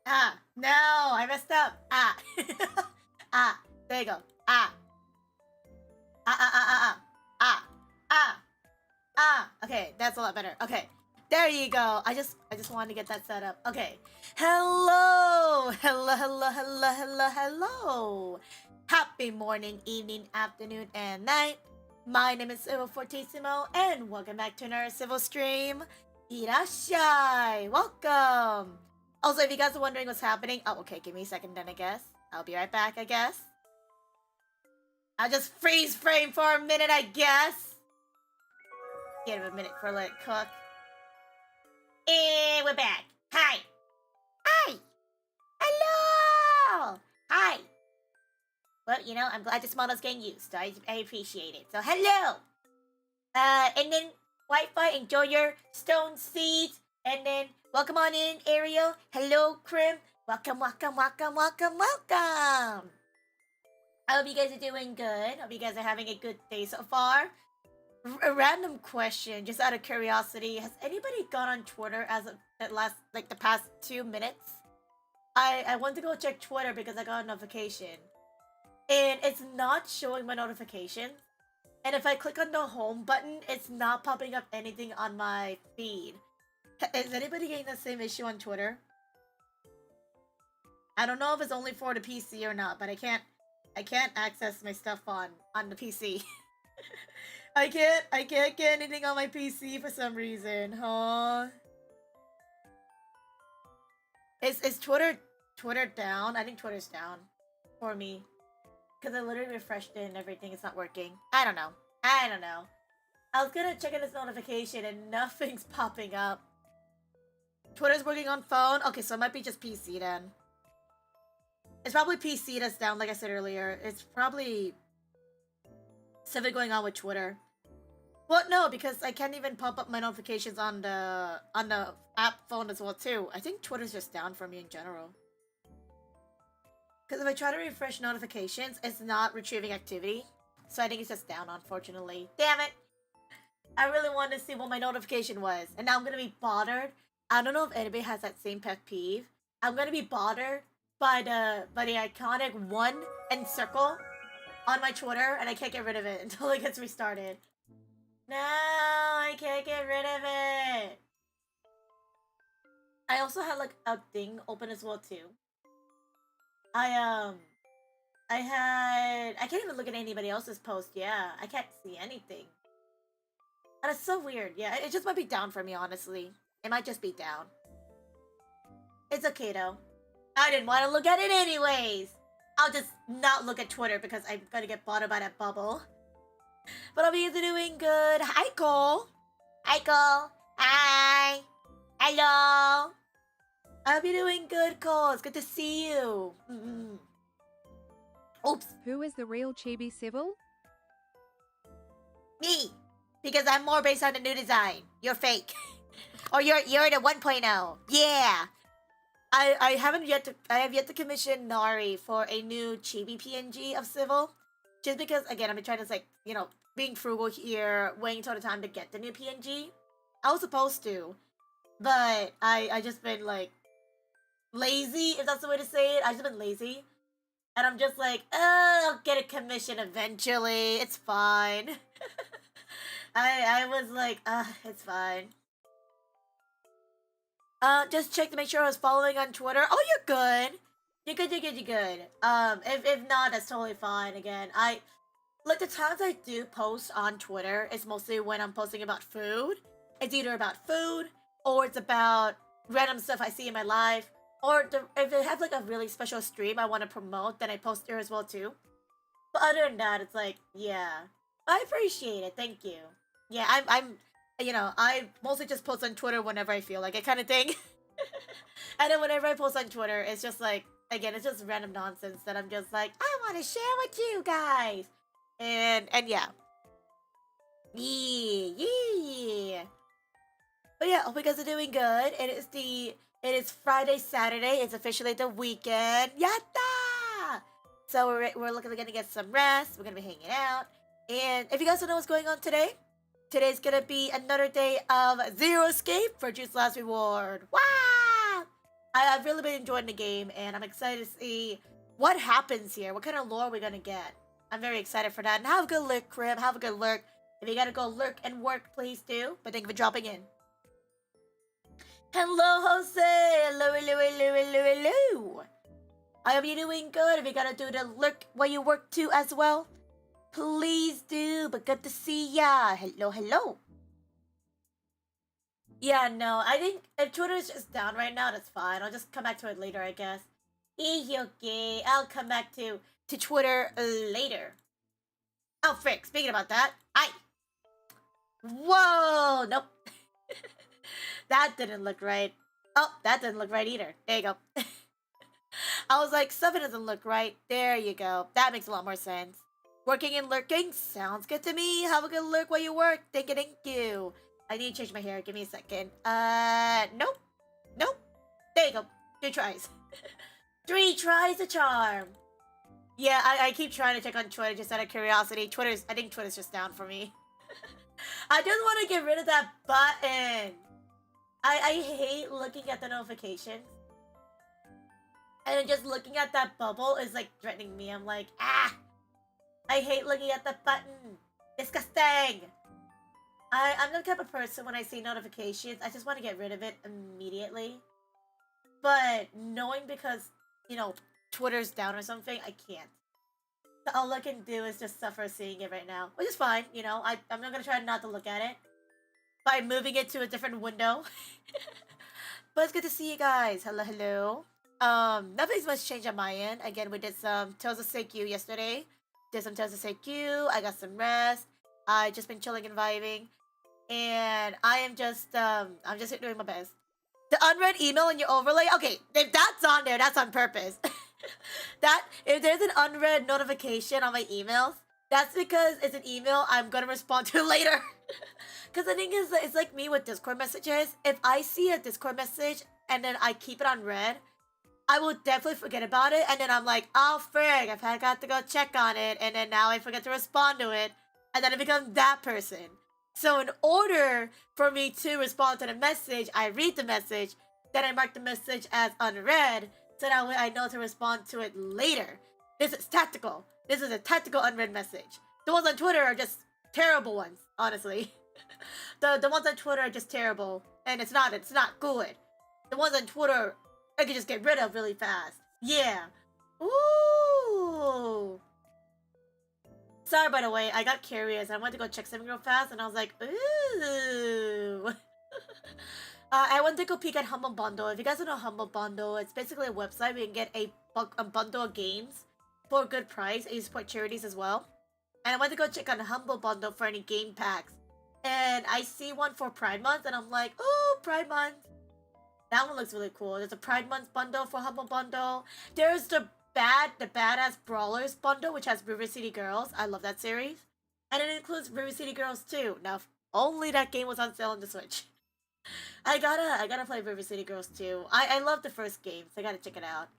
No, I messed up. There you go. Okay, that's a lot better. Okay, there you go. I just wanted to get that set up. Okay, hello. Happy morning, evening, afternoon, and night. My name is CivilFortissimo, and welcome back to another Civil stream. Irashai! Welcome! Also, if you guys are wondering what's happening... Oh, okay, give me a second then, I guess. I'll be right back, I guess. I'll just freeze frame for a minute, I guess. Give it a minute for let it cook. And we're back. Hi! Hi! Hello! Hi! Well, you know, I'm glad this model's getting used, so I appreciate it. So, hello! And then, Wi-Fi, enjoy your stone seeds. And then, welcome on in, Ariel. Hello, Krim. Welcome. I hope you guys are doing good. Hope you guys are having a good day so far. A random question, just out of curiosity. Has anybody gone on Twitter as of the past 2 minutes? I went to go check Twitter because I got a notification. And it's not showing my notifications. And if I click on the home button, it's not popping up anything on my feed. Is anybody getting the same issue on Twitter? I don't know if it's only for the PC or not, but I can't access my stuff on the PC. I can't get anything on my PC for some reason, huh? Is Twitter down? I think Twitter's down for me. Because I literally refreshed it and everything is not working. I don't know. I was gonna check in this notification and nothing's popping up. Twitter's working on phone? Okay, so it might be just PC then. It's probably PC that's down, like I said earlier. It's probably something going on with Twitter. Well, no, because I can't even pop up my notifications on the app phone as well too. I think Twitter's just down for me in general. Because if I try to refresh notifications, it's not retrieving activity. So I think it's just down, unfortunately. Damn it! I really wanted to see what my notification was. And now I'm going to be bothered. I don't know if anybody has that same pet peeve. I'm going to be bothered by the iconic 1 and circle on my Twitter. And I can't get rid of it until it gets restarted. No, I can't get rid of it. I also had like a thing open as well too. I can't even look at anybody else's post. Yeah, I can't see anything. And it's so weird. Yeah, it just might be down for me, honestly. It might just be down. It's okay, though. I didn't want to look at it anyways. I'll just not look at Twitter because I'm gonna get bothered by that bubble. But I'll be doing good. Hi, Cole. Hi, Cole. Hi. Hello. I'll be doing good, Cole. It's good to see you. Oops. Who is the real Chibi Civil? Me. Because I'm more based on the new design. You're fake. Or you're the 1.0. Yeah. I have yet to commission Nari for a new chibi PNG of Civil. Just because, again, I've been trying to, like, you know, being frugal here, waiting till the time to get the new PNG. I was supposed to. But I just been, like, lazy, if that's the way to say it. I've just been lazy. And I'm just like, I'll get a commission eventually. It's fine. I was like, it's fine. Just check to make sure I was following on Twitter. Oh, you're good. You're good. If not, that's totally fine. Again, like the times I do post on Twitter is mostly when I'm posting about food. It's either about food or it's about random stuff I see in my life. Or if I have like a really special stream I want to promote, then I post there as well too. But other than that, it's like, yeah, I appreciate it. Thank you. Yeah, I'm, you know, I mostly just post on Twitter whenever I feel like it, kind of thing. And then whenever I post on Twitter, it's just like, again, it's just random nonsense that I'm just like, I want to share with you guys. And yeah. Yeah. But yeah, hope you guys are doing good. It is Friday, Saturday. It's officially the weekend. Yatta! So we're looking to get some rest. We're gonna be hanging out. And if you guys don't know what's going on today, today's gonna be another day of Zero Escape for Juice Last Reward. Wow! I've really been enjoying the game, and I'm excited to see what happens here. What kind of lore we're gonna get. I'm very excited for that. And have a good lurk, Krim. Have a good lurk. If you gotta go lurk and work, please do. But thank you for dropping in. Hello, Jose. Hello, hello, hello, hello, hello. I hope you're doing good. If you gotta do the lurk while you work too as well, please do. But good to see ya. Hello, hello. Yeah, no, I think if Twitter's just down right now, that's fine. I'll just come back to it later, I guess. Okay, I'll come back to Twitter later. Oh, frick, speaking about that, Whoa, nope. That didn't look right. Oh, that didn't look right either. There you go. I was like, 7 doesn't look right. There you go. That makes a lot more sense. Working and lurking sounds good to me. Have a good lurk while you work. Thank you. I need to change my hair. Give me a second. Nope. Nope. There you go. 3 tries. 3 tries a charm. Yeah, I keep trying to check on Twitter just out of curiosity. I think Twitter's just down for me. I just want to get rid of that button. I hate looking at the notifications. And just looking at that bubble is like threatening me. I'm like, I hate looking at the button. Disgusting. I'm the type of person when I see notifications, I just want to get rid of it immediately. But knowing because, Twitter's down or something, I can't. So all I can do is just suffer seeing it right now. Which is fine, I'm not going to try not to look at it. By moving it to a different window. But it's good to see you guys. Hello, hello. Nothing's much changed on my end. Again, we did some Tales of Seikyu yesterday. Did some Tales of Seikyu. I got some rest. I just been chilling and vibing. And I'm just doing my best. The unread email in your overlay. Okay, if that's on there, that's on purpose. If there's an unread notification on my emails, that's because it's an email I'm gonna respond to later. Because the thing is, it's like me with Discord messages. If I see a Discord message and then I keep it on read, I will definitely forget about it. And then I'm like, oh, frig, I've got to go check on it. And then now I forget to respond to it. And then I become that person. So in order for me to respond to the message, I read the message. Then I mark the message as unread. So that way I know to respond to it later. This is tactical. This is a tactical unread message. The ones on Twitter are just terrible ones, honestly. The ones on Twitter are just terrible. And it's not good. The ones on Twitter, I can just get rid of really fast. Yeah. Ooh. Sorry, by the way, I got curious. I went to go check something real fast, and I was like, ooh. I went to go peek at Humble Bundle. If you guys don't know Humble Bundle, it's basically a website where you can get a bundle of games for a good price, and you support charities as well. And I went to go check on Humble Bundle for any game packs. And I see one for Pride Month, and I'm like, oh, Pride Month. That one looks really cool. There's a Pride Month bundle for Humble Bundle. There's the Badass Brawlers bundle, which has River City Girls. I love that series. And it includes River City Girls too. Now, if only that game was on sale on the Switch. I gotta play River City Girls too. I love the first game, so I gotta check it out.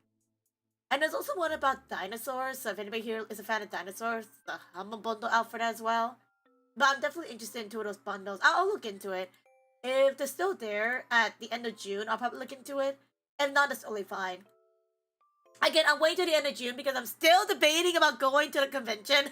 And there's also one about dinosaurs, so if anybody here is a fan of dinosaurs, the Humble Bundle out for that as well. But I'm definitely interested in 2 of those bundles. I'll look into it. If they're still there at the end of June, I'll probably look into it. If not, that's totally fine. Again, I'm waiting to the end of June because I'm still debating about going to the convention.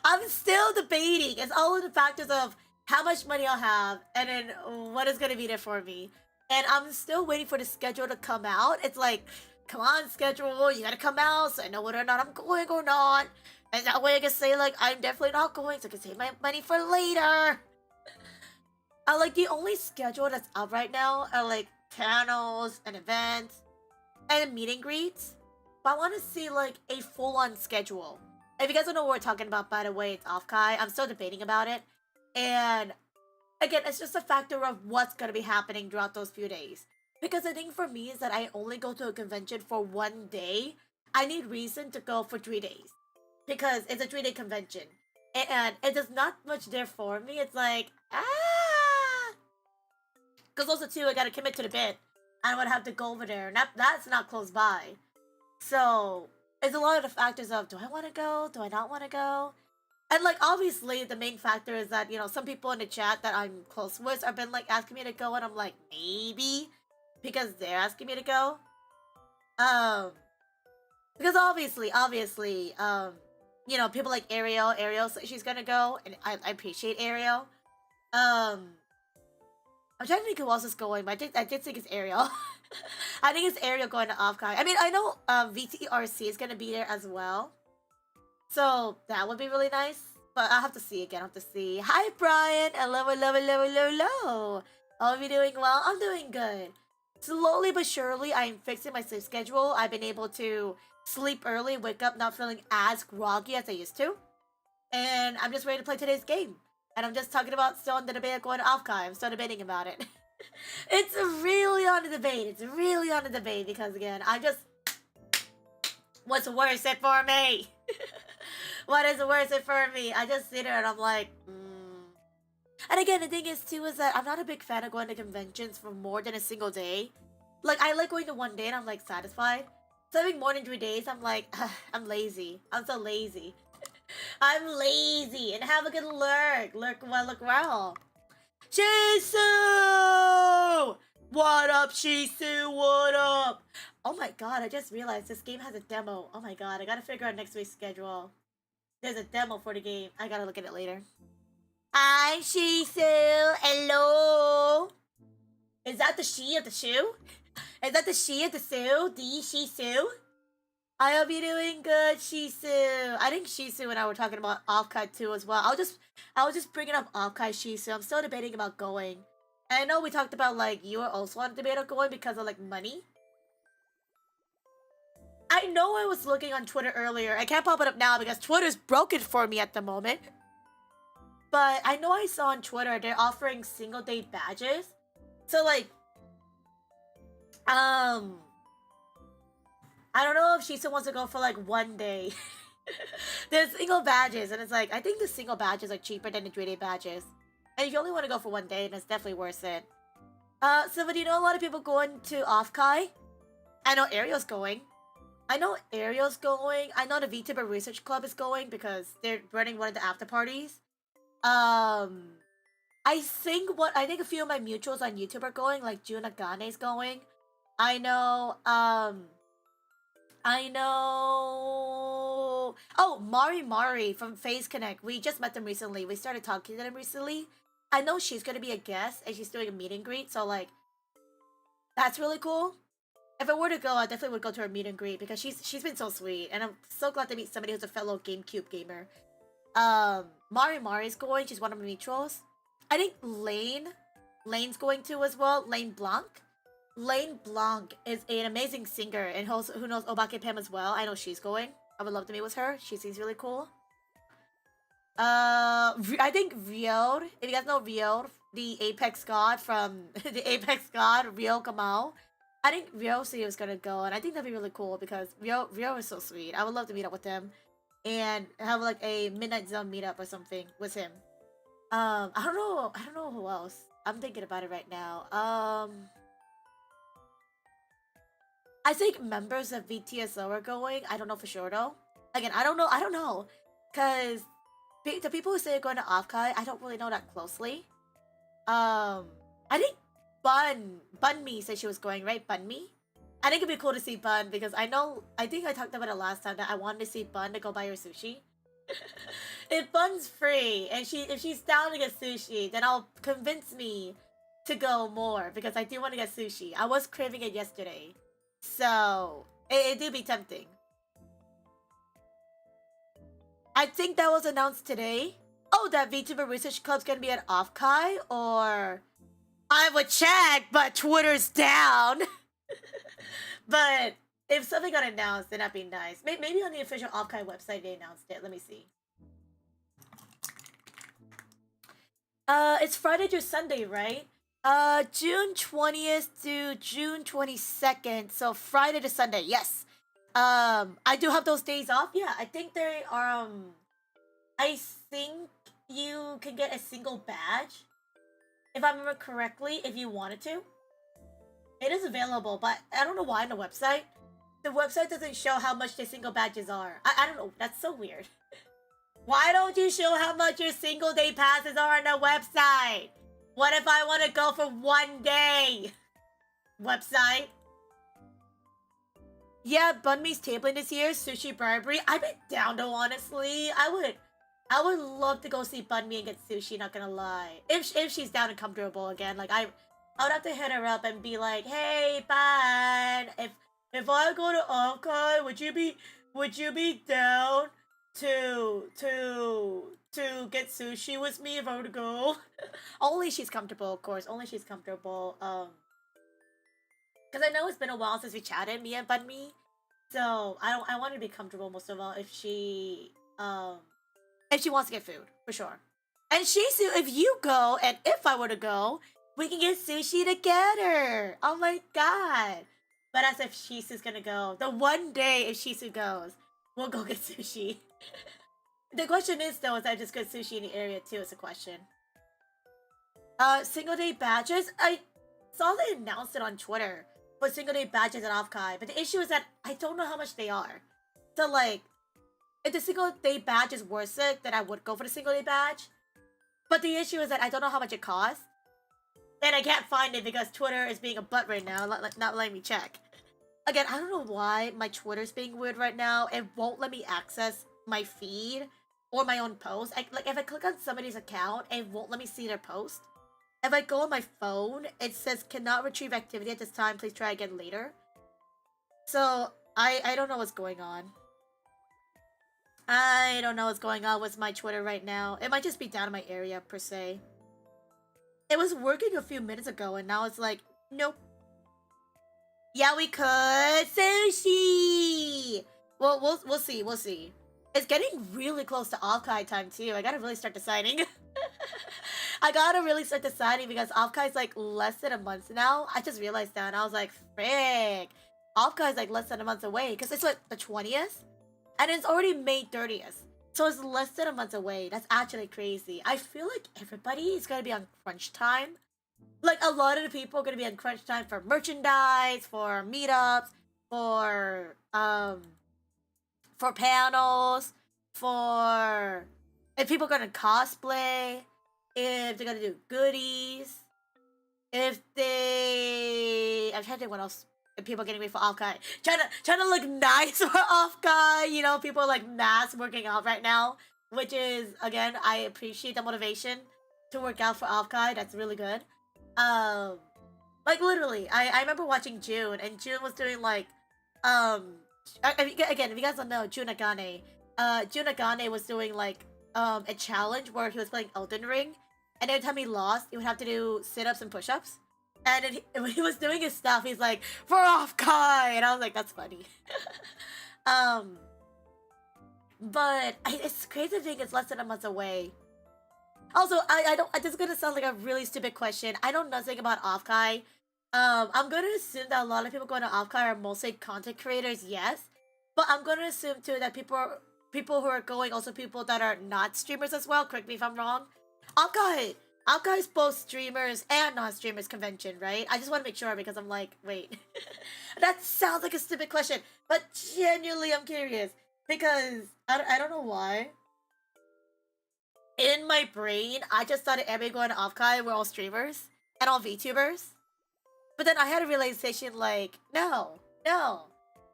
I'm still debating. It's all in the factors of how much money I'll have and then what is going to be there for me. And I'm still waiting for the schedule to come out. It's like, come on, schedule, you gotta come out so I know whether or not I'm going or not. And that way I can say, like, I'm definitely not going so I can save my money for later. Like, the only schedule that's out right now are, like, panels and events and meet and greets. But I want to see, like, a full-on schedule. If you guys don't know what we're talking about, by the way, it's Off-Kai. I'm still debating about it. And, again, it's just a factor of what's going to be happening throughout those few days. Because the thing for me is that I only go to a convention for 1 day. I need reason to go for 3 days. Because it's a 3-day convention. And there's not much there for me. It's like, because also, too, I gotta commit to the bit. I would have to go over there. And that's not close by. So, it's a lot of the factors of, do I want to go? Do I not want to go? And, like, obviously, the main factor is that, some people in the chat that I'm close with have been, like, asking me to go. And I'm like, maybe. because they're asking me to go. Because obviously, you know, people like Ariel said she's gonna go, and I appreciate Ariel. I'm trying to think who else is going, but I did think it's Ariel. I think it's Ariel going to Offkai. I mean, I know VTRC is gonna be there as well, so that would be really nice. But I'll have to see again. I'll have to see. Hi, Brian. Hello, hello, hello, hello, hello. Are you doing well? I'm doing good. Slowly but surely, I'm fixing my sleep schedule. I've been able to sleep early, wake up not feeling as groggy as I used to. And I'm just ready to play today's game. And I'm just talking about still on the debate of going to Offkai. I'm still debating about it. It's really on the debate. It's really on the debate because, again, I just... What's worth it for me? What is worth it for me? I just sit there and I'm like, And again, the thing is, too, is that I'm not a big fan of going to conventions for more than a single day. Like, I like going to one day and I'm, like, satisfied. So having more than 3 days, I'm like, I'm lazy. I'm so lazy. I'm lazy. And have a good lurk. Lurk well, look well. Shisu! What up, Shisu? What up? Oh my god, I just realized this game has a demo. Oh my god, I gotta figure out next week's schedule. There's a demo for the game. I gotta look at it later. Hi, Shisu. Hello. Is that the she of the shoe? Is that the she of the sue? The Shisu? I hope you're doing good, Shisu. I think Shisu and I were talking about Offkai too as well. I was just bringing up Offkai Shisu. I'm still debating about going. And I know we talked about like you were also on debate of going because of like money. I know I was looking on Twitter earlier. I can't pop it up now because Twitter's broken for me at the moment. But I know I saw on Twitter they're offering single day badges. So like, I don't know if Shisu wants to go for like 1 day. There's single badges, and it's like, I think the single badges are cheaper than the 3-day badges. And if you only want to go for 1 day, then it's definitely worth it. So do you know a lot of people going to Offkai? I know Ariel's going. I know Ariel's going. I know the VTuber Research Club is going because they're running one of the after parties. I think a few of my mutuals on YouTube are going, like Jun Agane's going. I know, oh, Mari from Phase Connect. We just met them recently. We started talking to them recently. I know she's gonna be a guest and she's doing a meet and greet, so like, that's really cool. If I were to go, I definitely would go to her meet and greet because she's been so sweet, and I'm so glad to meet somebody who's a fellow GameCube gamer. Mari's going. She's one of my mutuals. I think Lane's going to as well. Lane Blanc is an amazing singer and who knows Obake Pem as well. I know she's going. I would love to meet with her. She seems really cool. I think Ryo, if you guys know Ryo, the Apex God from the Apex God, Ryo Kamau. I think Ryo said he was gonna go, and I think that'd be really cool because Ryo is so sweet. I would love to meet up with him and have like a Midnight Zone meetup or something with him. I don't know who else. I'm thinking about it right now. I think members of VTSO are going. I don't know for sure though. Again, I don't know. Cause the people who say they're going to Offkai, I don't really know that closely. I think Bun Me said she was going, right? Bun Me? I think it'd be cool to see Bun because I think I talked about it last time that I wanted to see Bun to go buy her sushi. If Bun's free and if she's down to get sushi, then I'll convince me to go more because I do want to get sushi. I was craving it yesterday. So it do be tempting. I think that was announced today. Oh, that VTuber Research Club's gonna be at Offkai, or I would check, but Twitter's down. But if something got announced, then that'd be nice. Maybe on the official Offkai website they announced it. Let me see. It's Friday through Sunday, right? June 20th to June 22nd. So Friday to Sunday, yes. I do have those days off. Yeah, I think they are, I think you can get a single badge, if I remember correctly, if you wanted to. It is available, but I don't know why on the website. The website doesn't show how much the single badges are. I don't know. That's so weird. Why don't you show how much your single day passes are on the website? What if I want to go for 1 day? website. Yeah, Bun Mi's tabling this year, Sushi Bribery. I'd be down though, honestly. I would love to go see Bun Mi and get sushi, not gonna lie. If she's down and comfortable again. Like I would have to hit her up and be like, hey Bun, if I go to Onkai, would you be down to get sushi with me if I were to go? Only she's comfortable, of course. Only she's comfortable. Because I know it's been a while since we chatted, me and Bun Mi. So I want her to be comfortable most of all if she wants to get food, for sure. And Shisu, if you go and if I were to go, we can get sushi together. Oh my god. But as if Shisu's gonna go, the one day if Shisu goes, we'll go get sushi. The question is though, is I just get sushi in the area too? Is a question. Single day badges. I saw they announced it on Twitter for single day badges at Offkai, but the issue is that I don't know how much they are. So like, if the single day badge is worth it, then I would go for the single day badge. But the issue is that I don't know how much it costs. And I can't find it because Twitter is being a butt right now, not letting me check. Again, I don't know why my Twitter's being weird right now. It won't let me access my feed or my own post. Like if I click on somebody's account, it won't let me see their post. If I go on my phone, it says cannot retrieve activity at this time, please try again later. So I don't know what's going on. I don't know what's going on with my Twitter right now. It might just be down in my area per se. It was working a few minutes ago and now it's like, nope. Yeah, we could. Sushi! Well, we'll see. It's getting really close to Offkai time too. I gotta really start deciding. I gotta really start deciding because Offkai is like less than a month now. I just realized that and I was like, frick. Offkai is like less than a month away because it's like the 20th and it's already May 30th. So it's less than a month away. That's actually crazy. I feel like everybody is gonna be on crunch time. Like a lot of the people are gonna be on crunch time for merchandise, for meetups, for panels, for if people are gonna cosplay, if they're gonna do goodies, if they I'm trying to think what else. If people are getting ready for Offkai, trying to look nice for Offkai. You know, people are like mass working out right now, which is again I appreciate the motivation to work out for Offkai. That's really good. Like literally, I remember watching June, and June was doing like, again, if you guys don't know, June Nagane was doing like, a challenge where he was playing Elden Ring, and every time he lost, he would have to do sit-ups and push-ups. And then when he was doing his stuff, he's like, for Offkai! And I was like, that's funny. But it's crazy to think it's less than a month away. Also, I don't. This is gonna sound like a really stupid question. I know nothing about Offkai. I'm gonna assume that a lot of people going to Offkai are mostly content creators, yes. But I'm gonna assume too that people who are going also people that are not streamers as well. Correct me if I'm wrong. Offkai is both streamers and non-streamers convention, right? I just want to make sure because I'm like, wait, that sounds like a stupid question, but genuinely I'm curious because I don't know why. In my brain, I just thought everybody going to Offkai were all streamers and all VTubers. But then I had a realization like, no.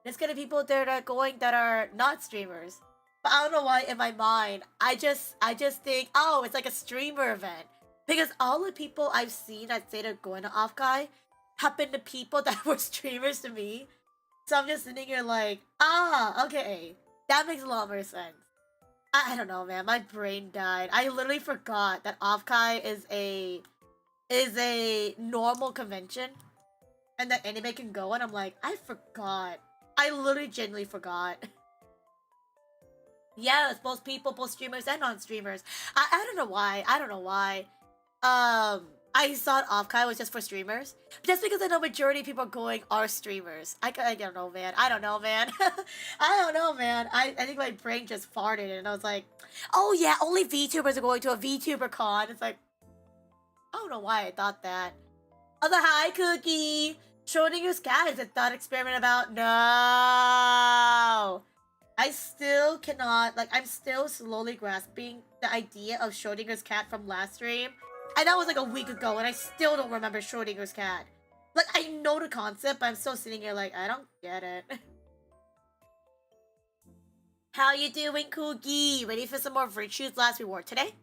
There's gonna be people there that are going that are not streamers. But I don't know why in my mind, I just think, oh, it's like a streamer event. Because all the people I've seen that say they're going to Offkai have been the people that were streamers to me. So I'm just sitting here like, okay. That makes a lot more sense. I don't know, man. My brain died. I literally forgot that Offkai is a normal convention and that anybody can go, and I'm like, I forgot. I literally genuinely forgot. Yeah, it's both people, both streamers and non-streamers. I don't know why. I thought Offkai was just for streamers. Just because I know majority of people going are streamers. I don't know, man. I don't know, man. I think my brain just farted and I was like, oh yeah, only VTubers are going to a VTuber con. It's like, I don't know why I thought that. Oh, the hi, Cookie! Schrödinger's cat is a thought experiment about... No! I still cannot... Like, I'm still slowly grasping the idea of Schrödinger's cat from last stream. And that was like a week ago, and I still don't remember Schrödinger's cat. Like, I know the concept, but I'm still sitting here like, I don't get it. How you doing, Cookie? Ready for some more Virtues Last Reward today?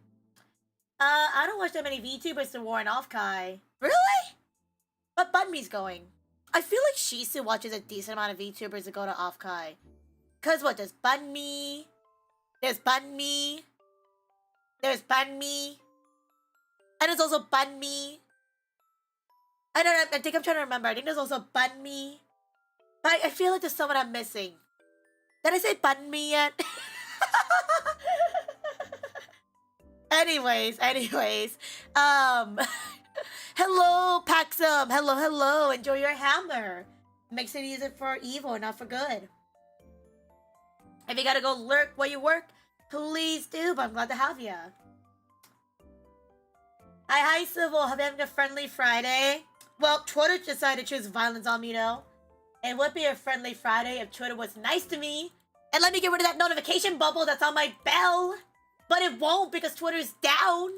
I don't watch that many VTubers to Warren off Kai. Really? But Bunmi's going. I feel like Shisu watches a decent amount of VTubers to go to off Kai. Cause what, there's Bunmi, there's Bunmi, there's Bunmi, and there's also Bunmi. I don't know, I think I'm trying to remember. I think there's also Bunmi. But I feel like there's someone I'm missing. Did I say Bunmi yet? anyways. Hello, Paxum. Hello. Enjoy your hammer. Makes it easier for evil, not for good. If you gotta go lurk where you work, please do, but I'm glad to have ya. Hi, Civil. Hope you're having a friendly Friday. Well, Twitter decided to choose violence on me, though. It would be a friendly Friday if Twitter was nice to me and let me get rid of that notification bubble that's on my bell. But it won't because Twitter's down.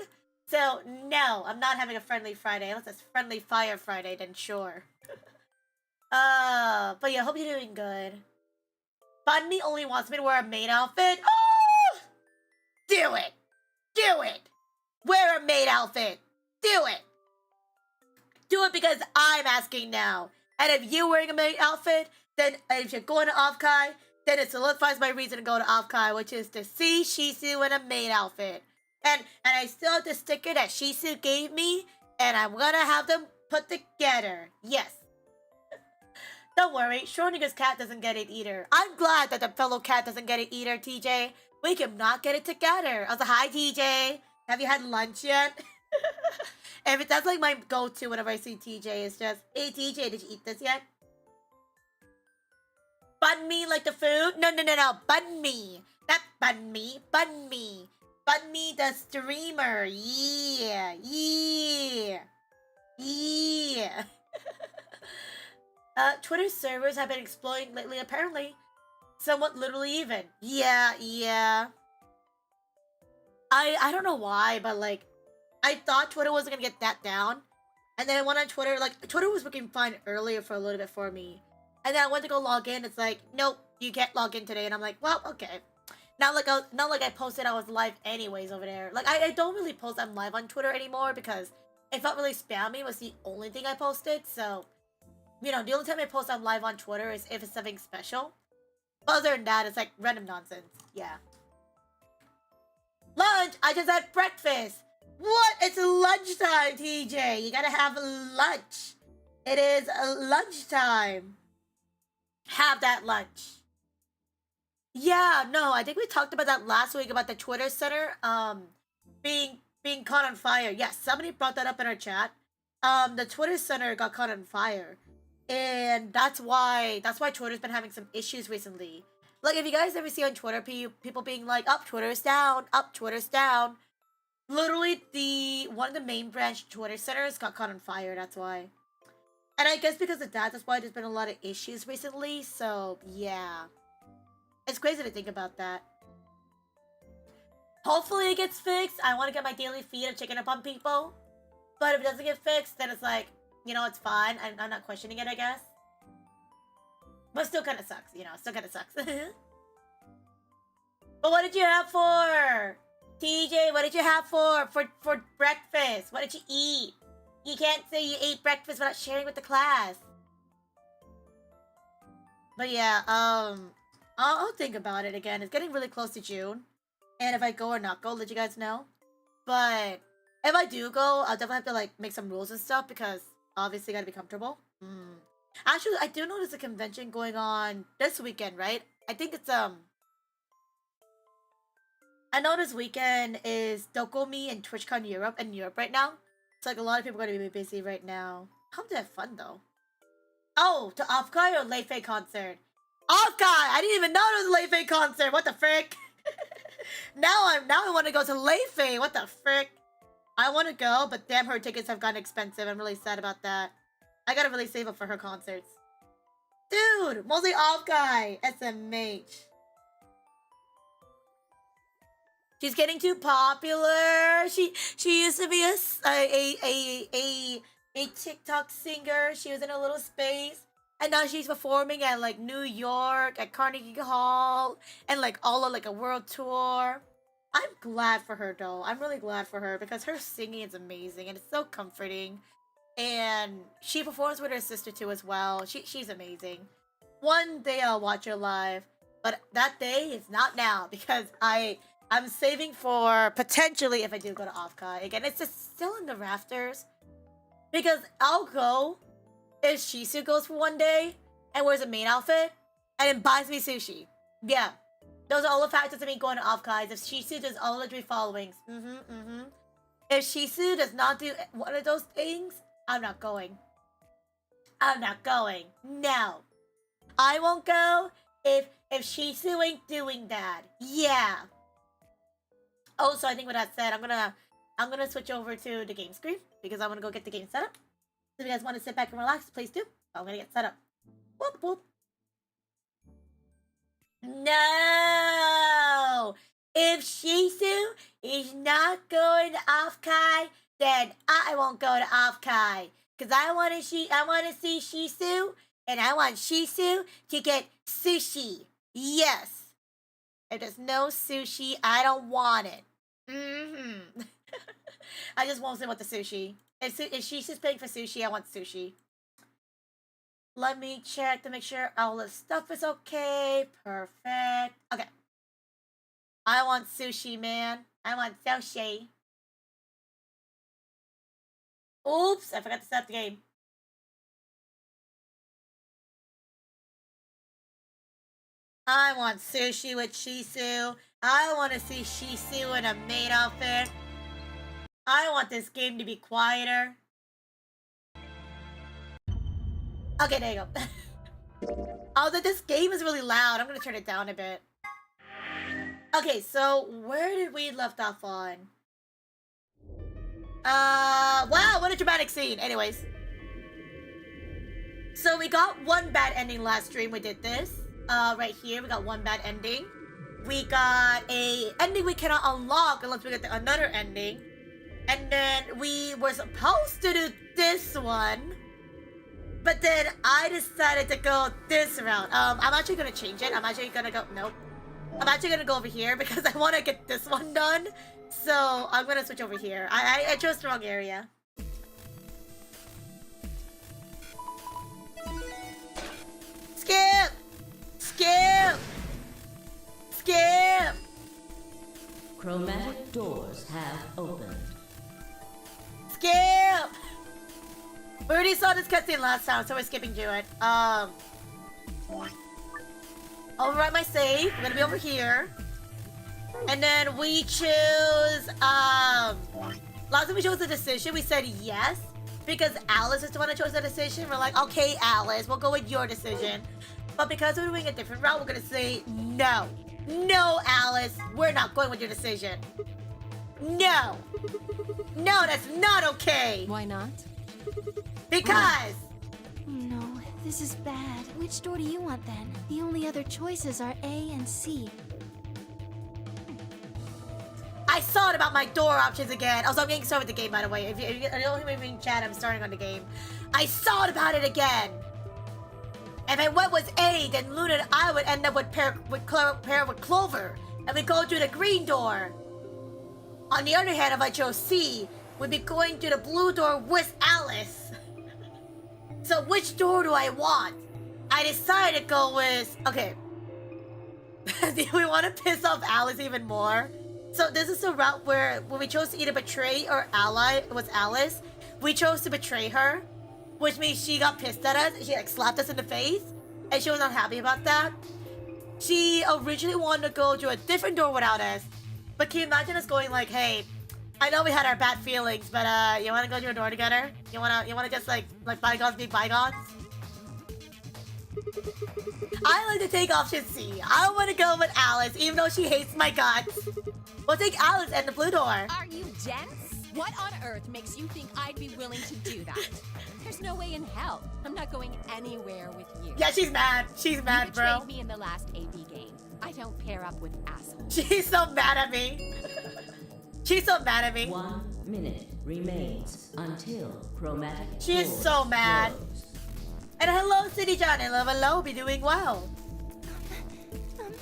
So, no, I'm not having a friendly Friday. Unless it's Friendly Fire Friday, then sure. But yeah, hope you're doing good. Bunny only wants me to wear a maid outfit. Oh! Do it! Wear a maid outfit. Do it! Do it because I'm asking now. And if you're wearing a maid outfit, then if you're going to Offkai, then it solidifies my reason to go to Offkai, which is to see Shisu in a maid outfit. And I still have the sticker that Shisu gave me, and I'm gonna have them put together. Yes. Don't worry, Schrödinger's cat doesn't get it either. I'm glad that the fellow cat doesn't get it either, TJ. We cannot get it together. I was like, hi, TJ. Have you had lunch yet? If that's like my go-to whenever I see TJ, it's just, hey, TJ, did you eat this yet? Bun me like the food? No. Bun me. Not bun me. Bun me. Bun me the streamer. Yeah. Twitter servers have been exploding lately, apparently. Somewhat literally even. Yeah. I don't know why, but like, I thought Twitter wasn't gonna get that down. And then I went on Twitter, like, Twitter was working fine earlier for a little bit for me. And then I went to go log in, it's like, nope, you can't log in today. And I'm like, well, okay. Not like I posted I was live anyways over there. Like, I don't really post I'm live on Twitter anymore because it felt really spammy was the only thing I posted. So, you know, the only time I post I'm live on Twitter is if it's something special. Other than that, it's like random nonsense. Yeah. Lunch! I just had breakfast! What? It's lunchtime, TJ! You gotta have lunch! It is lunchtime! Have that lunch. Yeah, no, I think we talked about that last week about the Twitter Center, being caught on fire. Yes, somebody brought that up in our chat. The Twitter Center got caught on fire. And that's why Twitter's been having some issues recently. Like, if you guys ever see on Twitter people being like, up, Twitter's down, up, Twitter's down. Literally, one of the main branch Twitter centers got caught on fire, that's why. And I guess because of that, that's why there's been a lot of issues recently, so, yeah. It's crazy to think about that. Hopefully it gets fixed. I want to get my daily feed of checking up on people. But if it doesn't get fixed, then it's like, you know, it's fine. I'm not questioning it, I guess. But still kind of sucks, you know. Still kind of sucks. But what did you have for? TJ, what did you have for breakfast? What did you eat? You can't say you ate breakfast without sharing with the class. But yeah, I'll think about it again. It's getting really close to June. And if I go or not go, I'll let you guys know. But if I do go, I'll definitely have to like make some rules and stuff because obviously gotta be comfortable. Actually, I do know there's a convention going on this weekend, right? I think it's I know this weekend is Dokomi and TwitchCon Europe right now. It's like a lot of people are gonna be busy right now. Hope they have fun though. Oh, to Offkai or Leifei concert? Offkai! I didn't even know there was a Leifei concert. What the frick? now I want to go to Leifei. What the frick? I want to go, but damn, her tickets have gotten expensive. I'm really sad about that. I gotta really save up for her concerts. Dude, mostly Offkai. SMH. She's getting too popular. She used to be a TikTok singer. She was in a little space. And now she's performing at like New York, at Carnegie Hall, and like all of like a world tour. I'm glad for her though. I'm really glad for her because her singing is amazing and it's so comforting. And she performs with her sister too as well. She's amazing. One day I'll watch her live, but that day is not now because I'm saving for potentially if I do go to Offkai. Again, it's just still in the rafters. Because I'll go if Shisu goes for one day and wears a main outfit and then buys me sushi. Yeah. Those are all the factors of me going to Offkai. If Shisu does all the three followings. If Shisu does not do one of those things, I'm not going. I'm not going. No. I won't go if Shisu ain't doing that. Yeah. Also, I think with that said, I'm gonna switch over to the game screen because I'm gonna go get the game set up. So if you guys want to sit back and relax, please do. I'm gonna get set up. Whoop whoop. No! If Shisu is not going to Offkai, then I won't go to Offkai. Cause I wanna see Shisu, and I want Shisu to get sushi. Yes. If there's no sushi, I don't want it. I just won't say what the sushi. If she's just paying for sushi, I want sushi. Let me check to make sure all the stuff is okay. Perfect. Okay. I want sushi, man. I want sushi. Oops, I forgot to set up the game. I want sushi with Shisu. I want to see Shisu in a maid outfit. I want this game to be quieter. Okay, there you go. Although this game is really loud, I'm gonna turn it down a bit. Okay, so where did we left off on? Wow, what a dramatic scene. Anyways. So we got one bad ending last stream we did this. Right here, we got one bad ending. We got a ending we cannot unlock unless we get another ending. And then we were supposed to do this one. But then I decided to go this route. I'm actually gonna change it. I'm actually gonna go, nope. I'm actually gonna go over here because I wanna get this one done. So I'm gonna switch over here. I chose the wrong area. Skip! Skip! Skip! Chromatic doors have opened. Skip! We already saw this cutscene last time, so we're skipping to it. I'll overwrite my save. We're gonna be over here. And then we choose, last time we chose the decision, we said yes. Because Alice is the one that chose the decision. We're like, okay, Alice, we'll go with your decision. But because we're doing a different route, we're gonna say no. No, Alice, we're not going with your decision. No. No, that's not okay. Why not? Because. Oh no, this is bad. Which door do you want then? The only other choices are A and C. I thought about my door options again. Also, I'm getting started with the game, by the way. If you don't hear me in chat, I'm starting on the game. I thought about it again. If I went with A, then Luna and I would end up with pair with Clover, and we go through the green door. On the other hand, if I chose C, we'd be going through the blue door with Alice. So which door do I want? I decided to go with... Okay. Do we want to piss off Alice even more? So this is the route where when we chose to either betray or ally, it was Alice. We chose to betray her, which means she got pissed at us. She like slapped us in the face, and she was not happy about that. She originally wanted to go to a different door without us, but can you imagine us going like, "Hey, I know we had our bad feelings, but you want to go to a door together? You wanna just like bygones be bygones?" I like to take option C. I want to go with Alice, even though she hates my guts. We'll take Alice and the blue door. Are you dense? What on earth makes you think I'd be willing to do that? There's no way in hell. I'm not going anywhere with you. Yeah, she's mad. She's mad, bro. You betrayed me in the last AP game. I don't pair up with assholes. She's so mad at me. She's so mad at me. 1 minute remains until chromatic. She is doors so mad. close. And hello, City John. Hello, hello. Be doing well.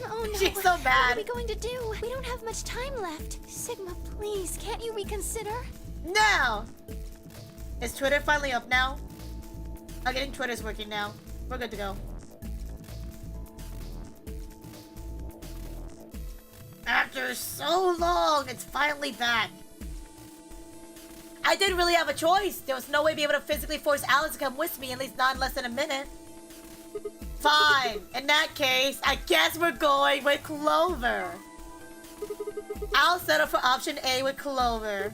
Oh no. She's so What mad. are we going to do? We don't have much time left. Sigma, please, can't you reconsider? Now. Is Twitter finally up now? I'm getting Twitter's working now. We're good to go. After so long, it's finally back. I didn't really have a choice. There was no way to be able to physically force Alice to come with me, at least not in less than a minute. Fine. In that case, I guess we're going with Clover. I'll settle for option A with Clover.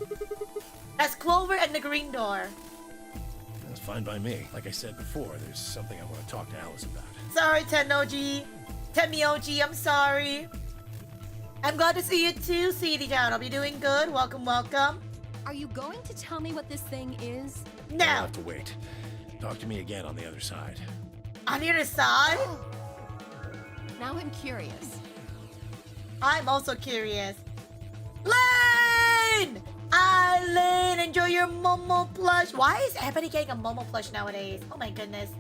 That's Clover and the green door. That's fine by me. Like I said before, there's something I want to talk to Alice about. Sorry, Tennoji. Tenmyoji, I'm sorry. I'm glad to see you too, CD Down. I'll be doing good. Welcome, welcome. Are you going to tell me what this thing is? I'll Now, have to wait. Talk to me again on the other side. on the other side, Now I'm curious. I'm also curious. Lane! Lane, enjoy your Momo plush. Why is everybody getting a Momo plush nowadays? Oh my goodness.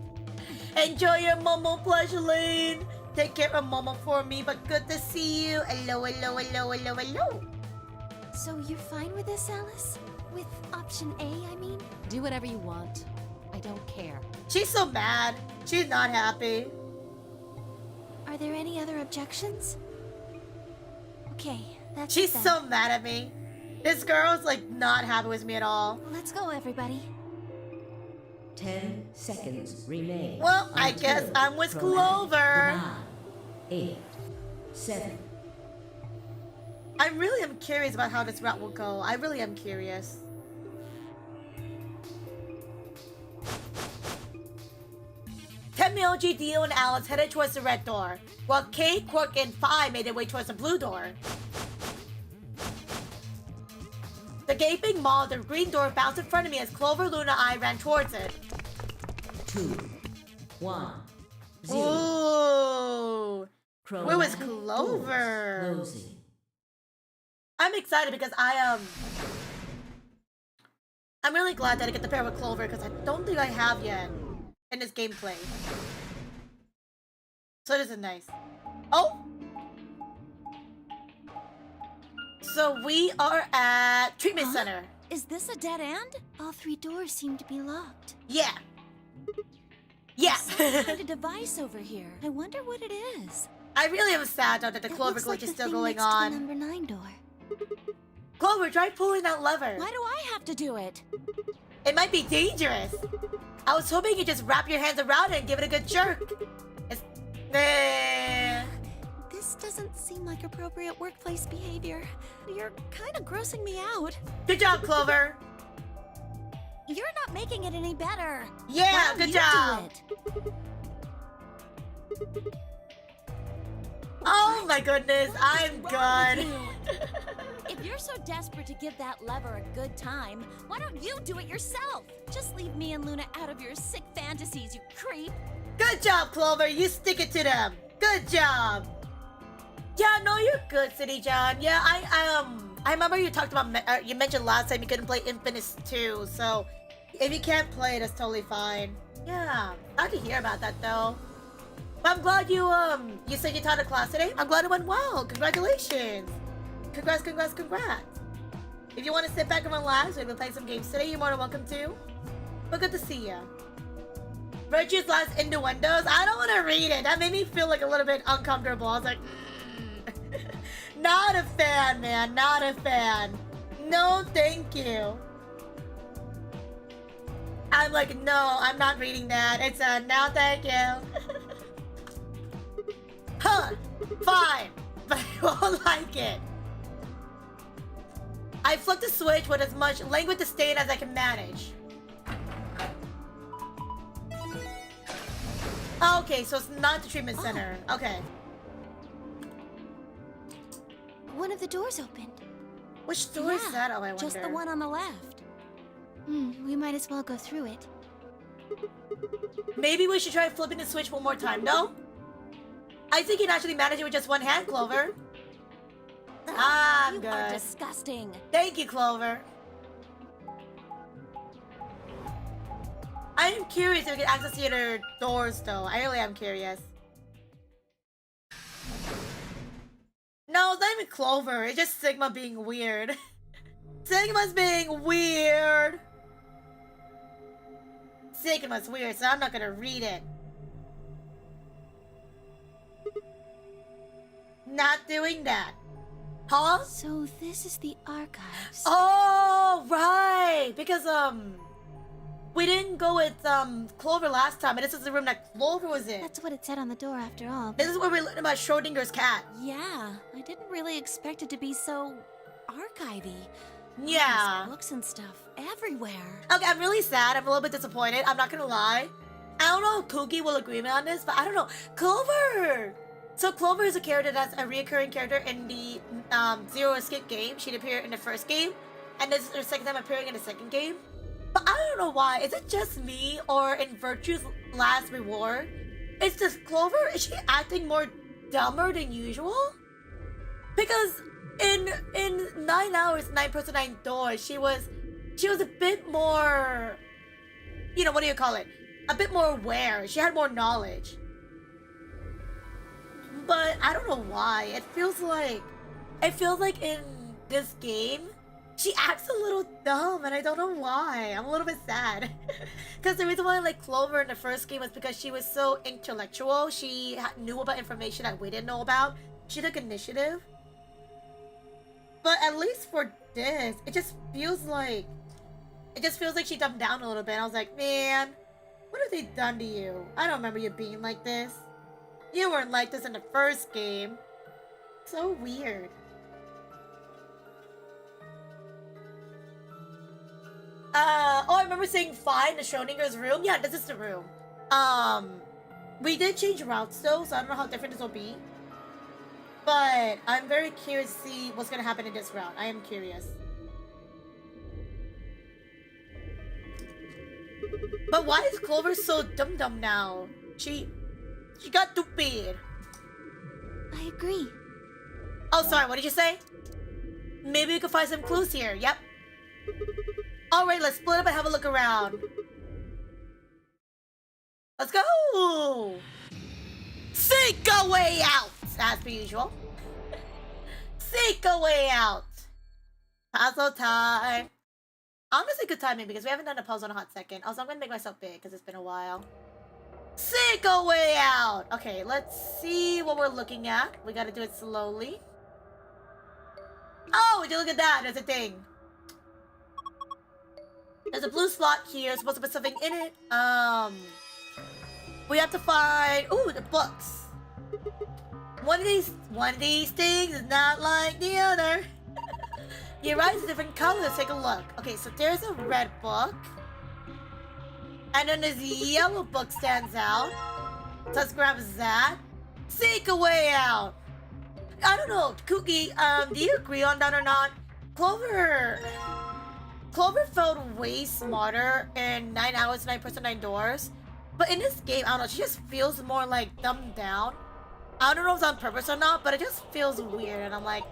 Enjoy your Momo plush, Lane. Take care of Momo for me, but good to see you. Hello, hello, hello, hello, hello. So you're fine with this, Alice? With option A, I mean? Do whatever you want. I don't care. She's so mad. She's not happy. Are there any other objections? Okay, that's She's it then. so mad at me. This girl's like not happy with me at all. Let's go, everybody. 10 seconds remain. Well, I until guess I'm with chromatic. Clover. 9, 8, 7. I really am curious about how this route will go. I really am curious. Tenmyoji, Dio, and Alice headed towards the red door, while Kate, Quark, and Phi made their way towards the blue door. The gaping maw of the green door bounced in front of me as Clover, Luna, and I ran towards it. 2, 1, 0. Ooh! Where was Chromatic Clover? doors closing. I'm excited because I'm really glad that I get to pair with Clover because I don't think I have yet in this gameplay. So this is nice. Oh! So we are at Treatment Huh? Center. Is this a dead end? All 3 doors seem to be locked. Yeah. Yeah. Some kind of device over here. I wonder what it is. I really am sad though that the It Clover looks glitch like is the still thing going next to on. the number 9 door. Clover, try pulling that lever. Why do I have to do it? It might be dangerous. I was hoping you just wrap your hands around it and give it a good jerk. It's... Nah. This doesn't seem like appropriate workplace behavior. You're kind of grossing me out. Good job, Clover. You're not making it any better. Yeah, Why don't good you job. do it? Oh my goodness, I'm What's wrong with good. you? If you're so desperate to give that lever a good time, why don't you do it yourself? Just leave me and Luna out of your sick fantasies, you creep. Good job, Clover. You stick it to them. Good job. Yeah, no, you're good, City John. Yeah, I remember you talked about you mentioned last time you couldn't play Infinite 2, so if you can't play it, that's totally fine. Yeah, glad to hear about that though. But I'm glad you said you taught a class today. I'm glad it went well. Congratulations. Congrats, congrats, congrats. If you want to sit back and relax, we've been playing some games today. You're more than welcome to. But good to see ya. Virtue's last innuendos. I don't want to read it. That made me feel like a little bit uncomfortable. I was like, not a fan, man. Not a fan. No, thank you. I'm like, no, I'm not reading that. It's a no, thank you. Huh. Fine. But I won't like it. I flipped the switch with as much languid disdain as I can manage. Okay, so it's not the treatment center. Okay. One of the doors opened. Which door is that? Oh, I wonder. Just the one on the left. We might as well go through it. Maybe we should try flipping the switch one more time, no? I think you can actually manage it with just one hand, Clover. I'm You good. are disgusting. Thank you, Clover. I am curious if we can access the other doors, though. I really am curious. No, it's not even Clover. It's just Sigma being weird. Sigma's being weird. Sigma's weird, so I'm not gonna read it. Not doing that. Huh? So this is the archives. Oh, right. Because, we didn't go with, Clover last time, and this is the room that Clover was in. That's what it said on the door after all. This is where we learned about Schrödinger's cat. Yeah, I didn't really expect it to be so archivy. Yeah. There's books and stuff everywhere. Okay, I'm really sad. I'm a little bit disappointed. I'm not gonna lie. I don't know if Cookie will agree with me on this, but I don't know. Clover! So Clover is a character that's a reoccurring character in the Zero Escape game. She'd appear in the first game, and this is her second time appearing in the second game. But I don't know why. Is it just me, or in Virtue's Last Reward? Is this Clover? Is she acting more dumber than usual? Because in 9 hours, 9 person, 9 doors, she was a bit more, you know, what do you call it? A bit more aware. She had more knowledge. But I don't know why. It feels like in this game, she acts a little dumb, and I don't know why. I'm a little bit sad. Because the reason why I like Clover in the first game was because she was so intellectual. She knew about information that we didn't know about. She took initiative. But at least for this, it just feels like she dumbed down a little bit. I was like, man, what have they done to you? I don't remember you being like this. You weren't like this in the first game. So weird. I remember saying find the Schrödinger's room. Yeah, this is the room. We did change routes though, so I don't know how different this will be. But I'm very curious to see what's gonna happen in this route. I am curious. But why is Clover so dumb now? She got stupid. I agree. Oh, sorry, what did you say? Maybe we could find some clues here. Yep. Alright, let's split up and have a look around. Let's go! Seek a way out! As per usual. Seek a way out! Puzzle time. Honestly, good timing because we haven't done a puzzle in a hot second. Also, I'm gonna make myself big because it's been a while. Seek a way out! Okay, let's see what we're looking at. We gotta do it slowly. Oh, would you look at that? There's a thing. There's a blue slot here. Supposed to put something in it. We have to find... Ooh, the books. One of these things is not like the other. Your right is a different color. Let's take a look. Okay, so there's a red book. And then this yellow book stands out. So let's grab that. Seek a way out. I don't know, Cookie, do you agree on that or not? Clover felt way smarter in 9 hours, 9 9 doors. But in this game, I don't know, she just feels more like dumbed down. I don't know if it's on purpose or not, but it just feels weird. And I'm like,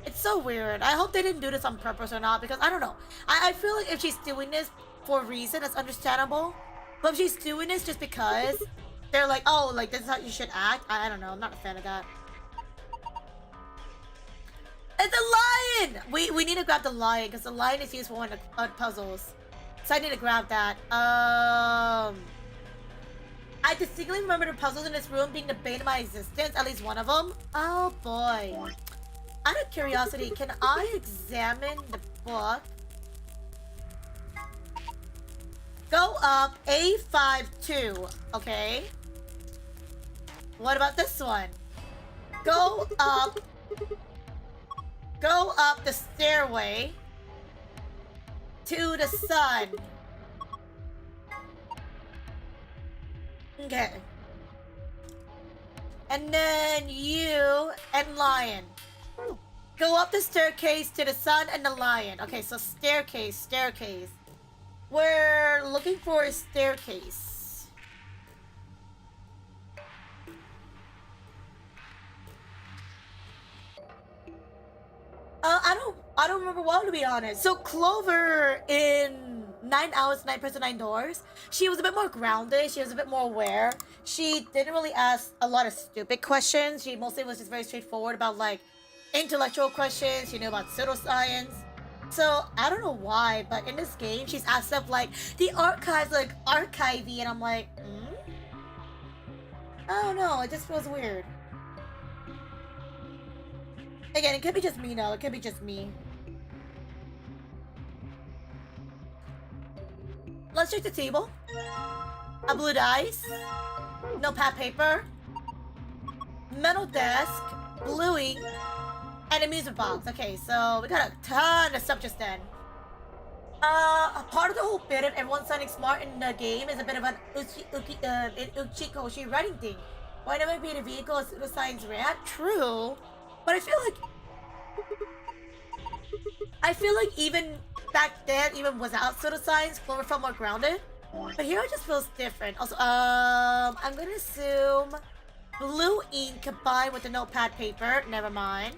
It's so weird. I hope they didn't do this on purpose or not, because I don't know. I feel like if she's doing this for a reason, that's understandable. But if she's doing this just because they're like, oh, like, this is how you should act, I don't know. I'm not a fan of that. It's a lion! We need to grab the lion, because the lion is useful in the puzzles. So I need to grab that. I distinctly remember the puzzles in this room being the bane of my existence, at least one of them. Oh boy. Out of curiosity, can I examine the book? Go up A52. Okay. What about this one? Go up the stairway to the sun. Okay. And then you and lion. Go up the staircase to the sun and the lion. Okay, so staircase. We're looking for a staircase. I don't remember well, to be honest. So Clover in 9 Hours, 9 Nine Doors, she was a bit more grounded. She was a bit more aware. She didn't really ask a lot of stupid questions. She mostly was just very straightforward about like intellectual questions. She knew about pseudoscience. So I don't know why, but in this game, she's asked stuff like the archives, like archivy, and I'm like, I don't know. It just feels weird. Again, it could be just me now. It could be just me. Let's check the table. A blue dice. Notepad paper. Metal desk. Blue ink. And a music box. Okay, so we got a ton of stuff just then. A part of the whole bit of everyone sounding smart in the game is a bit of an uchikoshi writing thing. Why never be the vehicle as the science rat? True. But I feel like even back then, even without pseudoscience, Clover felt more grounded. But here it just feels different. Also, I'm gonna assume blue ink combined with the notepad paper. Never mind.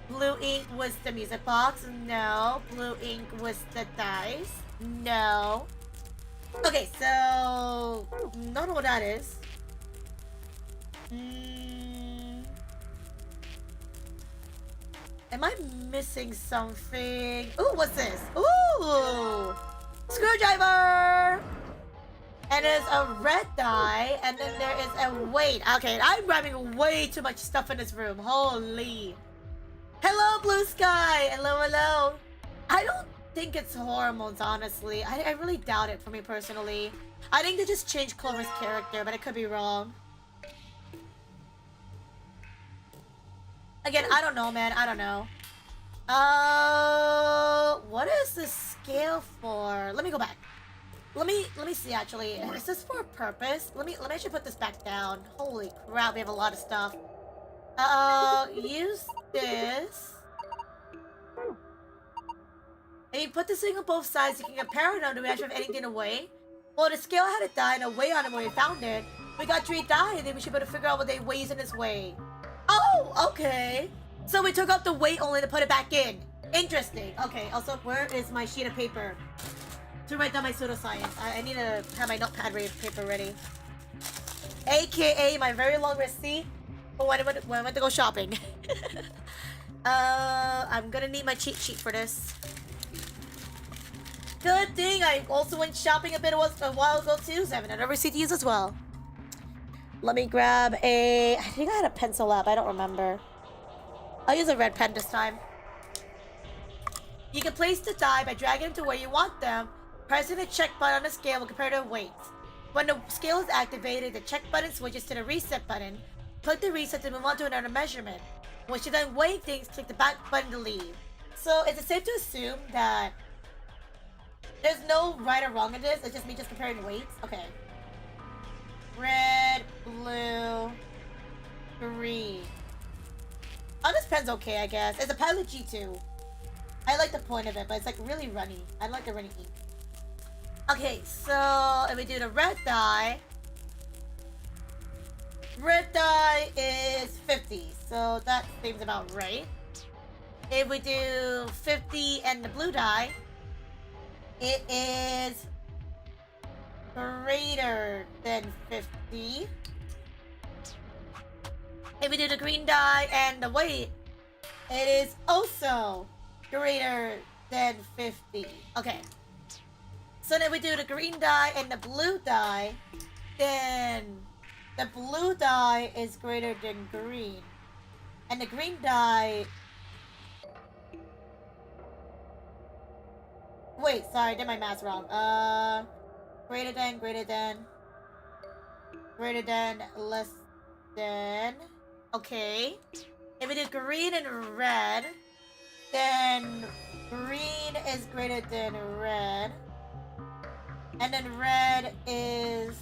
Blue ink was the music box. No. Blue ink was the dice. No. Okay, so don't know what that is. Am I missing something? Ooh, what's this? Ooh! Screwdriver! And there's a red die, and then there is a wait. Okay, I'm grabbing way too much stuff in this room. Holy. Hello, blue sky! Hello, hello. I don't think it's hormones, honestly. I really doubt it for me personally. I think they just changed Clover's character, but I could be wrong. Again, I don't know, man. I don't know. What is this scale for? Let me go back. Let me see. Actually, is this for a purpose? Let me actually put this back down. Holy crap, we have a lot of stuff. Use this. And you put this thing on both sides. You can compare them to measure if anything away. Well, the scale had a die and a weight on it when we found it. We got 3 die, and then we should be able to figure out what they weighs in this way. Oh, okay. So we took out the weight only to put it back in. Interesting. Okay, also, where is my sheet of paper to write down my pseudoscience? I need to have my notepad paper ready. AKA my very long receipt for when I went to go shopping. I'm gonna need my cheat sheet for this. Good thing I also went shopping a while ago too, so I have another receipt to use as well. Let me grab I think I had a pencil up, I don't remember. I'll use a red pen this time. You can place the die by dragging them to where you want them. Pressing the check button on the scale will compare their weights. When the scale is activated, the check button switches to the reset button. Click the reset to move on to another measurement. Once you're done weighing things, click the back button to leave. So is it safe to assume that there's no right or wrong in this? It's just me just comparing weights? Okay. Red, blue, green. Oh, this pen's okay, I guess. It's a Pilot G2. I like the point of it, but it's like really runny. I like the runny ink. Okay, so if we do the red die is 50, so that seems about right. If we do 50 and the blue die, it is greater than 50. If we do the green die and the weight, it is also greater than 50. Okay. So then we do the green die and the blue die, then the blue die is greater than green. And the green die... Wait, sorry, I did my math wrong. Greater than, less than... Okay. If we do green and red, then green is greater than red. And then red is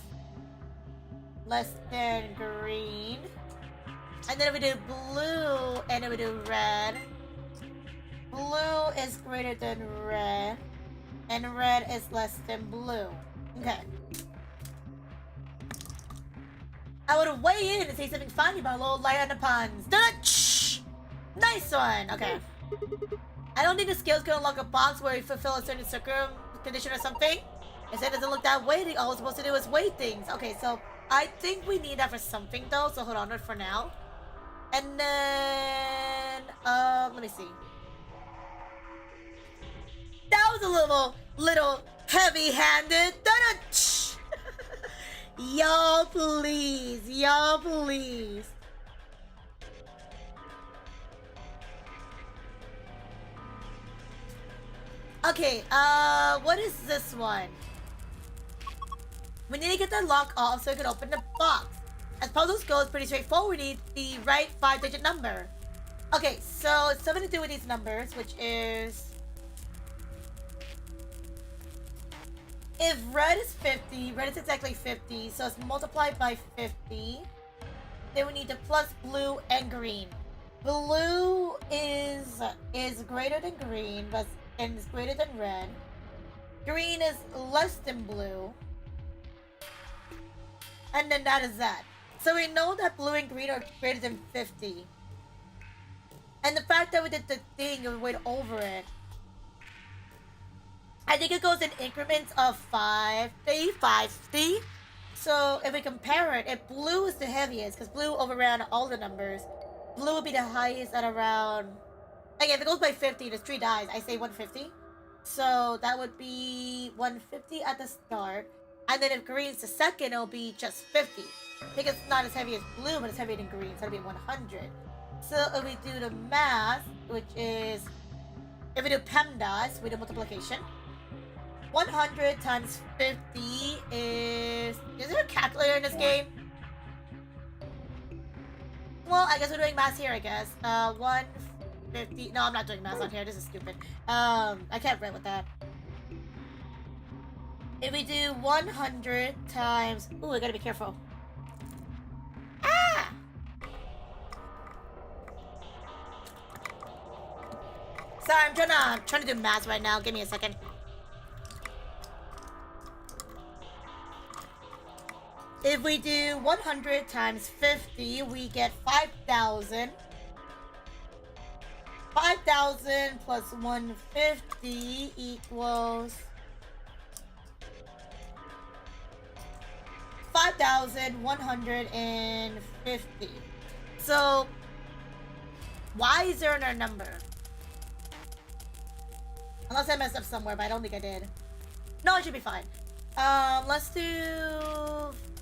less than green. And then if we do blue and if we do red, blue is greater than red. And red is less than blue. Okay. I would weigh in and say something funny about a little light on the puns. Dutch! Nice one! Okay. I don't think the skill's gonna unlock a box where you fulfill a certain condition or something. Instead, it doesn't look that way. All it's supposed to do is weigh things. Okay, so I think we need that for something though. So hold on to it for now. And then, let me see. That was a little heavy-handed. Y'all please, y'all please. Okay, what is this one? We need to get the lock off so we can open the box. As puzzles go, it's pretty straightforward. We need the right 5-digit number. Okay, so it's something to do with these numbers, which is... If red is 50, red is exactly 50, so it's multiplied by 50. Then we need to plus blue and green. Blue is greater than green, but and is greater than red. Green is less than blue. And then that is that. So we know that blue and green are greater than 50. And the fact that we did the thing and we went over it, I think it goes in increments of 50. So if we compare it, if blue is the heaviest, because blue overran all the numbers, blue would be the highest at around... Again, if it goes by 50, there's 3 dies. I say 150. So that would be 150 at the start. And then if green's the second, it'll be just 50. I think it's not as heavy as blue, but it's heavier than green, so it'll be 100. So if we do the math, which is... If we do PEMDAS, we do multiplication. 100 times 50 is... Is there a calculator in this game? Well, I guess we're doing math here, I guess. 150... No, I'm not doing math on here. This is stupid. I can't write with that. If we do 100 times... Ooh, I gotta be careful. Ah! Sorry, I'm trying to do math right now. Give me a second. If we do 100 times 50, we get 5,000. 5,000 plus 150 equals 5,150. So, why is there another number? Unless I messed up somewhere, but I don't think I did. No, it should be fine. Let's do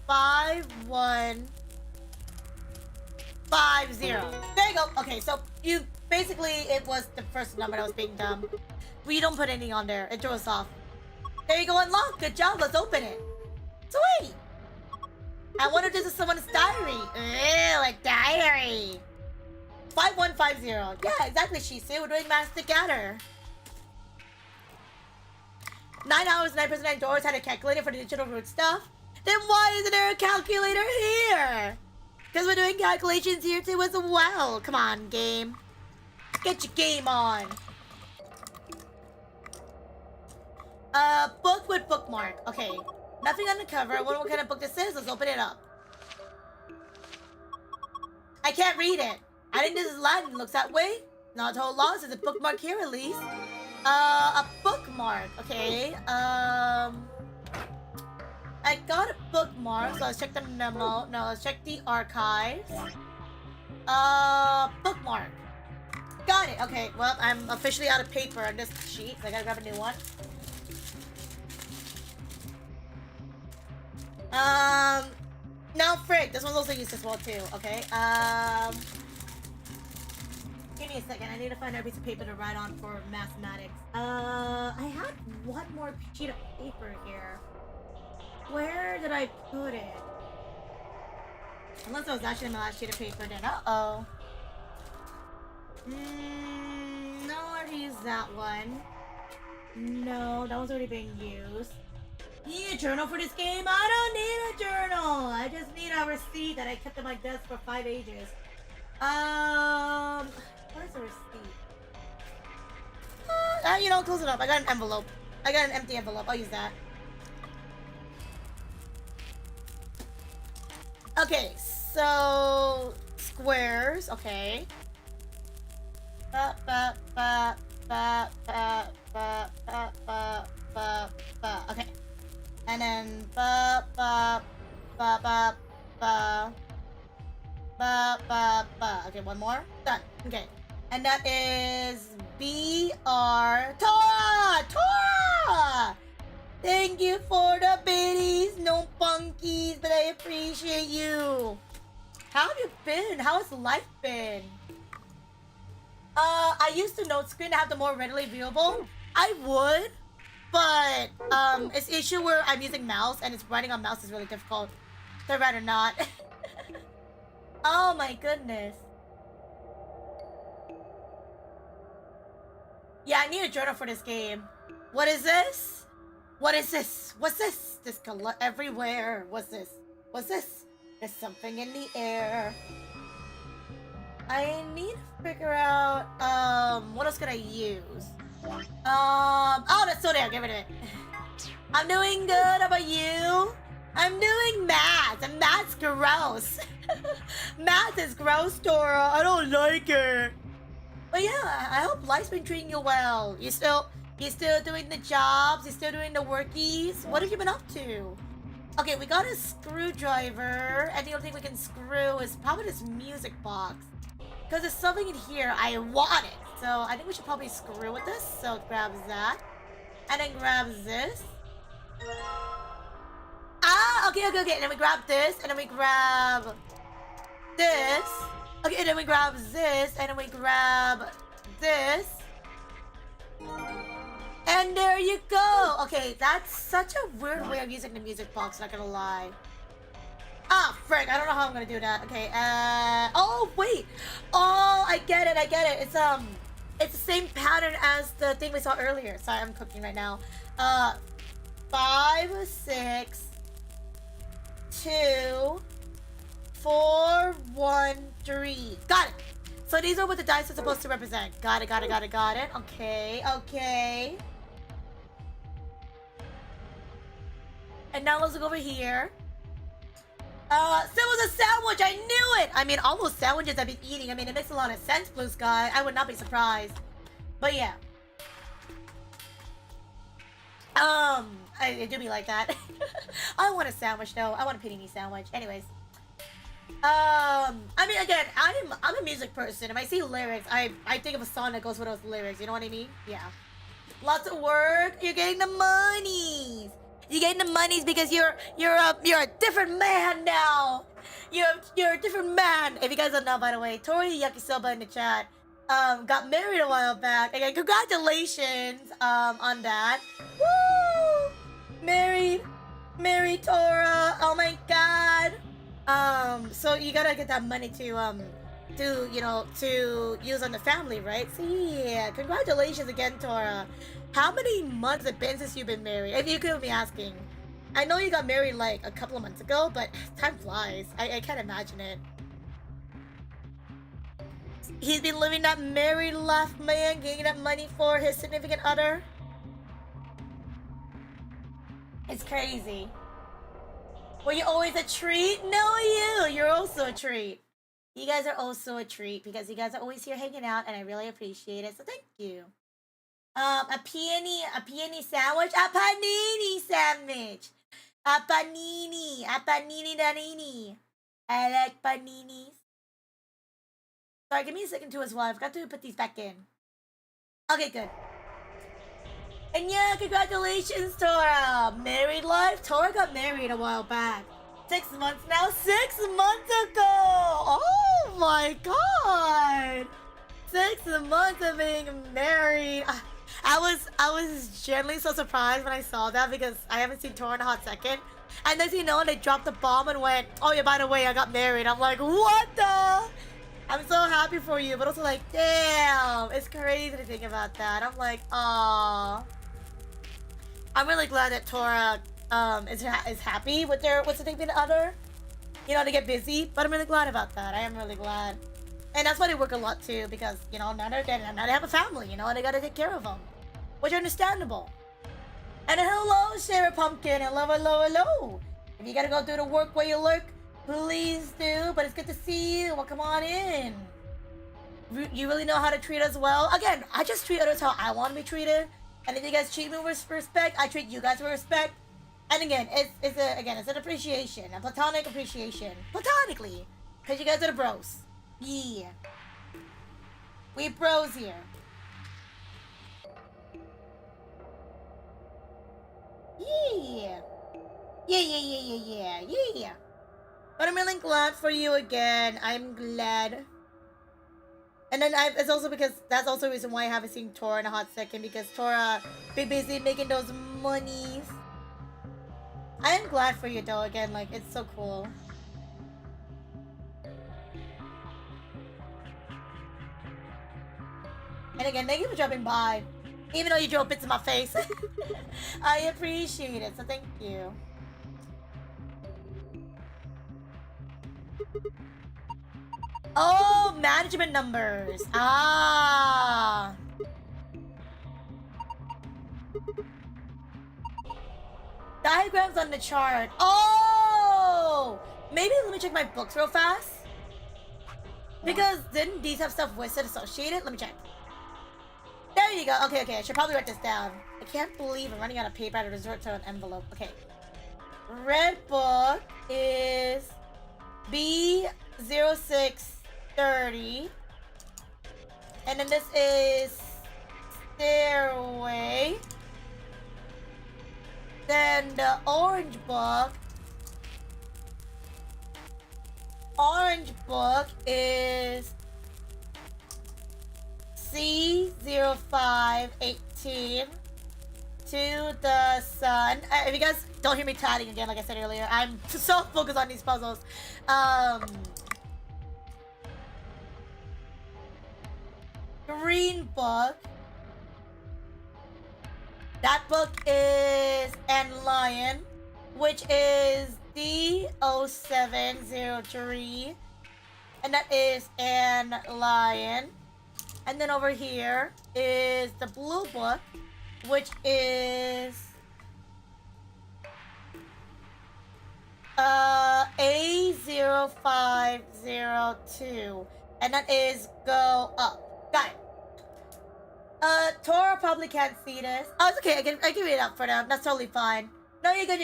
5150. There you go. Okay, so you basically it was the first number that was being dumb. We don't put anything on there. It threw us off. There you go, unlock. Good job. Let's open it. Sweet. I wonder if this is someone's diary. Ew, a diary. 5150. Yeah, exactly, Shisu. We're doing math together. 9 hours, 9% doors had a calculator for the digital root stuff. Then why isn't there a calculator here? Because we're doing calculations here too as well. Come on, game. Get your game on. Book with bookmark. Okay. Nothing on the cover. I wonder what kind of book this is. Let's open it up. I can't read it. I think this is Latin. Looks that way. Not a whole loss. There's a bookmark here at least. A bookmark. Okay. I got a bookmark, so let's check the memo. No, let's check the archives. Bookmark. Got it. Okay, well, I'm officially out of paper on this sheet, so I gotta grab a new one. No, frick, this one's also used as well, too, okay? Give me a second, I need to find a piece of paper to write on for mathematics. I had one more sheet of paper here. Where did I put it? Unless it was actually my last sheet of paper then. Uh-oh. No, I already used that one. No, that one's already being used. You need a journal for this game? I don't need a journal! I just need a receipt that I kept on my desk for 5 ages. Where's the receipt? You know, close it up. I got an envelope. I got an empty envelope. I'll use that. Okay, so squares, okay. Ba, ba, ba, ba, ba, ba, ba, ba, ba, ba. Okay. And then ba, ba, ba, ba, ba. Ba, ba, ba. Okay, one more. Done. Okay. And that is BR Tora! Tora! Thank you for the biddies. No punkies, but I appreciate you. How have you been? How has life been? I used to note screen to have the more readily viewable. I would, but it's issue where I'm using mouse and it's writing on mouse is really difficult. So I'd rather not. Oh my goodness. Yeah, I need a journal for this game. What is this? What is this? What's this? This color everywhere. What's this? What's this? There's something in the air. I need to figure out, what else could I use? Oh, that's still there. Get rid of it. I'm doing good. How about you? I'm doing math, and math's gross. Math is gross, Dora. I don't like it. But yeah, I hope life's been treating you well. You still doing the jobs? You still doing the workies? What have you been up to? Okay, we got a screwdriver, and the only thing we can screw is probably this music box. Because there's something in here I want it. So I think we should probably screw with this. So grab that. And then grab this. Ah, okay. And then we grab this, and then we grab this. Okay, and then we grab this, and then we grab this. And there you go. Okay, that's such a weird way of using the music box, not gonna lie. Ah, frick, I don't know how I'm gonna do that. Okay, oh, wait. Oh, I get it. It's the same pattern as the thing we saw earlier. Sorry, I'm cooking right now. 5, 6, 2, 4, 1, 3. Got it. So these are what the dice are supposed to represent. Got it. Okay. And now let's look over here. Civil's a sandwich. I knew it. I mean, all those sandwiches I've been eating. I mean, it makes a lot of sense, Blue Sky. I would not be surprised. But yeah. It do be like that. I want a sandwich though. I want a panini sandwich. Anyways. I mean, again, I'm a music person. If I see lyrics, I think of a song that goes with those lyrics. You know what I mean? Yeah. Lots of work. You're getting the monies. You're getting the monies because you're a different man now. You're a different man. If you guys don't know, by the way, Tori Yakisoba in the chat got married a while back. Again, congratulations on that. Woo! Married Tora. Oh my god. So you gotta get that money to use on the family, right? So yeah, congratulations again, Tora. How many months has it been since you've been married? If you could be asking. I know you got married like a couple of months ago, but time flies. I can't imagine it. He's been living that married life, man, getting that money for his significant other. It's crazy. Were you always a treat? No, you're also a treat. You guys are also a treat because you guys are always here hanging out, and I really appreciate it. So thank you. A peony sandwich, a panini sandwich, a panini danini. I like paninis. Sorry, give me a second too as well. I forgot to put these back in. Okay, good. And yeah, congratulations, Tora. Married life. Tora got married a while back. 6 months now. 6 months ago. Oh my god. 6 months of being married. I was genuinely so surprised when I saw that because I haven't seen Tora in a hot second. And then they dropped the bomb and went, oh yeah, by the way, I got married. I'm like, what the? I'm so happy for you, but also like, damn, it's crazy to think about that. I'm like, aww. I'm really glad that Tora is happy with their significant other. You know, to get busy, but I'm really glad about that. I am really glad. And that's why they work a lot too, because, you know, now they have a family, you know, and they gotta take care of them. Which is understandable. And hello, Sarah Pumpkin. Hello. If you gotta go do the work where you lurk, please do. But it's good to see you. Welcome on in. you really know how to treat us well. Again, I just treat others how I want to be treated. And if you guys treat me with respect, I treat you guys with respect. And again, it's an appreciation, a platonic appreciation, platonically, because you guys are the bros. Yeah, we bros here. Yeah. Yeah. But I'm really glad for you again. I'm glad. And then it's also because that's also the reason why I haven't seen Tora in a hot second, because Tora be busy making those monies. I am glad for you though, again, like, it's so cool. And again, thank you for dropping by. Even though you drove bits in my face. I appreciate it, so thank you. Oh, management numbers. Ah. Diagrams on the chart. Oh! Maybe let me check my books real fast. Because didn't these have stuff with it associated? Let me check. There you go. Okay. I should probably write this down. I can't believe I'm running out of paper. I had to resort to an envelope. Okay. Red book is B0630. And then this is stairway. Then the orange book is C0518 to the sun. If you guys don't hear me tatting again, like I said earlier, I'm so focused on these puzzles. Green book. That book is An Lion, which is D0703. And that is An Lion. And then over here is the blue book, which is A0502. And that is Go Up. Got it. Tora probably can't see this. Oh, it's okay. I can read it out for them. That's totally fine. No, you're good.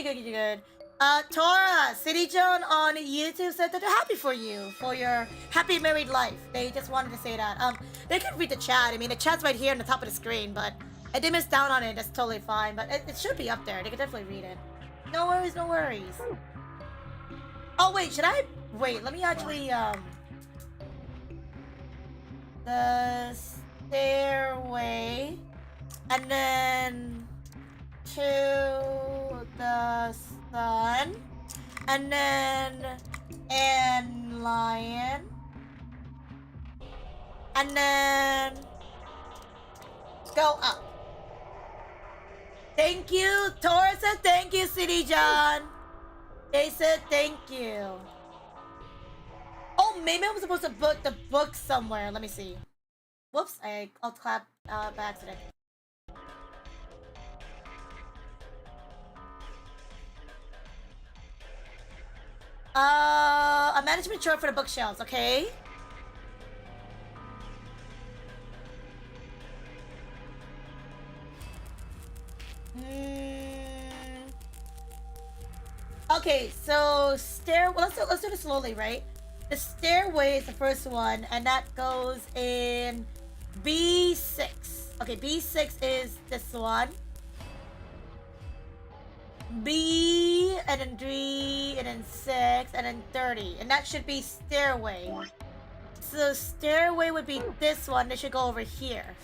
Tora, City Joan on YouTube said that they're happy for you, for your happy married life. They just wanted to say that. They can read the chat. I mean, the chat's right here on the top of the screen, but if they missed down on it, that's totally fine. But it should be up there. They can definitely read it. No worries. Oh, wait, should I? Wait, let me actually, the stairway, and then to the sun, and then An Lion, and then Go Up. Thank you. Tora said thank you, City John. They said thank you. Oh, maybe I was supposed to put the book somewhere. Let me see. Whoops, I'll clap by accident. A management chart for the bookshelves, okay? Okay, so let's do this slowly, right? The stairway is the first one, and that goes in B6. Okay, B6 is this one. B, and then 3, and then 6, and then 30. And that should be stairway. So stairway would be this one. That should go over here.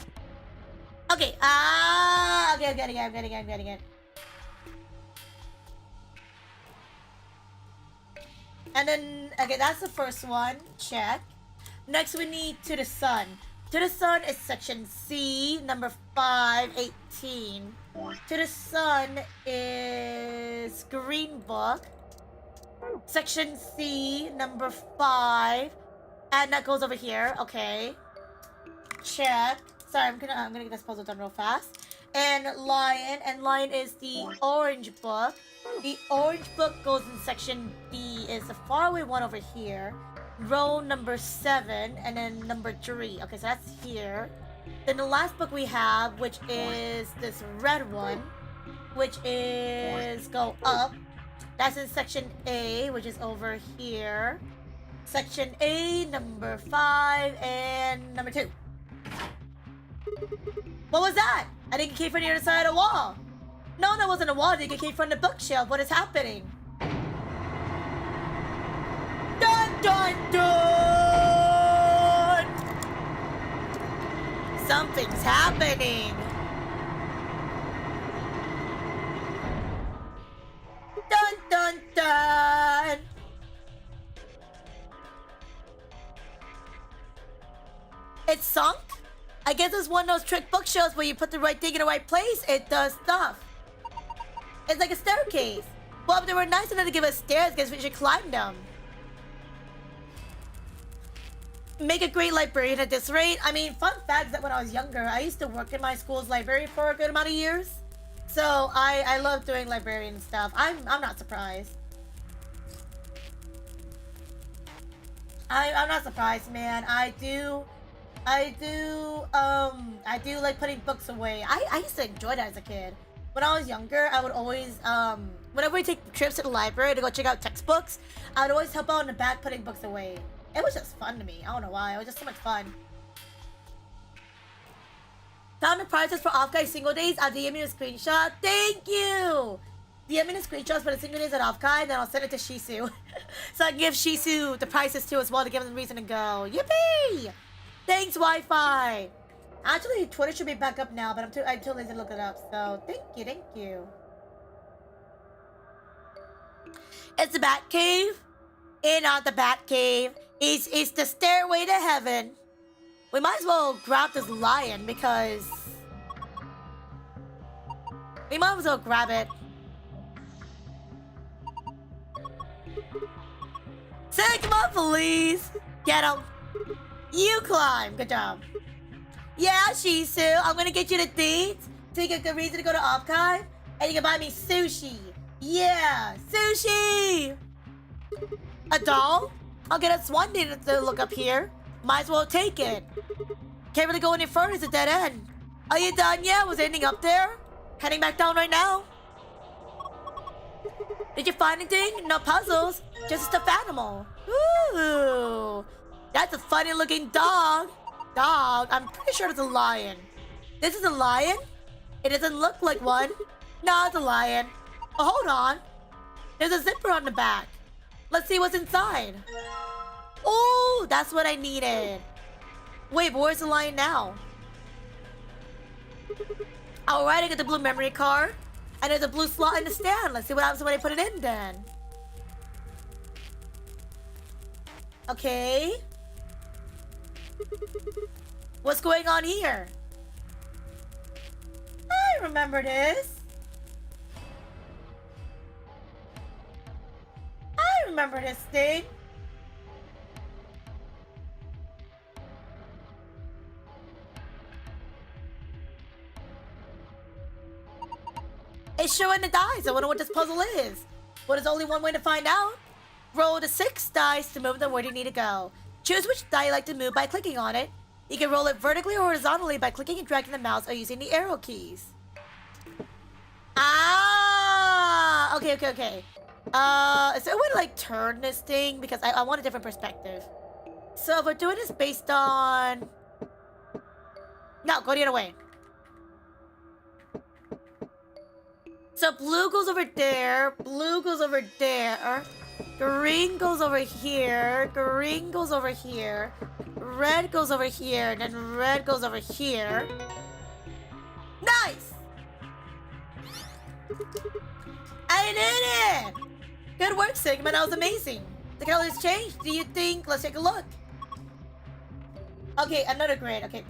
Okay, okay, I'm getting it. And then, okay, that's the first one. Check. Next, we need To the Sun. To the Sun is section C, number 518. To the Sun is Green Book. Section C, number 5. And that goes over here. Okay. Check. Sorry, I'm gonna get this puzzle done real fast. And Lion is the Orange Book. The Orange Book goes in section D, is the faraway one over here. row number 7, and then number 3. Okay, so that's here. Then the last book we have, which is this red one, which is go up. That's in section A, which is over here. Section A, number 5, and number 2. What was that? I think it came from the other side of the wall. No, that wasn't a wall. I think it came from the bookshelf. What is happening? Dun dun dun! Something's happening. Dun dun dun! It's sunk? I guess it's one of those trick bookshelves where you put the right thing in the right place, it does stuff. It's like a staircase. Well, if they were nice enough to give us stairs, I guess we should climb them. Make a great librarian at this rate. I mean, fun fact is that when I was younger, I used to work in my school's library for a good amount of years. So I love doing librarian stuff. I'm not surprised. I'm not surprised, man. I do like putting books away. I used to enjoy that as a kid. When I was younger, I would always, whenever we take trips to the library to go check out textbooks, I would always help out in the back putting books away. It was just fun to me. I don't know why. It was just so much fun. Found the prizes for Off Guy single days. I'll DM you a screenshot. Thank you! DM me the screenshots for the single days at Off Guy, then I'll send it to Shisu. So I can give Shisu the prizes too as well to give him a reason to go. Yippee! Thanks, Wi-Fi! Actually, Twitter should be back up now, but I'm too lazy to look it up. So, thank you. It's the Bat Cave. In on the Bat Cave. It's the stairway to heaven. We might as well grab this lion because... we might as well grab it. Take him up, please! Get him! You climb! Good job. Yeah, Shisu, I'm gonna get you the dates so you get a good reason to go to Archive, and you can buy me sushi. Yeah, sushi! A doll? I'll get us one thing to look up here. Might as well take it. Can't really go any further, it's a dead end. Are you done yet? Was there anything up there? Heading back down right now. Did you find anything? No puzzles, just a stuffed animal. Ooh, that's a funny looking dog. I'm pretty sure it's a lion. This is a lion? It doesn't look like one. No, it's a lion. Oh, hold on. There's a zipper on the back. Let's see what's inside. Oh, that's what I needed. Wait, but where's the lion now? Alright, I got the blue memory card. And there's a blue slot in the stand. Let's see what happens when I put it in then. Okay. What's going on here? I remember this. I remember this thing. It's showing the dice. I wonder what this puzzle is. Well, there's only one way to find out. Roll the 6 dice to move them where you need to go. Choose which die you like to move by clicking on it. You can roll it vertically or horizontally by clicking and dragging the mouse or using the arrow keys. Ah! Okay. Is there a way to like turn this thing? Because I want a different perspective. So if we're doing this based on... No, go the other way. So blue goes over there, blue goes over there, green goes over here, green goes over here, red goes over here, and then red goes over here. Nice! I did it! Good work, Sigma, that was amazing. The colors changed. Do you think? Let's take a look. Okay, another grade. Okay,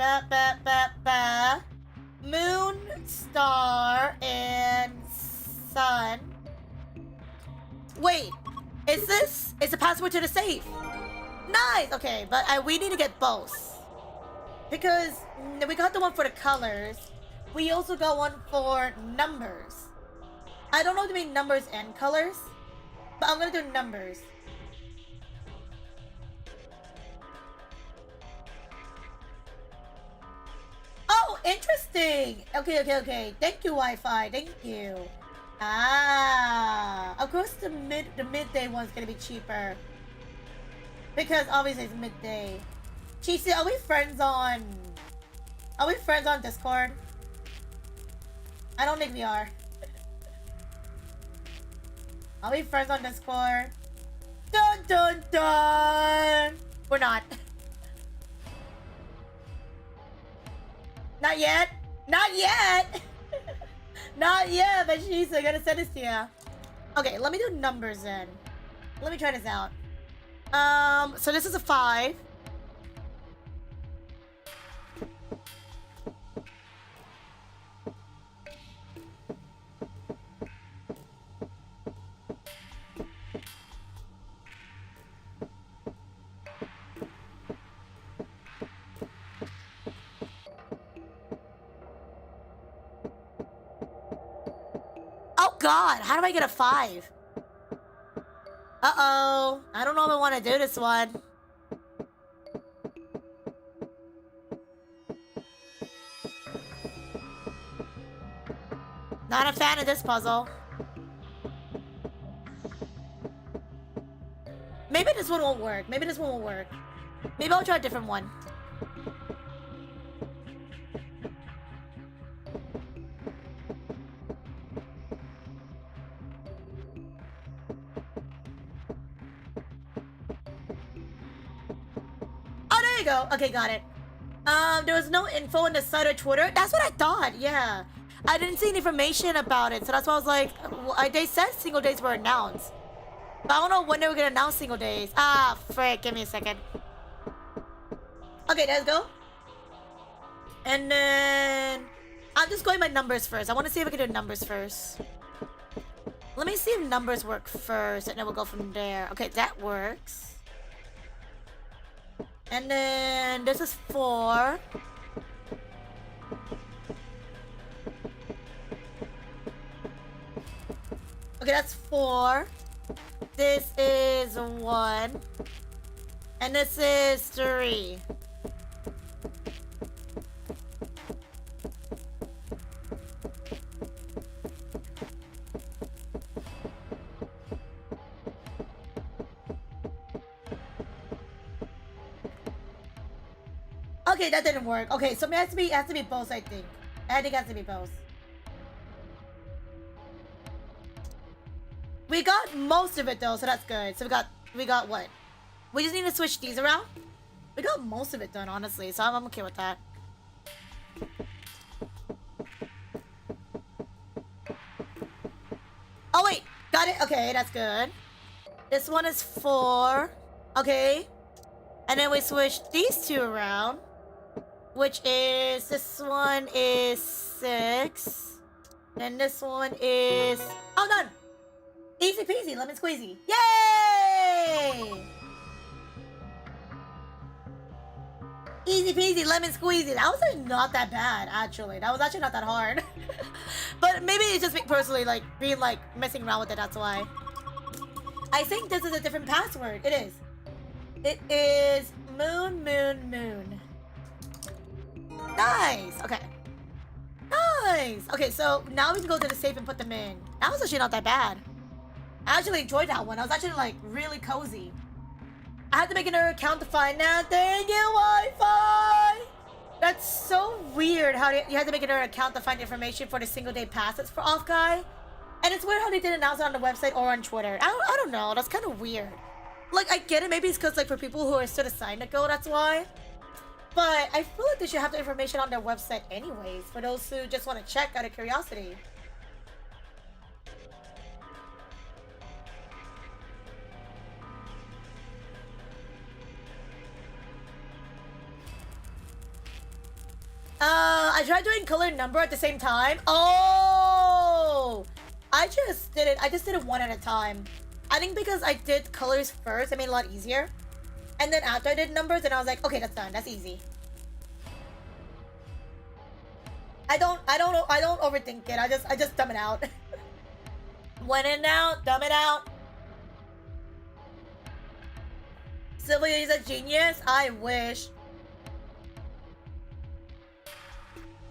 moon, star, and sun. Wait, is this? It's the password to the safe. Nice. Okay, but we need to get both because we got the one for the colors. We also got one for numbers. I don't know if they mean numbers and colors, but I'm gonna do numbers. interesting. Okay. Thank you, Wi-Fi. Thank you. Ah, of course the midday one's gonna be cheaper because obviously it's midday. Cheesy, are we friends on? Are we friends on Discord? I don't think we are. Are we friends on Discord? Dun dun dun. We're not. Not yet. Not yet. Not yet, but she's gonna send this to you. Okay, let me do numbers then. Let me try this out. So this is a 5. Oh god, how do I get a 5? Uh-oh. I don't know if I want to do this one. Not a fan of this puzzle. Maybe this one won't work. Maybe this one won't work. Maybe I'll try a different one. There you go. Okay, got it. There was no info on the site or Twitter. That's what I thought. Yeah, I didn't see any information about it, so that's why I was like, they said single days were announced, but I don't know when they were gonna announce single days. Ah, frick! Give me a second. Okay, let's go. And then I'm just going by numbers first. I want to see if I can do numbers first. Let me see if numbers work first, and then we'll go from there. Okay, that works. And then this is 4. Okay, that's 4. This is 1. And this is 3. Okay, that didn't work. Okay, so it has to be both, I think. I think it has to be both. We got most of it though, so that's good. So we got what? We just need to switch these around. We got most of it done, honestly, so I'm okay with that. Oh wait, got it. Okay, that's good. This one is 4. Okay, and then we switch these two around. Which is, this one is 6. And this one is, oh, done! Easy peasy, lemon squeezy. Yay! Easy peasy, lemon squeezy. That was like not that bad, actually. That was actually not that hard. But maybe it's just me personally, like, being like, messing around with it, that's why. I think this is a different password. It is. It is moon, moon, moon. Nice. Okay. Nice. Okay, so now we can go to the safe and put them in. That was actually not that bad. I actually enjoyed that one. I was actually like really cozy. I had to make another account to find that. Thank you, Wi-Fi. That's so weird how you had to make another account to find information for the single day passes for Off Guy. And it's weird how they didn't announce it on the website or on Twitter. I don't know. That's kind of weird. Like, I get it. Maybe it's because like for people who are still assigned to go, that's why. But I feel like they should have the information on their website anyways, for those who just want to check out of curiosity. I tried doing color and number at the same time. Oh! I just did it one at a time. I think because I did colors first, it made it a lot easier. And then after I did numbers, and I was like, okay, that's done. That's easy. I don't overthink it. I just dumb it out. When in doubt, dumb it out. Sylvia is a genius. I wish.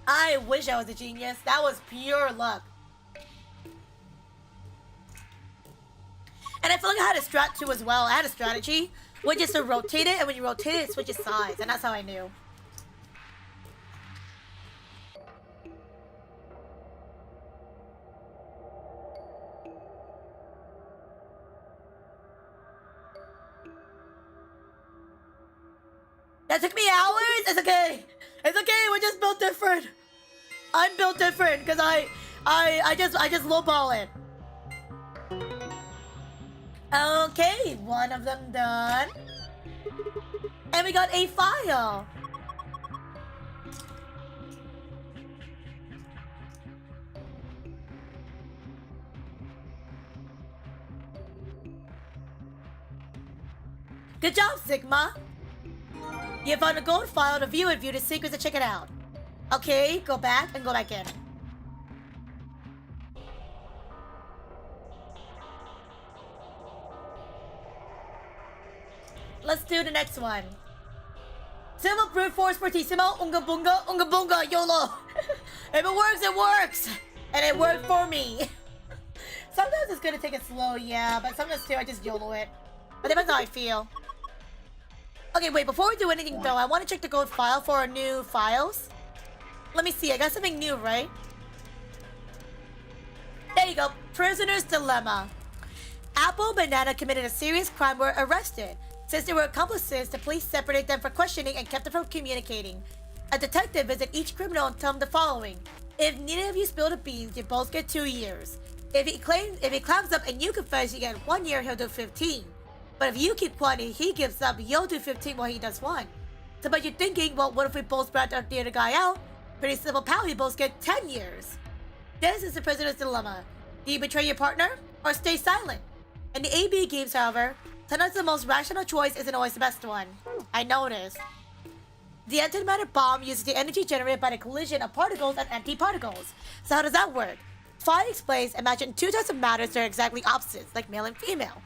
I wish I was a genius. That was pure luck. And I feel like I had a strat too as well. I had a strategy, which is to rotate it, and when you rotate it, it switches sides, and that's how I knew. That took me hours? It's okay. It's okay, we're just built different. I'm built different, because I just lowball it. Okay, one of them done. And we got a file. Good job, Sigma. You found a gold file to view the secrets to check it out. Okay, go back and go back in. Let's do the next one. CivilFortissimo, unga bunga, YOLO. If it works, it works. And it worked for me. Sometimes it's good to take it slow, yeah, but sometimes too, I just YOLO it. But depends how I feel. Okay, wait, before we do anything though, I want to check the gold file for our new files. Let me see, I got something new, right? There you go, Prisoner's Dilemma. Apple and Banana committed a serious crime, were arrested. Since they were accomplices, the police separated them for questioning and kept them from communicating. A detective visited each criminal and told them the following. If neither of you spill the beans, you both get 2 years. If he clams up and you confess, you get 1 year, he'll do 15. But if you keep quiet and he gives up, you'll do 15 while he does 1. So but you're thinking, well, what if we both brought the other guy out? Pretty simple, pal, you both get 10 years. This is the prisoner's dilemma. Do you betray your partner or stay silent? In the AB games, however, sometimes the most rational choice isn't always the best one. I noticed. The antimatter bomb uses the energy generated by the collision of particles and antiparticles. So how does that work? Fine explains, imagine 2 types of matters that are exactly opposites, like male and female.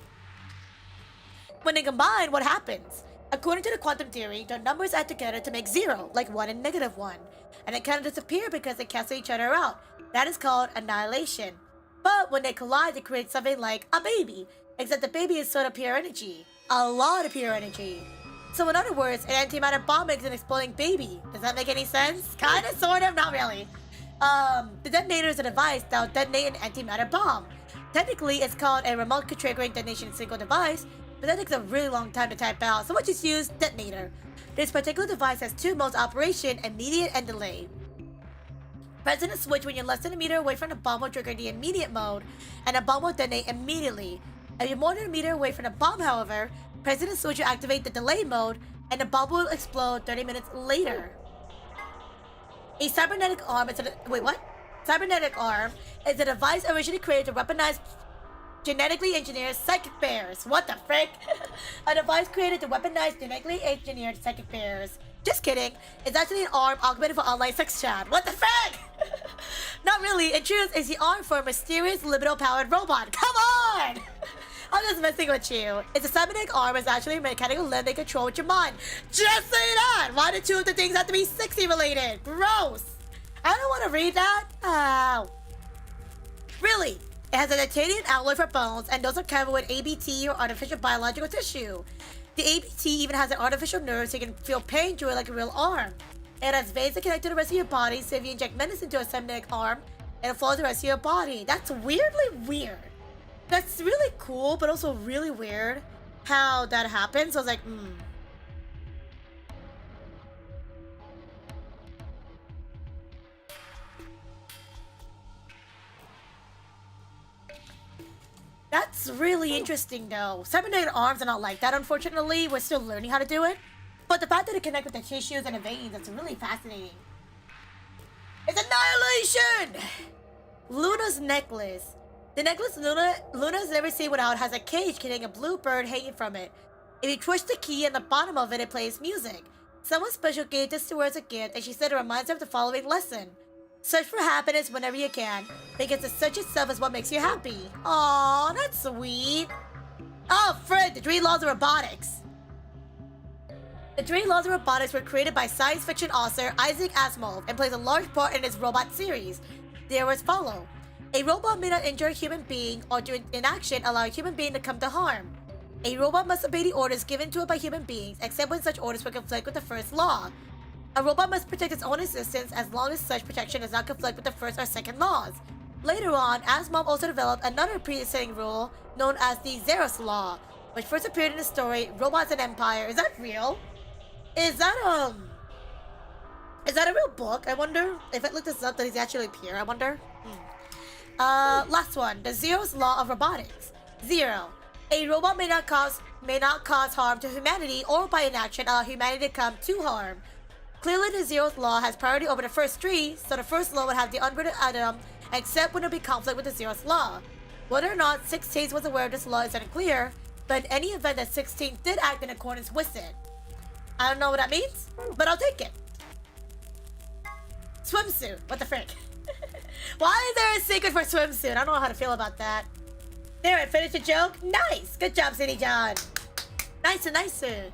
When they combine, what happens? According to the quantum theory, the numbers add together to make 0, like 1 and -1. And they kind of disappear because they cancel each other out. That is called annihilation. But when they collide, they create something like a baby. Except the baby is sort of pure energy. A lot of pure energy. So in other words, an antimatter bomb makes an exploding baby. Does that make any sense? Kinda, sort of, not really. The detonator is a device that will detonate an antimatter bomb. Technically, it's called a remote triggering detonation single device, but that takes a really long time to type out, so we'll just use detonator. This particular device has 2 modes: operation, immediate, and delay. Pressing a switch when you're less than a meter away from the bomb will trigger the immediate mode, and the bomb will detonate immediately. If you're more than a meter away from the bomb, however, pressing the switch will activate the delay mode, and the bomb will explode 30 minutes later. A cybernetic arm is Cybernetic arm is a device originally created to weaponize genetically engineered psychic bears. What the frick? A device created to weaponize genetically engineered psychic bears. Just kidding. It's actually an arm augmented for online sex chat. What the frick? Not really. In truth, it's the arm for a mysterious libido-powered robot. Come on! I'm just messing with you. It's a cybernetic arm is actually a mechanical limb they control with your mind. Just say that! Why do 2 of the things have to be sexy related? Gross! I don't want to read that. Ow. Really? It has a titanium alloy for bones, and those are covered with ABT, or artificial biological tissue. The ABT even has an artificial nerve so you can feel pain through it like a real arm. It has veins that connect to the rest of your body, so if you inject medicine into a cybernetic arm, it'll follow the rest of your body. That's weirdly weird. That's really cool, but also really weird how that happens. So I was like, That's really interesting, though. Cybernetic arms are not like that, unfortunately. We're still learning how to do it. But the fact that it connects with the tissues and the veins, that's really fascinating. It's annihilation! Luna's necklace. The necklace Luna's never seen without has a cage containing a blue bird hanging from it. If you twist the key in the bottom of it, it plays music. Someone special gave this to her as a gift, and she said it reminds her of the following lesson. Search for happiness whenever you can, because the search itself is what makes you happy. Aww, that's sweet. Oh, Fred, the 3 laws of robotics. The 3 laws of robotics were created by science fiction author Isaac Asimov and plays a large part in his robot series. They are as follow. A robot may not injure a human being or do inaction allow a human being to come to harm. A robot must obey the orders given to it by human beings, except when such orders will conflict with the first law. A robot must protect its own existence as long as such protection does not conflict with the first or second laws. Later on, Asimov also developed another preceding rule known as the Zeros Law, which first appeared in the story Robots and Empire. Is that real? Is that a real book? I wonder if I look this up, that he's actually appear. I wonder. Last one. The Zero's Law of Robotics. 0. A robot may not cause harm to humanity or by inaction allow humanity to come to harm. Clearly, the Zero's Law has priority over the first 3, so the first law would have the unwritten item, except when there be conflict with the Zero's Law. Whether or not 16 was aware of this law is unclear, but in any event that 16 did act in accordance with it. I don't know what that means, but I'll take it. Swimsuit. What the frick? Why is there a secret for swimsuit? I don't know how to feel about that. There, I finished the joke. Nice. Good job, City John. Nicer, nicer.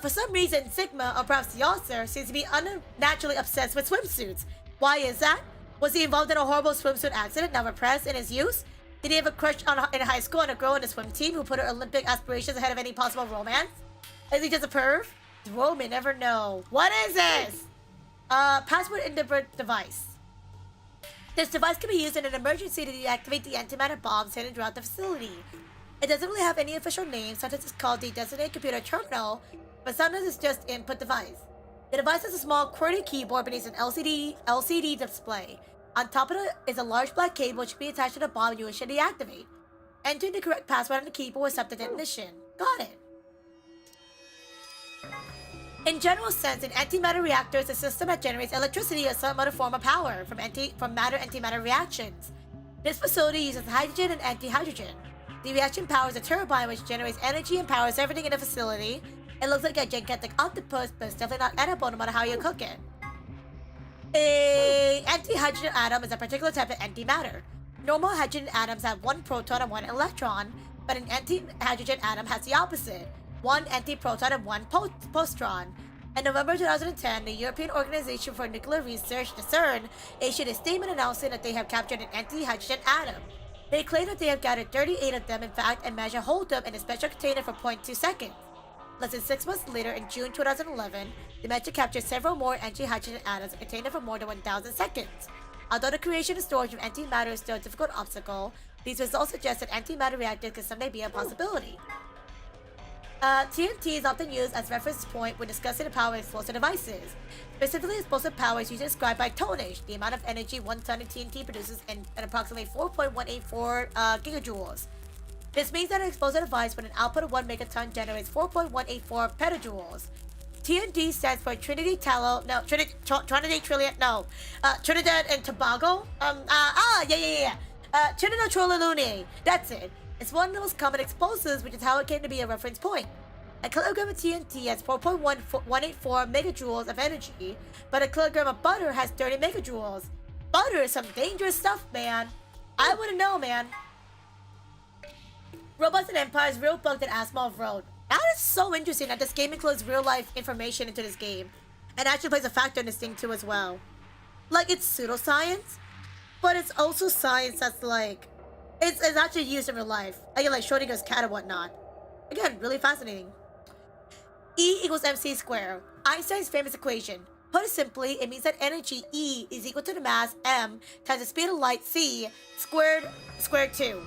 For some reason, Sigma, or perhaps the author, seems to be unnaturally obsessed with swimsuits. Why is that? Was he involved in a horrible swimsuit accident, now repressed in his youth? Did he have a crush in high school on a girl in the swim team who put her Olympic aspirations ahead of any possible romance? Is he just a perv? Bro may never know. What is this? Password indifferent device. This device can be used in an emergency to deactivate the antimatter bombs hidden throughout the facility. It doesn't really have any official name, sometimes it's called the designated computer terminal, but sometimes it's just input device. The device has a small QWERTY keyboard beneath an LCD display. On top of it is a large black cable which can be attached to the bomb you wish to deactivate. Entering the correct password on the keyboard will set the detonation. Got it. In general sense, an antimatter reactor is a system that generates electricity or some other form of power from matter-antimatter reactions. This facility uses hydrogen and antihydrogen. The reaction powers a turbine which generates energy and powers everything in the facility. It looks like a gigantic octopus, but it's definitely not edible no matter how you cook it. An antihydrogen atom is a particular type of antimatter. Normal hydrogen atoms have 1 proton and 1 electron, but an antihydrogen atom has the opposite. 1 antiproton and 1 postron. In November 2010, the European Organization for Nuclear Research, the CERN, issued a statement announcing that they have captured an antihydrogen atom. They claim that they have gathered 38 of them in fact and managed to hold them in a special container for 0.2 seconds. Less than 6 months later, in June 2011, they managed to capture several more antihydrogen atoms in a container for more than 1,000 seconds. Although the creation and storage of antimatter is still a difficult obstacle, these results suggest that antimatter reactors can someday be a possibility. TNT is often used as reference point when discussing the power of explosive devices. Specifically, explosive power is usually described by tonnage, the amount of energy 1 ton of TNT produces in approximately 4.184 gigajoules. This means that an explosive device with an output of 1 megaton generates 4.184 petajoules. TNT stands for Trinidad and Tobago? Trinidad Trollalune. That's it. It's one of the most common explosives, which is how it came to be a reference point. A kilogram of TNT has 4.184 megajoules of energy, but a kilogram of butter has 30 megajoules. Butter is some dangerous stuff, man. I wouldn't know, man. Robots and Empire's real book that Asimov wrote. That is so interesting that this game includes real-life information into this game, and actually plays a factor in this thing too as well. Like, it's pseudoscience, but it's also science that's like, it's actually used in real life. Again, like Schrödinger's cat and whatnot. Again, really fascinating. E equals mc squared. Einstein's famous equation. Put it simply, it means that energy E is equal to the mass m times the speed of light c squared 2.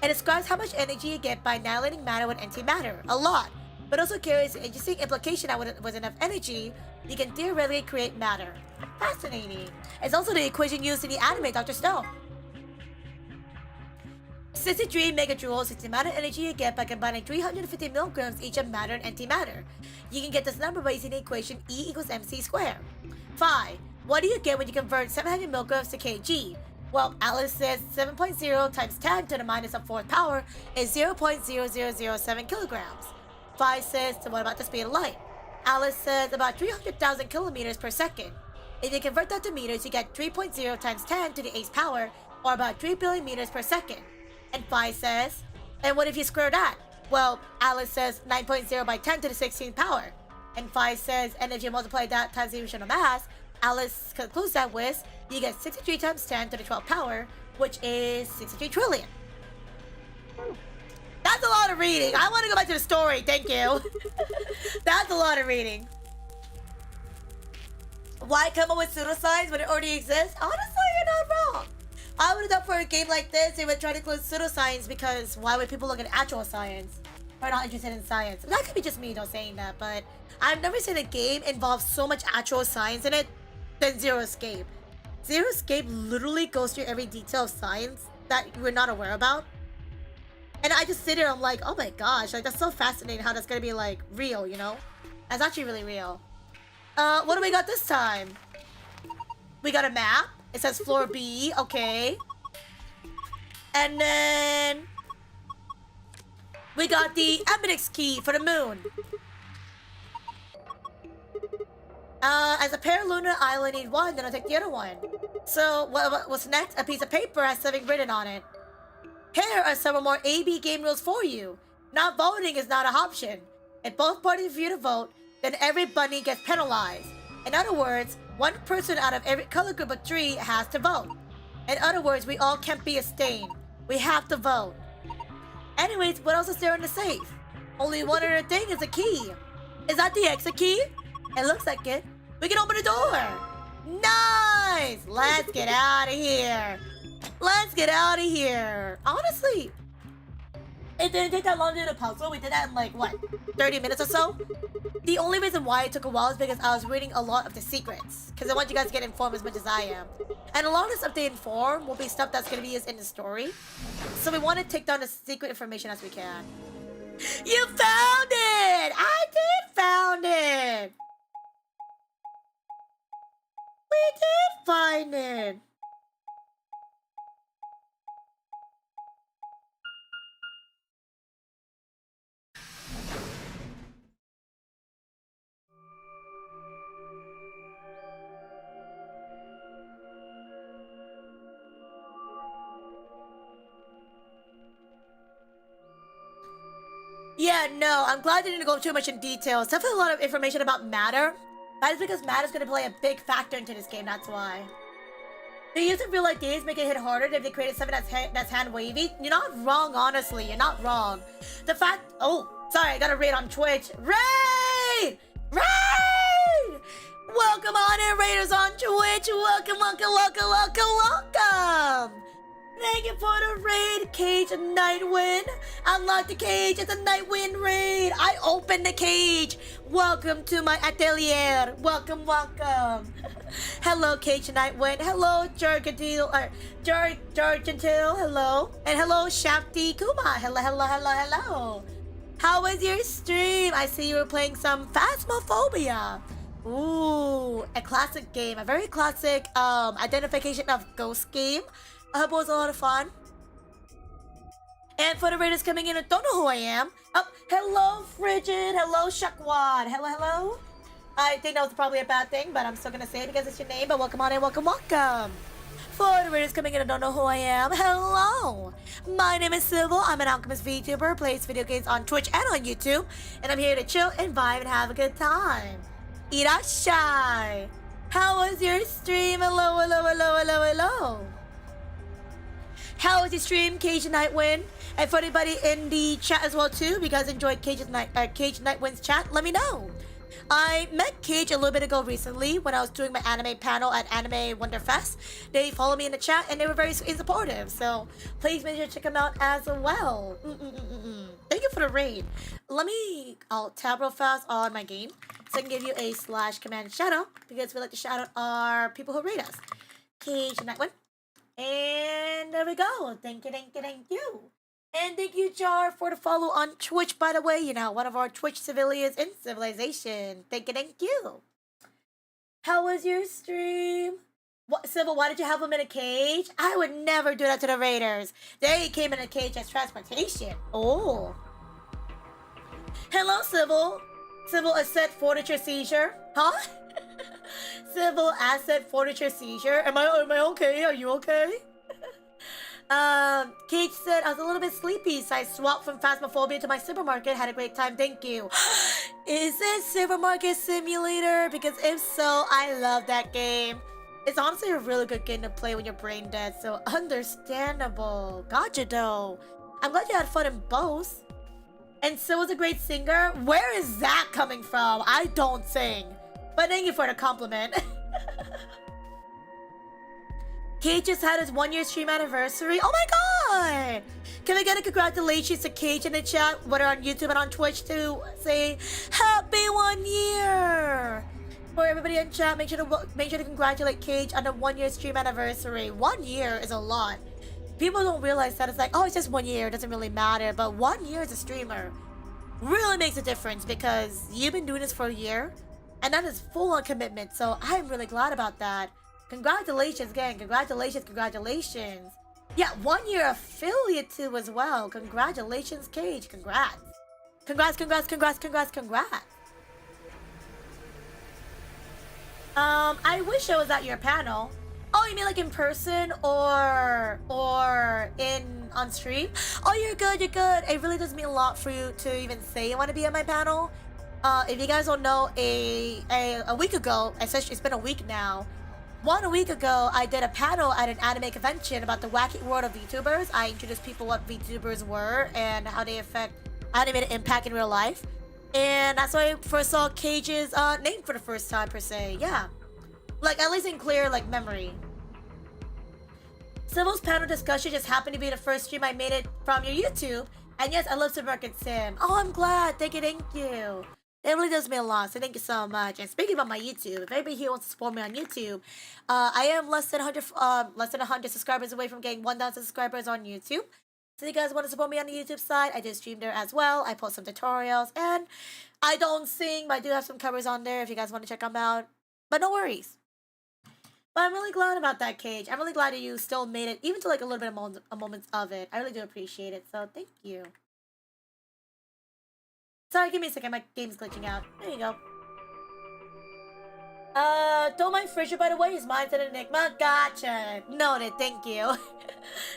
It describes how much energy you get by annihilating matter with antimatter. A lot. But also carries an interesting implication that with enough energy, you can theoretically create matter. Fascinating. It's also the equation used in the anime Dr. Stone. 63 megajoules is the amount of energy you get by combining 350 milligrams each of matter and antimatter. You can get this number by using the equation E equals mc squared. 5. What do you get when you convert 700 milligrams to kg? Well, Alice says 7.0 times 10 to the minus of 4th power is 0.0007 kilograms. 5 says, so what about the speed of light? Alice says about 300,000 kilometers per second. If you convert that to meters, you get 3.0 times 10 to the 8th power, or about 3 billion meters per second. And 5 says, and what if you square that? Well, Alice says 9.0 by 10 to the 16th power. And Vise says, and if you multiply that times the original mass, Alice concludes that with, you get 63 times 10 to the 12th power, which is 63 trillion. That's a lot of reading. I want to go back to the story. Thank you. That's a lot of reading. Why come up with pseudoscience when it already exists? Honestly, you're not wrong. I would have done for a game like this, they would try to include pseudoscience because why would people look at actual science? Or not interested in science? That could be just me though saying that, but I've never seen a game involve so much actual science in it than Zero Escape. Zero Escape literally goes through every detail of science that we're not aware about. And I just sit there, I'm like, oh my gosh, like that's so fascinating how that's gonna be like real, you know? That's actually really real. What do we got this time? We got a map. It says floor B, okay. And then we got the Embedix key for the moon. As a pair of lunar, I only need one, then I'll take the other one. So what's next? A piece of paper has something written on it. Here are several more AB game rules for you. Not voting is not an option. If both parties refuse to vote, then every bunny gets penalized. In other words, one person out of every color group of 3 has to vote. In other words, we all can't be abstained. We have to vote. Anyways, what else is there in the safe? Only one other thing is a key. Is that the exit key? It looks like it. We can open the door. Nice! Let's get out of here. Let's get out of here. Honestly, it didn't take that long to do the puzzle. We did that in like, what, 30 minutes or so? The only reason why it took a while is because I was reading a lot of the secrets. Because I want you guys to get informed as much as I am. And a lot of the stuff they inform will be stuff that's going to be used in the story. So we want to take down the secret information as we can. You found it! I did found it! We did find it! Yeah, no, I'm glad they didn't go too much in detail. It's definitely a lot of information about matter. That is because matter's gonna play a big factor into this game, that's why. They use in real life games make it hit harder if they created something that's hand wavy. You're not wrong, honestly. You're not wrong. The fact... Oh, sorry, I got a raid on Twitch. Raid! Raid! Welcome on in, raiders on Twitch. Welcome, welcome, welcome, welcome, welcome. Thank you for the raid, Cage Nightwind. Unlock the cage, it's a Nightwind raid. I opened the cage. Welcome to my atelier. Welcome, welcome. Hello, Cage Nightwind. Hello, Jargentil. Hello. And hello, Shafty Kuma. Hello, hello, hello, hello. How was your stream? I see you were playing some Phasmophobia. Ooh, a classic game. A very classic identification of ghost game. I hope it was a lot of fun. And for the raiders coming in and don't know who I am. Oh, hello, Frigid. Hello, Shakwad. Hello, hello. I think that was probably a bad thing, but I'm still gonna say it because it's your name. But welcome on in, welcome, welcome. For the raiders coming in and don't know who I am, hello. My name is Civil. I'm an alchemist VTuber, plays video games on Twitch and on YouTube. And I'm here to chill and vibe and have a good time. Irashai. How was your stream? Hello, hello, hello, hello, hello. How was your stream, Cage Nightwind? And for anybody in the chat as well too, if you guys enjoyed Cage Nightwind's chat, let me know. I met Cage a little bit ago recently when I was doing my anime panel at Anime Wonderfest. They followed me in the chat and they were very sweet and supportive. So please make sure to check them out as well. Thank you for the raid. I'll tab real fast on my game so I can give you a /command shout out because we like to shout out our people who raid us. Cage Nightwind. And there we go. Thank you, thank you, thank you. And thank you, Jar, for the follow on Twitch, by the way. You know, one of our Twitch civilians in Civilization. Thank you, thank you. How was your stream? What, Civil, why did you have them in a cage? I would never do that to the raiders. They came in a cage as transportation. Oh. Hello, Civil. Civil asset forfeiture seizure. Huh? Civil asset forfeiture seizure. Am I okay? Are you okay? Cage said I was a little bit sleepy, so I swapped from Phasmophobia to my supermarket. Had a great time, thank you. Is it Supermarket Simulator? Because if so, I love that game. It's honestly a really good game to play when you're brain dead, so understandable. Gotcha though. I'm glad you had fun in both. And so was a great singer. Where is that coming from? I don't sing. But thank you for the compliment. Cage just had his 1-year stream anniversary. Oh my god! Can we get a congratulations to Cage in the chat, whether on YouTube and on Twitch, to say happy 1 year? For everybody in chat, make sure to congratulate Cage on the 1-year stream anniversary. 1 year is a lot. People don't realize that it's like, oh, it's just 1 year, it doesn't really matter. But 1 year as a streamer really makes a difference because you've been doing this for a year, and that is full-on commitment. So I'm really glad about that. Congratulations again. Congratulations, congratulations. Yeah, 1 year affiliate too as well. Congratulations, Cage. Congrats. Congrats, congrats, congrats, congrats, congrats. I wish I was at your panel. Oh, you mean like in person or on stream? Oh, you're good, you're good. It really does mean a lot for you to even say you want to be at my panel. If you guys don't know, a week ago, essentially it's been a week now. A week ago, I did a panel at an anime convention about the wacky world of VTubers. I introduced people what VTubers were and how they made an impact in real life. And that's why I first saw Cage's name for the first time, per se. Yeah. Like, at least in clear, like, memory. Civil's panel discussion just happened to be the first stream I made it from your YouTube. And yes, I love Supermarket Sim. Oh, I'm glad. Thank you, thank you. It really does mean a lot, so thank you so much. And speaking about my YouTube, if anybody here wants to support me on YouTube, I am less than 100 subscribers away from getting 1,000 subscribers on YouTube. So if you guys want to support me on the YouTube side, I do stream there as well. I post some tutorials, and I don't sing, but I do have some covers on there if you guys want to check them out. But no worries. But I'm really glad about that, Cage. I'm really glad that you still made it, even to like a little bit of moments of it. I really do appreciate it, so thank you. Sorry, give me a second. My game's glitching out. There you go. Don't mind Fisher, by the way. His mind's an enigma. Gotcha. Noted. Thank you.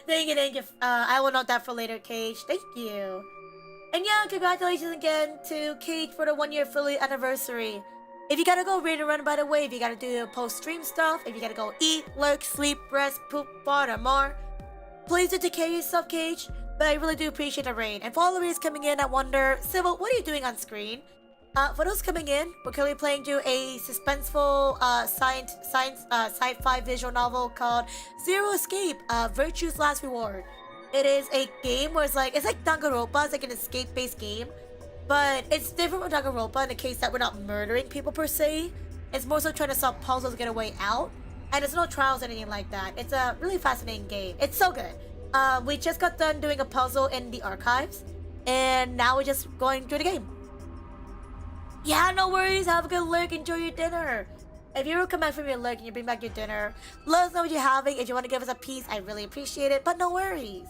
Thank you, thank you. I will note that for later, Cage. Thank you. And yeah, congratulations again to Cage for the 1 year affiliate anniversary. If you gotta go read and run, by the way, if you gotta do post-stream stuff, if you gotta go eat, lurk, sleep, rest, poop, fart, or more, please do take care of yourself, Cage. But I really do appreciate the rain. And for all the readers coming in, I wonder, Civil, what are you doing on screen? For those coming in, we're currently playing through a suspenseful sci-fi visual novel called Zero Escape, Virtue's Last Reward. It is a game where it's like Danganronpa, it's like an escape-based game. But it's different from Danganronpa in the case that we're not murdering people per se. It's more so trying to solve puzzles to get a way out. And there's no trials or anything like that. It's a really fascinating game. It's so good. We just got done doing a puzzle in the archives, and now we're just going through the game. Yeah, no worries. Have a good lurk. Enjoy your dinner. If you ever come back from your lurk and you bring back your dinner, let us know what you're having. If you want to give us a piece, I really appreciate it, but no worries.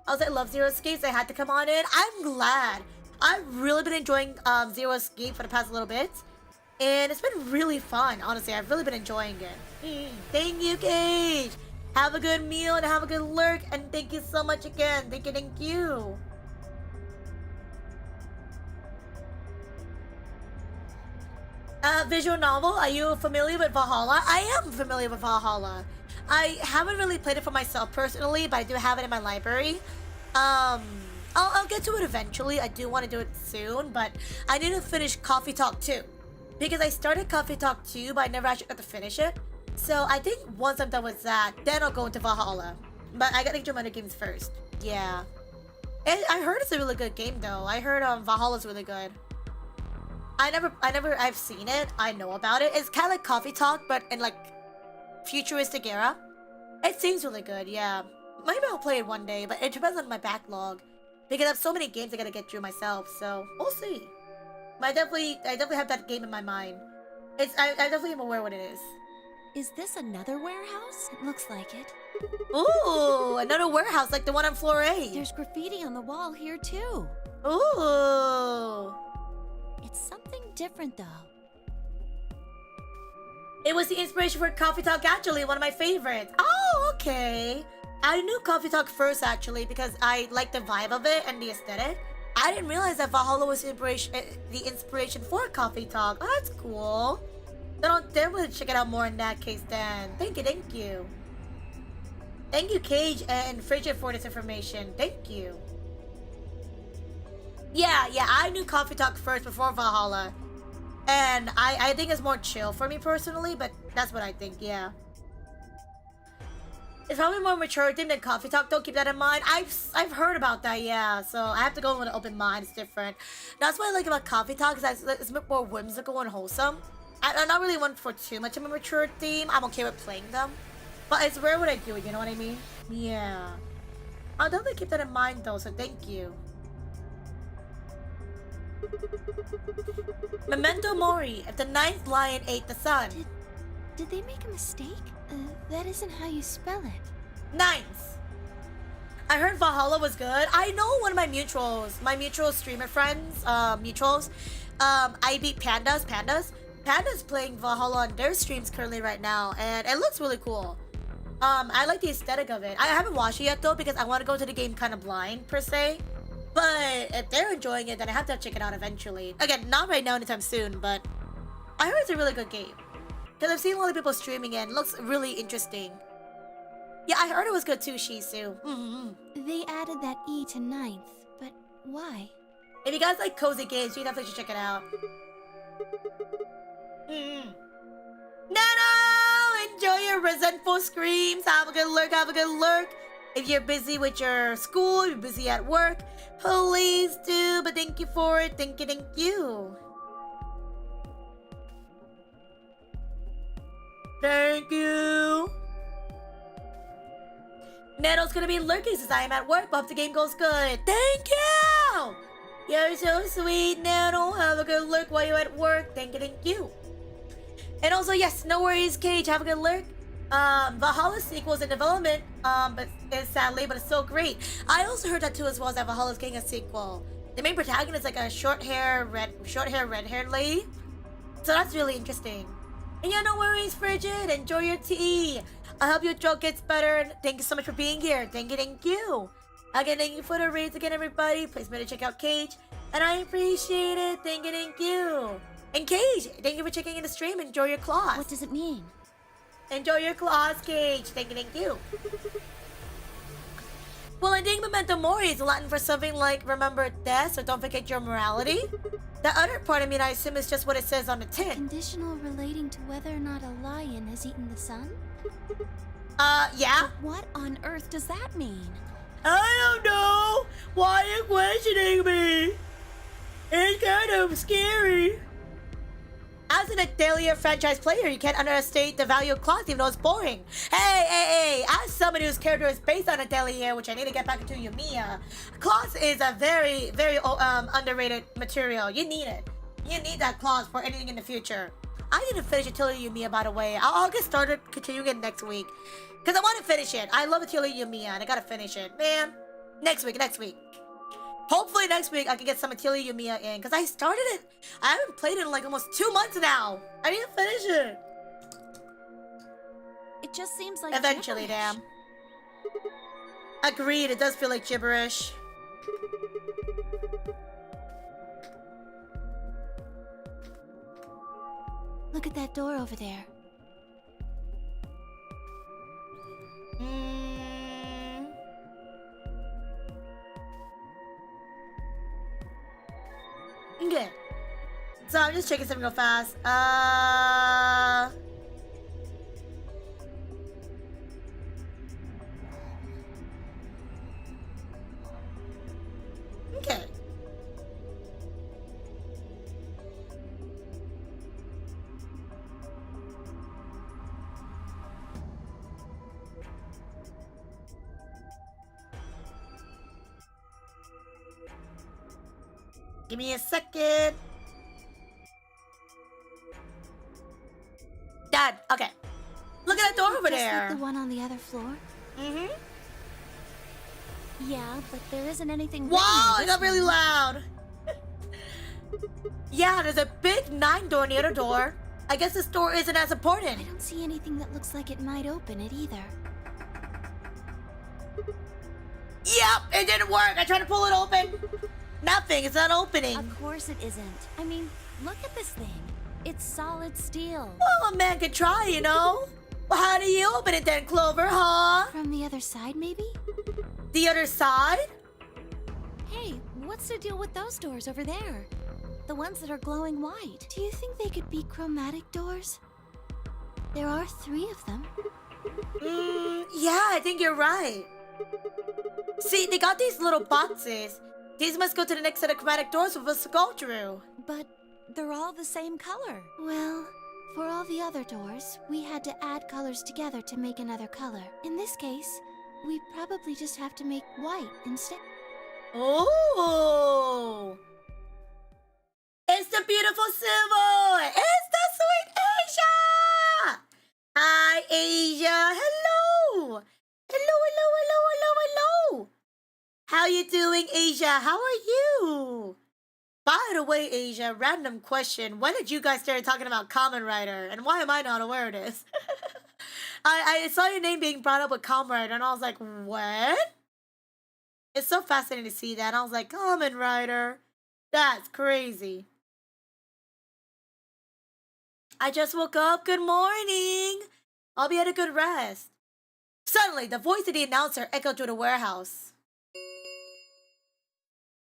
I was at Love Zero Escapes. I had to come on in. I'm glad. I've really been enjoying Zero Escape for the past little bit, and it's been really fun. Honestly, I've really been enjoying it. Thank you, Cage. Have a good meal and have a good lurk, and thank you so much again. Thank you, thank you. Visual novel, are you familiar with Valhalla? I am familiar with Valhalla. I haven't really played it for myself personally, but I do have it in my library. I'll get to it eventually. I do want to do it soon, but I need to finish Coffee Talk 2. Because I started Coffee Talk 2, but I never actually got to finish it. So I think once I'm done with that, then I'll go into Valhalla. But I gotta do my other games first. Yeah. I heard it's a really good game though. I heard Valhalla's really good. I've seen it. I know about it. It's kind of like Coffee Talk, but in like futuristic era. It seems really good, yeah. Maybe I'll play it one day, but it depends on my backlog. Because I have so many games I gotta get through myself, so we'll see. But I definitely have that game in my mind. I definitely am aware what it is. Is this another warehouse? It looks like it. Ooh, another warehouse like the one on floor 8. There's graffiti on the wall here too. Ooh. It's something different though. It was the inspiration for Coffee Talk, actually, one of my favorites. Oh, okay. I knew Coffee Talk first, actually, because I liked the vibe of it and the aesthetic. I didn't realize that Valhalla was the inspiration for Coffee Talk. Oh, that's cool. Then I'll definitely check it out more in that case then. Thank you, thank you. Thank you, Cage and Frigid, for this information. Thank you. Yeah, I knew Coffee Talk first before Valhalla. And I think it's more chill for me personally, but that's what I think, yeah. It's probably more mature theme than Coffee Talk, though. Keep that in mind. I've heard about that, yeah. So I have to go with an open mind. It's different. That's what I like about Coffee Talk, is that it's a bit more whimsical and wholesome. I'm not really one for too much of a mature theme. I'm okay with playing them. But it's rare when I do it, you know what I mean? Yeah. I'll definitely keep that in mind, though, so thank you. Memento Mori, if the ninth lion ate the sun. Did they make a mistake? That isn't how you spell it. Ninth. I heard Valhalla was good. I know one of my mutual streamer friends, I beat Pandas. Panda's playing Valhalla on their streams currently right now, and it looks really cool. I like the aesthetic of it. I haven't watched it yet though, because I want to go to the game kind of blind per se. But if they're enjoying it, then I have to check it out eventually. Again, not right now anytime soon, but I heard it's a really good game. Because I've seen a lot of people streaming it, and it looks really interesting. Yeah, I heard it was good too, Shisu. They added that E to ninth, but why? If you guys like cozy games, you definitely should check it out. Nano! Enjoy your resentful screams. Have a good lurk. If you're busy with your school, you're busy at work, please do. But thank you for it. Thank you. Thank you. Nano's gonna be lurking since I am at work, but hope the game goes good. Thank you! You're so sweet, Nano. Have a good lurk while you're at work. Thank you. And also, yes, no worries, Cage. Have a good lurk. Valhalla sequel is in development, but it's it's still great. I also heard that too, as well, as that Valhalla's getting a sequel. The main protagonist is like a short hair, red-haired lady. So that's really interesting. And yeah, no worries, Frigid. Enjoy your tea. I hope your throat gets better. Thank you so much for being here. Thank you. Again, thank you for the raids again, everybody. Please make sure to check out Cage. And I appreciate it. Thank you. And Cage, thank you for checking in the stream. Enjoy your claws. What does it mean? Enjoy your claws, Cage. Thank you. Well, I think Memento Mori is Latin for something like remember death, so don't forget your morality. The other part, I assume is just what it says on the tin. Conditional relating to whether or not a lion has eaten the sun? Yeah? But what on earth does that mean? I don't know. Why are you questioning me? It's kind of scary. As an Atelier franchise player, you can't underestimate the value of claws, even though it's boring. Hey! As somebody whose character is based on Atelier, which I need to get back into Yumiya, claws is a very, very underrated material. You need it. You need that claws for anything in the future. I need to finish Atelier Yumiya, by the way. I'll get started continuing it next week. Because I want to finish it. I love Atelier Yumiya, and I gotta finish it. Man, next week. Hopefully next week I can get some Atelier Yumiya in, because I started it. I haven't played it in like almost 2 months now. I need to finish it. It just seems like Eventually, gibberish. damn. Agreed, it does feel like gibberish. Look at that door over there. Okay. So I'm just checking something real fast. Okay. Give me a second. Done. Okay. Look at that door over Just there. like the one on the other floor? Mm-hmm. Yeah, but there isn't anything. Wow, written it got in this really one. loud. Yeah, there's a big 9 door near the door. I guess this door isn't as important. I don't see anything that looks like it might open it either. Yep, it didn't work. I tried to pull it open. Nothing. It's not opening. Of course it isn't. I mean, look at this thing. It's solid steel. Well, a man could try, you know. Well, how do you open it then, Clover, huh? From the other side, maybe? The other side? Hey, what's the deal with those doors over there? The ones that are glowing white. Do you think they could be chromatic doors? There are 3 of them. Yeah, I think you're right. See, they got these little boxes. These must go to the next set of chromatic doors for us to go through. But they're all the same color. Well, for all the other doors, we had to add colors together to make another color. In this case, we probably just have to make white instead. Oh! It's the beautiful Civil! It's the sweet Asia! Hi, Asia! Hello! Hello! How you doing, Asia? How are you? By the way, Asia, random question. When did you guys start talking about Kamen Rider? And why am I not aware of this? I saw your name being brought up with Kamen Rider, and I was like, what? It's so fascinating to see that. And I was like, Kamen Rider. That's crazy. I just woke up. Good morning. I'll be at a good rest. Suddenly, the voice of the announcer echoed through the warehouse.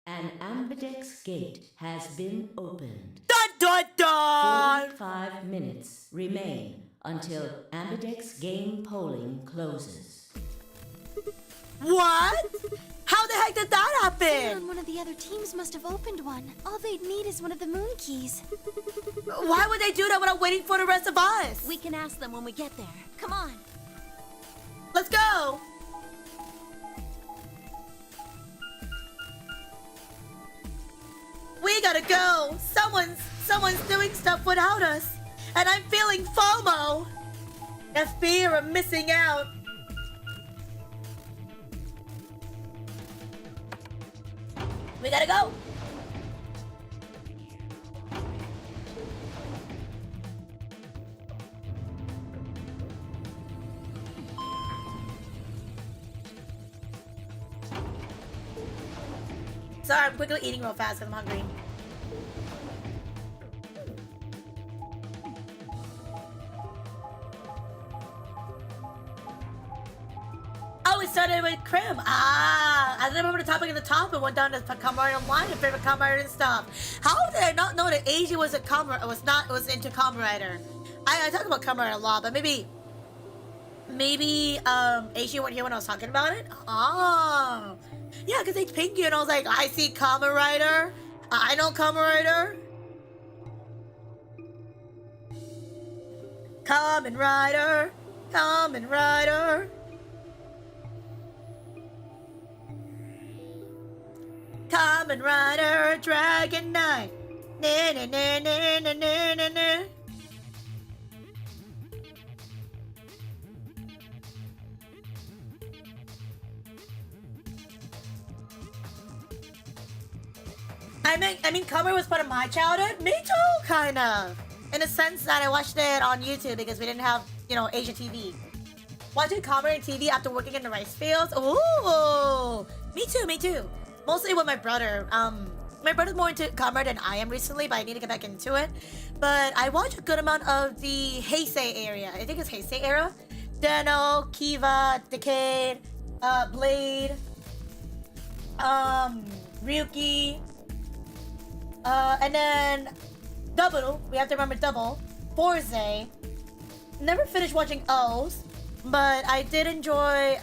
An ambidex gate has been opened. Dun dun dun! 45 minutes remain until ambidex game polling closes. What? How the heck did that happen? One of the other teams must have opened one. All they'd need is one of the moon keys. Why would they do that without waiting for the rest of us? We can ask them when we get there. Come on. Let's go! We gotta go! Someone's doing stuff without us! And I'm feeling FOMO! The fear of missing out! We gotta go! Sorry, I'm quickly eating real fast because I'm hungry. Oh, it started with Crim. I remember the topic at the top and went down to Kamen Rider Online and favorite Kamen Rider and stuff. How did I not know that Asia was into Kamen Rider? I talk about Kamen Rider a lot, but maybe Asia weren't here when I was talking about it. Oh. Yeah, because they pinged you and I was like, I see Kamen Rider. I know Kamen Rider. Kamen Rider. Kamen Rider. Kamen Rider Dragon Knight. Na na na na na na na na. I mean, Kamen was part of my childhood. Me too, kind of. In a sense that I watched it on YouTube because we didn't have, Asia TV. Watching Kamen on TV after working in the rice fields. Ooh, me too. Mostly with my brother. My brother's more into Kamen than I am recently, but I need to get back into it. But I watched a good amount of the Heisei area. I think it's Heisei era. Deno, Kiva, Decade, Blade, Ryuki. And then Double, we have to remember Double, Forze. Never finished watching O's, but I did enjoy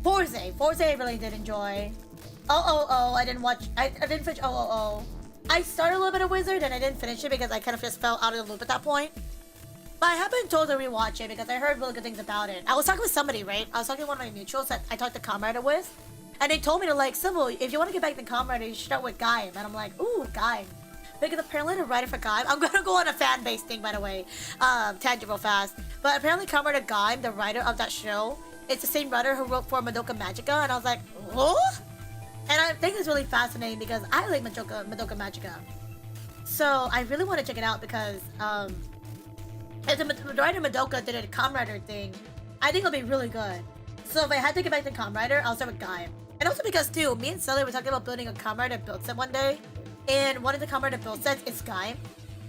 Forze. Forze I really did enjoy. I didn't finish OOO. I started a little bit of Wizard and I didn't finish it because I kind of just fell out of the loop at that point. But I have been told to rewatch it because I heard really good things about it. I was talking with somebody, right? I was talking to one of my mutuals that I talked to Kamen Rider with. And they told me to Civil, if you want to get back to Kamen Rider, you should start with Gaim. And I'm like, ooh, Gaim. Because apparently the writer for Gaim, I'm gonna go on a fan base thing by the way, tangent real fast. But apparently Kamen Rider Gaim, the writer of that show, it's the same writer who wrote for Madoka Magica. And I was like, oh? And I think it's really fascinating because I like Madoka Magica. So I really want to check it out because if the writer Madoka did a Kamen Rider thing, I think it'll be really good. So if I had to get back to Kamen Rider, I'll start with Gaim. And And also because, too, me and Sully were talking about building a Comrade and build set one day. And one of the Comrade and build sets is Sky.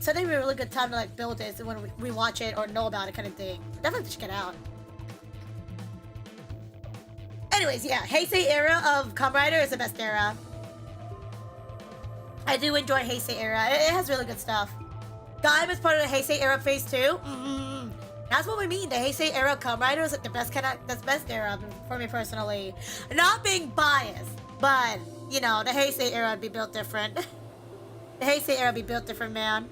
So I think it'd be a really good time to, like, build it when we watch it or know about it kind of thing. Definitely check it out. Anyways, yeah, Heisei era of Kamen Rider is the best era. I do enjoy Heisei era. It has really good stuff. Gaim is part of the Heisei era phase 2. That's what we mean. The Heisei era of Kamen Rider is like the best best era for me personally. Not being biased, but you know, the Heisei era would be built different. The Heisei era would be built different, man.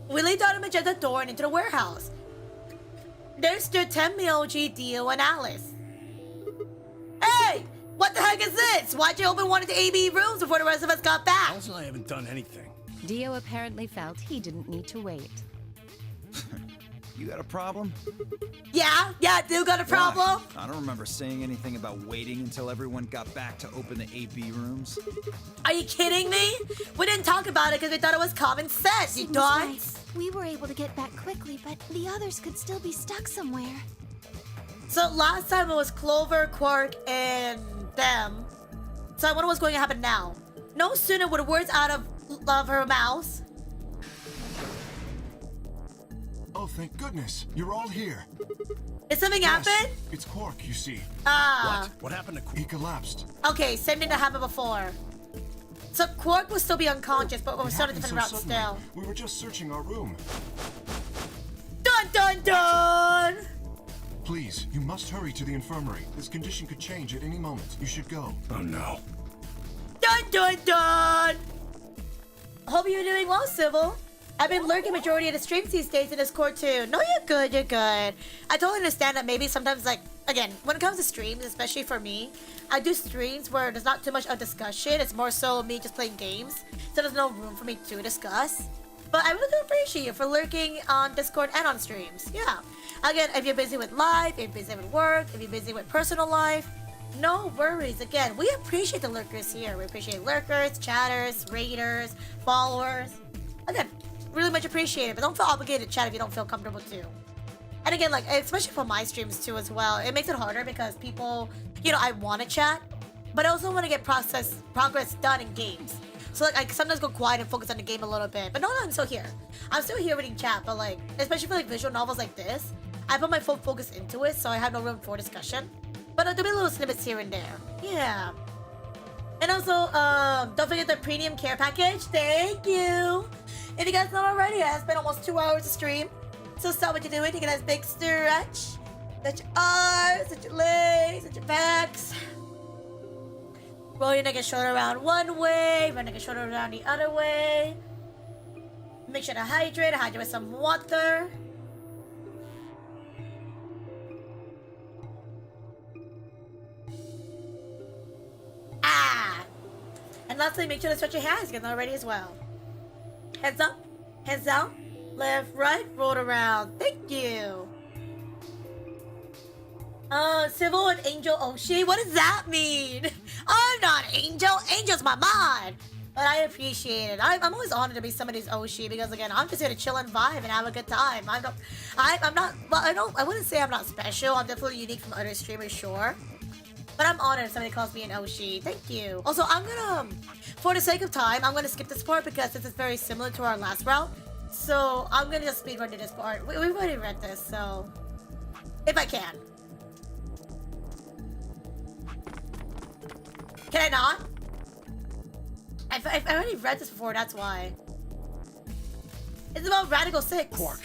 We laid down a magenta door and into the warehouse. There stood Tenmyoji, Dio, and Alice. Hey! What the heck is this? Why'd you open one of the AB rooms before the rest of us got back? Alice and I haven't done anything. Dio apparently felt he didn't need to wait. You got a problem? Yeah, Dio got a problem? Why? I don't remember saying anything about waiting until everyone got back to open the AB rooms. Are you kidding me? We didn't talk about it because we thought it was common sense, you Seems right. dunce. We were able to get back quickly, but the others could still be stuck somewhere. So last time it was Clover, Quark, and them. So I wonder what's going to happen now. No sooner were the words out of her mouth. Oh, thank goodness. You're all here. Did something Yes, happen? it's Quark, you see. Ah. What happened to He Quark? collapsed. Okay, same thing that happened before. So Quark will still be unconscious, but we're It still on a happened different so route suddenly. still. We were just searching our room. Dun dun dun! Please, you must hurry to the infirmary. This condition could change at any moment. You should go. Oh no. Dun dun dun! Hope you're doing well, Civil. I've been lurking majority of the streams these days in Discord too. No, you're good, you're good. I totally understand that maybe sometimes, like, again, when it comes to streams, especially for me, I do streams where there's not too much of discussion. It's more so me just playing games. So there's no room for me to discuss. But I really do appreciate you for lurking on Discord and on streams. Yeah. Again, if you're busy with life, if you're busy with work, if you're busy with personal life, no worries. Again, we appreciate the lurkers here. We appreciate lurkers, chatters, raiders, followers. Again, really much appreciated, but don't feel obligated to chat if you don't feel comfortable too. And again, like, especially for my streams too as well, it makes it harder because people, you know, I want to chat, but I also want to get progress done in games. So like, I sometimes go quiet and focus on the game a little bit, but no, I'm still here. I'm still here reading chat, but like, especially for like visual novels like this, I put my full focus into it, so I have no room for discussion. But there'll be little snippets here and there. Yeah. And also, don't forget the premium care package. Thank you. If you guys not already, I spent almost 2 hours to stream. So stop what you're doing. You get a big stretch. Stretch your arms, stretch your legs, stretch your backs. Roll your neck and shoulder around one way, roll your neck and shoulder around the other way. Make sure to hydrate with some water. Ah! And lastly, make sure to stretch your hands, get them ready as well. Hands up, hands down, left, right, roll around. Thank you. Civil and Angel Oshi, what does that mean? I'm not Angel, Angel's my mod. But I appreciate it. I'm always honored to be somebody's Oshi because again, I'm just here to chill and vibe and have a good time. I'm not, well, I wouldn't say I'm not special. I'm definitely unique from other streamers, sure. But I'm honored if somebody calls me an Oshi. Thank you. Also, I'm gonna, for the sake of time, I'm gonna skip this part because this is very similar to our last route. So I'm gonna just speedrun to this part. We've already read this, so if I can. Can I not? I've already read this before, that's why. It's about Radical 6. Quark.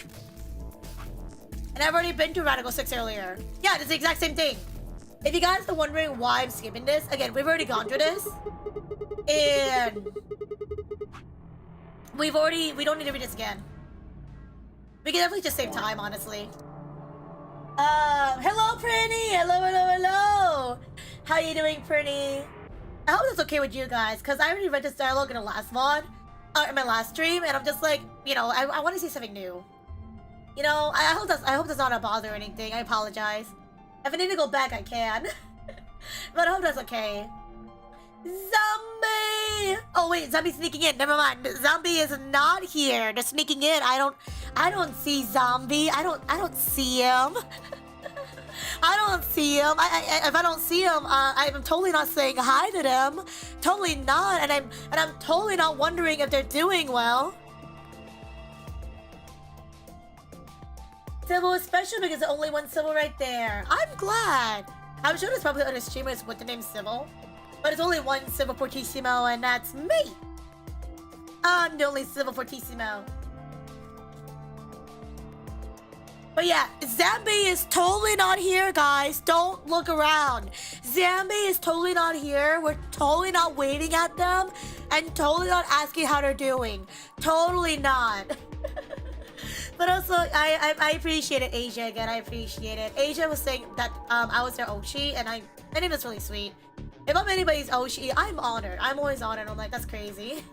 And I've already been to Radical 6 earlier. Yeah, it's the exact same thing. If you guys are wondering why I'm skipping this, again, we've already gone through this. And we don't need to read this again. We can definitely just save time, honestly. Hello, Prinny! Hello! How you doing, Prinny? I hope that's okay with you guys, because I already read this dialogue in the last VOD, in my last stream, and I'm just like, you know, I want to see something new. You know, I hope that's not a bother or anything. I apologize. If I need to go back, I can. But I hope that's okay. Zombie! Oh wait, zombie sneaking in. Never mind. Zombie is not here. They're sneaking in. I don't see zombie. I don't see him. I don't see him. If I don't see him, I'm totally not saying hi to them. Totally not. And I'm totally not wondering if they're doing well. Civil is special because there's only one Civil right there. I'm glad. I'm sure there's probably other streamers with the name Civil, but it's only one CivilFortissimo, and that's me. I'm the only CivilFortissimo. But yeah, Zambi is totally not here, guys. Don't look around. Zambi is totally not here. We're totally not waving at them and totally not asking how they're doing. Totally not. But also, I appreciate it, Asia, again. I appreciate it. Asia was saying that I was their Oshi, and I think that's really sweet. If I'm anybody's Oshi, I'm honored. I'm always honored. I'm like, that's crazy.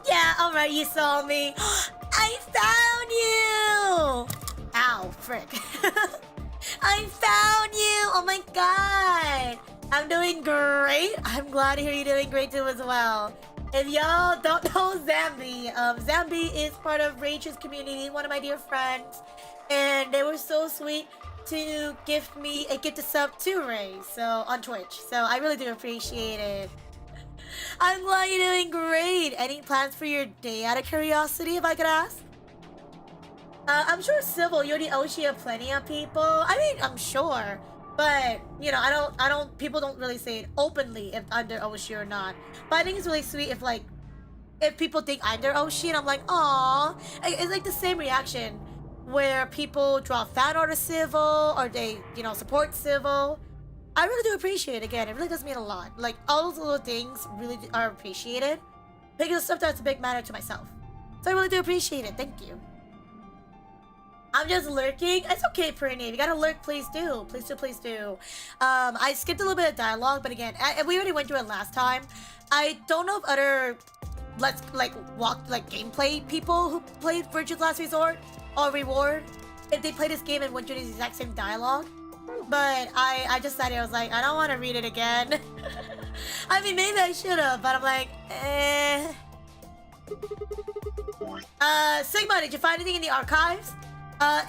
Yeah, alright, you saw me. I found you! Ow, frick. I found you! Oh my god! I'm doing great. I'm glad to hear you're doing great too as well. If y'all don't know Zambi, Zambi is part of Rachel's community, one of my dear friends. And they were so sweet to gift me a gift sub to Ray, so on Twitch. So I really do appreciate it. I'm glad you're doing great. Any plans for your day out of curiosity, if I could ask? I'm sure Civil, you're the Oshi of plenty of people. I mean, I'm sure. But, you know, I don't, people don't really say it openly if I'm their Oshi or not. But I think it's really sweet if, like, if people think I'm their Oshi and I'm like, aww. It's like the same reaction where people draw fan art of Civil or they, you know, support Civil. I really do appreciate it. Again, it really does mean a lot. Like, all those little things really are appreciated because sometimes it's a big matter to myself. So I really do appreciate it. Thank you. I'm just lurking. It's okay, Prinny. If you gotta lurk, please do. Please do, please do. I skipped a little bit of dialogue, but again, we already went through it last time. I don't know if other gameplay people who played Virtue's Last Resort or Reward, if they played this game and went through the exact same dialogue. But I just decided, I was like, I don't want to read it again. I mean, maybe I should have, but I'm like, eh. Sigma, did you find anything in the archives?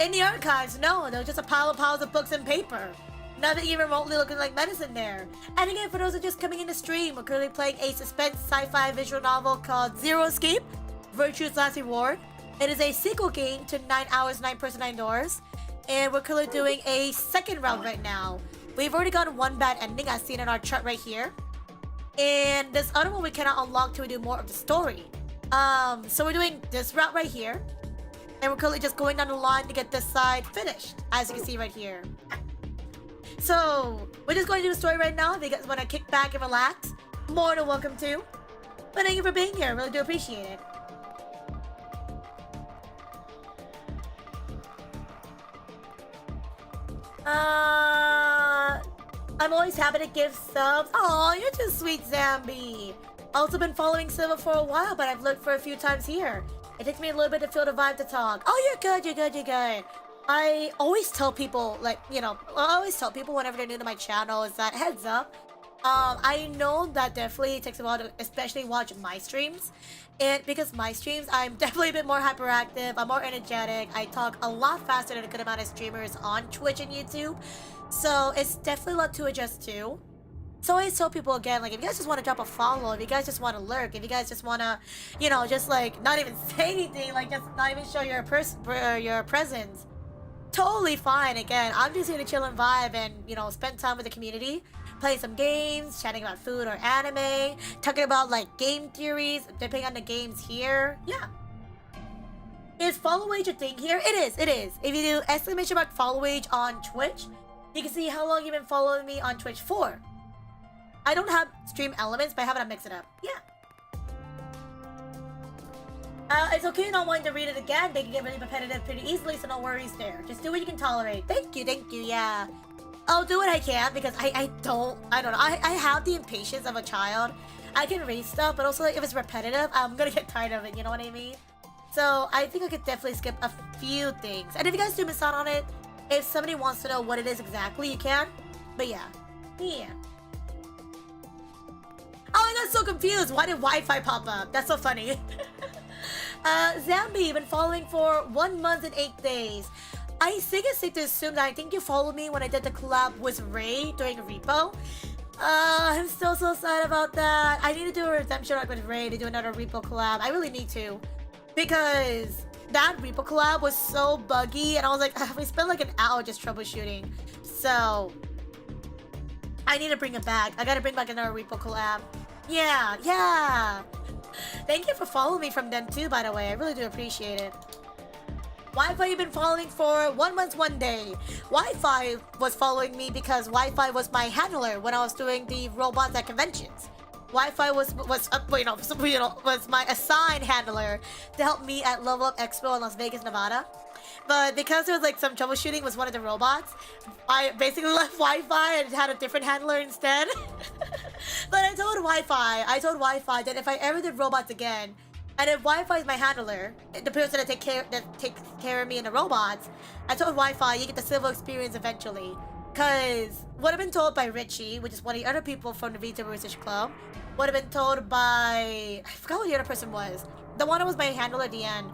In the archives, no. There was just a pile of piles of books and paper. Nothing even remotely looking like medicine there. And again, for those who are just coming in the stream, we're currently playing a suspense sci-fi visual novel called Zero Escape, Virtue's Last Reward. It is a sequel game to 9 Hours, 9 Person, 9 Doors. And we're currently doing a second round right now. We've already gotten one bad ending, as seen in our chart right here. And this other one we cannot unlock till we do more of the story. So we're doing this route right here. And we're currently just going down the line to get this side finished, as you can see right here. So, we're just going to do the story right now. If you guys want to kick back and relax, more than welcome to. But thank you for being here. I really do appreciate it. I'm always happy to give subs. Oh, you're too sweet, Zambi. Also been following Silva for a while, but I've looked for a few times here. It takes me a little bit to feel the vibe to talk. Oh, you're good, you're good, you're good. I always tell people, like, you know, I always tell people whenever they're new to my channel is that, heads up, I know that definitely takes a while to especially watch my streams. And because my streams, I'm definitely a bit more hyperactive, I'm more energetic, I talk a lot faster than a good amount of streamers on Twitch and YouTube. So it's definitely a lot to adjust to. So I always tell people again, like, if you guys just want to drop a follow, if you guys just want to lurk, if you guys just want to, you know, just like not even say anything, like just not even show your presence, totally fine. Again, I'm just here to chill and vibe and, you know, spend time with the community, playing some games, chatting about food or anime, talking about like game theories, depending on the games here. Yeah. Is follow age a thing here? It is, it is. If you do exclamation mark follow age on Twitch, you can see how long you've been following me on Twitch for. I don't have stream elements, but I have it on Mix It Up. Yeah. It's okay not wanting to read it again. They can get really repetitive pretty easily, so no worries there. Just do what you can tolerate. Thank you, yeah. I'll do what I can because I don't know. I have the impatience of a child. I can read stuff, but also like, if it's repetitive, I'm gonna get tired of it, you know what I mean? So I think I could definitely skip a few things. And if you guys do miss out on it, if somebody wants to know what it is exactly, you can. But yeah. Yeah. Oh, I got so confused. Why did Wi-Fi pop up? That's so funny. Zambi, been following for 1 month and 8 days. I think it's safe to assume that I think you followed me when I did the collab with Ray during a repo. I'm still so sad about that. I need to do a redemption arc with Ray to do another repo collab. I really need to. Because that repo collab was so buggy and I was like, we spent like an hour just troubleshooting. So I need to bring it back. I gotta bring back another repo collab. Yeah. Thank you for following me from then too, by the way. I really do appreciate it. Wi-Fi you've been following for 1 month, 1 day. Wi-Fi was following me because Wi-Fi was my handler when I was doing the robots at conventions. Wi-Fi was my assigned handler to help me at Level Up Expo in Las Vegas, Nevada. But because there was like some troubleshooting with one of the robots, I basically left Wi-Fi and had a different handler instead. But I told Wi-Fi that if I ever did robots again, and if Wi-Fi is my handler, the person that takes care of me in the robots, I told Wi-Fi you get the civil experience eventually. Cause what I've been told by Richie, which is one of the other people from the Vise-Versa club, what I've been told by I forgot what the other person was. The one that was my handler at the end.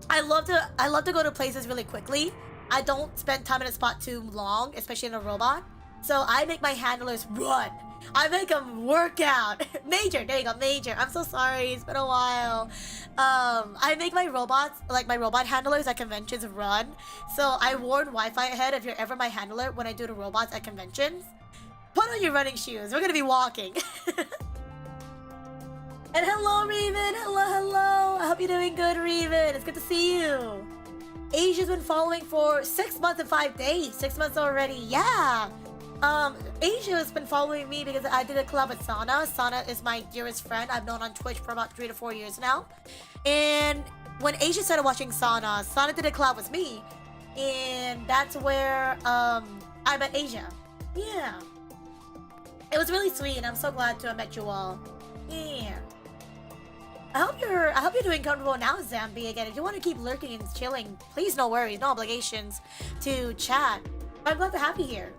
I love to go to places really quickly. I don't spend time in a spot too long, especially in a robot. So I make my handlers run. I make them work out. Major, there you go, Major. I'm so sorry, it's been a while. I make my robots, like my robot handlers at conventions run. So I warn Wi-Fi ahead if you're ever my handler when I do the robots at conventions. Put on your running shoes, we're gonna be walking. And hello, Raven, hello. I hope you're doing good, Raven. It's good to see you. Asia's been following for 6 months and 5 days. 6 months already, yeah. Asia has been following me because I did a collab with Sana. Sana is my dearest friend. I've known on Twitch for about 3 to 4 years now. And when Asia started watching Sana, Sana did a collab with me. And that's where I met Asia. Yeah. It was really sweet and I'm so glad to have met you all. Yeah. I hope you're doing comfortable now, Zambi. Again, if you want to keep lurking and chilling, please no worries, no obligations to chat. I'm glad to have you here.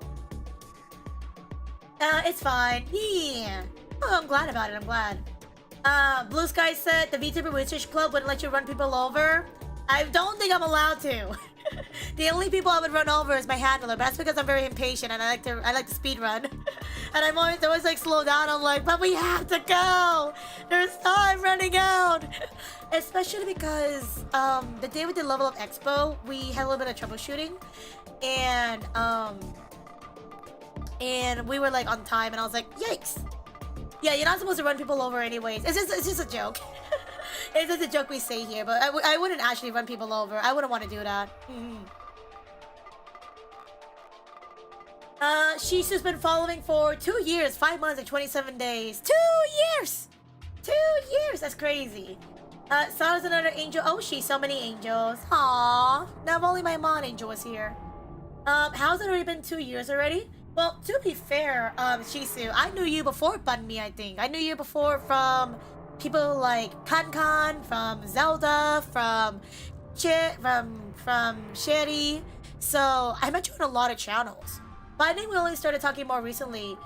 It's fine. Yeah. Oh, I'm glad about it. I'm glad. Blue Sky said the VTuber Research Club wouldn't let you run people over. I don't think I'm allowed to. The only people I would run over is my handler, but that's because I'm very impatient and I like to speed run. And I'm always like slow down. I'm like, but we have to go. There's time running out. Especially because the day we did Level Up Expo, we had a little bit of troubleshooting, and we were like on time, and I was like, yikes. Yeah, you're not supposed to run people over anyways. It's just a joke. It's just a joke we say here, but I wouldn't actually run people over. I wouldn't want to do that. Shisu's been following for 2 years, 5 months, and 27 days. 2 years! 2 years! That's crazy. Sana's another angel. Oh, she's so many angels. Aww. Now if only my mom angel was here. How's it already been 2 years already? Well, to be fair, Shisu, I knew you before Bunmi, I think. I knew you before from people like Kankan, from Zelda, from Sherry. So I met you on a lot of channels. But I think we only started talking more recently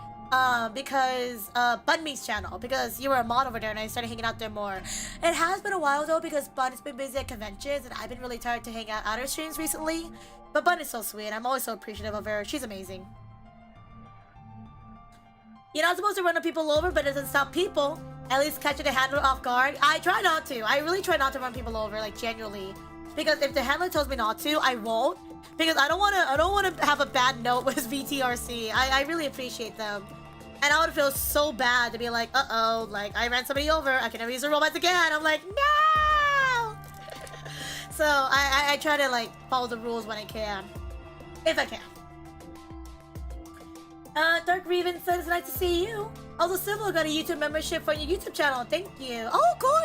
because Bunmi's channel, because you were a mod over there and I started hanging out there more. It has been a while though because Bun's been busy at conventions and I've been really tired to hang out at her streams recently. But Bun is so sweet. I'm always so appreciative of her. She's amazing. You're not supposed to run people over, but it doesn't stop people. At least catching the handler off guard. I try not to. I really try not to run people over, like genuinely. Because if the handler tells me not to, I won't. Because I don't want to have a bad note with VTRC. I really appreciate them. And I would feel so bad to be like, uh-oh, like I ran somebody over. I can never use the robots again. I'm like, no! So I try to like follow the rules when I can. If I can. Dark Raven says it's nice to see you. Also, Civil got a YouTube membership for your YouTube channel. Thank you. Oh,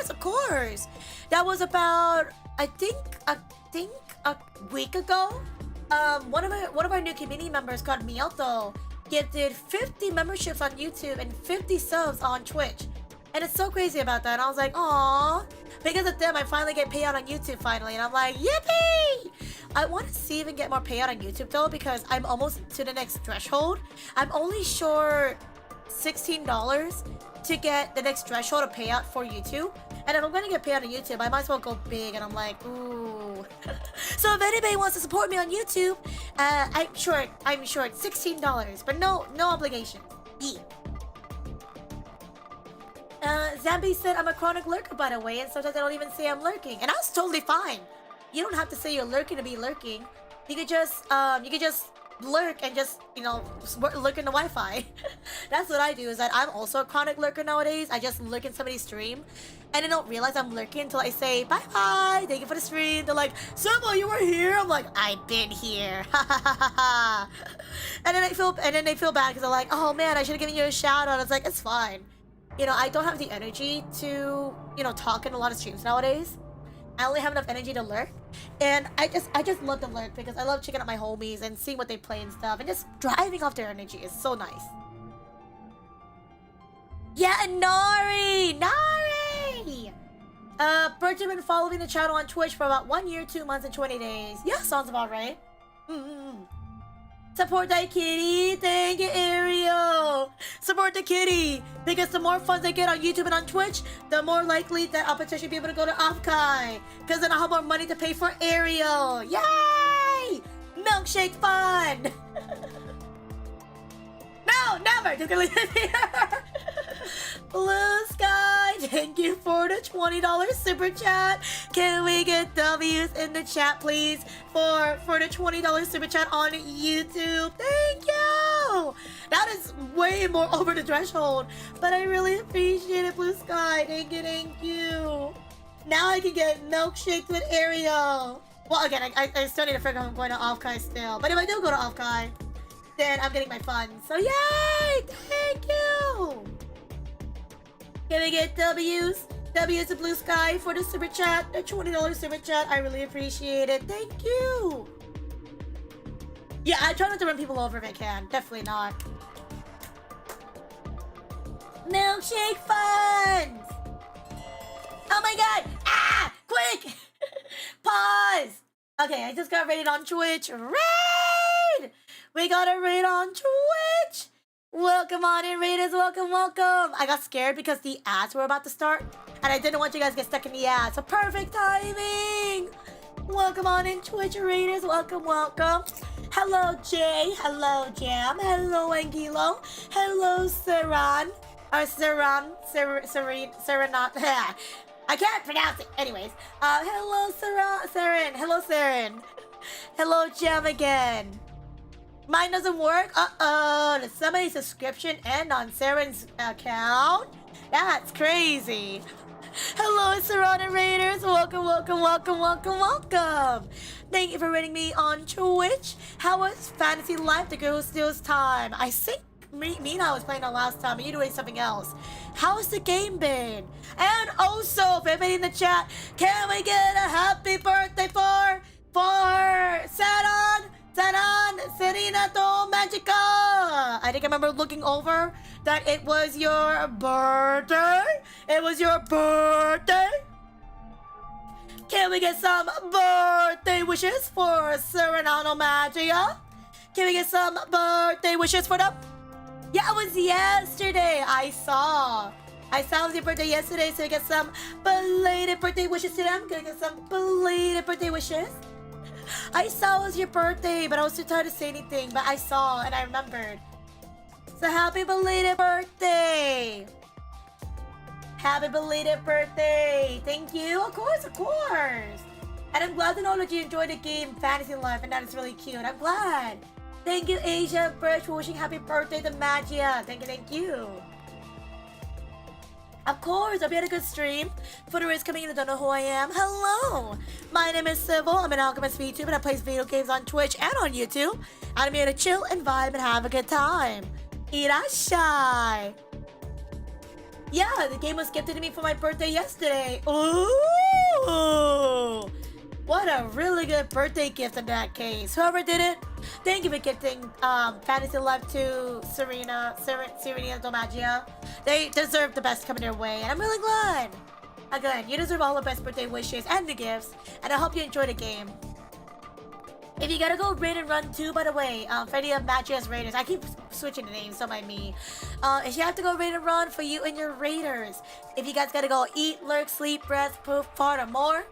of course. That was about, I think a week ago. One of our new community members called Miyoto gifted 50 memberships on YouTube and 50 subs on Twitch. And it's so crazy about that. And I was like, aww. Because of them, I finally get paid out on YouTube finally. And I'm like, yippee! I want to see if I can get more payout on YouTube though, because I'm almost to the next threshold. I'm only short $16 to get the next threshold of payout for YouTube. And if I'm gonna get payout on YouTube, I might as well go big. And I'm like, ooh. So if anybody wants to support me on YouTube, I'm short $16, but no obligation. Yeah. Zambi said I'm a chronic lurker, by the way, and sometimes I don't even say I'm lurking, and that's totally fine. You don't have to say you're lurking to be lurking. You could just lurk and just, you know, lurk in the Wi-Fi. That's what I do. Is that I'm also a chronic lurker nowadays. I just lurk in somebody's stream, and I don't realize I'm lurking until I say bye bye, thank you for the stream. They're like, Summo, you were here. I'm like, I've been here. And then they feel bad because they're like, oh man, I should have given you a shout out. It's like, it's fine. You know, I don't have the energy to, you know, talk in a lot of streams nowadays. I only have enough energy to lurk, and I just love to lurk because I love checking out my homies and seeing what they play and stuff, and just driving off their energy is so nice. Yeah, and Nari! Birch has been following the channel on Twitch for about 1 year, 2 months, and 20 days. Yeah, sounds about right. Support that kitty. Thank you, Ariel. Support the kitty. Because the more funds I get on YouTube and on Twitch, the more likely that I'll potentially be able to go to Offkai. Because then I'll have more money to pay for Ariel. Yay! Milkshake fun. No, never. Just gonna leave it here. Blue Sky, thank you for the $20 super chat. Can we get W's in the chat, please, for the $20 super chat on YouTube? Thank you. That is way more over the threshold, but I really appreciate it, Blue Sky. Thank you. Now I can get milkshakes with Ariel. Well, again, I still need to figure out if I'm going to Offkai still. But if I do go to Offkai, then I'm getting my funds. So yay! Thank you. Can we get W's? W's to Blue Sky for the super chat, the $20 super chat. I really appreciate it. Thank you. Yeah, I try not to run people over if I can. Definitely not. Milkshake funds. Oh my god. Ah! Quick! Pause. Okay, I just got raided on Twitch. Raid! We got a raid on Twitch. Welcome on in, raiders. Welcome. I got scared because the ads were about to start, and I didn't want you guys to get stuck in the ads. So perfect timing. Welcome on in, Twitch raiders. Welcome. Hello, Jay. Hello, Jam. Hello, Angelo. Hello, Saran. Or Serenat. I can't pronounce it. Anyways, hello, Saren. Hello, Saren. Hello, Jam again. Mine doesn't work? Uh-oh. Did somebody's subscription end on Saren's account? That's crazy. Hello, Serrano Raiders. Welcome. Thank you for rating me on Twitch. How was Fantasy Life? The girl who steals time. I think me and I was playing on last time, and you're doing something else. How has the game been? And also, if anybody in the chat, can we get a happy birthday for Serena to Magica? I think I remember looking over that it was your birthday. Can we get some birthday wishes for Serenano Magia? Can we get some birthday wishes for them? Yeah, it was yesterday. I saw it was your birthday yesterday, so we get some belated birthday wishes to them. Can we get some belated birthday wishes? I saw it was your birthday, but I was too tired to say anything. But I saw and I remembered. So happy belated birthday! Happy belated birthday! Thank you. Of course. And I'm glad to know that you enjoyed the game Fantasy Life, and that is really cute. I'm glad. Thank you, Asia Birch, for wishing happy birthday to Magia. Thank you. Of course, hope you had a good stream. For the rest coming in that don't know who I am, hello! My name is Civil, I'm an alchemist VTuber and I play video games on Twitch and on YouTube. And I'm here to chill and vibe and have a good time. Irashai! Yeah, the game was gifted to me for my birthday yesterday. Ooh! What a really good birthday gift in that case. Whoever did it, thank you for gifting Fantasy Life to Serena Domagia. They deserve the best coming their way, and I'm really glad. Again, you deserve all the best birthday wishes and the gifts, and I hope you enjoy the game. If you gotta go raid and run too, by the way, for any of Magia's raiders, I keep switching the names, so by me. If you have to go raid and run for you and your raiders, if you guys gotta go eat, lurk, sleep, rest, poop, fart, or more,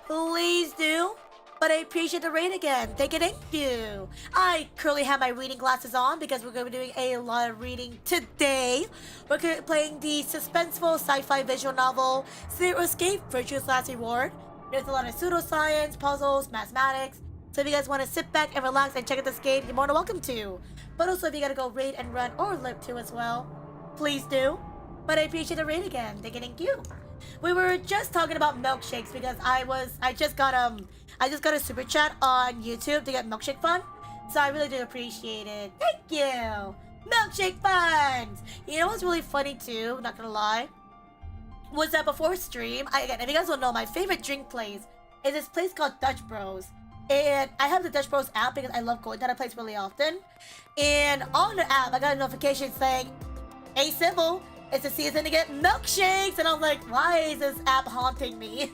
please do. But I appreciate the raid again. Thank you. I currently have my reading glasses on because we're going to be doing a lot of reading today. We're playing the suspenseful sci-fi visual novel Zero Escape, Virtuous Last Reward. There's a lot of pseudoscience, puzzles, mathematics. So if you guys want to sit back and relax and check out this game, you're more than welcome to. But also if you gotta go raid and run or lurk too as well, please do. But I appreciate the raid again. Thank you. We were just talking about milkshakes because I just got a super chat on YouTube to get milkshake fun. So I really do appreciate it. Thank you. Milkshake funds. You know what's really funny too, not gonna lie, was that before stream, again, if you guys don't know, my favorite drink place is this place called Dutch Bros. And I have the Dutch Bros app because I love going to that place really often. And on the app, I got a notification saying, "Hey Civil, it's the season to get milkshakes." And I was like, why is this app haunting me?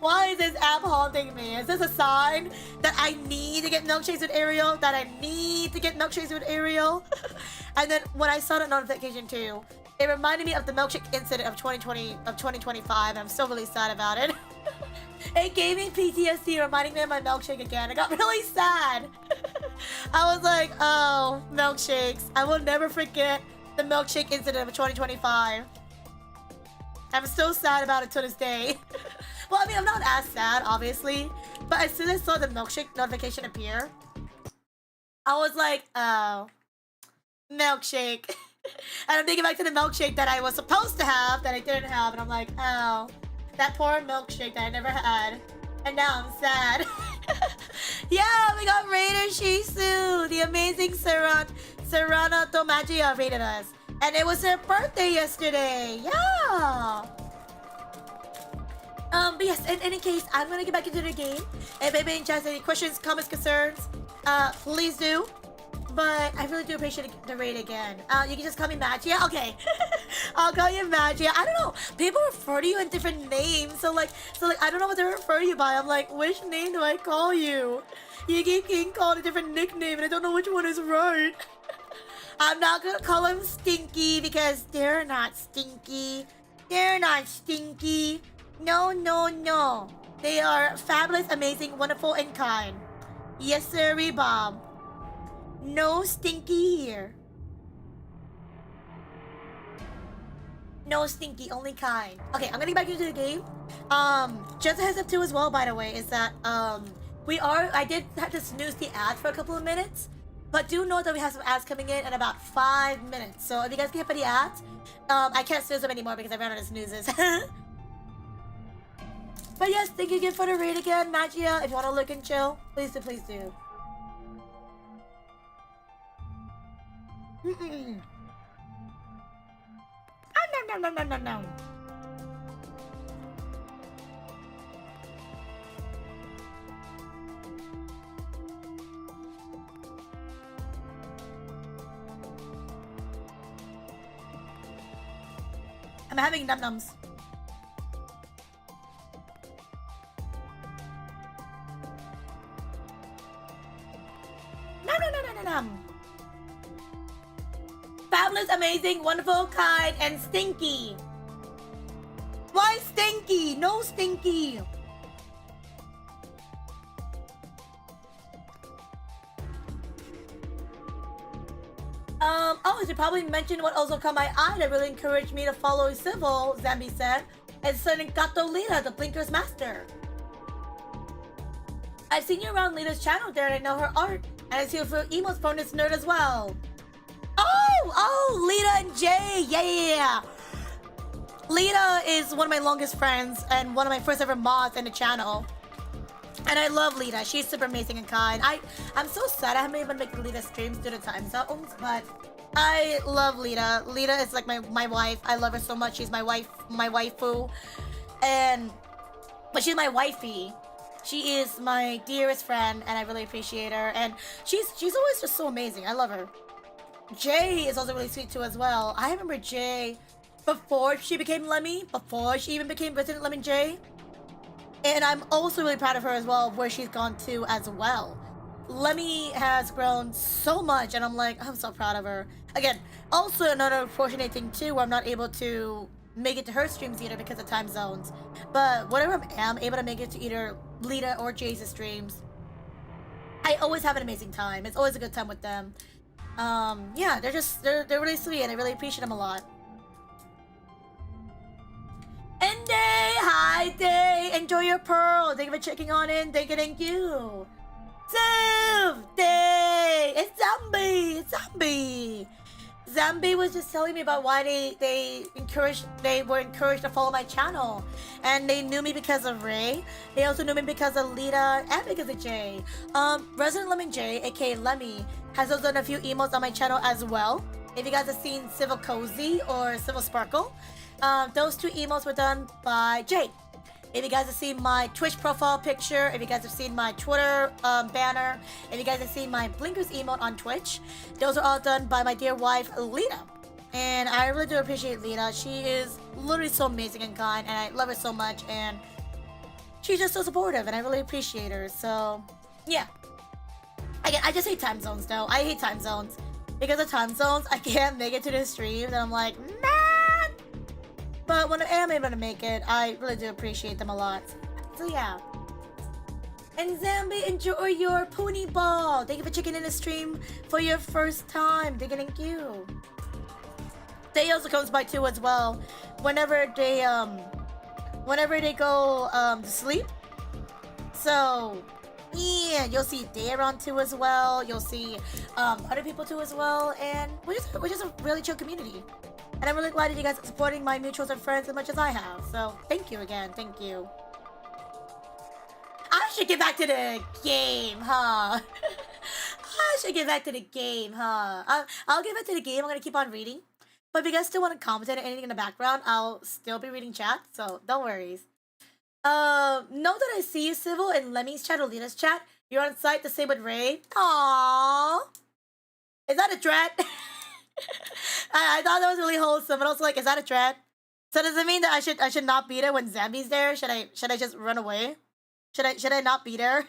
Why is this app haunting me? Is this a sign that I need to get milkshakes with Ariel? That I need to get milkshakes with Ariel? And then when I saw that notification too, it reminded me of the milkshake incident of 2025, and I'm still really sad about it. It gave me PTSD, reminding me of my milkshake again. I got really sad. I was like, oh, milkshakes. I will never forget the milkshake incident of 2025. I'm still sad about it to this day. Well, I mean, I'm not as sad, obviously. But as soon as I saw the milkshake notification appear, I was like, oh, milkshake. And I'm thinking back to the milkshake that I was supposed to have that I didn't have. And I'm like, oh, that poor milkshake that I never had. And now I'm sad. Yeah, we got Raider Shisu. The amazing Serrana Tomagia raided us. And it was her birthday yesterday. Yeah. But yes, in any case, I'm gonna get back into the game. If anybody has any questions, comments, concerns, please do. But I really do appreciate the raid again. You can just call me Magia. Okay. I'll call you Magia. I don't know. People refer to you in different names. So like I don't know what to refer to you by. I'm like, which name do I call you? You keep getting called a different nickname and I don't know which one is right. I'm not gonna call him Stinky because they're not stinky. They're not stinky. No, no, no. They are fabulous, amazing, wonderful, and kind. Yes, sir, Bob. No stinky here. No stinky, only kind. Okay, I'm gonna get back into the game. Just a heads up too as well, by the way, is that I did have to snooze the ads for a couple of minutes. But do know that we have some ads coming in about 5 minutes. So if you guys get for the ads, I can't snooze them anymore because I ran out of snoozes. But yes, thank you again for the raid again, Magia. If you want to look and chill, please do, please do. No. I'm having num-nums. No. Fabulous, amazing, wonderful, kind, and stinky. Why stinky? No stinky. Oh, I should probably mention what also caught my eye that really encouraged me to follow Civil, Zambi said, is Gato Lita, the Blinker's master. I've seen you around Lita's channel there and I know her art, and I see a few emotes from this nerd as well. Oh, Lita and Jay, yeah. Lita is one of my longest friends and one of my first ever mods in the channel. And I love Lita. She's super amazing and kind. I'm so sad I haven't been able to make Lita streams due to time zones, but I love Lita. Lita is like my wife. I love her so much. She's my waifu. But she's my wifey. She is my dearest friend and I really appreciate her. And she's always just so amazing. I love her. Jay is also really sweet too as well. I remember Jay before she became Lemmy, before she even became Resident Lemon J. And I'm also really proud of her as well, where she's gone to as well. Lemmy has grown so much, and I'm like, I'm so proud of her. Again, also another unfortunate thing too, where I'm not able to make it to her streams either because of time zones. But whenever I am able to make it to either Lita or Jay's streams, I always have an amazing time. It's always a good time with them. Yeah, they're really sweet, and I really appreciate them a lot. And Day, hi Day, enjoy your pearl. Thank you for checking on in. Thank you. Civ, Day, it's Zombie. Zombie was just telling me about why they were encouraged to follow my channel, and they knew me because of Ray. They also knew me because of Lita and because of Jay. Resident Lemon J, aka Lemmy, has also done a few emotes on my channel as well. If you guys have seen Civil Cozy or Civil Sparkle, those two emotes were done by Jay. If you guys have seen my Twitch profile picture, if you guys have seen my Twitter banner, if you guys have seen my Blinkers emote on Twitch, those are all done by my dear wife, Lita. And I really do appreciate Lita. She is literally so amazing and kind, and I love her so much, and she's just so supportive, and I really appreciate her. So, yeah. Again, I just hate time zones, though. I hate time zones. Because of time zones, I can't make it to the stream, and I'm like, man! But when I am able to make it, I really do appreciate them a lot. So yeah. And Zambi, enjoy your pony ball. Thank you for checking in the stream for your first time. Thank you. They also comes by too as well. Whenever they go to sleep. So yeah, you'll see Day around too as well. You'll see other people too as well, and we're just a really chill community. And I'm really glad that you guys are supporting my mutuals and friends as much as I have. So, thank you again. Thank you. I should get back to the game, huh? I should get back to the game, huh? I'll get back to the game. I'm going to keep on reading. But if you guys still want to comment on anything in the background, I'll still be reading chat. So, don't worry. Know that I see you, Civil, in Lemmy's chat or Lita's chat. You're on site, the same with Ray. Aww. Is that a threat? I thought that was really wholesome, but also like, is that a threat? So does it mean that I should not beat her when Zambi's there? Should I just run away? Should I not beat her?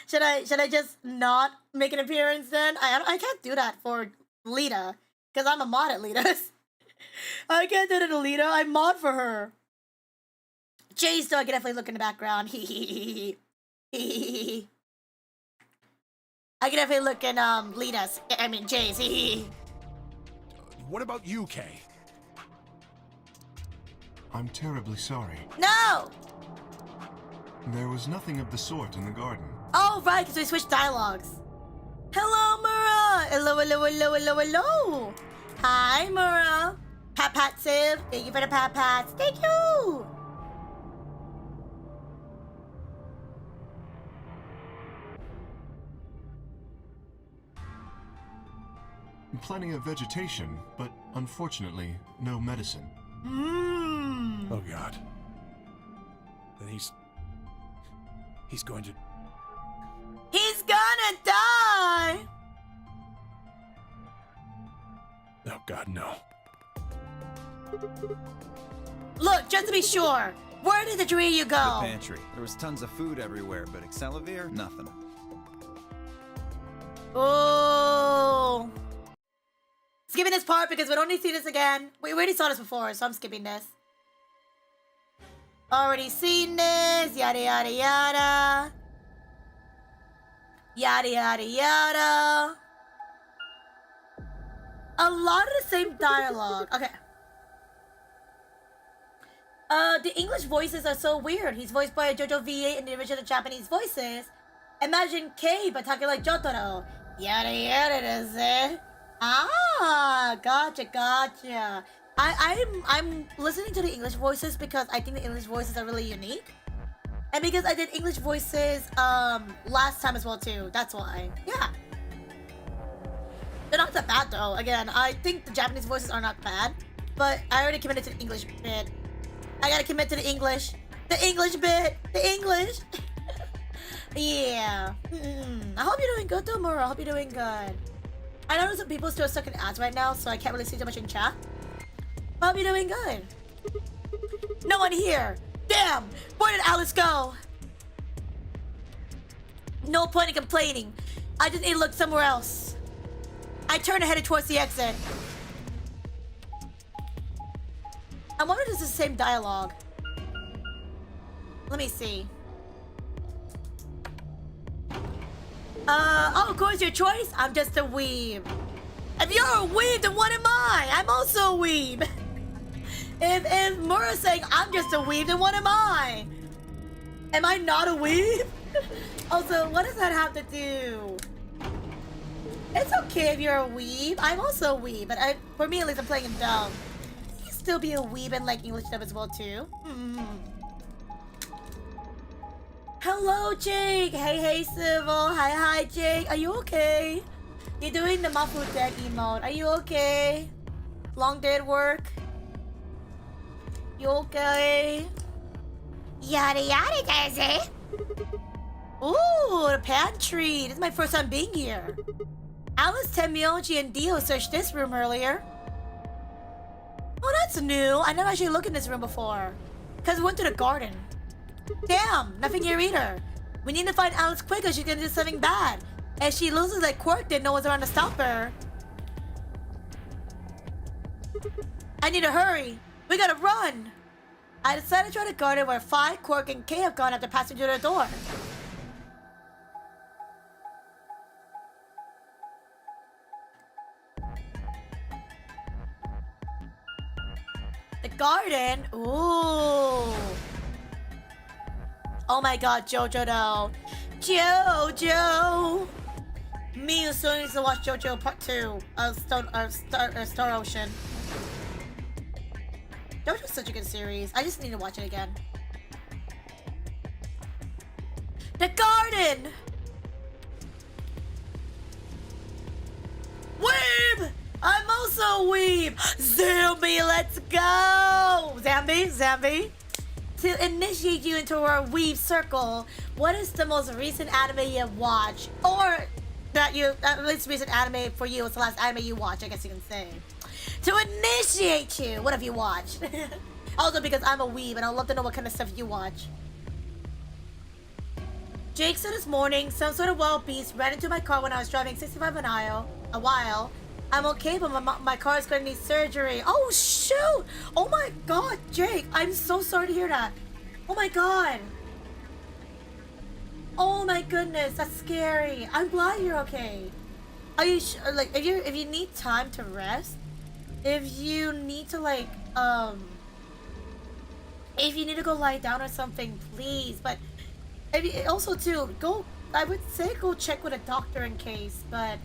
Should I just not make an appearance then? I can't do that for Lita, because I'm a mod at Lita's. I can't do that to Lita. I'm mod for her. Jay's though, I can definitely look in the background. I can definitely look in Lita's. I mean Jay's. What about you, Kay? I'm terribly sorry. No! There was nothing of the sort in the garden. Oh, right, because we switched dialogues. Hello, Mura! Hello. Hi, Mura. Pat Civ. Thank you for the pats. Thank you! Plenty of vegetation, but unfortunately, no medicine. Oh God. Then he's going to... He's gonna die! Oh God, no. Look, just to be sure, where did the three of you The go? pantry. There was tons of food everywhere, but Excelivir, nothing. Oh. Skipping this part because we don't need to see this again. We already saw this before, so I'm skipping this. Already seen this. Yada, yada, yada. Yada, yada, yada. A lot of the same dialogue. Okay. The English voices are so weird. He's voiced by Jojo V8 in the original Japanese voices. Imagine Kei, but talking like Jotaro. Yada, yada, does it? Ah, gotcha. I'm listening to the English voices because I think the English voices are really unique. And because I did English voices last time as well too. That's why. Yeah. They're not that bad though. Again, I think the Japanese voices are not bad. But I already committed to the English bit. I gotta commit to the English. The English bit. The English. Yeah. I hope you're doing good though, Mura. I hope you're doing good. I know some people still stuck in ads right now, so I can't really see too much in chat. I hope you're doing good. No one here. Damn! Where did Alice go? No point in complaining. I just need to look somewhere else. I turn and headed towards the exit. I wonder if this is the same dialogue. Let me see. Oh, of course, your choice? I'm just a weeb. If you're a weeb, then what am I? I'm also a weeb. If Mura's saying I'm just a weeb, then what am I? Am I not a weeb? Also, what does that have to do? It's okay if you're a weeb. I'm also a weeb, but for me at least, I'm playing him dumb. You can still be a weeb and like English dub as well too. Hello, Jake. Hey, Civil. Hi, Jake. Are you okay? You're doing the muffled dead emote. Are you okay? Long day at work? You okay? Yada yada, Daisy. Ooh, the pantry. This is my first time being here. Alice, Temioji, and Dio searched this room earlier. Oh, that's new. I never actually looked in this room before. Because we went to the garden. Damn, nothing here either. We need to find Alice quick or she's gonna do something bad. If she loses like Quark did, no one's around to stop her. I need to hurry. We gotta run. I decided to try the garden where Phi, Quark, and Kay have gone after passing through the door. The garden? Ooh. Oh my god, JoJo though. JoJo! Me who still needs to watch JoJo Part 2 of Star Ocean. JoJo's such a good series. I just need to watch it again. The garden! Weeb! I'm also a weeb! Zambi, let's go! Zambi? To initiate you into our weeb circle, what is the most recent anime you have watched? Or that at least recent anime for you, it's the last anime you watched, I guess you can say. To initiate you, what have you watched? Also because I'm a weeb and I'd love to know what kind of stuff you watch. Jake said this morning, some sort of wild beast ran into my car when I was driving 65 a while. I'm okay, but my car is going to need surgery. Oh, shoot! Oh my god, Jake, I'm so sorry to hear that. Oh my god. Oh my goodness, that's scary. I'm glad you're okay. Are you like, if you need time to rest, if you need to like, if you need to go lie down or something, please. But if you, also too, I would say go check with a doctor in case, but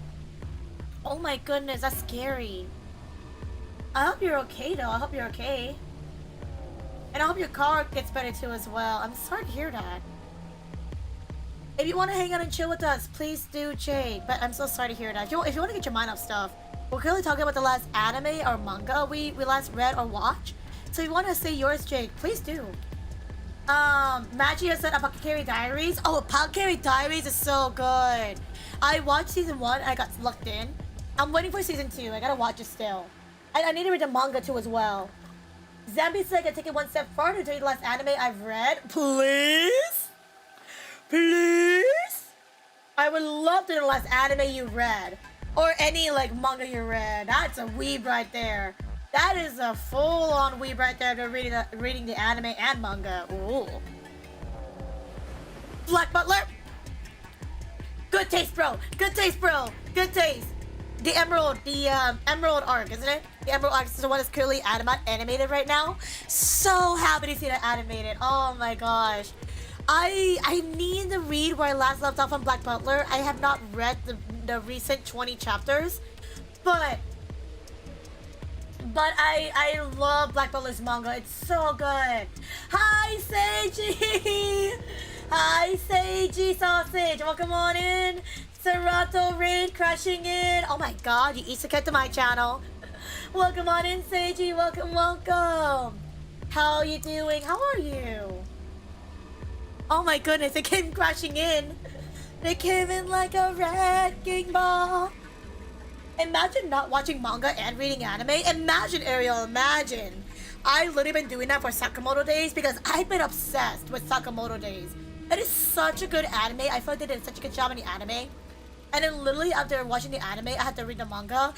oh my goodness, that's scary. I hope you're okay though. I hope you're okay. And I hope your car gets better too as well. I'm sorry to hear that. If you want to hang out and chill with us, please do, Jake. But I'm so sorry to hear that. If you want to get your mind off stuff, we're currently talking about the last anime or manga we last read or watched. So if you want to say yours, Jake, please do. Magi has said Apothecary Diaries. Oh, Apothecary Diaries is so good. I watched season 1 and I got lucked in. I'm waiting for season 2. I gotta watch it still. And I need to read the manga too as well. Zambi said I can take it one step further to tell you the last anime I've read. Please? Please? I would love to know the last anime you read. Or any like manga you read. That's a weeb right there. That is a full-on weeb right there. They're reading the anime and manga. Ooh. Black Butler? Good taste, bro. Good taste, bro. Good taste. The Emerald arc, isn't it? The Emerald arc is the one that's currently animated right now. So happy to see that animated. Oh my gosh. I need to read where I last left off on Black Butler. I have not read the recent 20 chapters, but I love Black Butler's manga. It's so good. Hi, Seiji! Hi, Seiji Sausage. Welcome on in. Serato Raid crashing in. Oh my god, you isekai to my channel. Welcome on in, Seiji. Welcome. How are you doing? How are you? Oh my goodness, they came crashing in. They came in like a wrecking ball. Imagine not watching manga and reading anime. Imagine, Ariel, imagine. I've literally been doing that for Sakamoto Days because I've been obsessed with Sakamoto Days. It is such a good anime. I feel like they did such a good job in the anime. And then literally after watching the anime, I had to read the manga.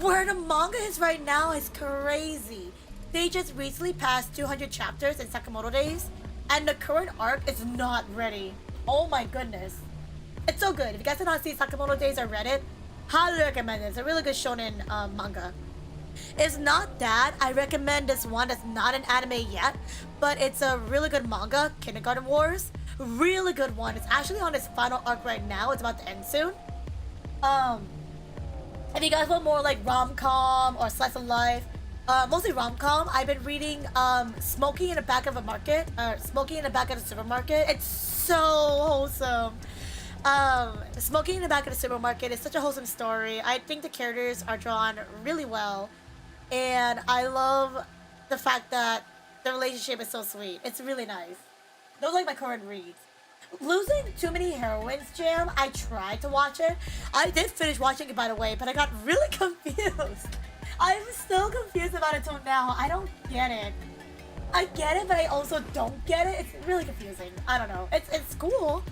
Where the manga is right now is crazy. They just recently passed 200 chapters in Sakamoto Days, and the current arc is not ready. Oh my goodness. It's so good. If you guys have not seen Sakamoto Days or read it, highly recommend it. It's a really good shonen manga. It's not that. I recommend this one that's not an anime yet, but it's a really good manga, Kindergarten Wars. Really good one. It's actually on its final arc right now. It's about to end soon. If you guys want more like rom-com or slice of life, mostly rom-com, I've been reading Smoking in the Back of a Market, Smoking in the Back of the Supermarket. It's so wholesome. Smoking in the Back of the Supermarket is such a wholesome story. I think the characters are drawn really well, and I love the fact that the relationship is so sweet. It's really nice. Those are like my current reads. Losing Too Many Heroines Jam, I tried to watch it. I did finish watching it, by the way, but I got really confused. I'm still confused about it till now. I don't get it. I get it, but I also don't get it. It's really confusing. I don't know. It's cool.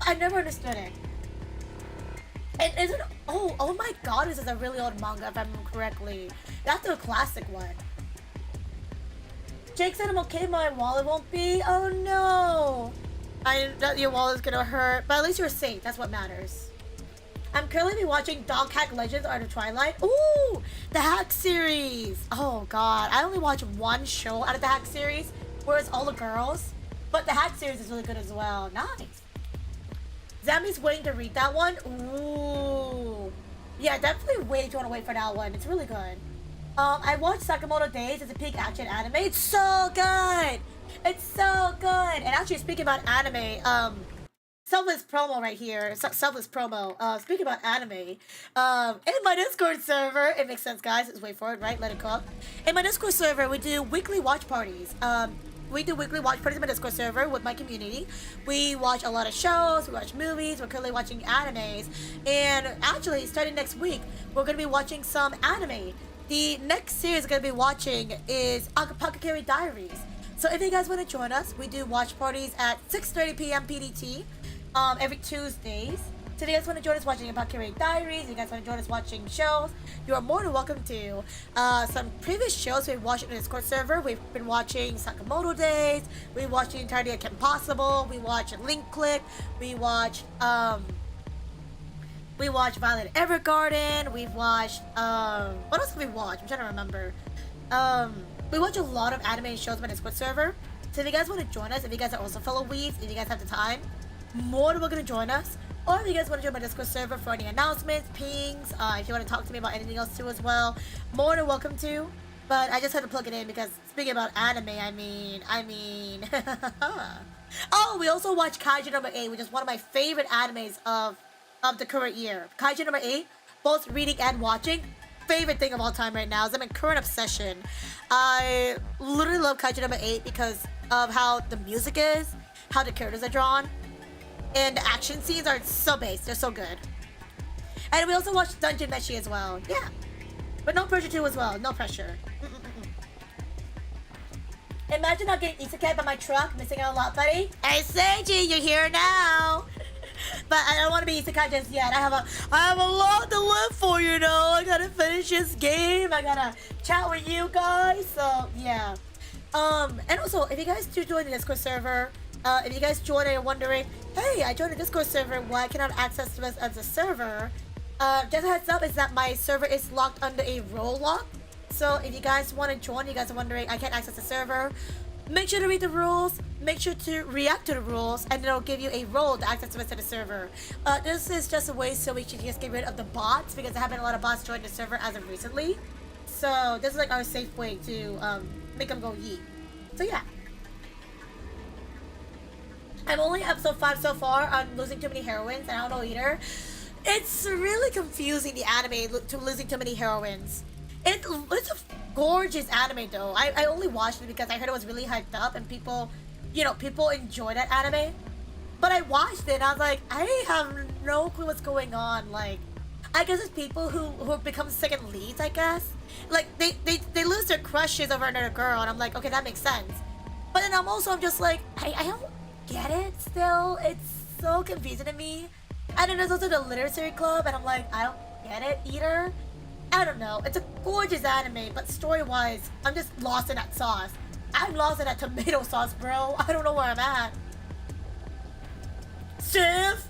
I never understood it. And is it? Oh my God! This is a really old manga, if I remember correctly. That's a classic one. Jake said I'm okay, but my wallet won't be. Oh no! I that your wallet's gonna hurt, but at least you're safe. That's what matters. I'm currently watching Dog Hack Legends Art of Twilight. Ooh, the Hack series. Oh God, I only watch one show out of the Hack series, where it's all the girls. But the Hack series is really good as well. Nice. Zami's waiting to read that one. Ooh, yeah, definitely wait if you want to wait for that one. It's really good. I watched Sakamoto Days. It's a peak action anime. It's so good. It's so good. And actually, speaking about anime, selfless promo right here. Selfless promo. Speaking about anime, in my Discord server, it makes sense, guys. Let's wait for it, right? Let it cook. In my Discord server, we do weekly watch parties. We do weekly watch parties in my Discord server with my community. We watch a lot of shows, we watch movies, we're currently watching animes. And actually, starting next week, we're going to be watching some anime. The next series we're going to be watching is Apothecary Diaries. So if you guys want to join us, we do watch parties at 6:30 p.m. PDT every Tuesdays. So if you guys want to join us watching Apothecary Diaries, if you guys want to join us watching shows, you are more than welcome to. Some previous shows we've watched in the Discord server. We've been watching Sakamoto Days. We watched the entirety of Kim Possible. We watched Link Click. We watched Violet Evergarden. We've watched what else have we watched? I'm trying to remember. We watch a lot of anime shows on my Discord server. So if you guys want to join us, if you guys are also fellow weebs, if you guys have the time, more than welcome to join us. Or if you guys want to join my Discord server for any announcements, pings, if you want to talk to me about anything else too as well, more than welcome to. But I just had to plug it in because speaking about anime, I mean. Oh, we also watched Kaiju number 8, which is one of my favorite animes of the current year. Kaiju number 8, both reading and watching. Favorite thing of all time right now is I'm in current obsession. I literally love Kaiju number 8 because of how the music is, how the characters are drawn. And the action scenes are so base. They're so good. And we also watched Dungeon Meshi as well. Yeah. But no pressure too as well. No pressure. Imagine not getting isekai by my truck. Missing out a lot, buddy. Hey, Seiji, you're here now. But I don't want to be isekai just yet. I have a lot to live for, you know. I gotta finish this game. I gotta chat with you guys. So, yeah. And also, if you guys do join the Discord server, if you guys join and you're wondering, hey, I joined the Discord server, why cannot I access this as a server? Just a heads up is that my server is locked under a role lock. So if you guys want to join, you guys are wondering, I can't access the server, make sure to read the rules, make sure to react to the rules, and it'll give you a role to access the rest of the server. This is just a way so we can just get rid of the bots, because there have been a lot of bots join the server as of recently. So this is like our safe way to make them go yeet. So yeah. I'm only episode 5 so far on Losing Too Many Heroines, and I don't know either. It's really confusing, the anime, to Losing Too Many Heroines. It's a gorgeous anime though. I only watched it because I heard it was really hyped up and people, people enjoy that anime. But I watched it and I was like, I have no clue what's going on. Like, I guess it's people who become second leads, I guess. Like, they lose their crushes over another girl, and I'm like, okay, that makes sense. But then I'm just like, I don't get it still. It's so confusing to me. And then there's also the Literacy Club, and I'm like, I don't get it either. I don't know. It's a gorgeous anime, but story-wise, I'm just lost in that sauce. I'm lost in that tomato sauce, bro. I don't know where I'm at. Shiv?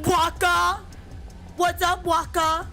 Waka? What's up, Waka?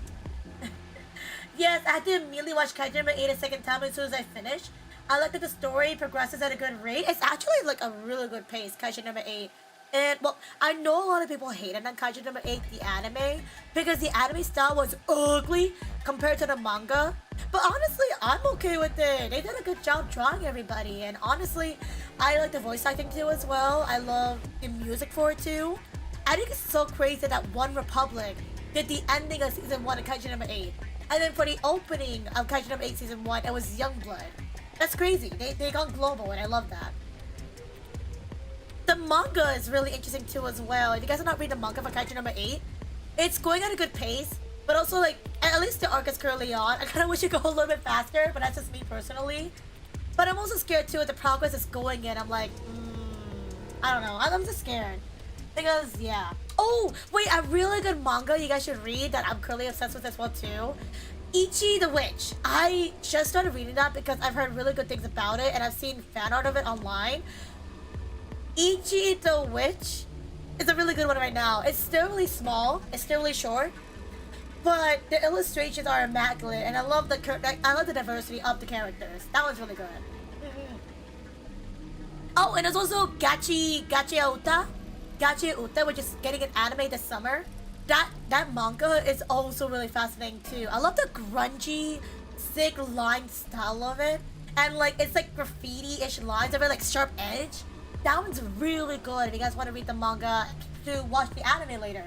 Yes, I had to immediately watch Kaiju number 8 a second time as soon as I finish. I like that the story progresses at a good rate. It's actually like a really good pace, Kaiju number 8. And, well, I know a lot of people hated on Kaiju number 8, the anime, because the anime style was ugly compared to the manga. But honestly, I'm okay with it. They did a good job drawing everybody. And honestly, I like the voice acting too as well. I love the music for it too. I think it's so crazy that One Republic did the ending of season 1 of Kaiju number 8. And then for the opening of Kaiju number 8 season 1, it was Youngblood. That's crazy. They gone global, and I love that. The manga is really interesting too as well. If you guys are not reading the manga for Kaiju number 8, it's going at a good pace, but also like, at least the arc is currently on. I kind of wish it could go a little bit faster, but that's just me personally. But I'm also scared too with the progress it's going in. I'm like, I don't know. I'm just scared. Because, yeah. Oh, wait, a really good manga you guys should read that I'm currently obsessed with as well too. Ichi the Witch. I just started reading that because I've heard really good things about it and I've seen fan art of it online. Ichi the Witch is a really good one right now. It's still really small. It's still really short. But the illustrations are immaculate and I love the diversity of the characters. That one's really good. Oh, and there's also Gachi Uta, which is getting an anime this summer. That manga is also really fascinating too. I love the grungy, sick line style of it. And like, it's like graffiti-ish lines, a very like sharp edge. That one's really good if you guys want to read the manga to watch the anime later.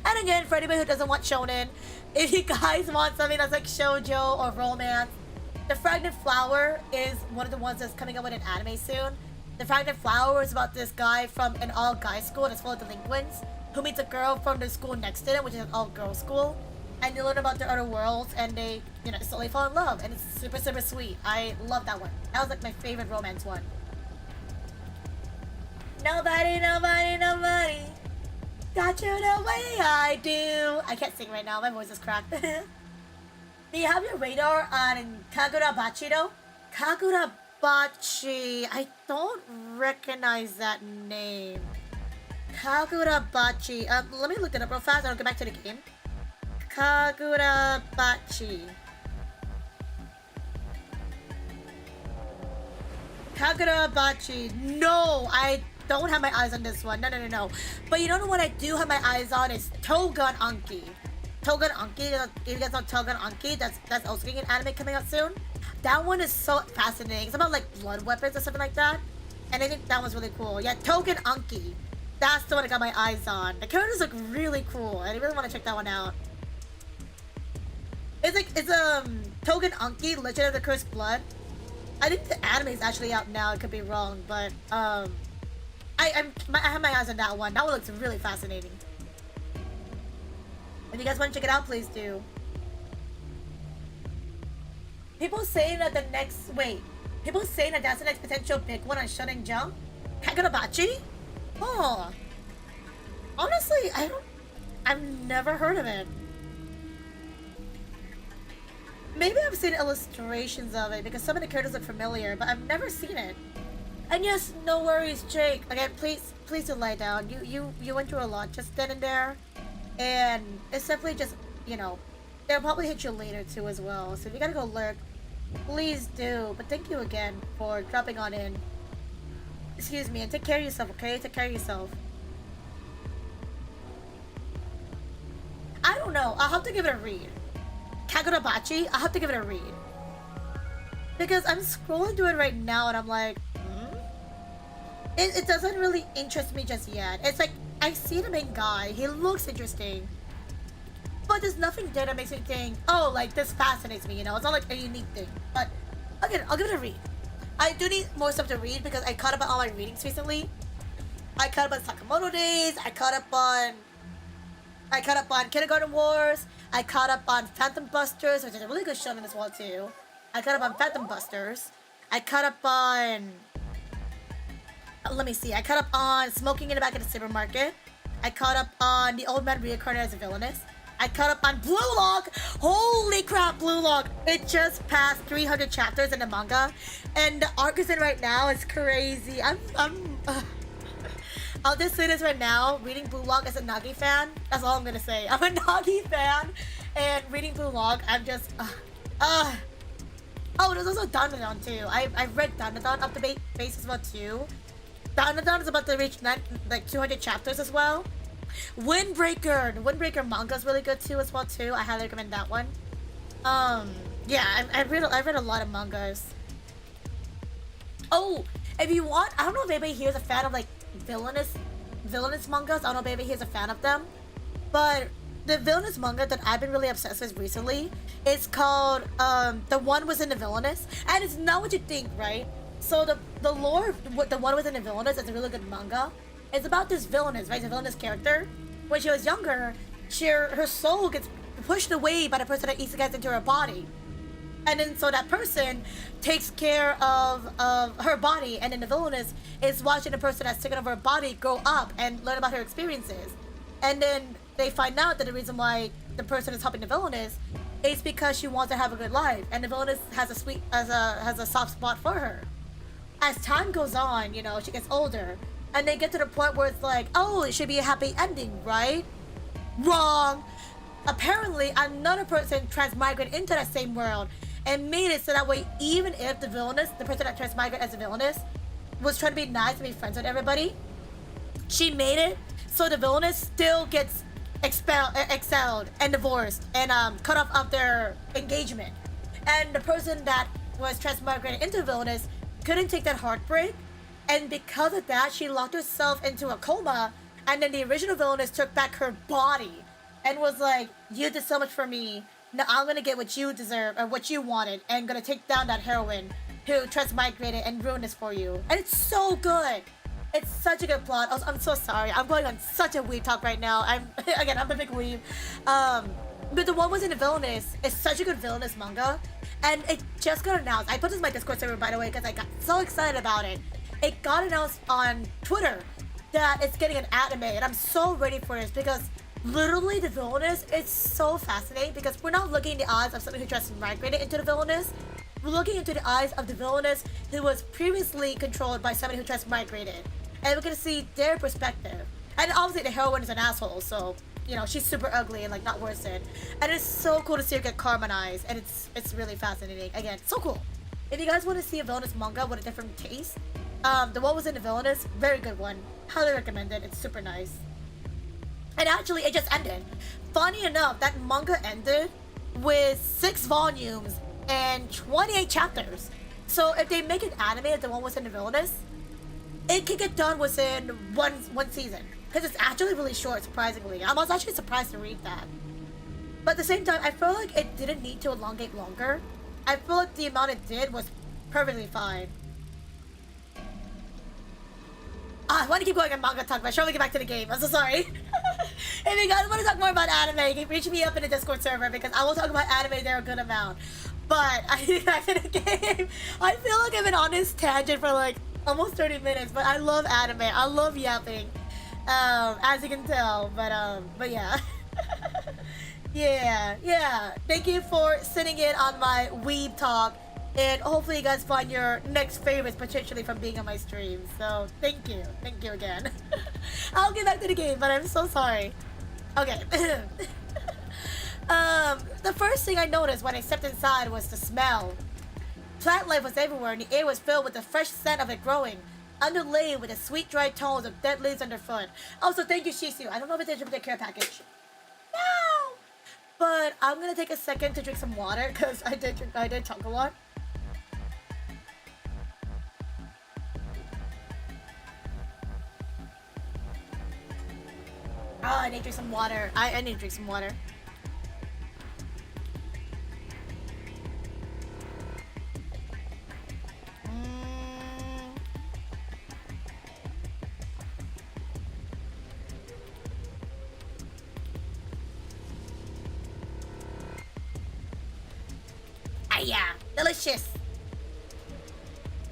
And again, for anybody who doesn't want shonen, if you guys want something that's like shoujo or romance, The Fragrant Flower is one of the ones that's coming up with an anime soon. The Fragrant Flower is about this guy from an all-guys school that's full of delinquents who meets a girl from the school next to them, which is an all-girls school. And you learn about their other worlds and they, slowly fall in love. And it's super, super sweet. I love that one. That was like my favorite romance one. Nobody got you the way I do. I can't sing right now. My voice is cracked. Do you have your radar on Kagurabachi though? Kagurabachi. I don't recognize that name. Kagurabachi. Let me look it up real fast and I'll get back to the game. Kagurabachi. Kagurabachi. No, I don't have my eyes on this one. No. But you know what I do have my eyes on is Togan Anki. Togan Anki, if you guys know Togan Anki, that's also getting an anime coming out soon. That one is so fascinating. It's about like blood weapons or something like that. And I think that one's really cool. Yeah, Togan Anki. That's the one I got my eyes on. The characters look really cool. I really want to check that one out. It's Togan Anki, Legend of the Cursed Blood. I think the anime is actually out now. I could be wrong, but I have my eyes on that one. That one looks really fascinating. If you guys want to check it out, please do. People saying that that's the next potential big one on Shonen Jump. Kagurabachi? Oh. Honestly, I've never heard of it. Maybe I've seen illustrations of it because some of the characters look familiar, but I've never seen it. And yes, no worries, Jake. Again, please do lie down. You went through a lot just then and there. And it's simply just, they'll probably hit you later too as well. So if you gotta go lurk, please do. But thank you again for dropping on in. Excuse me, and take care of yourself, okay? Take care of yourself. I don't know. I'll have to give it a read. Kagurabachi, I'll have to give it a read. Because I'm scrolling through it right now and I'm like, It doesn't really interest me just yet. It's like, I see the main guy. He looks interesting. But there's nothing there that makes me think, oh, like, this fascinates me, It's not like a unique thing. But, again, I'll give it a read. I do need more stuff to read because I caught up on all my readings recently. I caught up on Sakamoto Days. I caught up on Kindergarten Wars. I caught up on Phantom Busters, which is a really good show as well, too. I caught up on Phantom Busters. I caught up on... Let me see. I caught up on Smoking in the Back of the Supermarket. I caught up on The Old Man Reincarnated as a Villainous. I caught up on Blue Lock. Holy crap, Blue Lock! It just passed 300 chapters in the manga, and the arc is in right now is crazy. I'll just say this right now. Reading Blue Lock as a Nagi fan, that's all I'm gonna say. I'm a Nagi fan, and reading Blue Lock, I'm just Oh, there's also Dandadan too. I've read Dandadan up to base as well too. Dandadan is about to reach 200 chapters as well. Windbreaker, the Windbreaker manga is really good too as well too. I highly recommend that one. Yeah, I've read a lot of mangas. Oh, if you want, I don't know if anybody here is a fan of like villainous mangas. I don't know if anybody here is a fan of them, but the villainous manga that I've been really obsessed with recently is called The One Within the Villainous, and it's not what you think, right? So the lore, The One Within the Villainous is a really good manga. It's about this villainous, right? The villainous character. When she was younger, her soul gets pushed away by the person that isekais into her body, and then so that person takes care of her body, and then the villainous is watching the person that's taken over her body grow up and learn about her experiences, and then they find out that the reason why the person is helping the villainous is because she wants to have a good life, and the villainous has a soft spot for her. As time goes on, you know, she gets older, and they get to the point where it's like, oh, it should be a happy ending, right? Wrong. Apparently, another person transmigrated into that same world and made it so that way, even if the villainous, the person that transmigrated as a villainous, was trying to be nice and be friends with everybody, she made it so the villainous still gets expelled and divorced and cut off of their engagement. And the person that was transmigrated into villainous couldn't take that heartbreak, and because of that, she locked herself into a coma, and then the original villainess took back her body and was like, you did so much for me, now I'm gonna get what you deserve, or what you wanted, and gonna take down that heroine who transmigrated and ruined this for you. And it's so good. It's such a good plot. I'm so sorry. I'm going on such a weeb talk right now. I'm a big weeb. But The One Within the Villainous is such a good villainous manga, and it just got announced. I put this in my Discord server, by the way, because I got so excited about it. It got announced on Twitter that it's getting an anime, and I'm so ready for this because literally the villainous, it's so fascinating because we're not looking in the eyes of someone who just migrated into the villainous. We're looking into the eyes of the villainous who was previously controlled by somebody who just migrated, and we're gonna see their perspective. And obviously the heroine is an asshole, so you know she's super ugly and like not worth it. And it's so cool to see her get harmonized, and it's really fascinating. Again, so cool. If you guys want to see a villainous manga with a different taste, The One Within the Villainous, very good one. Highly recommend it. It's super nice. And actually, it just ended. Funny enough, that manga ended with 6 volumes and 28 chapters. So if they make an anime of The One Within the Villainous, it can get done within one season. Because it's actually really short, surprisingly. I was actually surprised to read that. But at the same time, I feel like it didn't need to elongate longer. I feel like the amount it did was perfectly fine. I want to keep going on manga talk, but shall we get back to the game? I'm so sorry. If you guys want to talk more about anime, you can reach me up in the Discord server because I will talk about anime there a good amount. But I think back to the game. I feel like I've been on this tangent for like almost 30 minutes, but I love anime. I love yapping, as you can tell. But yeah. yeah. Thank you for sitting in on my weeb talk. And hopefully you guys find your next favorites potentially from being on my stream. So thank you again. I'll get back to the game, but I'm so sorry. Okay. The first thing I noticed when I stepped inside was the smell. Plant life was everywhere, and the air was filled with the fresh scent of it growing, underlaid with the sweet dry tones of dead leaves underfoot. Also, thank you, Shisu. I don't know if it's a care package. No! But I'm gonna take a second to drink some water because I did talk a lot. Oh, I need to drink some water. I need to drink some water. Yeah, delicious.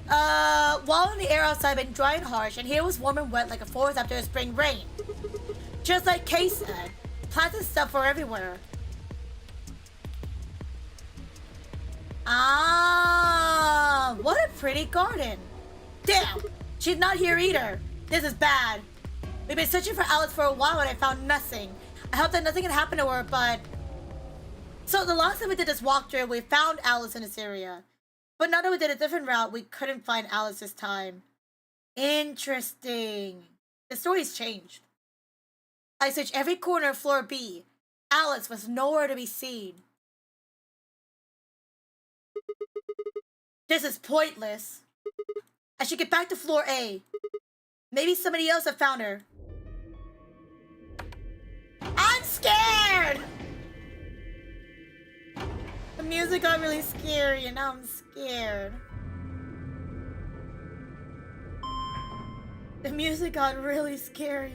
While in the air outside been dry and harsh, and here was warm and wet like a forest after a spring rain. Just like Kay said, plants and stuff are everywhere. Ah, what a pretty garden. Damn, she's not here either. This is bad. We've been searching for Alice for a while and I found nothing. I hope that nothing can happen to her, but... So the last time we did this walkthrough, we found Alice in this area. But now that we did a different route, we couldn't find Alice this time. Interesting. The story's changed. I searched every corner of floor B. Alice was nowhere to be seen. This is pointless. I should get back to floor A. Maybe somebody else have found her. I'm scared! The music got really scary and now I'm scared. The music got really scary.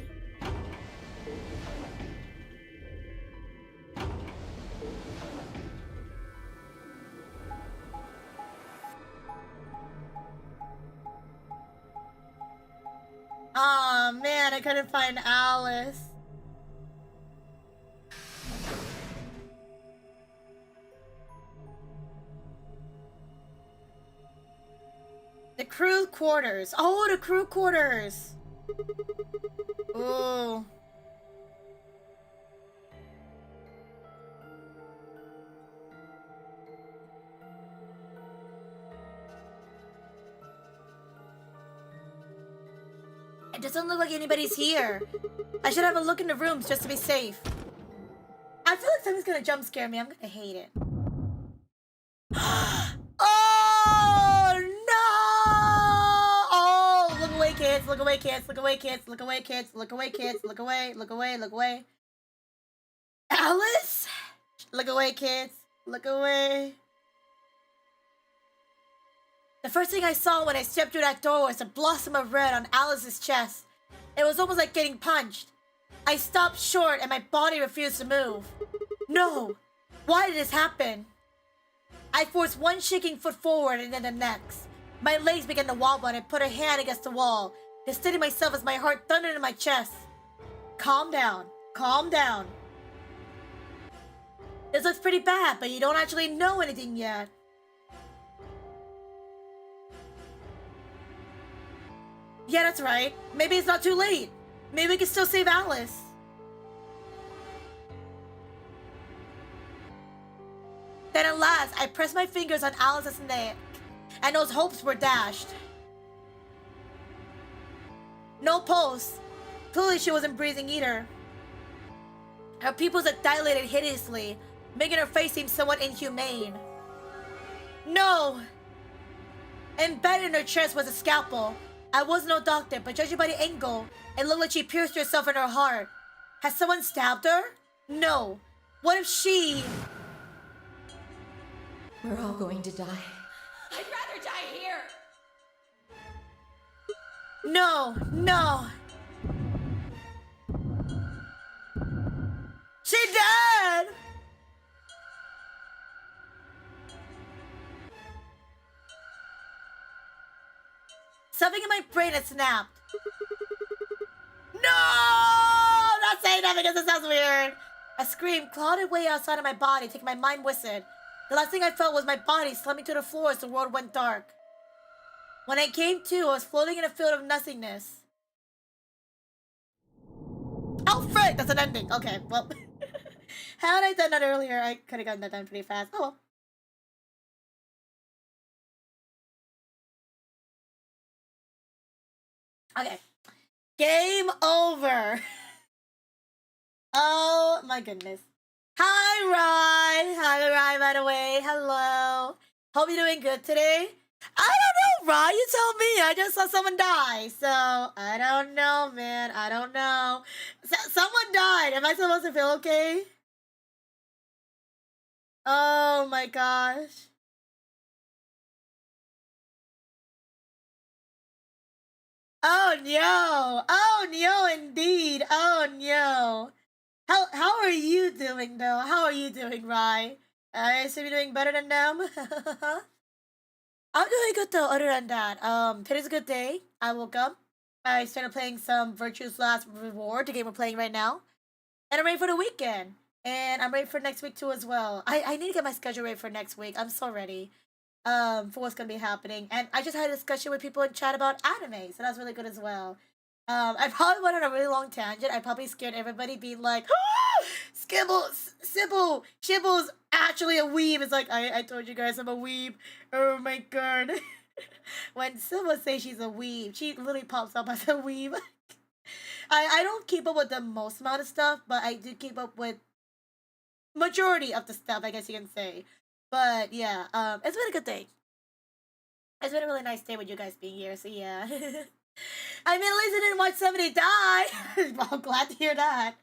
Aw, man, I couldn't find Alice. The crew quarters. Oh, the crew quarters. Ooh. It doesn't look like anybody's here. I should have a look in the rooms just to be safe. I feel like something's gonna jump scare me. I'm gonna hate it. Oh no! Oh, look away, kids! Look away, kids! Look away, kids! Look away, kids! Look away, kids! Look away! Look away! Look away! Alice! Look away, kids! Look away! The first thing I saw when I stepped through that door was a blossom of red on Alice's chest. It was almost like getting punched. I stopped short and my body refused to move. No! Why did this happen? I forced one shaking foot forward and then the next. My legs began to wobble and I put a hand against the wall to steady myself as my heart thundered in my chest. Calm down. Calm down. This looks pretty bad, but you don't actually know anything yet. Yeah, that's right. Maybe it's not too late. Maybe we can still save Alice. Then at last, I pressed my fingers on Alice's neck, and those hopes were dashed. No pulse. Clearly she wasn't breathing either. Her pupils had dilated hideously, making her face seem somewhat inhumane. No! Embedded in her chest was a scalpel. I was no doctor, but judging by the angle, it looked like she pierced herself in her heart. Has someone stabbed her? No. What if she... We're all going to die. I'd rather die here. No, no. She dead! Something in my brain had snapped. No! Not saying that because it sounds weird. A scream clawed its way outside of my body, taking my mind whispered. The last thing I felt was my body slamming to the floor as the world went dark. When I came to, I was floating in a field of nothingness. Oh, frick! That's an ending. Okay, well. Had I done that earlier, I could have gotten that done pretty fast. Oh, well. Okay. Game over. Oh my goodness. Hi, Rye. Hi, Rye, by the way. Hello. Hope you're doing good today. I don't know, Rye. You tell me. I just saw someone die. So, I don't know, man. I don't know. Someone died. Am I supposed to feel okay? Oh my gosh. Oh no! Oh no, indeed! Oh no! How are you doing though? How are you doing, Rye? I assume you're doing better than them. I'm doing good though. Other than that, today's a good day. I woke up. I started playing some Virtue's Last Reward, the game we're playing right now. And I'm ready for the weekend. And I'm ready for next week too as well. I need to get my schedule ready for next week. I'm so ready. For what's gonna be happening. And I just had a discussion with people in chat about anime, so that's really good as well. I probably went on a really long tangent. I probably scared everybody being like, Sybil, Shibble's actually a weeb. It's like, I told you guys I'm a weeb. Oh my god. When Sybil says she's a weeb, she literally pops up as a weeb. I don't keep up with the most amount of stuff, but I do keep up with majority of the stuff, I guess you can say. But yeah, it's been a good day. It's been a really nice day with you guys being here, so yeah. I mean, at least I didn't watch somebody die. Well, I'm glad to hear that.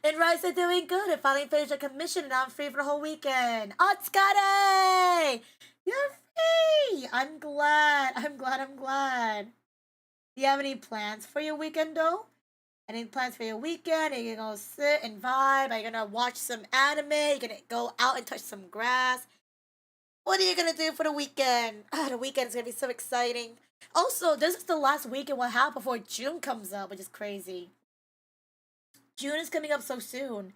And Rice are doing good. I finally finished a commission and I'm free for the whole weekend. Otskade! You're free! I'm glad. Do you have any plans for your weekend, though? Any plans for your weekend? Are you gonna sit and vibe? Are you gonna watch some anime? Are you gonna go out and touch some grass? What are you gonna do for the weekend? The weekend's gonna be so exciting. Also, this is the last weekend we'll have before June comes up, which is crazy. June is coming up so soon.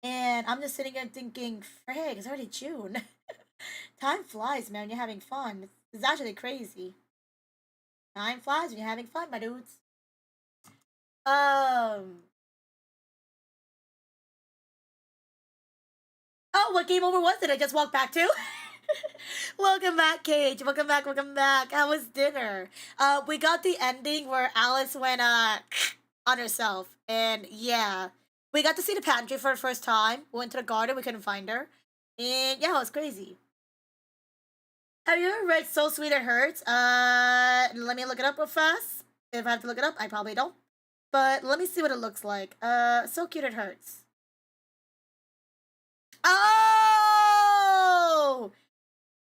And I'm just sitting here thinking, frig, it's already June. Time flies, man, when you're having fun. It's actually crazy. Time flies when you're having fun, my dudes. Oh, what game over was it? I just walked back to. Welcome back, Cage. Welcome back. How was dinner? We got the ending where Alice went on herself, and yeah, we got to see the pantry for the first time. We went to the garden, we couldn't find her, and yeah, it was crazy. Have you ever read So Sweet It Hurts? Let me look it up real fast. If I have to look it up, I probably don't. But let me see what it looks like. So Cute It Hurts. Oh!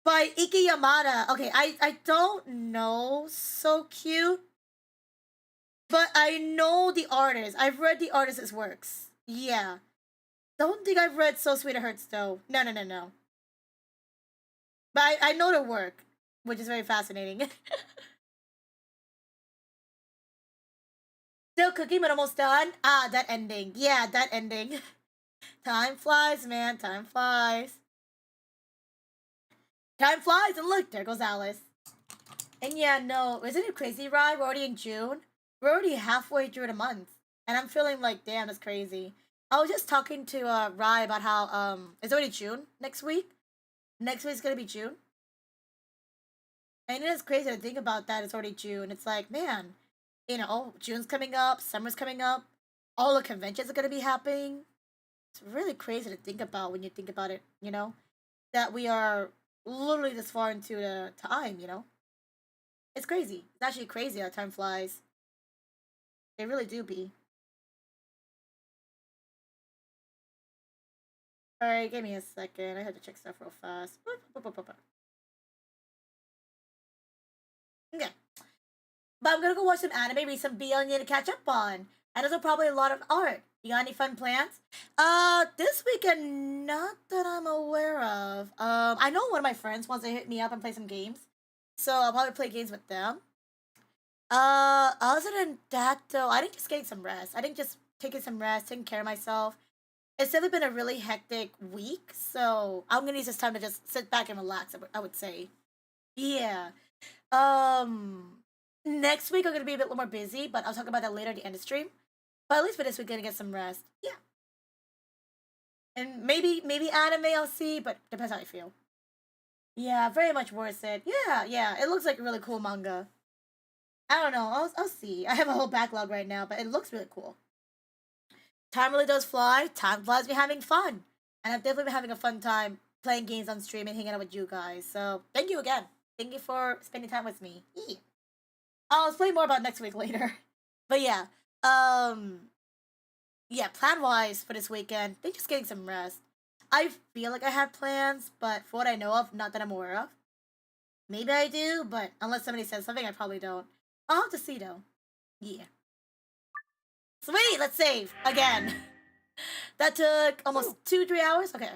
By Iki Yamada. Okay, I don't know So Cute. But I know the artist. I've read the artist's works. Yeah. Don't think I've read So Sweet It Hurts, though. No. But I know the work, which is very fascinating. Still cooking, but almost done. That ending. Yeah, that ending. Time flies, man. Time flies. Time flies, and look, there goes Alice. And yeah, no, isn't it crazy, Rye? We're already in June. We're already halfway through the month. And I'm feeling like, damn, that's crazy. I was just talking to Rye about how it's already June next week. Next week's gonna be June. And it is crazy to think about that. It's already June. It's like, man, June's coming up, summer's coming up, all the conventions are gonna be happening. It's really crazy to think about when you think about it, that we are literally this far into the time, It's crazy. It's actually crazy how time flies. They really do be. Alright, give me a second. I had to check stuff real fast. Okay. But I'm gonna go watch some anime, read some BL, and need to catch up on. And there's probably a lot of art. You got any fun plans? This weekend, not that I'm aware of. I know one of my friends wants to hit me up and play some games. So I'll probably play games with them. Other than that, though, I think just getting some rest. I think just taking some rest, taking care of myself. It's definitely been a really hectic week, so I'm gonna use this time to just sit back and relax, I would say. Yeah. Next week I'm gonna be a bit more busy, but I'll talk about that later at the end of the stream. But at least for this week, gonna get some rest. Yeah. And maybe anime I'll see, but depends how I feel. Yeah, very much worth it. Yeah. It looks like a really cool manga. I don't know. I'll see. I have a whole backlog right now, but it looks really cool. Time really does fly. Time flies. We're having fun, and I've definitely been having a fun time playing games on stream and hanging out with you guys. So thank you again. Thank you for spending time with me. Yeah. I'll explain more about next week later. But yeah, plan wise for this weekend, I think just getting some rest. I feel like I had plans, but for what I know of, not that I'm aware of. Maybe I do, but unless somebody says something, I probably don't. I'll have to see though. Yeah. Sweet, let's save again. That took almost 2-3 hours. Okay.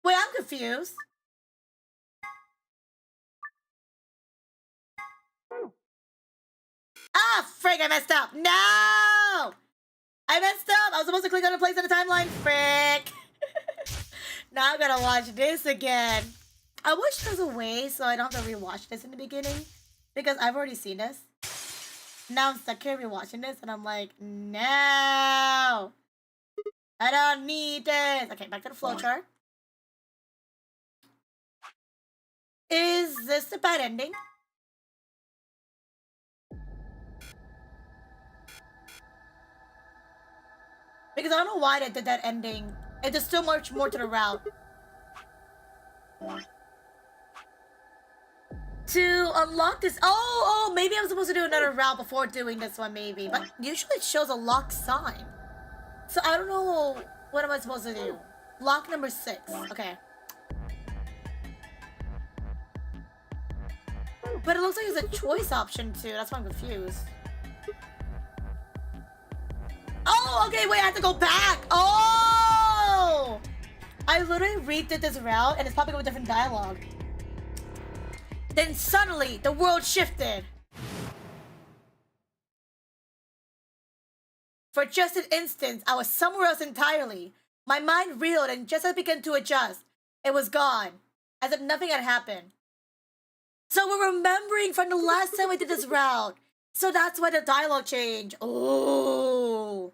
Wait, I'm confused. Ah, frig, I messed up. No! I messed up. I was supposed to click on a place on the timeline. Frick. Now I'm gonna watch this again. I wish there was a way so I don't have to rewatch this in the beginning, because I've already seen this. Now I'm stuck here rewatching this, and I'm like, no! I don't need this! Okay, back to the flowchart. Is this the bad ending? Because I don't know why they did that ending. It is still much more to the route. To unlock this... Oh, maybe I'm supposed to do another route before doing this one, maybe. But usually it shows a lock sign. So I don't know... What am I supposed to do? Lock number 6. Okay. But it looks like there's a choice option too. That's why I'm confused. Oh, okay, wait, I have to go back. Oh! I literally redid this route and it's popping up with different dialogue. Then suddenly, the world shifted. For just an instant, I was somewhere else entirely. My mind reeled and just as I began to adjust, it was gone. As if nothing had happened. So we're remembering from the last time we did this route. So that's why the dialogue changed. Oh.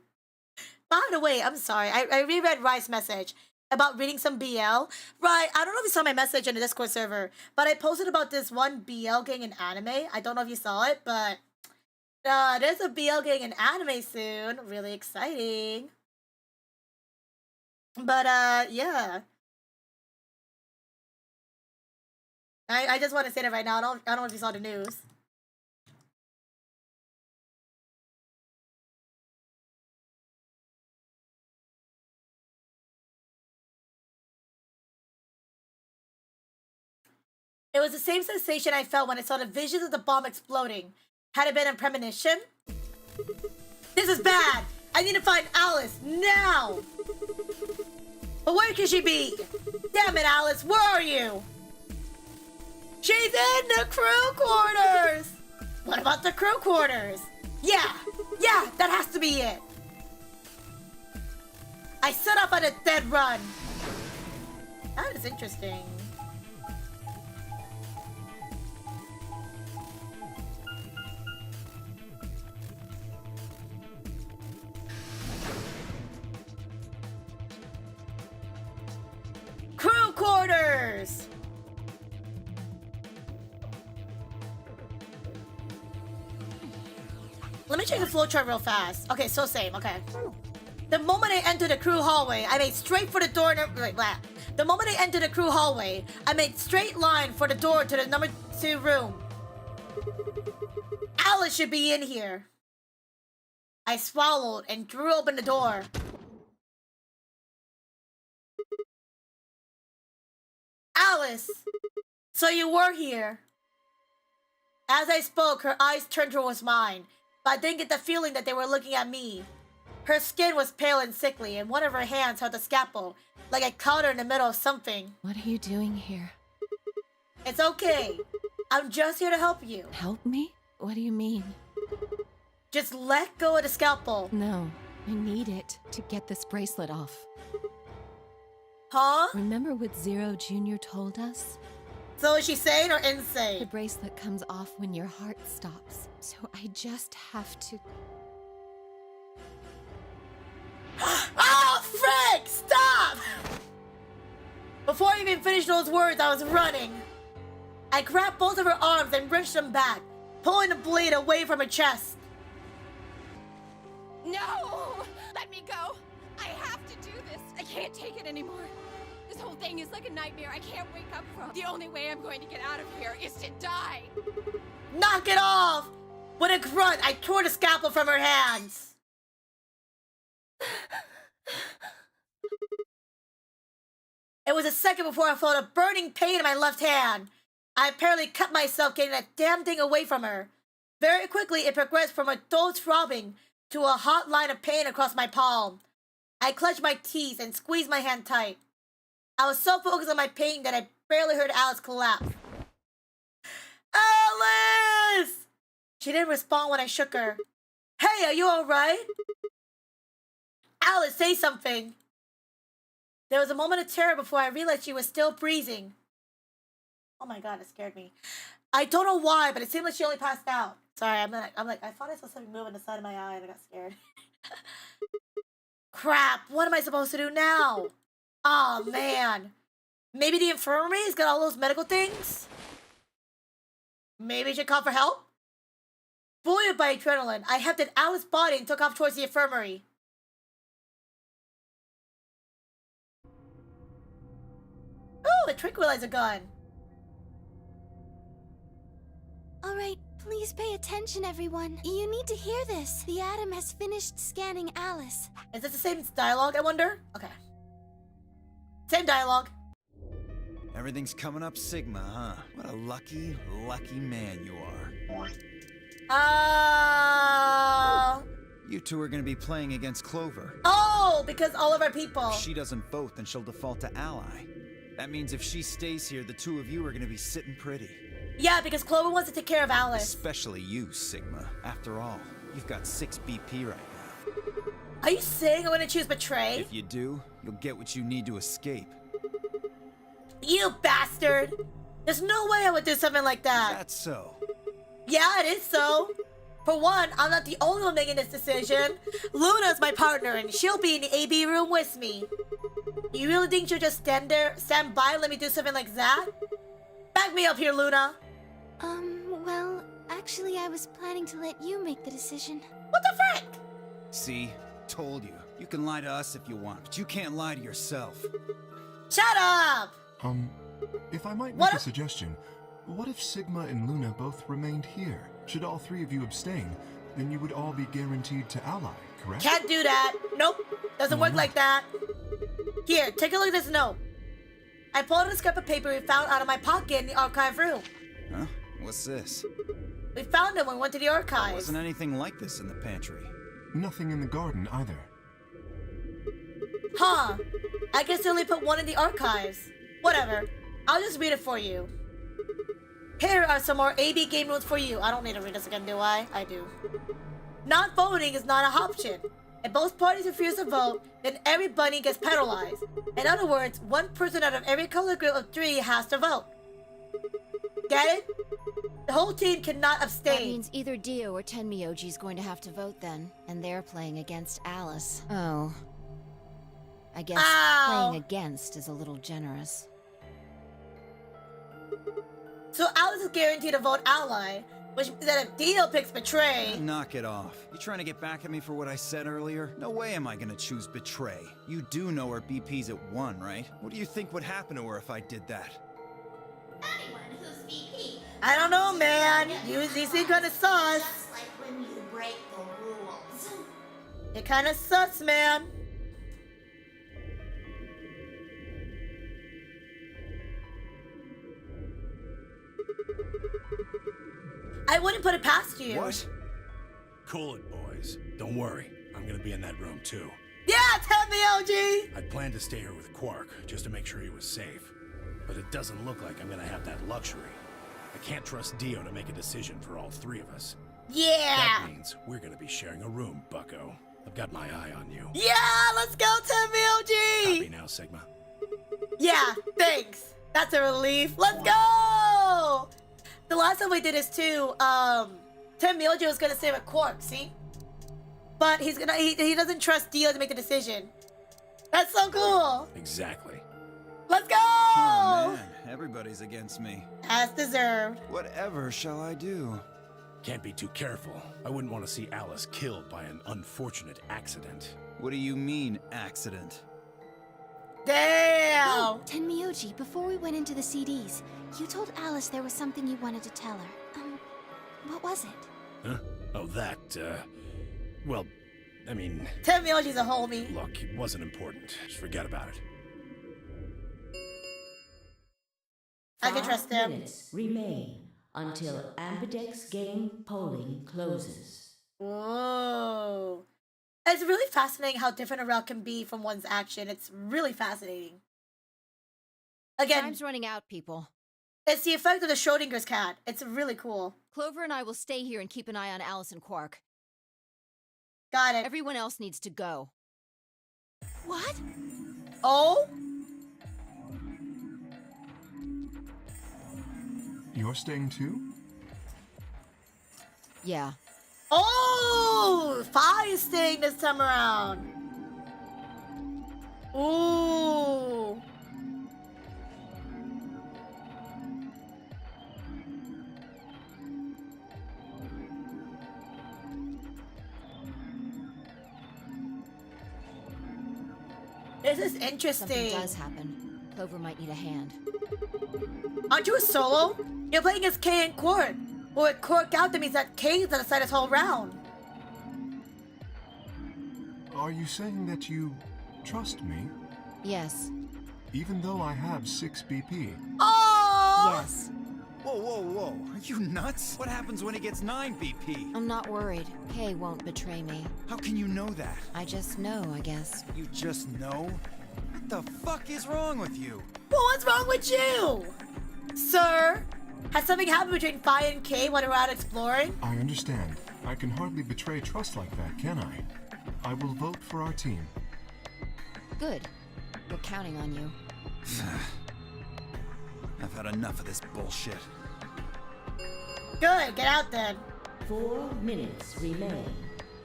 By the way, I'm sorry. I reread Rye's message about reading some BL. Right, I don't know if you saw my message in the Discord server, but I posted about this one BL gang in anime. I don't know if you saw it, but there's a BL gang in anime soon. Really exciting. But yeah. I just want to say that right now. I don't know if you saw the news. It was the same sensation I felt when I saw the visions of the bomb exploding. Had it been a premonition? This is bad! I need to find Alice, now! But where can she be? Damn it, Alice, where are you? She's in the crew quarters! What about the crew quarters? Yeah, that has to be it! I set off on a dead run. That is interesting. Crew quarters! Let me check the flowchart real fast. Okay, so same, okay. The moment I entered the crew hallway, I made straight for the door. The moment I entered the crew hallway, I made straight line for the door to the number 2 room. Alice should be in here. I swallowed and drew open the door. Alice! So you were here. As I spoke, her eyes turned towards mine, but I didn't get the feeling that they were looking at me. Her skin was pale and sickly, and one of her hands held the scalpel, like I caught her in the middle of something. What are you doing here? It's okay. I'm just here to help you. Help me? What do you mean? Just let go of the scalpel. No, I need it to get this bracelet off. Huh? Remember what Zero Jr. told us? So is she sane or The insane? bracelet comes off when your heart stops. So I just have to... Oh, frick! Stop! Before I even finished those words, I was running. I grabbed both of her arms and wrenched them back, pulling the blade away from her chest. No! Let me go! I have to do this! I can't take it anymore. This whole thing is like a nightmare I can't wake up from. The only way I'm going to get out of here is to die! Knock it off! With a grunt, I tore the scalpel from her hands. It was a second before I felt a burning pain in my left hand. I apparently cut myself getting that damn thing away from her. Very quickly, it progressed from a dull throbbing to a hot line of pain across my palm. I clenched my teeth and squeezed my hand tight. I was so focused on my pain that I barely heard Alice collapse. Alice! She didn't respond when I shook her. Hey, are you alright? Alice, say something. There was a moment of terror before I realized she was still breathing. Oh my god, it scared me. I don't know why, but it seemed like she only passed out. Sorry, I'm like, I thought I saw something move on the side of my eye and I got scared. Crap, what am I supposed to do now? Oh man. Maybe the infirmary's got all those medical things? Maybe I should call for help? Buoyed by adrenaline, I hefted Alice's body and took off towards the infirmary. Ooh, a tranquilizer gun. Alright, please pay attention, everyone. You need to hear this. The Atom has finished scanning Alice. Is this the same dialogue, I wonder? Okay. Same dialogue. Everything's coming up Sigma, huh? What a lucky, lucky man you are. You two are gonna be playing against Clover. Oh, because all of our people. If she doesn't vote, then she'll default to ally. That means if she stays here, the two of you are gonna be sitting pretty. Yeah, because Clover wants to take care of Alice. Especially you, Sigma. After all, you've got 6 BP right now. Are you saying I'm gonna choose Betray? If you do, you'll get what you need to escape. You bastard! There's no way I would do something like that. That's so. Yeah, it is so. For one, I'm not the only one making this decision. Luna's my partner, and she'll be in the AB room with me. You really think she'll just stand by and let me do something like that? Back me up here, Luna. Well, actually, I was planning to let you make the decision. What the frick? See? Told you. You can lie to us if you want, but you can't lie to yourself. Shut up! If I might make a suggestion, what if Sigma and Luna both remained here? Should all 3 of you abstain, then you would all be guaranteed to ally, correct? Can't do that. Nope. Doesn't work like that. Here, take a look at this note. I pulled out a scrap of paper we found out of my pocket in the archive room. Huh? What's this? We found it when we went to the archives. Wasn't anything like this in the pantry. Nothing in the garden either. Huh. I guess they only put one in the archives. Whatever. I'll just read it for you. Here are some more AB game rules for you. I don't need to read this again, do I? I do. Not voting is not an option. If both parties refuse to vote, then everybody gets penalized. In other words, one person out of every color group of 3 has to vote. Get it? The whole team cannot abstain. That means either Dio or Tenmyoji's going to have to vote then, and they're playing against Alice. Oh. I guess playing against is a little generous. So Alice is guaranteed to vote ally, which means that if Dio picks Betray... Knock it off. You trying to get back at me for what I said earlier? No way am I gonna choose Betray. You do know her BP's at 1, right? What do you think would happen to her if I did that? Anyone who's VP. I don't know, man. You seem kinda sus. Just like when you break the rules. You're kinda sus, man. I wouldn't put it past you. What? Cool it, boys. Don't worry. I'm gonna be in that room, too. Yeah, tell me, OG! I'd planned to stay here with Quark, just to make sure he was safe. But it doesn't look like I'm gonna have that luxury. I can't trust Dio to make a decision for all 3 of us. Yeah! That means we're gonna be sharing a room, bucko. I've got my eye on you. Yeah, let's go, tell me, OG! Copy now, Sigma. Yeah, thanks. That's a relief. Let's go! The last time we did this too, Tenmyoji was gonna save a Quark, see? But he doesn't trust Dio to make the decision. That's so cool! Exactly. Let's go! Oh man, everybody's against me. As deserved. Whatever shall I do? Can't be too careful. I wouldn't want to see Alice killed by an unfortunate accident. What do you mean, accident? Damn! Oh, Tenmyoji, before we went into the CDs, you told Alice there was something you wanted to tell her. What was it? Huh? Oh, that, well, I mean... Tenmyoji's a homie. Look, it wasn't important. Just forget about it. I can trust him. 5 minutes remain until Ambidex game polling closes. Whoa. It's really fascinating how different a route can be from one's action. It's really fascinating. Again, Time's running out, people. it's the effect of the Schrödinger's cat. It's really cool. Clover and I will stay here and keep an eye on Alice and Quark. Got it. Everyone else needs to go. What? Oh? You're staying too? Yeah. Oh! Fi's staying this time around. Ooh. This is interesting. Something does happen. Clover might need a hand. Aren't you a solo? You're playing as Kay and Quark. Well, with Quark out, that means that Kay's gonna decide this whole round. Are you saying that you trust me? Yes. Even though I have 6 BP? Oh! Yes. Whoa, whoa, whoa. Are you nuts? What happens when he gets 9 BP? I'm not worried. Kay won't betray me. How can you know that? I just know, I guess. You just know? What the fuck is wrong with you? Well, what's wrong with you? Sir? Has something happened between Fi and Kay when we're out exploring? I understand. I can hardly betray trust like that, can I? I will vote for our team. Good. We're counting on you. I've had enough of this bullshit. Good, get out then. 4 minutes remain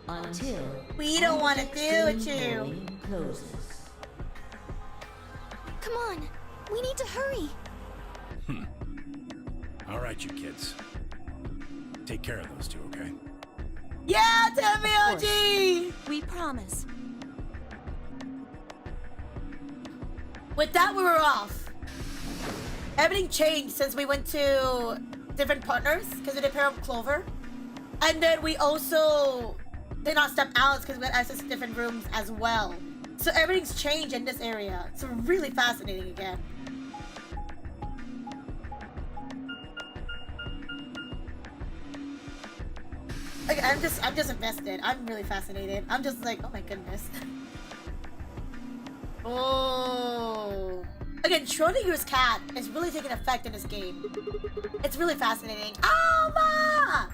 until We don't want to Ampedex deal with game you. polling closes. Come on, we need to hurry. All right, you kids. Take care of those two, okay? Yeah, TMOG! We promise. With that, we were off. Everything changed since we went to different partners because we did pair up Clover. And then we also did not step Alice because we had access to different rooms as well. So everything's changed in this area. It's really fascinating again. Like, I'm just invested. I'm really fascinated. I'm just like, oh my goodness. Oh. Again, Schrödinger's cat is really taking effect in this game. It's really fascinating. Alma!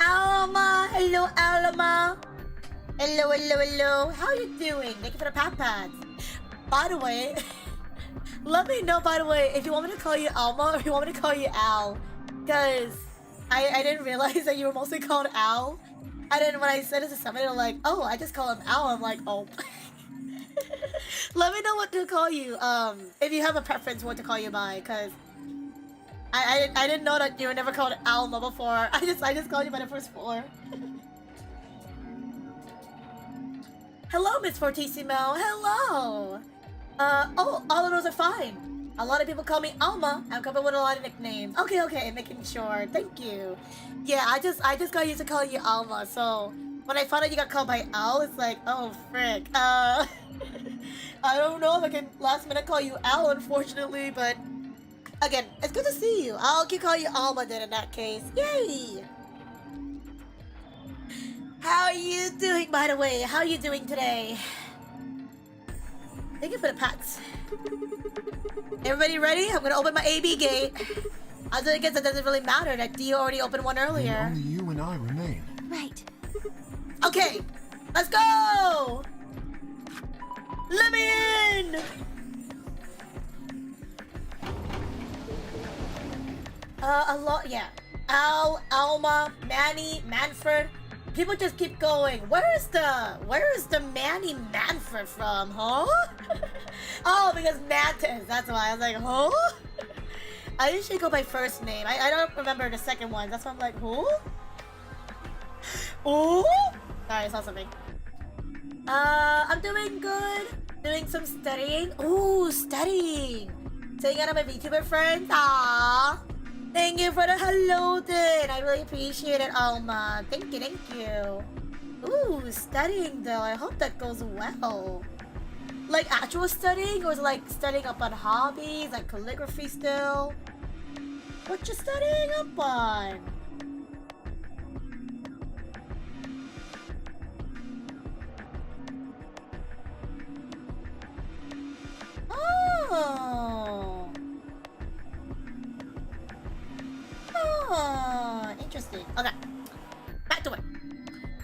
Alma! Hello, Alma! Hello, hello, hello. How are you doing? Thank you for the pat pats. By the way, let me know, by the way, if you want me to call you Alma or if you want me to call you Al. Because I didn't realize that you were mostly called Al. And then when I said it to somebody, they're like, oh, I just call him Al. I'm like, oh. Let me know what to call you. If you have a preference what to call you by, because I didn't know that you were never called Alma before. I just called you by the first 4. Hello, Miss Fortissimo. Hello. Oh, all of those are fine. A lot of people call me Alma. I'm coming with a lot of nicknames. Okay, making sure. Thank you. Yeah, I just got used to calling you Alma. So when I found out you got called by Al, it's like, oh frick. I don't know if I can last minute call you Al, unfortunately, but again, it's good to see you. I'll keep calling you Alma then in that case. Yay! How are you doing, by the way? How are you doing today? Thank you for the pats. Everybody ready? I'm gonna open my AB gate. I guess it doesn't really matter that Dio already opened one Then earlier. only you and I remain. Right. Okay, let's go! Let me in! A lot, yeah. Al, Alma, Manny, Manfred. People just keep going. Where is the Manny Manfred from, huh? Oh, because Mantis. That's why I was like, huh? I usually go by first name. I don't remember the second one. That's why I'm like, who? Oh? Sorry, I saw something. I'm doing good. Doing some studying. Ooh, studying. Saying out of my VTuber friends. Aww. Thank you for the hello then. I really appreciate it, Alma. Thank you. Ooh, studying though. I hope that goes well. Like actual studying, or is it like studying up on hobbies, like calligraphy still? What you studying up on? Oh. Okay. Back to it.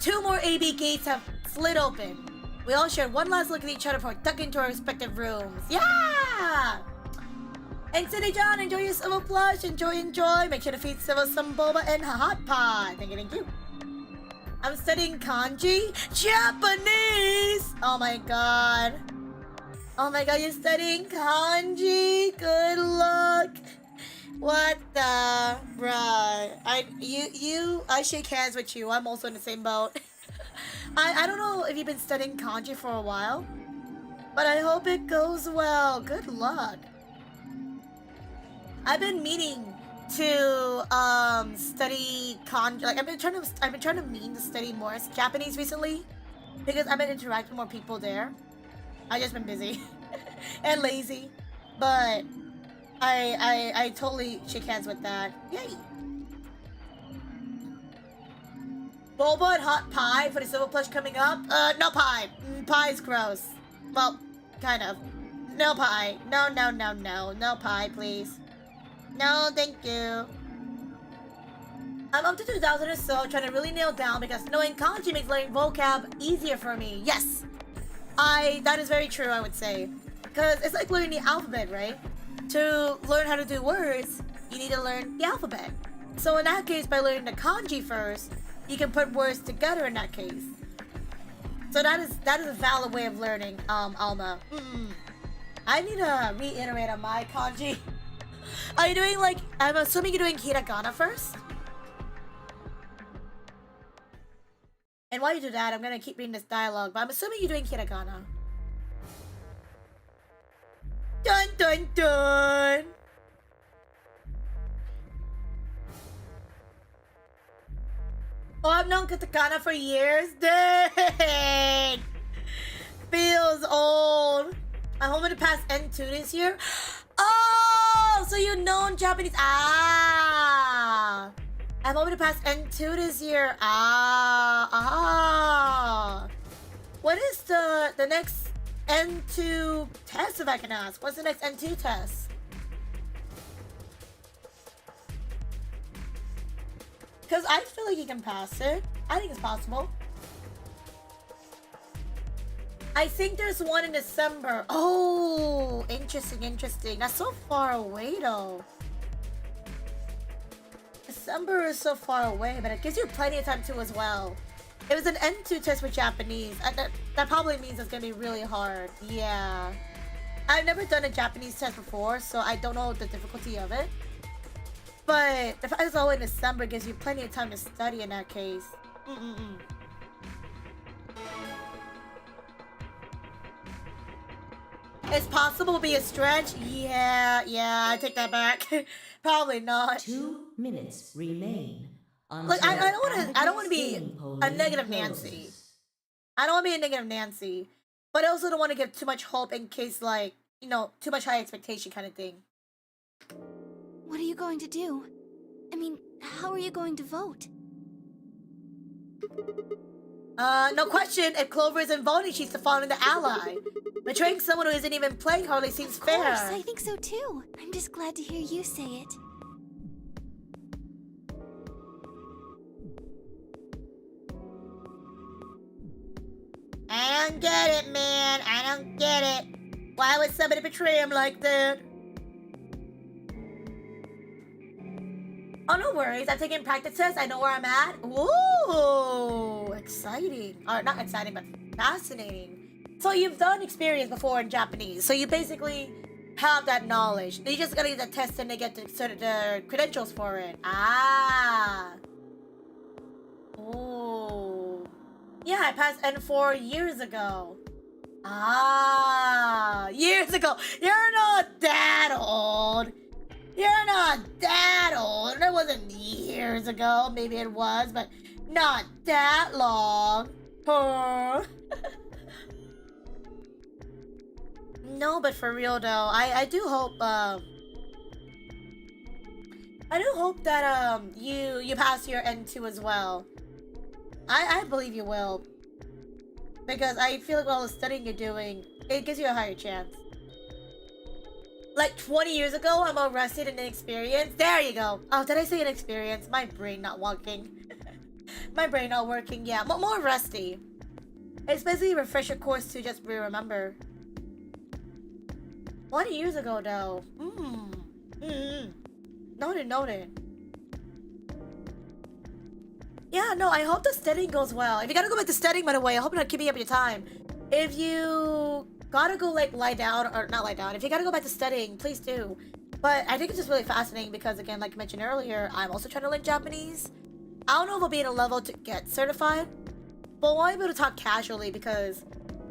2 more AB gates have slid open. We all share one last look at each other before ducking into our respective rooms. Yeah! And City John, enjoy your Civil plush. Enjoy. Make sure to feed Civil some boba and hot pot. Thank you. I'm studying kanji. Japanese! Oh my god. Oh my god, you're studying kanji? Good luck. What the... Bruh. I shake hands with you. I'm also in the same boat. I don't know if you've been studying kanji for a while, but I hope it goes well. Good luck. I've been meaning to study kanji. Like I've been trying to study more Japanese recently because I've been interacting with more people there. I've just been busy and lazy, but I totally shake hands with that. Yay! Boba and hot pie for the Civil plush coming up. No pie. Pie's gross. Well, kind of. No pie. No. No pie, please. No, thank you. I'm up to 2,000 or so, trying to really nail down because knowing kanji makes learning vocab easier for me. Yes! That is very true, I would say. Because it's like learning the alphabet, right? To learn how to do words, you need to learn the alphabet. So in that case, by learning the kanji first, you can put words together in that case. So that is a valid way of learning, Alma. I need to reiterate on my kanji. Are you doing like, I'm assuming you're doing hiragana first? And while you do that, I'm gonna keep reading this dialogue, but I'm assuming you're doing hiragana. Dun dun dun! Oh, I've known katakana for years? Dang! Feels old. I'm hoping to pass N2 this year. Oh, so you know Japanese. I'm hoping to pass N2 this year. What is the next N2 test, if I can ask? What's the next N2 test? Because I feel like you can pass it. I think it's possible. I think there's one in December. Oh, interesting. That's so far away, though. December is so far away, but it gives you plenty of time, too, as well. It was an N2 test with Japanese. That probably means it's going to be really hard. Yeah. I've never done a Japanese test before, so I don't know the difficulty of it. But the fact it's all in December gives you plenty of time to study in that case. It's possible to be a stretch? Yeah, I take that back. Probably not. 2 minutes remain. Look, I don't want to be a negative Nancy. I don't want to be a negative Nancy. But I also don't want to give too much hope in case, like, you know, too much high expectation kind of thing. What are you going to do? I mean, how are you going to vote? No question. If Clover isn't voting, she's the following the ally. Betraying someone who isn't even playing hardly seems fair. Of course, I think so too. I'm just glad to hear you say it. I don't get it, man. I don't get it. Why would somebody betray him like that? Oh, no worries. I'm taking practice tests. I know where I'm at. Ooh, exciting. Or not exciting, but fascinating. So you've done experience before in Japanese. So you basically have that knowledge. You just gotta get the test and they get the credentials for it. Ooh. Yeah, I passed N4 years ago. Years ago. You're not that old. You're not that old. It wasn't years ago. Maybe it was, but not that long. No, but for real though, I do hope that you pass your N2 as well. I believe you will. Because I feel like all the studying you're doing, it gives you a higher chance. Like 20 years ago, I'm more rusty and inexperienced. There you go. Oh, did I say inexperienced? My brain not working. My brain not working, yeah. More rusty. It's basically a refresher course to just remember. 20 years ago, though. Noted. Yeah, no, I hope the studying goes well. If you gotta go back to studying, by the way, I hope you're not keeping up your time. If you gotta go, like, lie down, or not lie down, if you gotta go back to studying, please do. But I think it's just really fascinating because, again, like I mentioned earlier, I'm also trying to learn Japanese. I don't know if I'll be in a level to get certified, but I want to be able to talk casually because,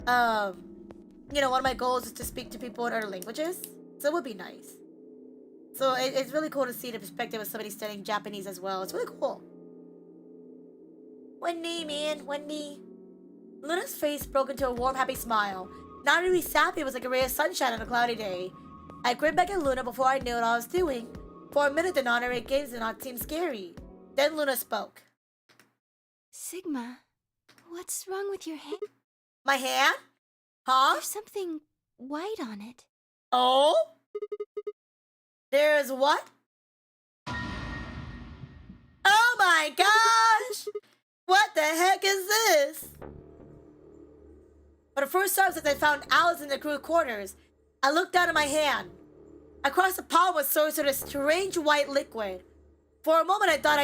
you know, one of my goals is to speak to people in other languages, so it would be nice. So it's really cool to see the perspective of somebody studying Japanese as well. It's really cool. Wendy, man, Wendy. Luna's face broke into a warm, happy smile. Not really sappy, it was like a ray of sunshine on a cloudy day. I grinned back at Luna before I knew what I was doing. For a minute, the non-array games did not seem scary. Then Luna spoke. Sigma, what's wrong with your hand? My hand? Huh? There's something white on it. Oh? There's what? Oh my gosh! What the heck is this? For the first time since I found Alice in the crew quarters, I looked down at my hand. Across the palm was sort of strange white liquid. For a moment I thought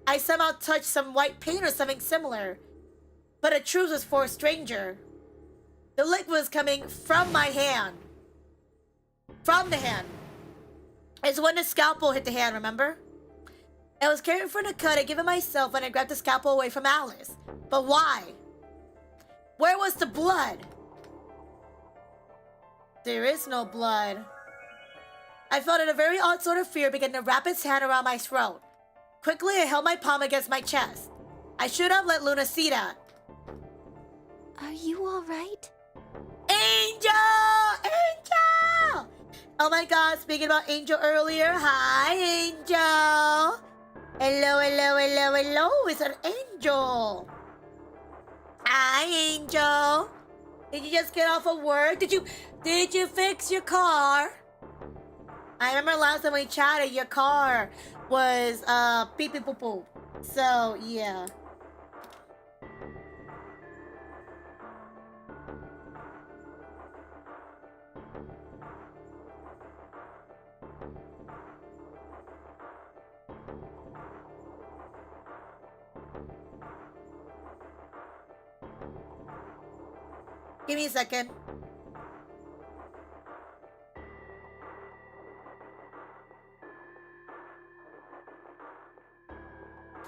I somehow touched some white paint or something similar. But the truth was for a stranger. The liquid was coming from my hand. From the hand. It's when the scalpel hit the hand, remember? I was caring for the cut I gave it myself when I grabbed the scalpel away from Alice. But why? Where was the blood? There is no blood. I felt a very odd sort of fear begin to wrap its hand around my throat. Quickly, I held my palm against my chest. I should have let Luna see that. Are you alright? Angel! Angel! Oh my god, speaking about Angel earlier. Hi, Angel! Hello, it's an angel. Hi, Angel. Did you just get off of work? Did you fix your car? I remember last time we chatted, your car was beep beep boop boop. So yeah. Give me a second.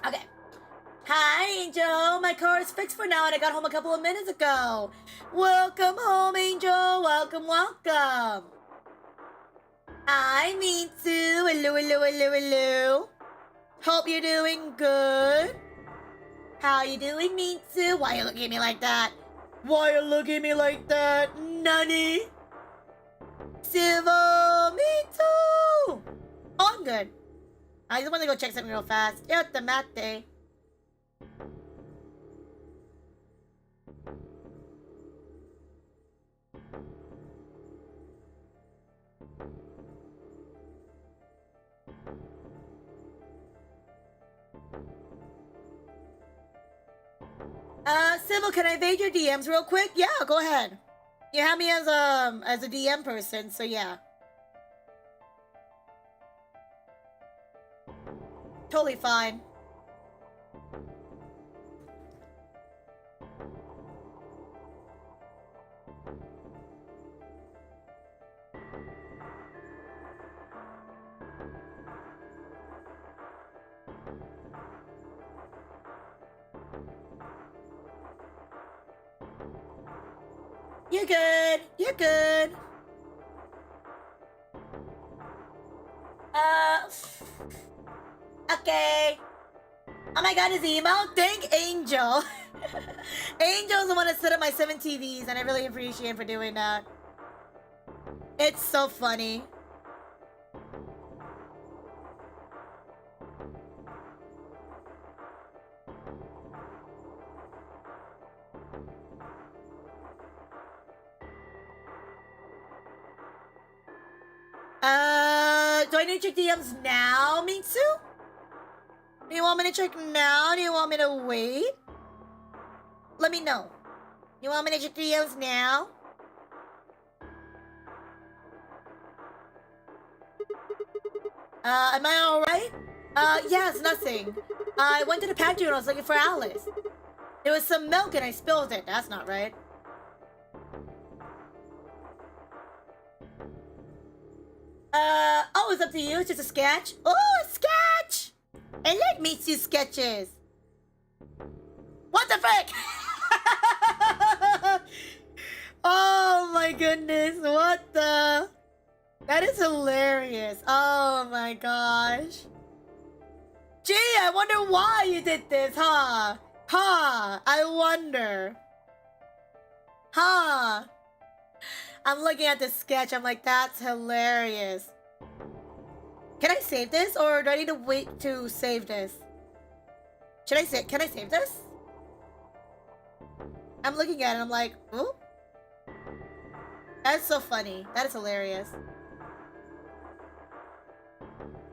Okay. Hi, Angel. My car is fixed for now and I got home a couple of minutes ago. Welcome home, Angel. Welcome. Hi, Mitsu. Hello. Hope you're doing good. How you doing, Mitsu? Why you looking at me like that? Nani? Civil, me too. Oh, I'm good. I just want to go check something real fast. Mate. Civil, can I evade your DMs real quick? Yeah, go ahead. You have me as a DM person, so yeah. Totally fine. You're good. Okay. Oh my god, his email? Thank Angel. Angel's the one that set up my 7 TVs, and I really appreciate him for doing that. It's so funny. do I need to check DMs now, Mitsu? Do you want me to check now? Do you want me to wait? Let me know. You want me to check DMs now? Am I alright? Yes, nothing. I went to the pantry and I was looking for Alice. There was some milk and I spilled it. That's not right. Oh, it's up to you. It's just a sketch. Oh, a sketch! I like Mitsu sketches. What the frick? Oh my goodness. What the? That is hilarious. Oh my gosh. Gee, I wonder why you did this, huh? Huh, I wonder. Huh. I'm looking at the sketch. I'm like, that's hilarious. Can I save this or do I need to wait to save this? Can I save this? I'm looking at it. I'm like, ooh. That's so funny. That is hilarious.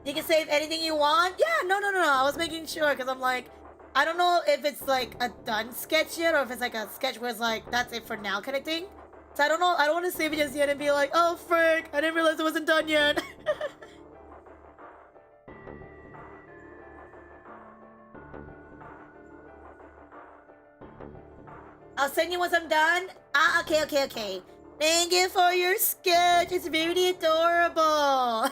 You can save anything you want? Yeah, no. I was making sure because I'm like, I don't know if it's like a done sketch yet or if it's like a sketch where it's like, that's it for now kind of thing. So I don't know. I don't want to save it just yet and be like, oh, frick. I didn't realize it wasn't done yet. I'll send you once I'm done. Ah, okay. Thank you for your sketch. It's really adorable.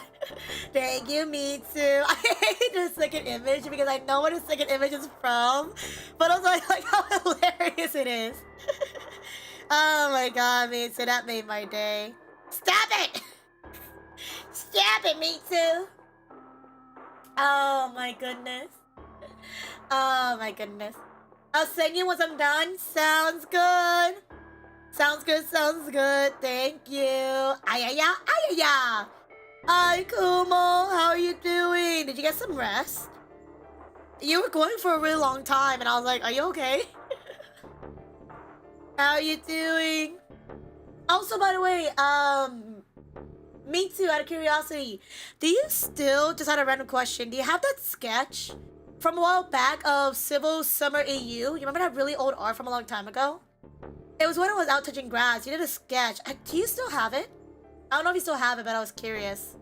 Thank you, Mitsu. I hate the second image because I know what the second image is from. But also, I like how hilarious it is. Oh my god, Mitsu. That made my day. Stop it! Stop it, Mitsu. Oh my goodness. Oh my goodness. I'll send you once I'm done. Sounds good. Sounds good. Thank you. Ayaya. Hi, Kumo. How are you doing? Did you get some rest? You were going for a really long time, and I was like, are you okay? How are you doing? Also, by the way, me too, out of curiosity, do you still, just had a random question, do you have that sketch from a while back of Civil Summer AU? You remember that really old art from a long time ago? It was when I was out touching grass. You did a sketch. Do you still have it? I don't know if you still have it, but I was curious.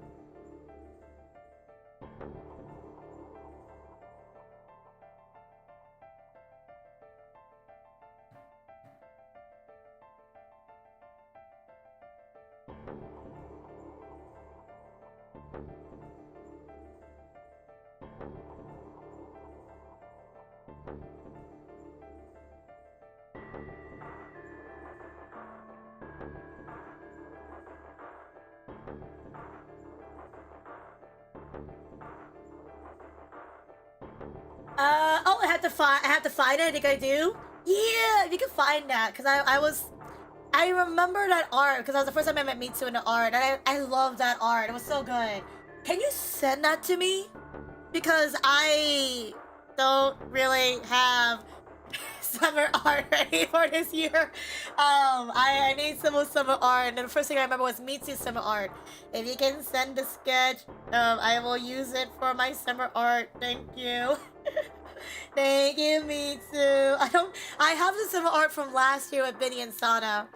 Oh, I have to find it. I think I do. Yeah, if you can find that, because I remember that art because that was the first time I met Mitsu in the art, and I love that art. It was so good. Can you send that to me? Because I don't really have summer art ready for this year. I need some summer art, and the first thing I remember was Mitsu's summer art. If you can send the sketch, I will use it for my summer art. Thank you. Thank you, Mitsu. I have the summer art from last year with Benny and Sana,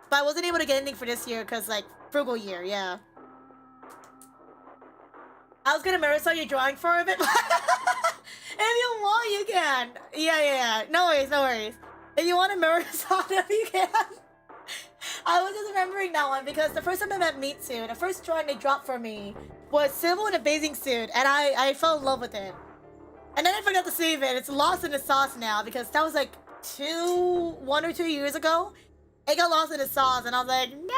but I wasn't able to get anything for this year because, like, frugal year, yeah. I was gonna marathon your drawing for a bit. If you want, you can. Yeah. No worries. If you want to marathon him, you can. I was just remembering that one because the first time I met Mitsu, the first drawing they dropped for me was Civil in a bathing suit, and I fell in love with it. And then I forgot to save it. It's lost in the sauce now because that was like 1 or 2 years ago. It got lost in the sauce, and I was like, no!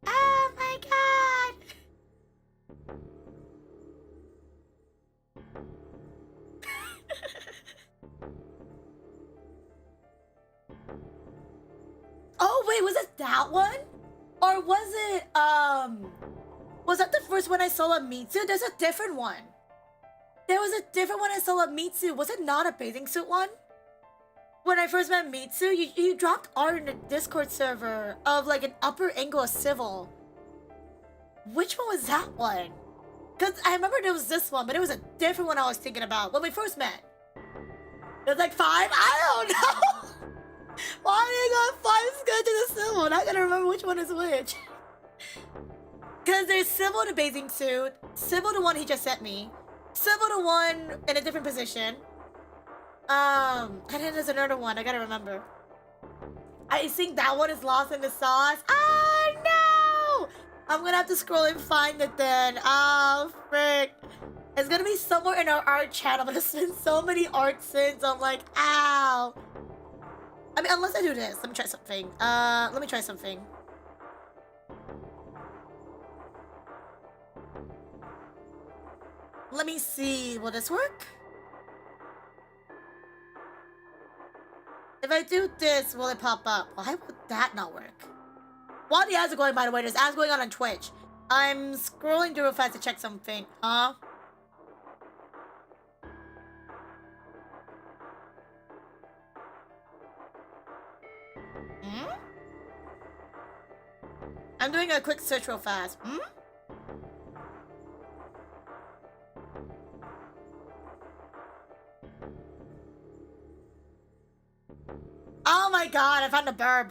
Oh my god! Oh wait, was it that one? Or was it was that the first one I saw of Mitsu? There's a different one. There was a different one I saw of Mitsu. Was it not a bathing suit one? When I first met Mitsu, you dropped art in the Discord server of like an upper angle of Civil. Which one was that one? Because I remember there was this one, but it was a different one I was thinking about when we first met. It was like 5? I don't know. Why did I got 5 sketches of Civil? I gotta remember which one is which. Because there's Civil in a bathing suit, Civil the one he just sent me, Civil the one in a different position. And then there's another one, I gotta remember. I think that one is lost in the sauce. Oh no! I'm gonna have to scroll and find it then. Oh frick. It's gonna be somewhere in our art channel, but it's been so many art since. I'm like, ow. I mean, unless I do this. Let me try something. Let me try something. Let me see. Will this work? If I do this, will it pop up? Why would that not work? While the ads are going, by the way, there's ads going on Twitch. I'm scrolling through real fast to check something. Huh? Hmm? I'm doing a quick search real fast. Hmm? Oh my god, I found a burb.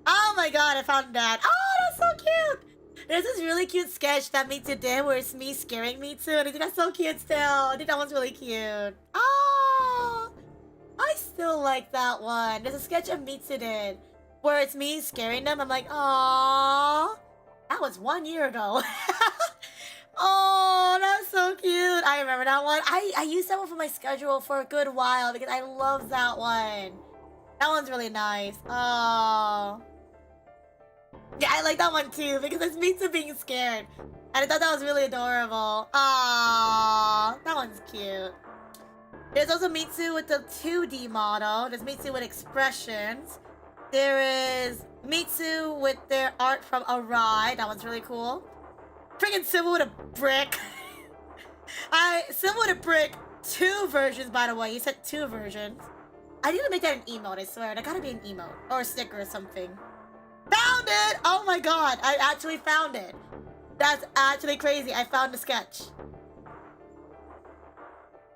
Oh my god, I found that. Oh, that's so cute. There's this really cute sketch that Mitsu did where it's me scaring Mitsu, and I think that's so cute still. I think that one's really cute. Oh, I still like that one. There's a sketch of Mitsu did where it's me scaring them. I'm like, aww. That was 1 year ago. Oh, that's so cute. I remember that one. I used that one for my schedule for a good while because I love that one. That one's really nice. Oh. Yeah, I like that one too because it's Mitsu being scared. And I thought that was really adorable. Aww. That one's cute. There's also Mitsu with the 2D model. There's Mitsu with expressions. There is Mitsu with their art from a ride. That one's really cool. Freaking Civil with a brick. Civil with a brick. 2 versions, by the way. You said 2 versions. I need to make that an emote, I swear. That gotta be an emote. Or a sticker or something. Found it! Oh my god. I actually found it. That's actually crazy. I found the sketch.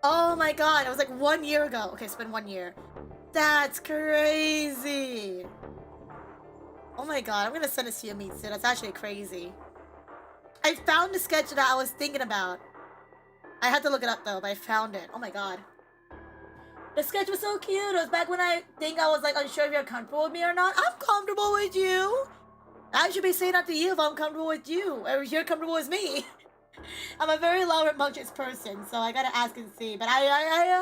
Oh my god. It was like 1 year ago. Okay, it's been 1 year. That's crazy. Oh my god. I'm gonna send this to you, Mitsu. That's actually crazy. I found the sketch that I was thinking about. I had to look it up though, but I found it. Oh my god. The sketch was so cute. It was back when I think I was like unsure if you're comfortable with me or not. I'm comfortable with you. I should be saying that to you if I'm comfortable with you, or if you're comfortable with me. I'm a very loud, rambunctious person, so I gotta ask and see. But I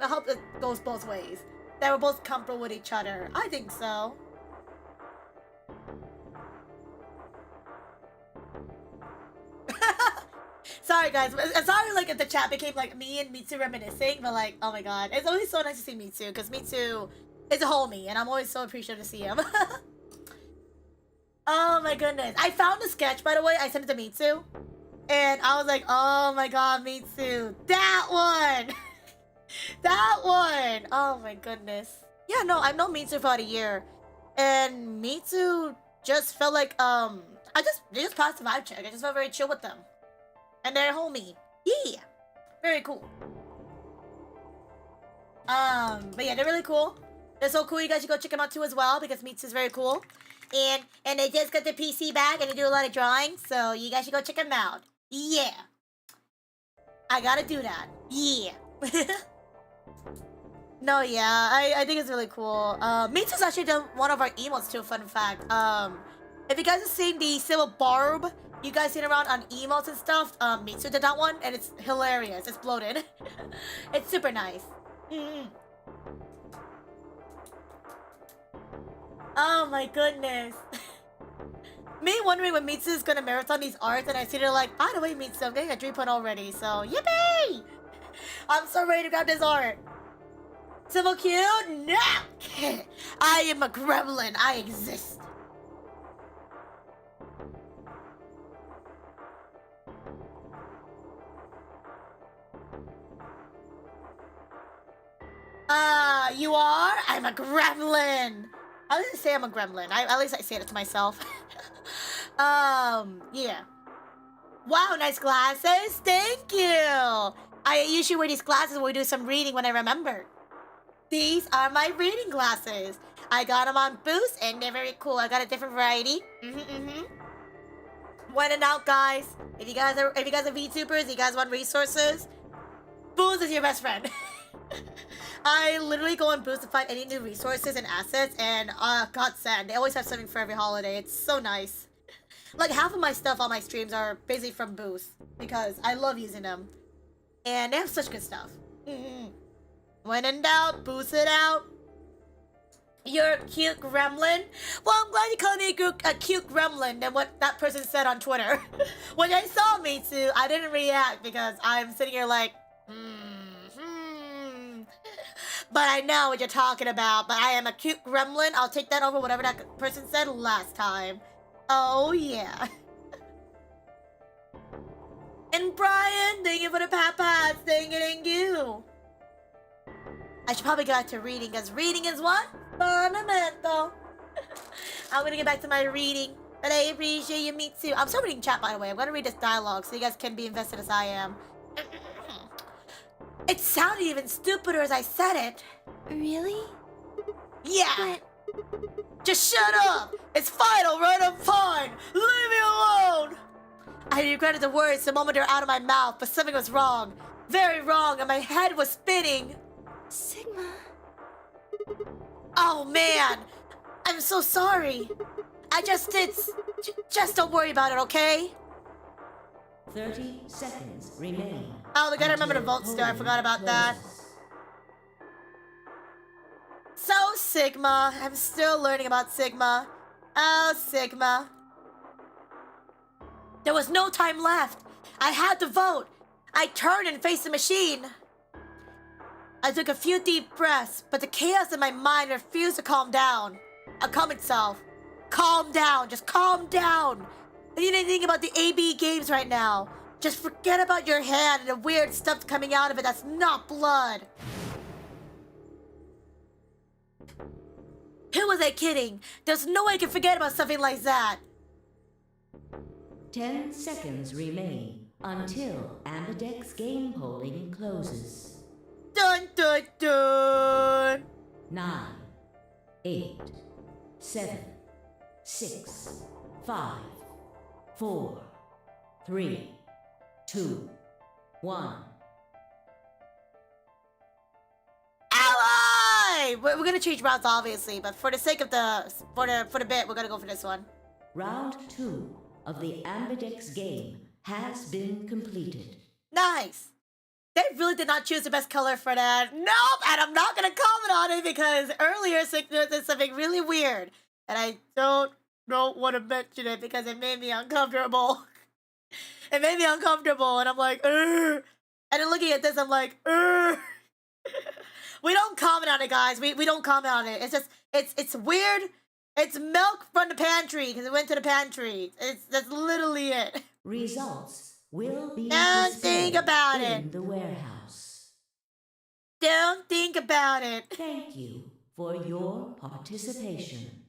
hope it goes both ways. That we're both comfortable with each other. I think so. Sorry guys, sorry like if the chat became like me and Mitsu reminiscing, but like, oh my god. It's always so nice to see Mitsu, because Mitsu is a homie, and I'm always so appreciative to see him. Oh my goodness. I found the sketch, by the way, I sent it to Mitsu, and I was like, oh my god, Mitsu, that one! That one! Oh my goodness. Yeah, no, I've known Mitsu for about a year, and Mitsu just felt like, they just passed the vibe check. I just felt very chill with them. And they're a homie. Yeah. Very cool. But yeah, they're really cool. They're so cool. You guys should go check them out too as well, because Mitsu's very cool. And they just got the PC back and they do a lot of drawing, so you guys should go check them out. Yeah. I gotta do that. Yeah. No, yeah. I think it's really cool. Mitsu's actually done one of our emotes too, fun fact. If you guys have seen the Civil Barb, you guys seen around on emotes and stuff, Mitsu did that one, and it's hilarious. It's bloated. It's super nice. Oh my goodness. Me wondering when Mitsu is gonna marathon these arts, and I see they're like, by the way, Mitsu, I'm getting a 3 point already, so yippee! I'm so ready to grab this art. Civil cute? No! I am a gremlin. I exist. You are? I'm a gremlin. I didn't say I'm a gremlin. At least I say it to myself. Yeah. Wow, nice glasses. Thank you. I usually wear these glasses when we do some reading when I remember. These are my reading glasses. I got them on Boost and they're very cool. I got a different variety. When in doubt, guys, if you guys are VTubers, you guys want resources, Boost is your best friend. I literally go on Boost to find any new resources and assets, and God send, they always have something for every holiday. It's so nice. Like half of my stuff on my streams are basically from Boost because I love using them, and they have such good stuff. When in doubt, Boost it out. You're a cute gremlin. Well, I'm glad you called me a cute gremlin than what that person said on Twitter. When they saw me too, I didn't react because I'm sitting here like, But I know what you're talking about. But I am a cute gremlin. I'll take that over whatever that person said last time. Oh, yeah. And Brian, thank you for the pat-pats. Thank you. I should probably get back to reading, because reading is what? Fundamental. I'm gonna get back to my reading, but I appreciate you, me too. I'm still reading chat, by the way. I'm gonna read this dialogue so you guys can be invested as I am. It sounded even stupider as I said it. Really? Yeah. Just shut up. It's fine, alright? I'm fine. Leave me alone. I regretted the words the moment they were out of my mouth, but something was wrong. Very wrong, and my head was spinning. Sigma. Oh, man. I'm so sorry. Just don't worry about it, okay? 30 seconds remain. Oh, we gotta remember to vote still. I forgot about that. So, Sigma. I'm still learning about Sigma. Oh, Sigma. There was no time left. I had to vote. I turned and faced the machine. I took a few deep breaths, but the chaos in my mind refused to calm down. Calm itself. Calm down. Just calm down. I need anything about the AB games right now. Just forget about your hand and the weird stuff coming out of it that's not blood. Who was I kidding? There's no way I can forget about something like that. 10 seconds remain until Ambidex game polling closes. Dun dun dun! 9, 8, 7, 6, 5, 4, 3, 2, 1. Ally! We're gonna change routes, obviously, but for the sake of for the bit, we're gonna go for this one. Round 2 of the Ambidex game has been completed. Nice. They really did not choose the best color for that. Nope, and I'm not gonna comment on it because earlier Sigma did something really weird, and I don't want to mention it because it made me uncomfortable. It made me uncomfortable, and I'm like, Ugh. And then looking at this, I'm like, Ugh. We don't comment on it, guys. We don't comment on it. It's just it's weird. It's milk from the pantry because it went to the pantry. That's literally it. Results will be Don't think about in it. the warehouse. Don't think about it. Thank you for your participation.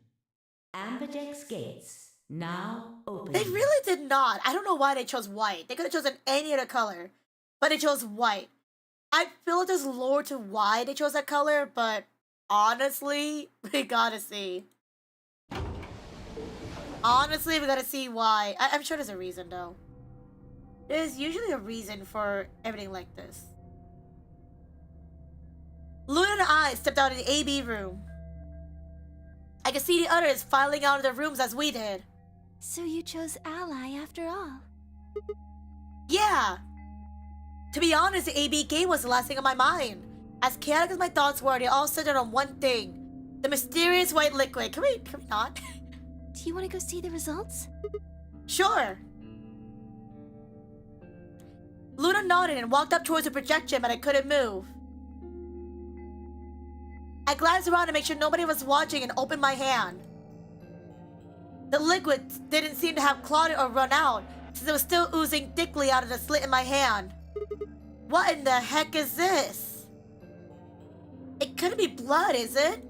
Ambidex gates now open. They really did not. I don't know why they chose white. They could have chosen any other color, but they chose white. I feel like there's lore to why they chose that color, but honestly, we gotta see. Honestly, we gotta see why. I'm sure there's a reason, though. There's usually a reason for everything like this. Luna and I stepped out of the AB room. I could see the others filing out of their rooms as we did. So you chose Ally after all. Yeah. To be honest, the AB game was the last thing on my mind. As chaotic as my thoughts were, they all centered on one thing. The mysterious white liquid. Can we not? Do you want to go see the results? Sure. Luna nodded and walked up towards the projection, but I couldn't move. I glanced around to make sure nobody was watching and opened my hand. The liquid didn't seem to have clotted or run out, since it was still oozing thickly out of the slit in my hand. What in the heck is this? It couldn't be blood, is it?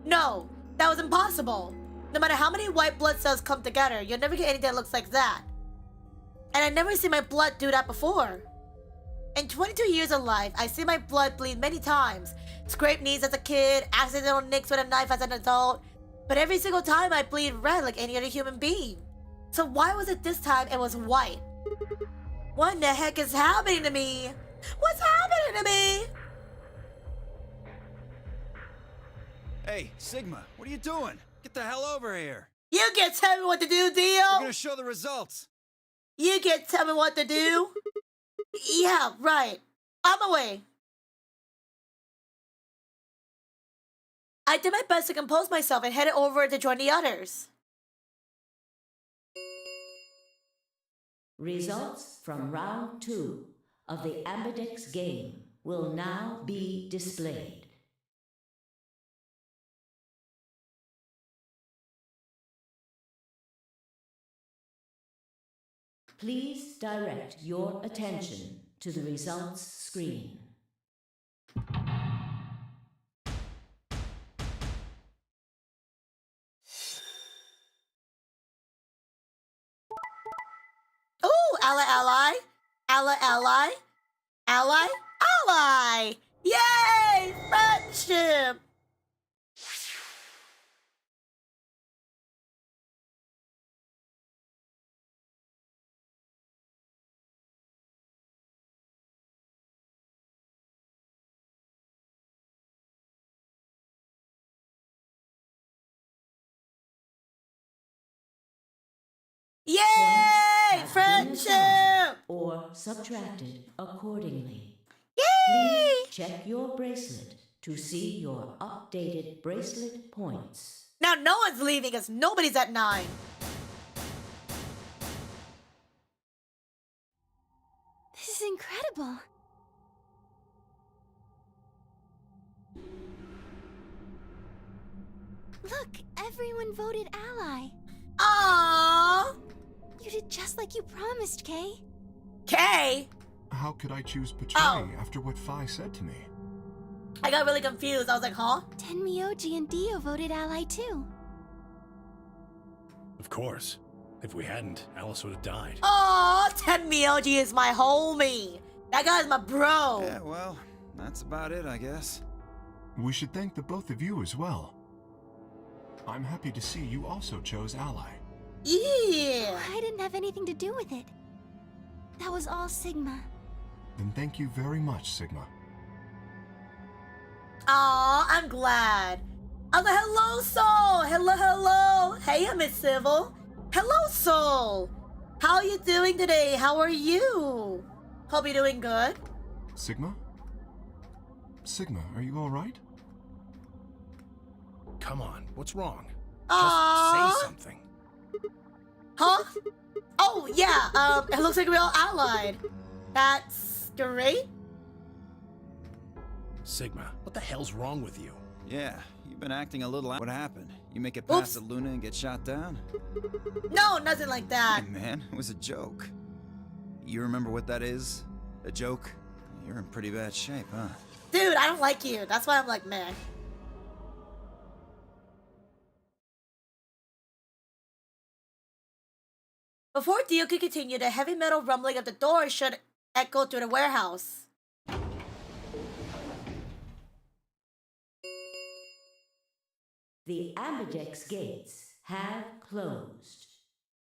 No, that was impossible. No matter how many white blood cells come together, you'll never get anything that looks like that. And I've never seen my blood do that before. In 22 years of life, I've seen my blood bleed many times. Scraped knees as a kid, accidental nicks with a knife as an adult. But every single time I bleed red like any other human being. So why was it this time it was white? What in the heck is happening to me? What's happening to me? Hey, Sigma, what are you doing? Get the hell over here. You can't tell me what to do, Dio. You're gonna show the results. You can't tell me what to do. Yeah, right. I'm away. I did my best to compose myself and headed over to join the others. Results from round 2 of the Ambidex game will now be displayed. Please direct your attention to the results screen. Ooh, ally. Yay! Friendship! Yay! Friendship! Or subtracted accordingly. Yay! Please check your bracelet to see your updated bracelet points. Now no one's leaving us. Nobody's at 9. This is incredible. Look, everyone voted ally. Aww! You did just like you promised, Kay. Kay? How could I choose Betray after what Phi said to me? I got really confused. I was like, huh? Tenmyoji and Dio voted ally too. Of course. If we hadn't, Alice would have died. Aww, Tenmyoji is my homie. That guy's my bro. Yeah, well, that's about it, I guess. We should thank the both of you as well. I'm happy to see you also chose ally. Yeah. I didn't have anything to do with it. That was all Sigma. Then thank you very much, Sigma. Aw, I'm glad. I was like, hello, Soul. Hello. Hey, Miss Civil. Hello, Soul. How are you doing today? How are you? Hope you're doing good. Sigma? Sigma, are you alright? Come on, what's wrong? Aww. Just say something. Huh? Oh, yeah, it looks like we're all allied. That's great. Sigma, what the hell's wrong with you? Yeah, you've been acting a little out. What happened? You make it past the Luna and get shot down? No, nothing like that. Hey, man, it was a joke. You remember what that is? A joke? You're in pretty bad shape, huh? Dude, I don't like you. That's why I'm like, man. Before Dio could continue, the heavy metal rumbling of the door should echo through the warehouse. The Ambidex gates have closed.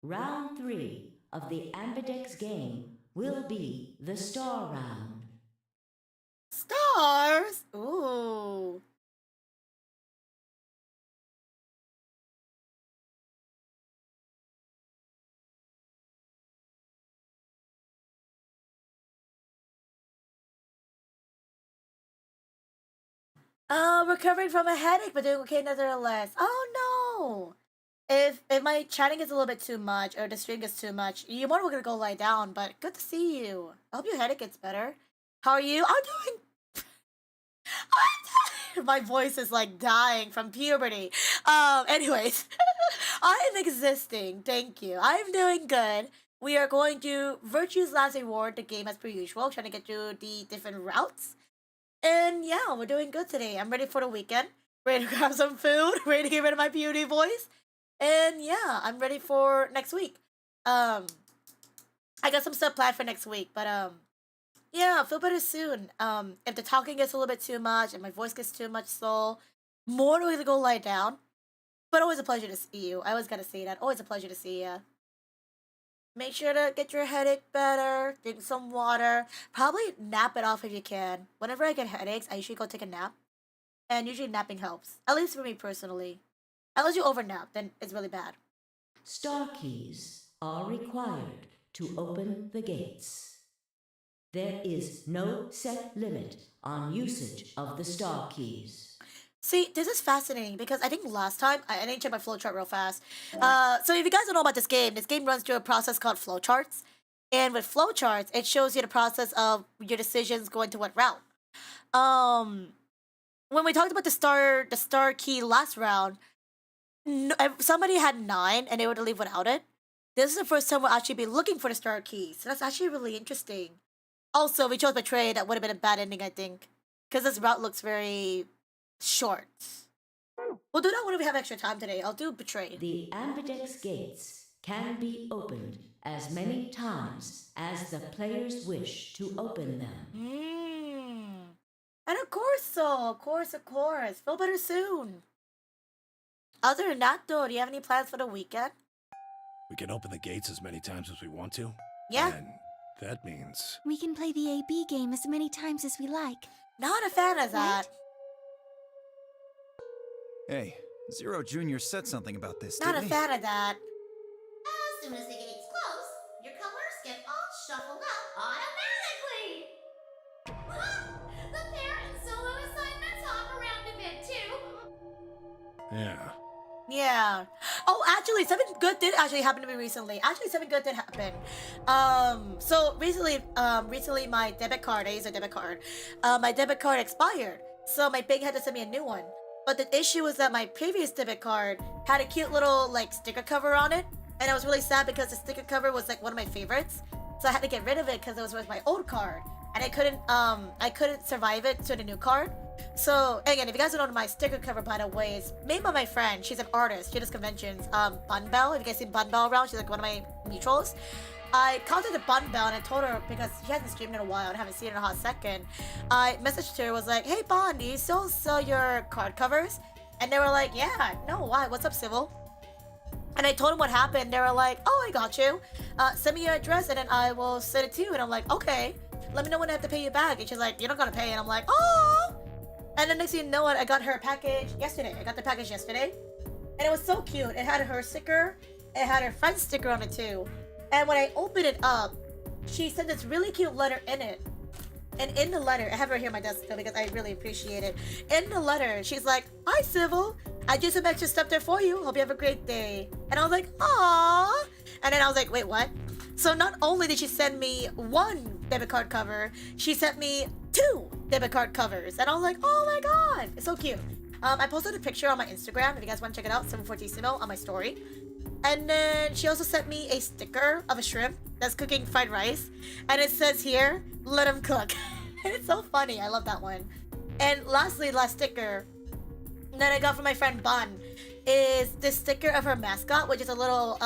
Round 3 of the Ambidex game will be the Star Round. Stars? Ooh. Recovering from a headache, but doing okay nevertheless. Oh no! If my chatting is a little bit too much, or the stream gets too much, you're more gonna go lie down, but good to see you. I hope your headache gets better. How are you? I'm doing... My voice is like dying from puberty. Anyways. I am existing, thank you. I'm doing good. We are going to Virtue's Last Reward, the game as per usual, trying to get through the different routes. And yeah, we're doing good today. I'm ready for the weekend. Ready to grab some food. Ready to get rid of my puberty voice. And yeah, I'm ready for next week. I got some stuff planned for next week, but yeah, I'll feel better soon. If the talking gets a little bit too much and my voice gets too much, so more to go lie down. But always a pleasure to see you. I always gotta say that. Always a pleasure to see you. Make sure to get your headache better. Drink some water. Probably nap it off if you can. Whenever I get headaches, I usually go take a nap. And usually napping helps. At least for me personally. Unless you overnap, then it's really bad. Star keys are required to open the gates. There is no set limit on usage of the star keys. See, this is fascinating because I think last time, I didn't check my flowchart real fast. So if you guys don't know about this game runs through a process called flowcharts. And with flowcharts, it shows you the process of your decisions going to what route. When we talked about the star key last round, somebody had 9 and they were to leave without it. This is the first time we'll actually be looking for the star key, so that's actually really interesting. Also, we chose Betray. That would have been a bad ending, I think, because this route looks very short. We'll do that when we have extra time today. I'll do Betray. The ambidex gates can be opened as many times as the players wish to open them. And of course, of course. Feel better soon. Other than that, though, do you have any plans for the weekend? We can open the gates as many times as we want to. Yeah. And that means... We can play the AB game as many times as we like. Not a fan of that. Hey, Zero Jr. said something about this, Not a didn't he? fan of that. As soon as the gates close, your colors get all shuffled up automatically. The parent solo assignments hop around a bit too. Yeah. Yeah. Oh, actually, something good did actually happen to me recently. Something good did happen. So recently my debit card, I use a debit card. My debit card expired. So my bank had to send me a new one. But the issue was that my previous debit card had a cute little like sticker cover on it. And I was really sad because the sticker cover was like one of my favorites. So I had to get rid of it because it was with my old card. And I couldn't survive it to the new card. So again, if you guys don't know my sticker cover, by the way, is made by my friend. She's an artist. She does conventions. Bun Bell. If you guys seen Bun Bell around, she's like one of my mutuals. I contacted Bun Bell and I told her because she hasn't streamed in a while and I haven't seen her in a hot second. I messaged her, was like, "Hey Bun, do you still sell your card covers?" And they were like, "Yeah." "No, why? What's up, Civil?" And I told them what happened. They were like, "Oh, I got you. Send me your address and then I will send it to you." And I'm like, "Okay. Let me know when I have to pay you back." And she's like, "You're not gonna pay." And I'm like, "Oh." And then next thing you know it, I got her a package yesterday. I got the package yesterday. And it was so cute. It had her sticker. It had her friend's sticker on it too. And when I opened it up, she sent this really cute letter in it. And in the letter, I have her here on my desk though because I really appreciate it. In the letter, she's like, "Hi, Civil. I just some extra stuff there for you. Hope you have a great day." And I was like, "Aww." And then I was like, "Wait, what?" So not only did she send me one debit card cover, she sent me 2 debit card covers. And I was like, "Oh my god, it's so cute." I posted a picture on my Instagram if you guys want to check it out, CivilFortissimo, on my story. And then she also sent me a sticker of a shrimp that's cooking fried rice. And it says here, "Let him cook." It's so funny. I love that one. And lastly, last sticker that I got from my friend Bun is this sticker of her mascot, which is a little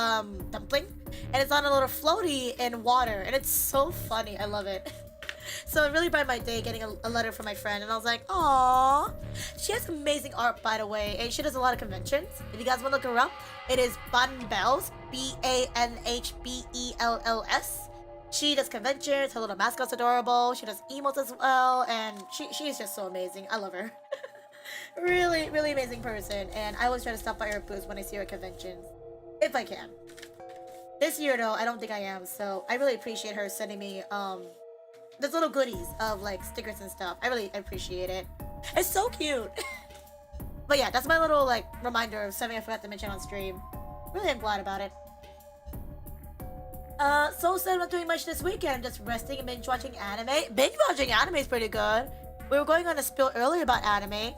dumpling. And it's on a little floaty in water. And it's so funny. I love it. So it really brightened my day getting a letter from my friend. And I was like, "Aww." She has amazing art, by the way. And she does a lot of conventions. If you guys want to look her up, it is Bun Bells. Banhbells. She does conventions. Her little mascot's adorable. She does emotes as well. And she's just so amazing. I love her. Really, really amazing person. And I always try to stop by her booth when I see her at conventions. If I can. This year, though, I don't think I am. So I really appreciate her sending me those little goodies of like stickers and stuff. I really appreciate it. It's so cute. But yeah, that's my little like reminder of something I forgot to mention on stream. Really, I'm glad about it. So sad I'm not doing much this weekend. Just resting and binge watching anime. Binge watching anime is pretty good. We were going on a spill earlier about anime.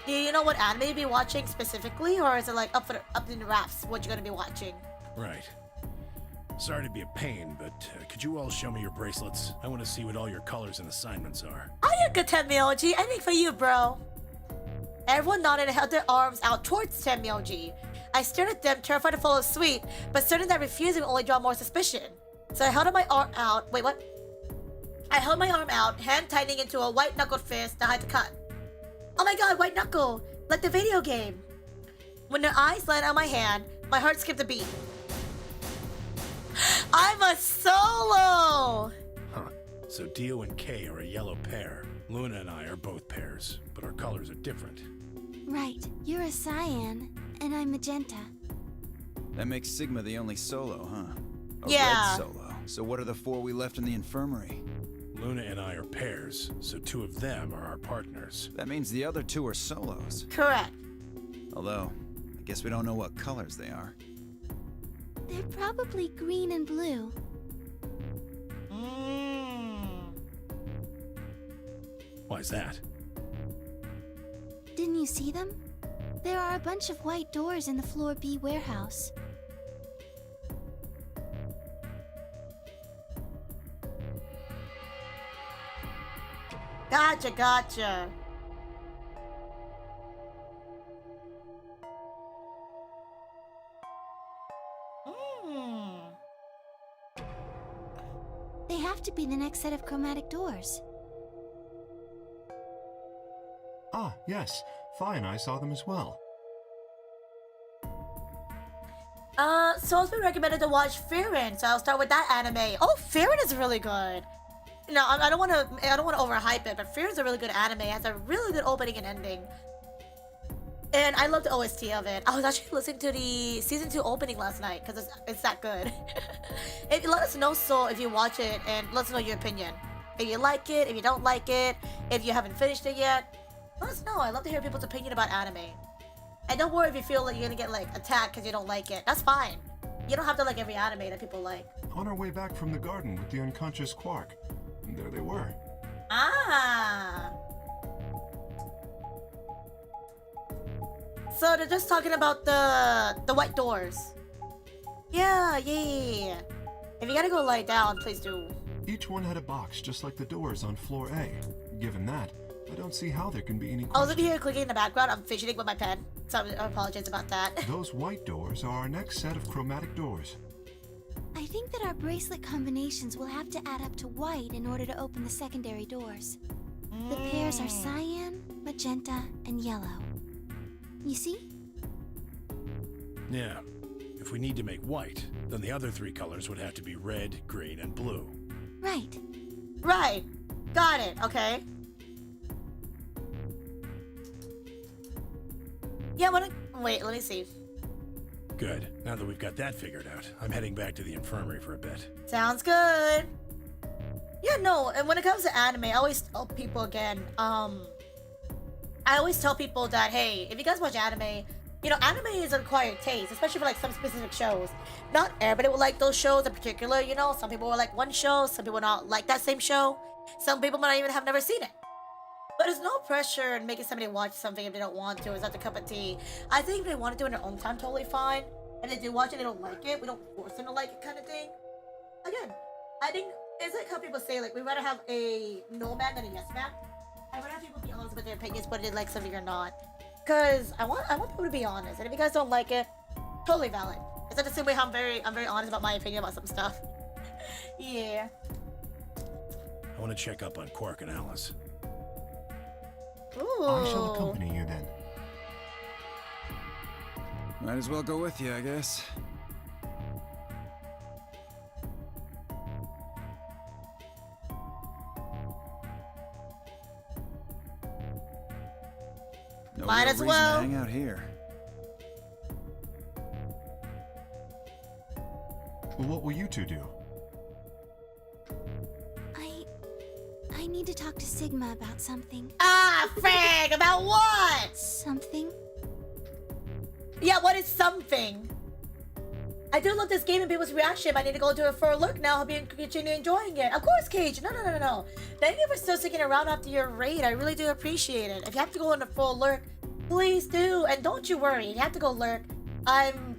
Do you know what anime you'll be watching specifically, or is it like up in the wraps what you're gonna be watching? Right. Sorry to be a pain, but could you all show me your bracelets? I want to see what all your colors and assignments are. Oh, you're good, Tenmyoji. Anything for you, bro. Everyone nodded and held their arms out towards Tenmyoji. I stared at them, terrified to follow suit, but certain that refusing would only draw more suspicion. So I held my arm out. Wait, what? I held my arm out, hand tightening into a white-knuckled fist to hide the cut. Oh my god, white knuckle! Like the video game! When their eyes landed on my hand, my heart skipped a beat. I'm a solo! Huh. So Dio and Kay are a yellow pair. Luna and I are both pairs, but our colors are different. Right. You're a cyan, and I'm magenta. That makes Sigma the only solo, huh? Yeah. Red solo. So what are the 4 we left in the infirmary? Luna and I are pairs, so 2 of them are our partners. That means the other 2 are solos. Correct. Although, I guess we don't know what colors they are. They're probably green and blue. Why's that? Didn't you see them? There are a bunch of white doors in the Floor B warehouse. Gotcha. They have to be the next set of chromatic doors. Ah, yes. Fi and I saw them as well. Soul's been recommended to watch Refrain, so I'll start with that anime. Oh, Refrain is really good. No, I don't want to overhype it, but Refrain is a really good anime. It has a really good opening and ending. And I love the OST of it. I was actually listening to the season 2 opening last night because it's that good. Let us know, Soul, if you watch it, and let us know your opinion. If you like it, if you don't like it, if you haven't finished it yet, let us know. I love to hear people's opinion about anime. And don't worry if you feel like you're gonna get like attacked because you don't like it. That's fine. You don't have to like every anime that people like. On our way back from the garden with the unconscious Quark, there they were. Ah. So they're just talking about the white doors. Yeah. If you gotta go lie down, please do. Each one had a box just like the doors on floor A. Given that, I don't see how there can be any I was question. over here clicking in the background. I'm fidgeting with my pen, so I apologize about that. Those white doors are our next set of chromatic doors. I think that our bracelet combinations will have to add up to white in order to open the secondary doors. The pairs are cyan, magenta, and yellow. You see? Yeah. If we need to make white, then the other 3 colors would have to be red, green, and blue. Right. Right. Got it. Okay. Yeah, wait, let me see. Good. Now that we've got that figured out, I'm heading back to the infirmary for a bit. Sounds good. Yeah, no, and when it comes to anime, I always tell people again, I always tell people that, hey, if you guys watch anime, you know, anime is an acquired taste, especially for like some specific shows. Not everybody will like those shows in particular, you know. Some people will like one show, some people will not like that same show. Some people might even have never seen it. But there's no pressure in making somebody watch something if they don't want to. It's not their cup of tea. I think if they want to do it in their own time, totally fine. And if they do watch it, they don't like it, we don't force them to like it kind of thing. Again, I think it's like how people say, like, we'd rather have a no man than a yes man. I'd rather have people be honest with their opinions, whether they like something or not. Because I want people to be honest. And if you guys don't like it, totally valid. It's not the same way how I'm very honest about my opinion about some stuff. Yeah. I want to check up on Quark and Alice. Ooh. I shall accompany you then. Might as well go with you, I guess. No Might real as reason well. to hang out here. Well, what will you 2 do? I need to talk to Sigma about something. Ah, Frank, about what? Something? Yeah, what is something? I do love this game and people's reaction. I need to go do it for a look now. Hope you continue enjoying it. Of course, Cage. No. Thank you for still sticking around after your raid. I really do appreciate it. If you have to go on a full lurk, please do. And don't you worry. If you have to go lurk, I'm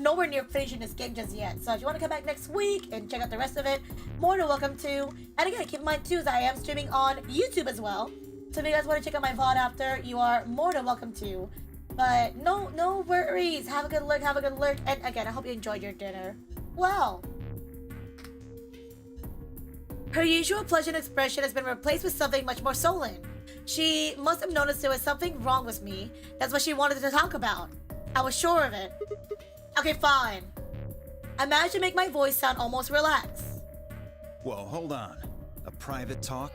nowhere near finishing this game just yet. So if you want to come back next week and check out the rest of it, more than welcome to. And again, keep in mind too, that I am streaming on YouTube as well. So if you guys want to check out my VOD after, you are more than welcome to. But no worries. Have a good look, have a good look. And again, I hope you enjoyed your dinner. Well, her usual pleasant expression has been replaced with something much more sullen. She must have noticed there was something wrong with me. That's what she wanted to talk about. I was sure of it. Okay, fine. I managed to make my voice sound almost relaxed. Whoa, hold on. A private talk?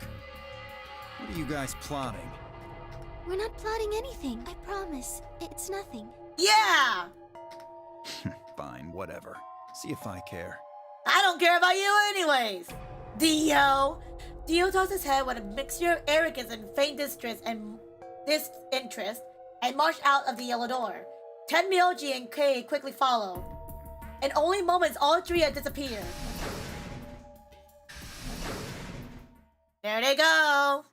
What are you guys plotting? We're not plotting anything, I promise. It's nothing. Yeah! Fine, whatever. See if I care. I don't care about you anyways! Dio! Dio tossed his head with a mixture of arrogance and faint disinterest and marched out of the yellow door. Tenmyoji and Kei quickly followed. In only moments, all three had disappeared. There they go!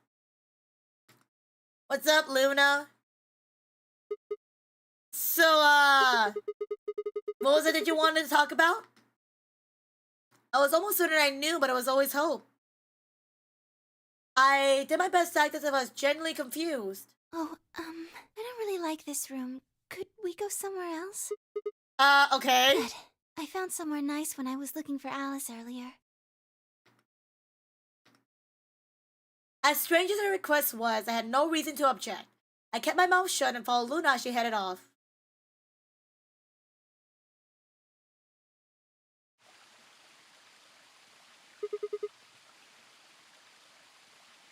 What's up, Luna? So, what was it that you wanted to talk about? I was almost certain I knew, but it was always hope. I did my best to act as if I was genuinely confused. Oh, I don't really like this room. Could we go somewhere else? Okay. Good. I found somewhere nice when I was looking for Alice earlier. As strange as her request was, I had no reason to object. I kept my mouth shut and followed Luna as she headed off.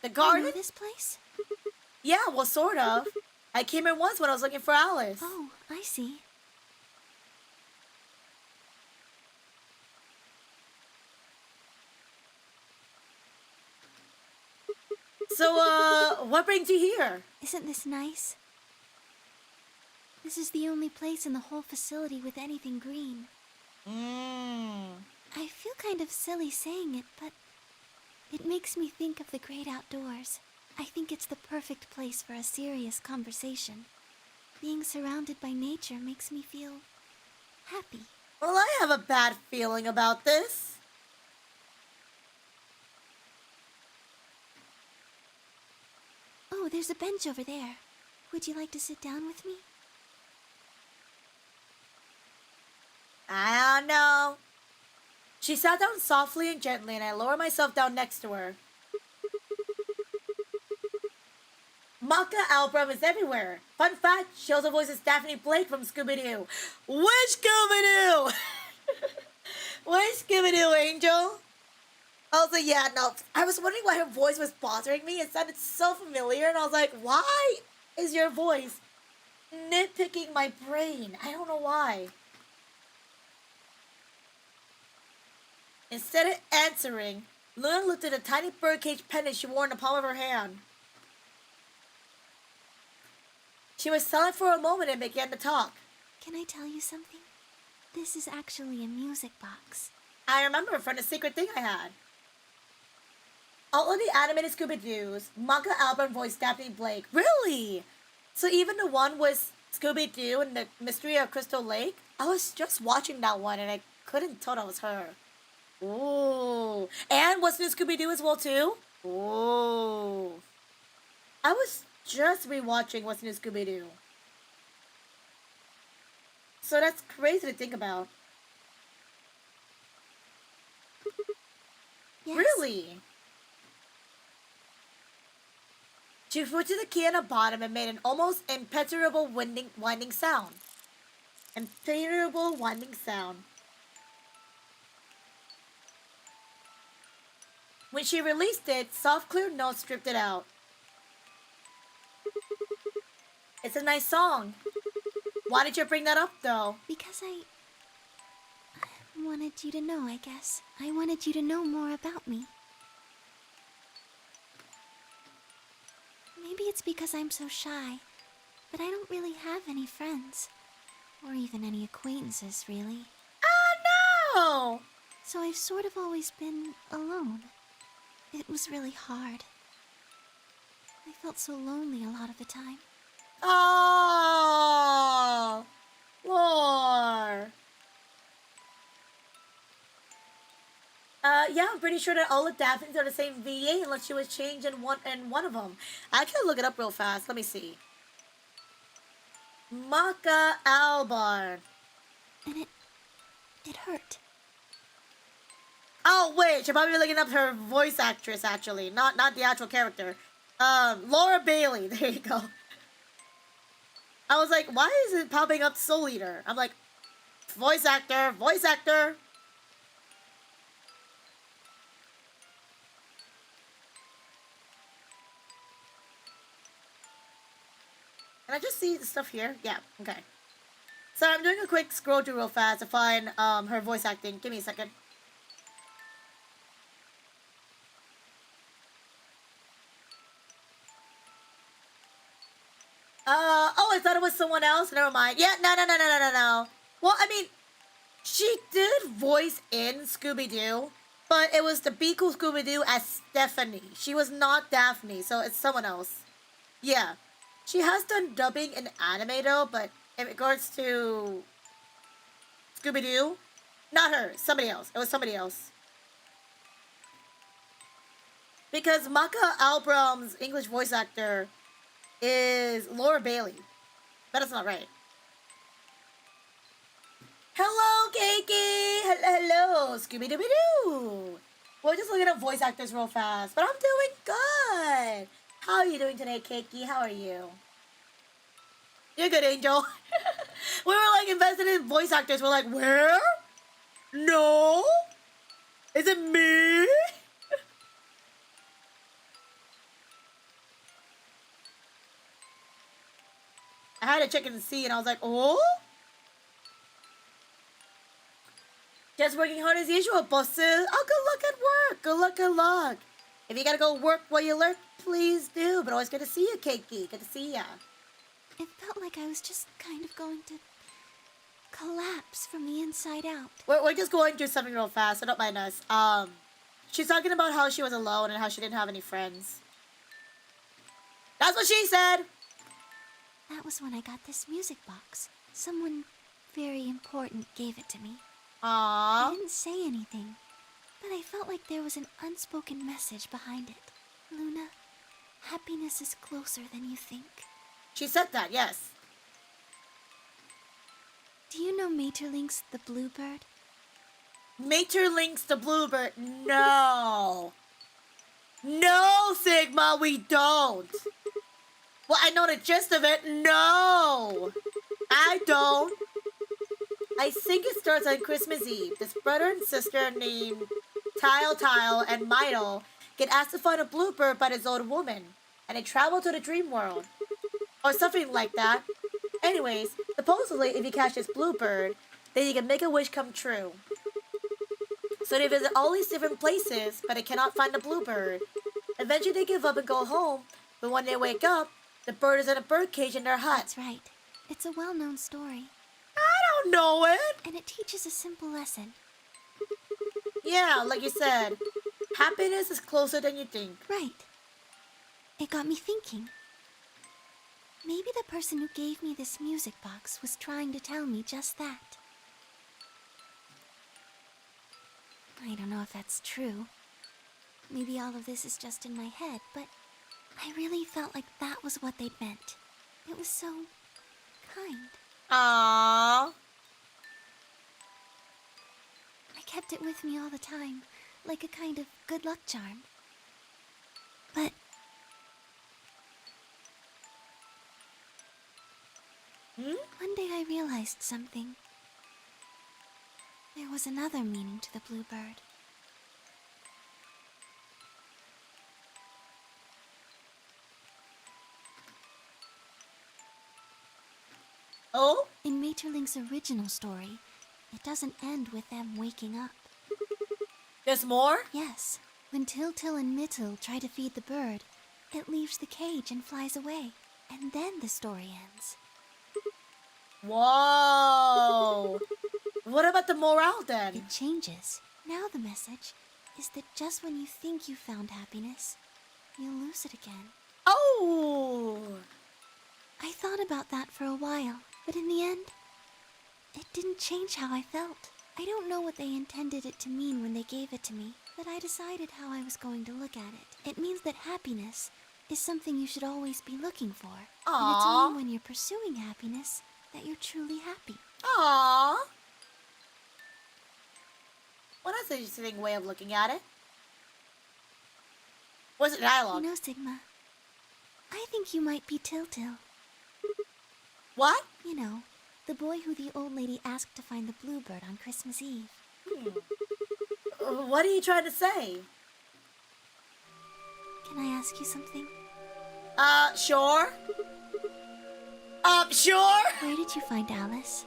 The garden? You know this place? Yeah, well, sort of. I came here once when I was looking for Alice. Oh, I see. So, what brings you here? Isn't this nice? This is the only place in the whole facility with anything green. I feel kind of silly saying it, but it makes me think of the great outdoors. I think it's the perfect place for a serious conversation. Being surrounded by nature makes me feel happy. Well, I have a bad feeling about this. Oh, there's a bench over there. Would you like to sit down with me? I don't know. She sat down softly and gently, and I lowered myself down next to her. Maka Albrum is everywhere. Fun fact, she also voices Daphne Blake from Scooby-Doo. Which Scooby-Doo? Which Scooby-Doo, Angel? Also, yeah, no. I was wondering why her voice was bothering me. It sounded so familiar, and I was like, why is your voice nitpicking my brain? I don't know why. Instead of answering, Luna looked at a tiny birdcage pendant she wore in the palm of her hand. She was silent for a moment and began to talk. Can I tell you something? This is actually a music box. I remember from the secret thing I had. All of the animated Scooby-Doos, Maka Album voiced Daphne Blake. Really? So even the one with Scooby-Doo and the Mystery of Crystal Lake? I was just watching that one and I couldn't tell that was her. Ooh. And what's new Scooby-Doo as well too? Ooh. I was just rewatching What's New Scooby-Doo. So that's crazy to think about. Yes. Really? She put the key on the bottom and made an almost impenetrable winding sound. Impenetrable winding sound. When she released it, soft clear notes stripped it out. It's a nice song. Why did you bring that up, though? Because I wanted you to know, I guess. I wanted you to know more about me. Maybe it's because I'm so shy, but I don't really have any friends. Or even any acquaintances, really. Oh, no! So I've sort of always been alone. It was really hard. I felt so lonely a lot of the time. Oh, Lord. Yeah, I'm pretty sure that all the Daphnes are the same VA unless she was changed in one of them. I can look it up real fast. Let me see. Maka Albarn. And it hurt. Oh wait, should probably be looking up her voice actress actually, not the actual character. Laura Bailey. There you go. I was like, why is it popping up Soul Eater? I'm like, voice actor, voice actor. Can I just see the stuff here? Yeah, okay. So I'm doing a quick scroll through real fast to find her voice acting. Give me a second. Oh, I thought it was someone else. Never mind. Yeah, no. Well, I mean, she did voice in Scooby-Doo, but it was the Be Cool Scooby-Doo as Stephanie. She was not Daphne, so it's someone else. Yeah. She has done dubbing in anime though, but in regards to Scooby-Doo, not her, somebody else. It was somebody else. Because Maka Albrum's English voice actor is Laura Bailey. But that's not right. Hello, Keiki! Hello, Scooby-Dooby-Doo! We're just looking up voice actors real fast, but I'm doing good! How are you doing today, Keiki? How are you? You're good, Angel. We were like invested in voice actors. We're like, where? No? Is it me? I had to check and see, and I was like, oh? Just working hard as usual, bosses. Oh, good luck at work. Good luck, good luck. If you gotta go work while you lurk, please do. But always good to see you, Keiki. Good to see ya. It felt like I was just kind of going to collapse from the inside out. We're just going through something real fast, so don't mind us. She's talking about how she was alone and how she didn't have any friends. That's what she said! That was when I got this music box. Someone very important gave it to me. Aww. I didn't say anything, but I felt like there was an unspoken message behind it. Luna, happiness is closer than you think. She said that, yes. Do you know Maeterlinck's The Bluebird? Maeterlinck's The Bluebird? No. No, Sigma, we don't. Well, I know the gist of it. No. I don't. I think it starts on Christmas Eve. This brother and sister named Tile and Midel get asked to find a bluebird by this old woman, and they travel to the dream world. Or something like that. Anyways, supposedly if you catch this bluebird, then you can make a wish come true. So they visit all these different places, but they cannot find the bluebird. Eventually they give up and go home, but when they wake up, the bird is in a birdcage in their hut. That's right. It's a well-known story. I don't know it! And it teaches a simple lesson. Yeah, like you said, happiness is closer than you think. Right. It got me thinking. Maybe the person who gave me this music box was trying to tell me just that. I don't know if that's true. Maybe all of this is just in my head, but I really felt like that was what they meant. It was so kind. Aww. I kept it with me all the time, like a kind of good luck charm. But one day I realized something. There was another meaning to the bluebird. Oh? In Maeterlinck's original story, it doesn't end with them waking up. There's more? Yes. When Till and Mittel try to feed the bird, it leaves the cage and flies away. And then the story ends. Whoa! What about the morale then? It changes. Now the message is that just when you think you found happiness, you'll lose it again. Oh! I thought about that for a while, but in the end, it didn't change how I felt. I don't know what they intended it to mean when they gave it to me, but I decided how I was going to look at it. It means that happiness is something you should always be looking for. Aww. And it's only when you're pursuing happiness that you're truly happy. Aww. Well, that's an interesting way of looking at it. What's the dialogue? You know, Sigma, I think you might be Til-Til. What? You know, the boy who the old lady asked to find the bluebird on Christmas Eve. What are you trying to say? Can I ask you something? Sure. Sure? Where did you find Alice?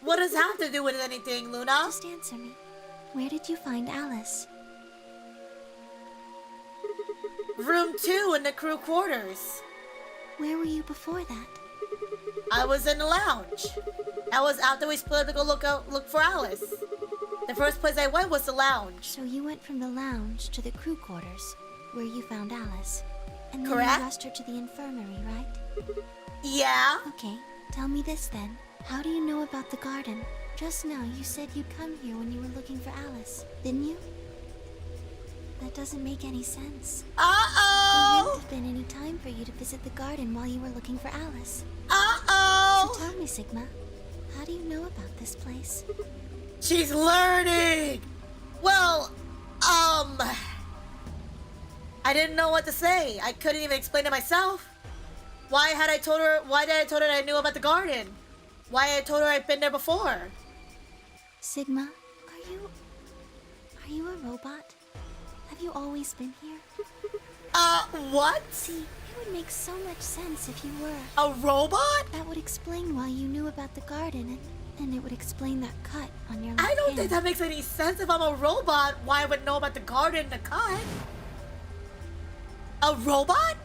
What does that have to do with anything, Luna? Just answer me. Where did you find Alice? Room 2 in the crew quarters. Where were you before that? I was in the lounge. That was after we split up to go look for Alice. The first place I went was the lounge. So you went from the lounge to the crew quarters, where you found Alice. And then Correct. you rushed her to the infirmary, right? Yeah? Okay, tell me this then. How do you know about the garden? Just now you said you'd come here when you were looking for Alice, didn't you? That doesn't make any sense. There Uh-oh! wouldn't have been any time for you to visit the garden while you were looking for Alice. Uh-oh! So tell me, Sigma, how do you know about this place? She's learning! Well, I didn't know what to say. I couldn't even explain it myself. Why did I tell her that I knew about the garden? Why I told her I'd been there before? Sigma, are you a robot? Have you always been here? What? See, it would make so much sense if you were. A robot? That would explain why you knew about the garden, and it would explain that cut on your left I don't hand. think that makes any sense. If I'm a robot, why I would know about the garden and the cut? A robot?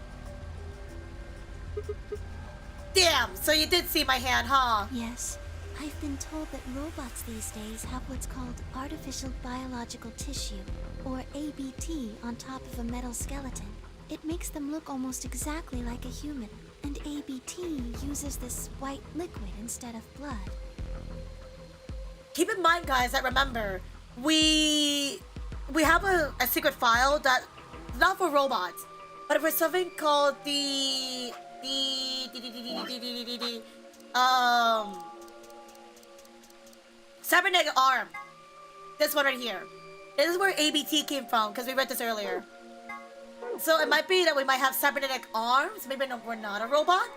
Damn, so you did see my hand, huh? Yes. I've been told that robots these days have what's called artificial biological tissue, or ABT, on top of a metal skeleton. It makes them look almost exactly like a human, and ABT uses this white liquid instead of blood. Keep in mind, guys, that remember, we have a secret file that's not for robots, but for something called the cybernetic arm. This one right here. This is where ABT came from, because we read this earlier. So it might be that we might have cybernetic arms. Maybe we're not a robot.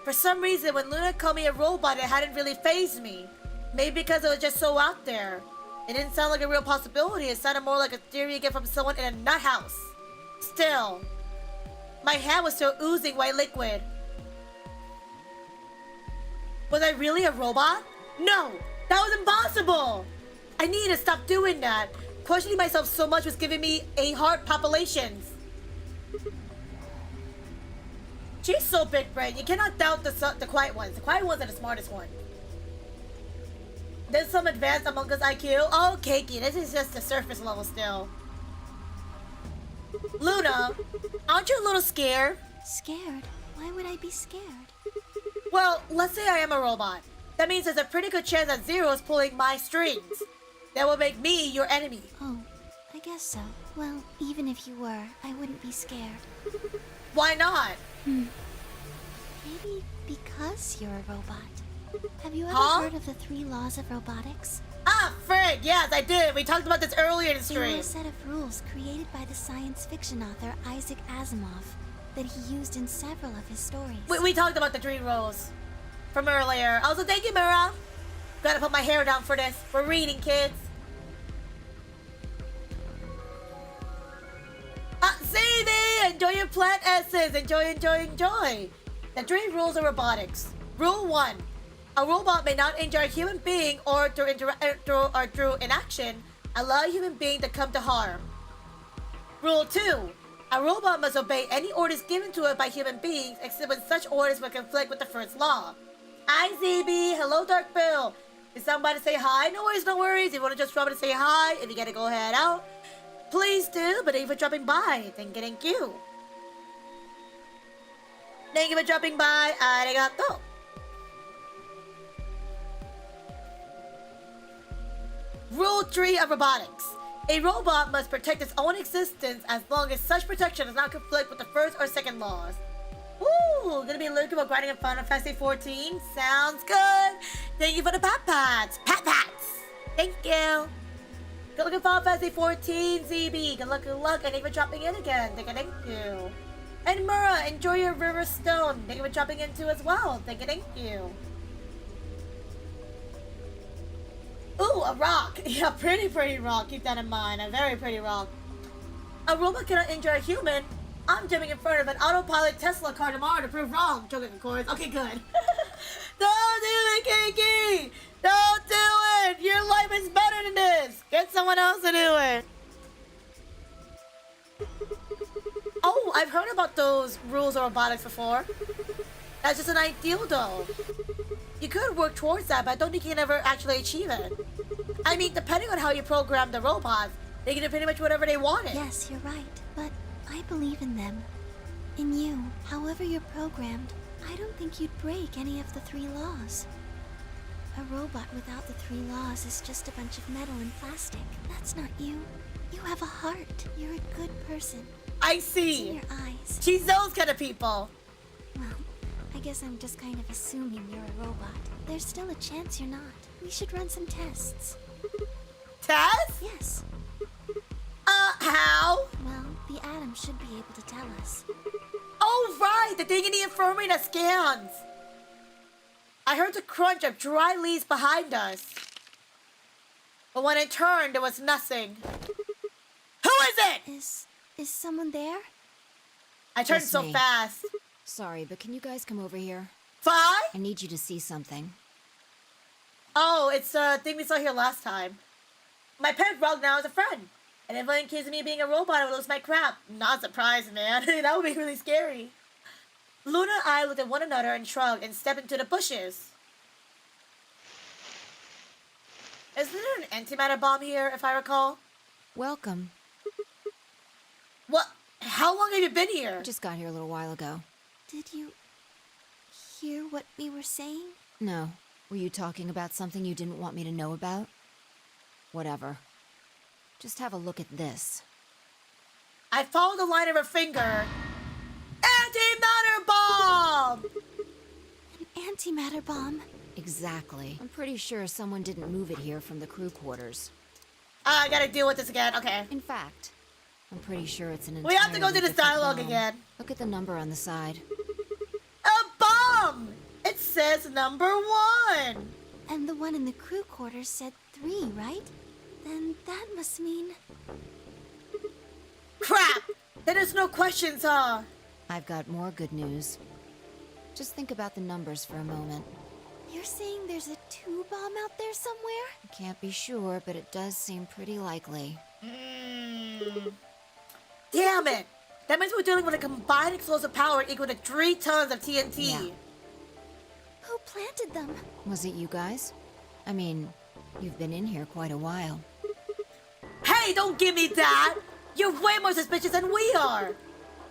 For some reason, when Luna called me a robot, it hadn't really fazed me. Maybe because it was just so out there. It didn't sound like a real possibility. It sounded more like a theory you get from someone in a nut house. Still, my hand was still oozing white liquid. Was I really a robot? No, that was impossible. I needed to stop doing that. Questioning myself so much was giving me a heart palpitations. She's so big brain. You cannot doubt the quiet ones. The quiet ones are the smartest one. There's some advanced Among Us IQ. Oh, cakey. This is just the surface level still. Luna, aren't you a little scared? Scared? Why would I be scared? Well, let's say I am a robot. That means there's a pretty good chance that Zero is pulling my strings. That will make me your enemy. Oh, I guess so. Well, even if you were, I wouldn't be scared. Why not? Maybe because you're a robot. Have you ever heard of the 3 laws of robotics? Ah, Fred, yes, I did. We talked about this earlier in the They were stream. a set of rules created by the science fiction author Isaac Asimov that he used in several of his stories. We talked about the 3 rules from earlier. Also, thank you, Mira. Gotta put my hair down for this. We're reading, kids. Sadie! Enjoy your plant essence. Enjoy. The 3 rules of robotics. Rule 1. A robot may not injure a human being or through inaction allow a human being to come to harm. Rule 2. A robot must obey any orders given to it by human beings except when such orders will conflict with the first law. Hi, ZB. Hello, Dark Bill. Did somebody say hi? No worries. If you want to just drop in and say hi, if you gotta go head out, please do. But thank you for dropping by. Thank you. Thank you for dropping by. Arigato. Rule 3 of robotics. A robot must protect its own existence as long as such protection does not conflict with the first or second laws. Ooh, gonna be looking about grinding in Final Fantasy 14. Sounds good. Thank you for the pat pats. Pat pats. Thank you. Good luck in Final Fantasy 14, ZB. Good luck, and thank you for dropping in again. Thank you. And Mura, enjoy your River Stone. Thank you for dropping in too as well. Thank you. Ooh, a rock. Yeah, pretty rock. Keep that in mind. A very pretty rock. A robot cannot injure a human. I'm jumping in front of an autopilot Tesla car tomorrow to prove wrong. Joking, of course. Okay, good. Don't do it, Kiki! Don't do it! Your life is better than this! Get someone else to do it! Oh, I've heard about those rules of robotics before. That's just an ideal, though. You could work towards that, but I don't think you can ever actually achieve it. I mean, depending on how you program the robots, they can do pretty much whatever they wanted. Yes, you're right, but I believe in them. In you, however you're programmed, I don't think you'd break any of the 3 laws. A robot without the 3 laws is just a bunch of metal and plastic. That's not you. You have a heart. You're a good person. I see. It's in your eyes. She's those kind of people. Well, I guess I'm just kind of assuming you're a robot. There's still a chance you're not. We should run some tests. Tests? Yes. How? Well, the atom should be able to tell us. Oh, right! The thing in the infirmary that scans! I heard the crunch of dry leaves behind us. But when I turned, there was nothing. Who is it? Is someone there? I turned Just so me. fast. Sorry, but can you guys come over here? Fi? I need you to see something. Oh, it's the thing we saw here last time. My pet frog now is a friend. And if anyone accuses me of being a robot, I would lose my crap. Not surprised, man. That would be really scary. Luna and I looked at one another and shrugged and stepped into the bushes. Isn't there an antimatter bomb here, if I recall? Welcome. What? How long have you been here? I just got here a little while ago. Did you hear what we were saying? No. Were you talking about something you didn't want me to know about? Whatever. Just have a look at this. I followed the line of her finger. Antimatter bomb! An antimatter bomb. Exactly. I'm pretty sure someone didn't move it here from the crew quarters. I gotta deal with this again. Okay. In fact, I'm pretty sure it's an We have to go entirely through this different dialogue bomb. again. Look at the number on the side. A bomb! It says number 1. And the one in the crew quarters said 3, right? Then that must mean... Crap! Then there's no questions, huh? I've got more good news. Just think about the numbers for a moment. You're saying there's a 2 bomb out there somewhere? I can't be sure, but it does seem pretty likely. Damn it! That means we're dealing with a combined explosive power equal to 3 tons of TNT. Yeah. Who planted them? Was it you guys? I mean, you've been in here quite a while. Hey, don't give me that! You're way more suspicious than we are!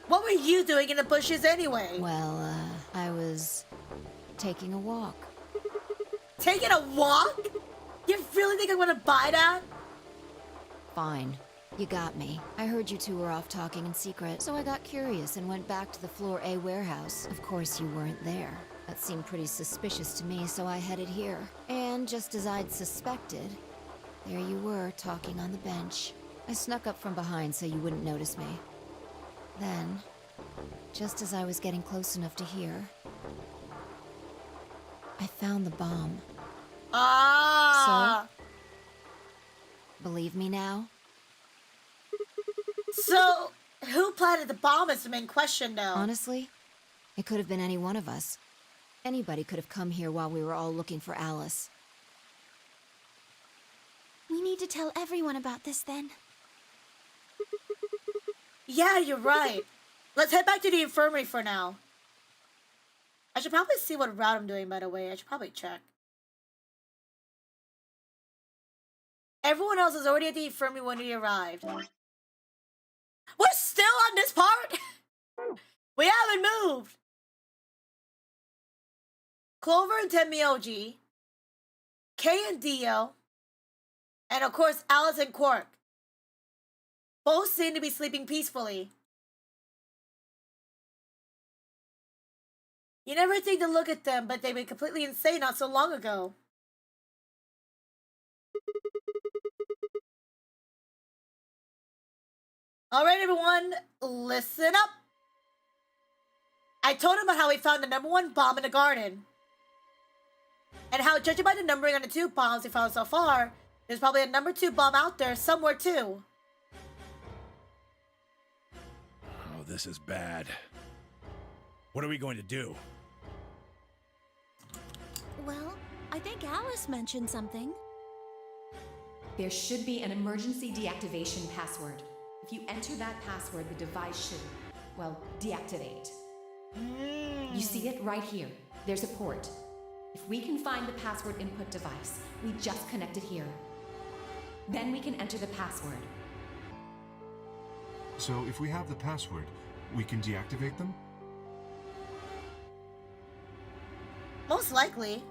What were you doing in the bushes anyway? Well, I was taking a walk. Taking a walk? You really think I'm gonna buy that? Fine. You got me. I heard you two were off talking in secret, so I got curious and went back to the Floor A warehouse. Of course, you weren't there. That seemed pretty suspicious to me, so I headed here. And just as I'd suspected, there you were, talking on the bench. I snuck up from behind so you wouldn't notice me. Then, just as I was getting close enough to hear, I found the bomb. Ah! Believe me now? So, who planted the bomb is the main question now. Honestly, it could have been any one of us. Anybody could have come here while we were all looking for Alice. We need to tell everyone about this then. Yeah, you're right. Let's head back to the infirmary for now. I should probably see what route I'm doing, by the way. I should probably check. Everyone else is already at the infirmary when we arrived. We're still on this part? We haven't moved. Clover and Tenmyoji, Kay and Dio, and of course Alice and Quark. Both seem to be sleeping peacefully. You never think to look at them, but they were completely insane not so long ago. Alright, everyone, listen up. I told him about how we found the #1 bomb in the garden. And how, judging by the numbering on the 2 bombs we found so far, there's probably a #2 bomb out there somewhere too. Oh, this is bad. What are we going to do? Well, I think Alice mentioned something. There should be an emergency deactivation password. If you enter that password, the device should, well, deactivate. You see it right here. There's a port. If we can find the password input device, we just connect it here. Then we can enter the password. So if we have the password, we can deactivate them? Most likely.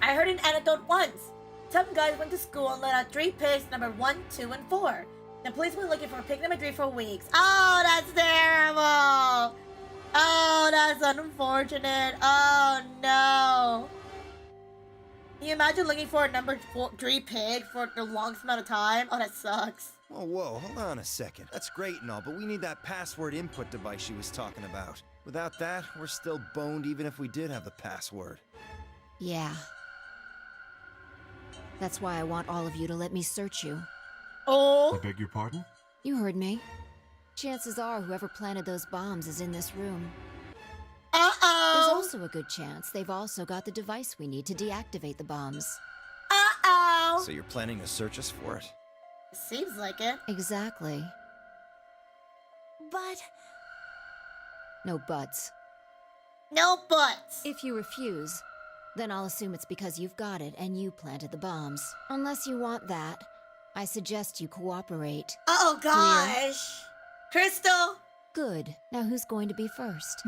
I heard an anecdote once. Some guys went to school and let out 3 pigs, number 1, 2, and 4. The police were looking for pig number 3 for weeks. Oh, that's terrible! Oh, that's unfortunate. Oh, no. Can you imagine looking for a number 3 pig for the longest amount of time? Oh, that sucks. Whoa, hold on a second. That's great and all, but we need that password input device she was talking about. Without that, we're still boned even if we did have the password. Yeah. That's why I want all of you to let me search you. Oh? I beg your pardon? You heard me. Chances are whoever planted those bombs is in this room. Uh-oh! There's also a good chance they've also got the device we need to deactivate the bombs. Uh-oh! So you're planning to search us for it? Seems like it. Exactly. But... No buts. No buts! If you refuse, then I'll assume it's because you've got it and you planted the bombs. Unless you want that, I suggest you cooperate. Oh gosh! Crystal! Good. Now who's going to be first?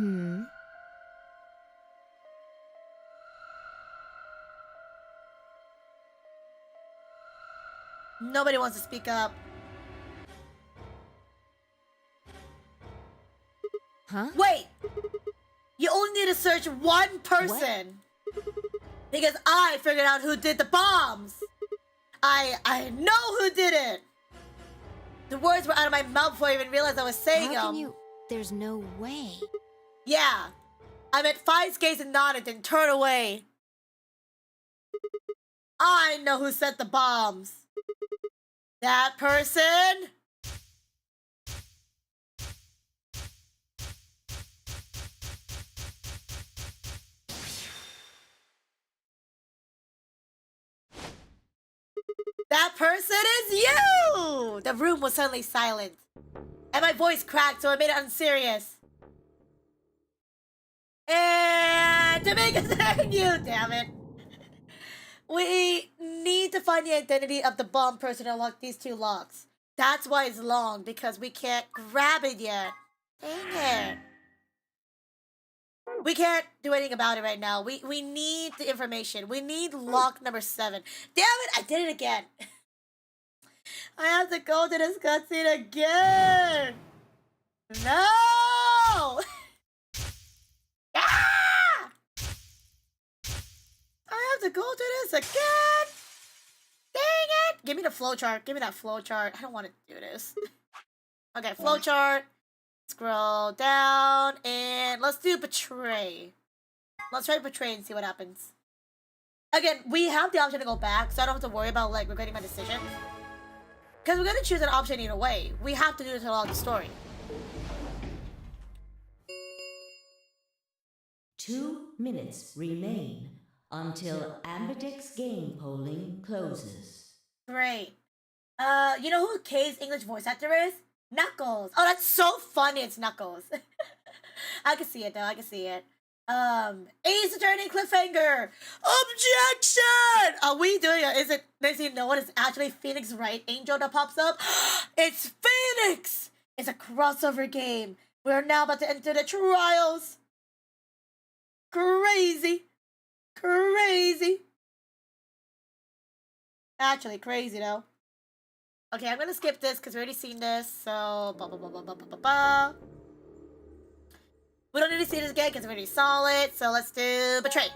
Nobody wants to speak up. Huh? Wait! You only need to search one person! Because I figured out who did the bombs! I know who did it! The words were out of my mouth before I even realized I was saying them. How can you... There's no way. Yeah. I met 5 skates and nodded and turned away. I know who set the bombs. That person... That person is you! The room was suddenly silent. And my voice cracked, so I made it unserious. And to make it you, damn it. We need to find the identity of the bomb person to unlock these 2 locks. That's why it's long, because we can't grab it yet. Dang it. We can't do anything about it right now. We need the information. We need lock number 7. Damn it, I did it again. I have to go to this cutscene again. No! Ah! I have to go to this again. Dang it! Give me the flowchart. Give me that flowchart. I don't want to do this. Okay, flowchart. Scroll down and let's do betray. Let's try betray and see what happens. Again, we have the option to go back, so I don't have to worry about like regretting my decision. Because we're gonna choose an option either way. We have to do it to allow the story. 2 minutes remain until Ambidex's game polling closes. Great. You know who Kay's English voice actor is? Knuckles. Oh, that's so funny. It's Knuckles. I can see it though. I can see it. Ace Attorney Cliffhanger. Objection! Are we doing it? Is it? Does he know what is actually Phoenix Wright Angel that pops up? It's Phoenix! It's a crossover game. We're now about to enter the trials. Crazy. Crazy. Actually, crazy though. Okay, I'm gonna skip this because we already seen this. So, we don't need to see this again because we already saw it. So let's do Betray.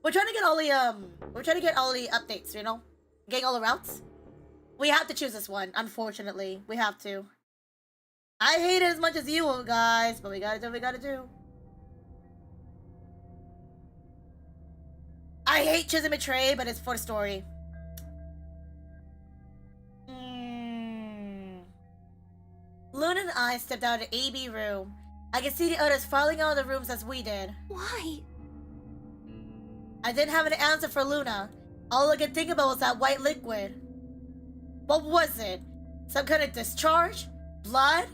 We're trying to get all the updates, you know? Getting all the routes. We have to choose this one, unfortunately. We have to. I hate it as much as you guys, but we gotta do what we gotta do. I hate choosing Betray, but it's for the story. Luna and I stepped out of the AB room. I could see the others filing out of the rooms as we did. Why? I didn't have an answer for Luna. All I could think about was that white liquid. What was it? Some kind of discharge? Blood?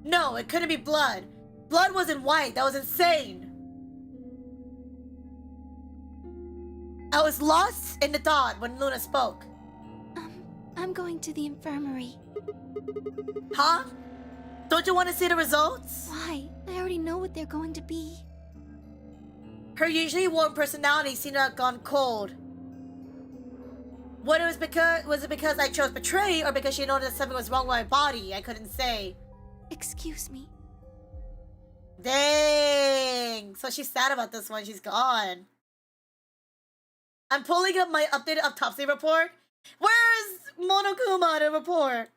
No, it couldn't be blood. Blood wasn't white. That was insane. I was lost in the thought when Luna spoke. I'm going to the infirmary. Huh? Don't you want to see the results? Why? I already know what they're going to be. Her usually warm personality seemed to have gone cold. Whether it was because I chose Betray or because she noticed something was wrong with my body, I couldn't say. Excuse me. Dang! So she's sad about this one. She's gone. I'm pulling up my updated autopsy report. Where's Monokuma to report?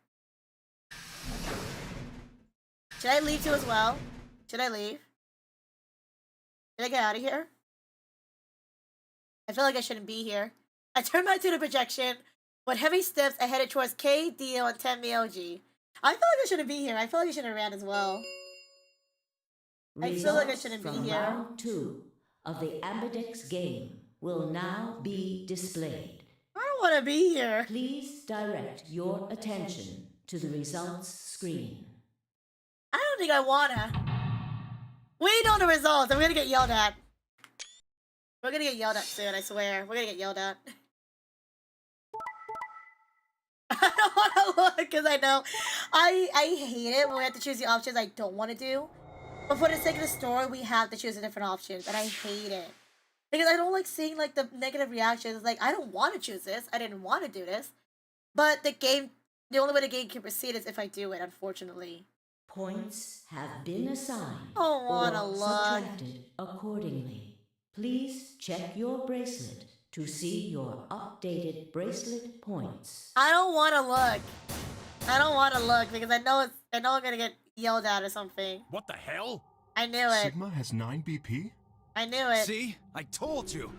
Should I leave too as well? Should I leave? Should I get out of here? I feel like I shouldn't be here. I turned back to the projection. With heavy steps, I headed towards K, Dio, and Tenmyoji. I feel like I shouldn't be here. I feel like I should have ran as well. I feel like I shouldn't be from here. Round 2 of the Ambidex game will now be displayed. I don't want to be here. Please direct your attention to the results screen. I don't think I wanna. We know the results, and we're gonna get yelled at. We're gonna get yelled at soon, I swear. We're gonna get yelled at. I don't wanna look, because I know. I hate it when we have to choose the options I don't want to do. But for the sake of the story, we have to choose the different options, and I hate it. Because I don't like seeing, like, the negative reactions. Like, I don't want to choose this. I didn't want to do this. But the only way the game can proceed is if I do it, unfortunately. Points have been assigned I don't wanna or look. subtracted accordingly. Please check your bracelet to see your updated bracelet points. I don't want to look. I don't want to look because I know I'm gonna get yelled at or something. What the hell? I knew it. Sigma has 9 BP? I knew it. See? I told you!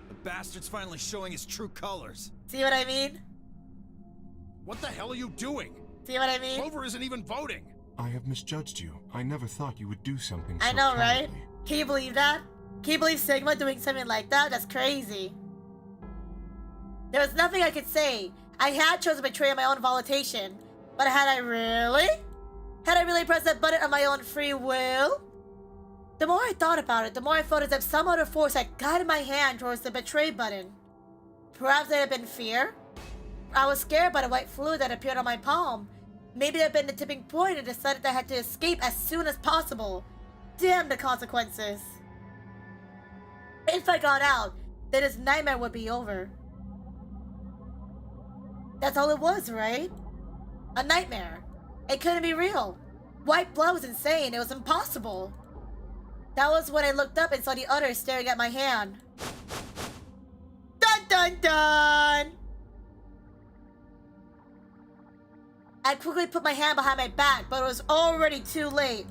The bastard's finally showing his true colors. See what I mean? What the hell are you doing? See what I mean? Clover isn't even voting. I have misjudged you. I never thought you would do something so I know, right? cowardly. Can you believe that? Can you believe Sigma doing something like that? That's crazy. There was nothing I could say. I had chosen Betray on my own volitation. But had I really? Had I really pressed that button on my own free will? The more I thought about it, the more I felt as if some other force had guided my hand towards the Betray button. Perhaps it had been fear? I was scared by the white fluid that appeared on my palm. Maybe it had been the tipping point and decided that I had to escape as soon as possible. Damn the consequences. If I got out, then this nightmare would be over. That's all it was, right? A nightmare. It couldn't be real. White blood was insane. It was impossible. That was when I looked up and saw the others staring at my hand. Dun dun dun! I quickly put my hand behind my back, but it was already too late.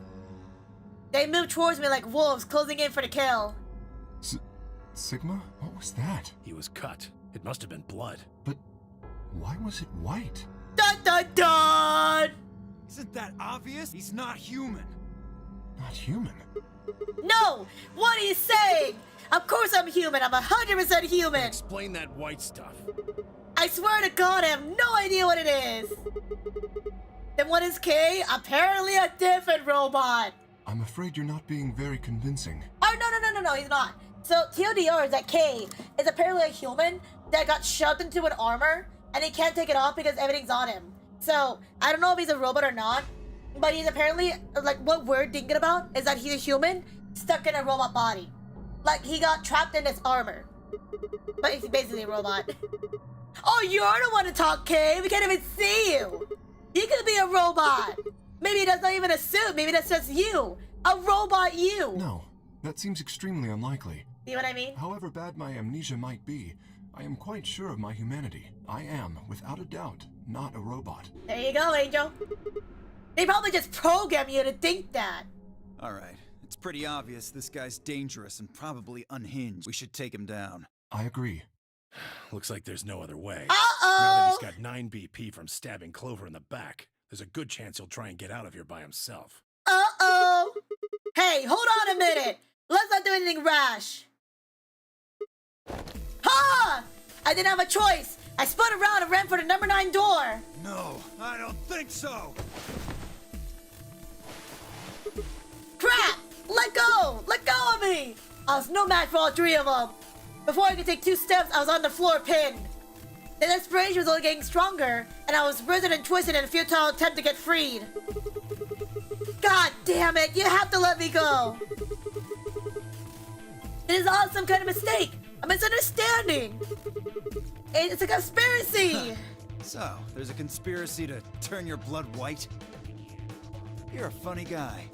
They moved towards me like wolves, closing in for the kill. Sigma? What was that? He was cut. It must have been blood. But why was it white? Dun dun dun! Isn't that obvious? He's not human. Not human. No! What are you saying? Of course I'm human. I'm 100% human. Explain that white stuff. I swear to God, I have no idea what it is. Then what is K? Apparently a different robot. I'm afraid you're not being very convincing. Oh, no, he's not. So, TLDR is that K is apparently a human that got shoved into an armor, and he can't take it off because everything's on him. So, I don't know if he's a robot or not, but he's apparently, like, what we're thinking about is that he's a human stuck in a robot body. Like, he got trapped in this armor. But he's basically a robot. Oh, you're the one to talk, Kay. We can't even see you. You could be a robot. Maybe that's not even a suit. Maybe that's just you. A robot you. No, that seems extremely unlikely. See what I mean? However bad my amnesia might be, I am quite sure of my humanity. I am, without a doubt, not a robot. There you go, Angel. They probably just program you to think that. Alright, it's pretty obvious this guy's dangerous and probably unhinged. We should take him down. I agree. Looks like there's no other way. Uh-oh! Now that he's got 9 BP from stabbing Clover in the back, there's a good chance he'll try and get out of here by himself. Uh-oh! Hey, hold on a minute! Let's not do anything rash! Ha! I didn't have a choice! I spun around and ran for the number 9 door! No, I don't think so! Crap! Let go! Let go of me! I was no match for all 3 of them! Before I could take 2 steps, I was on the floor pinned. The desperation was only getting stronger, and I was risen and twisted in a futile attempt to get freed. God damn it! You have to let me go! It is all some kind of mistake! A misunderstanding! It's a conspiracy! So, there's a conspiracy to turn your blood white? You're a funny guy.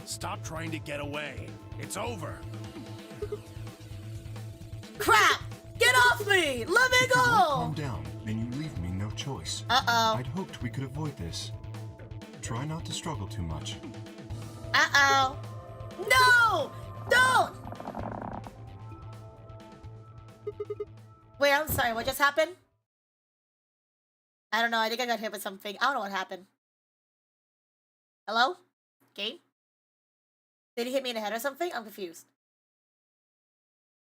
Stop trying to get away. It's over. Crap! Get off me! Let me If you won't go! calm down, then you leave me no choice. Uh-oh. I'd hoped we could avoid this. Try not to struggle too much. Uh-oh. No! Don't! Wait, I'm sorry. What just happened? I don't know. I think I got hit with something. I don't know what happened. Hello? Game? Did he hit me in the head or something? I'm confused.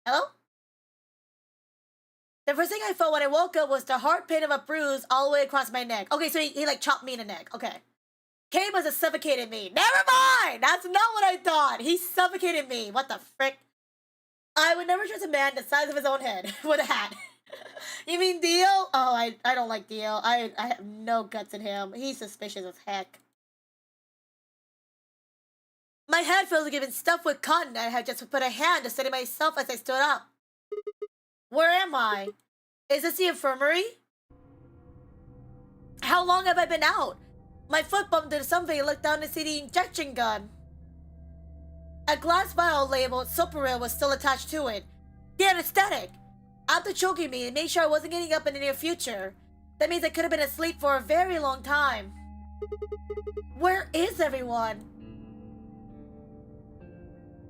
Hello? The first thing I felt when I woke up was the hard pain of a bruise all the way across my neck. Okay, so he like chopped me in the neck. Okay. Kay must have suffocated me. Never mind! That's not what I thought. He suffocated me. What the frick? I would never trust a man the size of his own head with a hat. You mean Dio? Oh, I don't like Dio. I have no guts in him. He's suspicious as heck. My head feels like it's been stuffed with cotton. I had just put a hand to steady myself as I stood up. Where am I? Is this the infirmary? How long have I been out? My foot bumped into something and looked down to see the injection gun. A glass vial labeled Soparil was still attached to it. The anesthetic. After choking me, it made sure I wasn't getting up in the near future. That means I could have been asleep for a very long time. Where is everyone?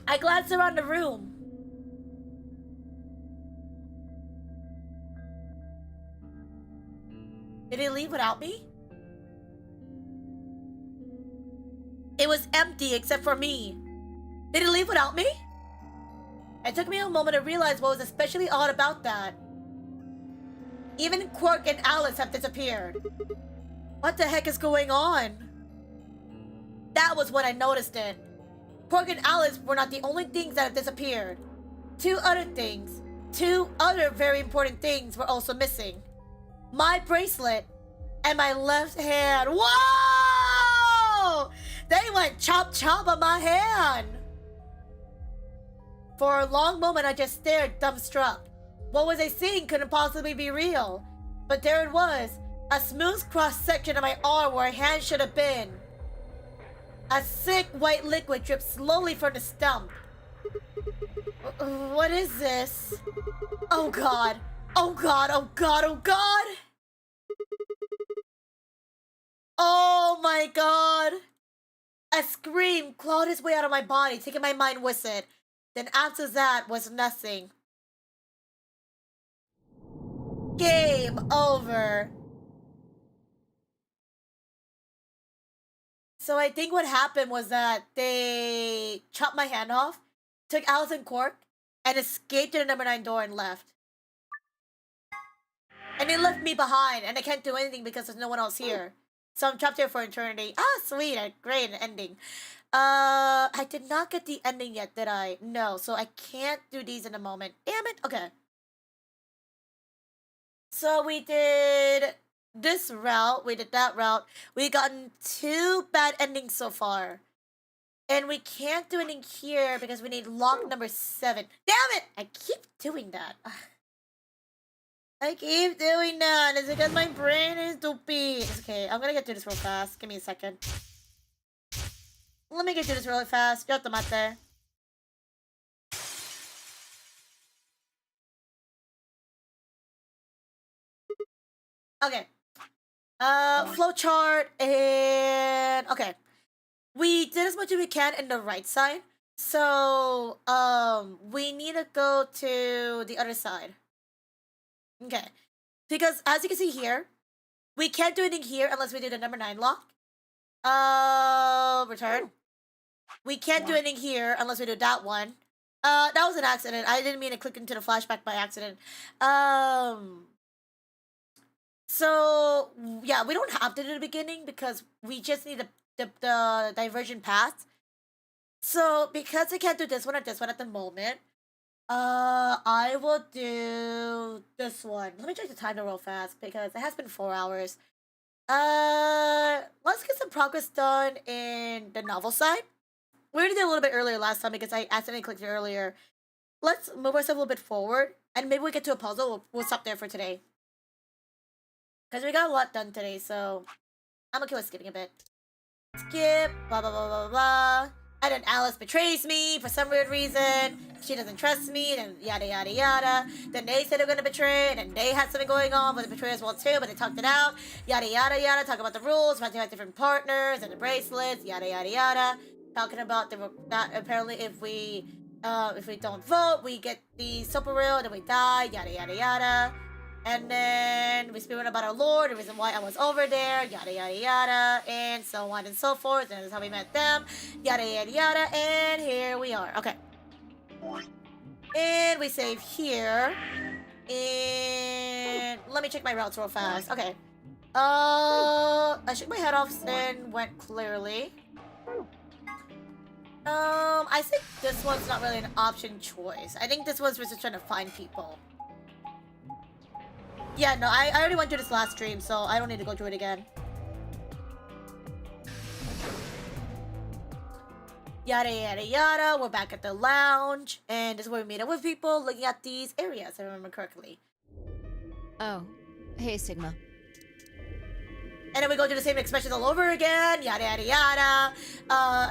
I glanced around the room. Did he leave without me? It was empty except for me. Did he leave without me? It took me a moment to realize what was especially odd about that. Even Quark and Alice have disappeared. What the heck is going on? That was when I noticed it. Quark and Alice were not the only things that have disappeared. 2 other things, 2 other very important things were also missing. My bracelet and my left hand. Whoa! They went chop chop on my hand. For a long moment, I just stared dumbstruck. What was I seeing couldn't possibly be real. But there it was, a smooth cross-section of my arm where a hand should have been. A thick white liquid dripped slowly from the stump. What is this? Oh god. Oh god, oh god, oh god! Oh my god! A scream clawed its way out of my body, taking my mind with it. Then after that was nothing. Game over. So I think what happened was that they chopped my hand off, took Alice and Quark, and escaped to the number 9 door and left. And they left me behind, and I can't do anything because there's no one else here. So I'm trapped here for eternity. Ah, sweet, a great ending. I did not get the ending yet, did I? No, so I can't do these in a moment. Damn it. Okay. So we did this route, we did that route. We've gotten 2 bad endings so far. And we can't do anything here because we need lock number 7. Damn it! I keep doing that. I keep doing that. It's because my brain is stupid. Okay, I'm gonna get through this real fast. Give me a second. Let me get through this really fast. Yo tomate. Okay. Flowchart and okay. We did as much as we can in the right side. So, we need to go to the other side. Okay. Because as you can see here, we can't do anything here unless we do the number 9 lock. Return. We can't do anything here unless we do that one. That was an accident. I didn't mean to click into the flashback by accident. So, yeah, we don't have to do the beginning because we just need the diversion path. So, because I can't do this one or this one at the moment, I will do this one. Let me check the timer real fast because it has been 4 hours. Let's get some progress done in the novel side. We already did a little bit earlier last time because I accidentally clicked it earlier. Let's move ourselves a little bit forward and maybe we get to a puzzle. We'll stop there for today. Because we got a lot done today, so I'm okay with skipping a bit. Skip, blah, blah, blah, blah, blah. And then Alice betrays me for some weird reason. She doesn't trust me, and yada, yada, yada. Then they said they're going to betray, and then they had something going on with the betrayers well too, but they talked it out. Yada, yada, yada. Talk about the rules, about to have different partners, and the bracelets, yada, yada, yada. Talking about that apparently if we don't vote, we get the super real, then we die, yada, yada, yada. And then we speak about our Lord, the reason why I was over there, yada, yada, yada, and so on and so forth. And that's how we met them, yada, yada, yada. And here we are. Okay. And we save here. And let me check my routes real fast. Okay. I shook my head off and went clearly. I think this one's not really an option choice. I think this one's just trying to find people. Yeah, no, I already went through this last stream, so I don't need to go through it again. Yada, yada, yada. We're back at the lounge, and this is where we meet up with people looking at these areas, if I remember correctly. Oh, hey, Sigma. And then we go through the same expressions all over again, yada, yada, yada.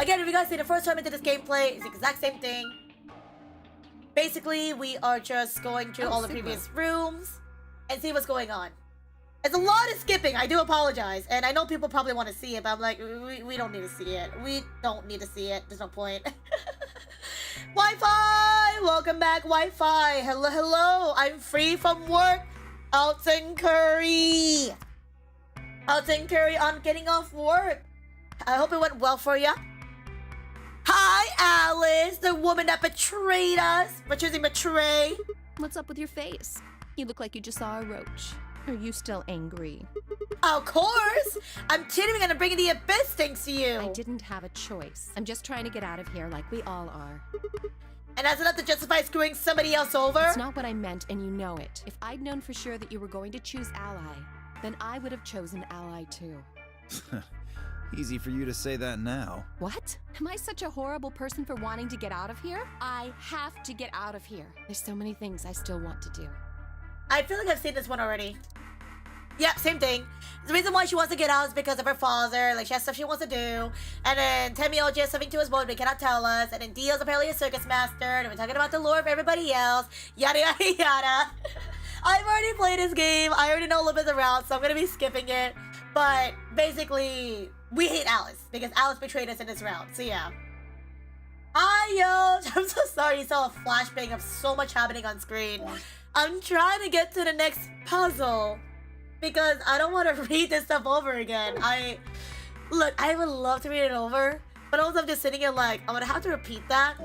Again, if you guys see the first time into this gameplay, it's the exact same thing. Basically, we are just going through all the previous rooms and see what's going on. It's a lot of skipping, I do apologize. And I know people probably want to see it, but I'm like, we don't need to see it. We don't need to see it, there's no point. Wi-Fi! Welcome back, Wi-Fi. Hello, hello, I'm free from work. Alton Curry. Alton Curry on getting off work. I hope it went well for you. Hi, Alice, the woman that betrayed us. We're choosing betray. What's up with your face? You look like you just saw a roach. Are you still angry? Of course! I'm teetering on bringing the abyss thanks to you. I didn't have a choice. I'm just trying to get out of here like we all are. And that's enough to justify screwing somebody else over? It's not what I meant, and you know it. If I'd known for sure that you were going to choose ally, then I would have chosen ally too. Easy for you to say that now. What? Am I such a horrible person for wanting to get out of here? I have to get out of here. There's so many things I still want to do. I feel like I've seen this one already. Yeah, same thing. The reason why she wants to get out is because of her father. Like, she has stuff she wants to do. And then Temio just something to his boat, but he cannot tell us. And then Dio's apparently a circus master. And we're talking about the lore of everybody else. Yada, yada, yada. I've already played this game. I already know a little bit of the route, so I'm going to be skipping it. But basically, we hate Alice because Alice betrayed us in this route. So, yeah. Hi, yo. I'm so sorry you saw a flashbang of so much happening on screen. I'm trying to get to the next puzzle because I don't want to read this stuff over again. Look, I would love to read it over, but also I'm just sitting here like, I'm gonna have to repeat that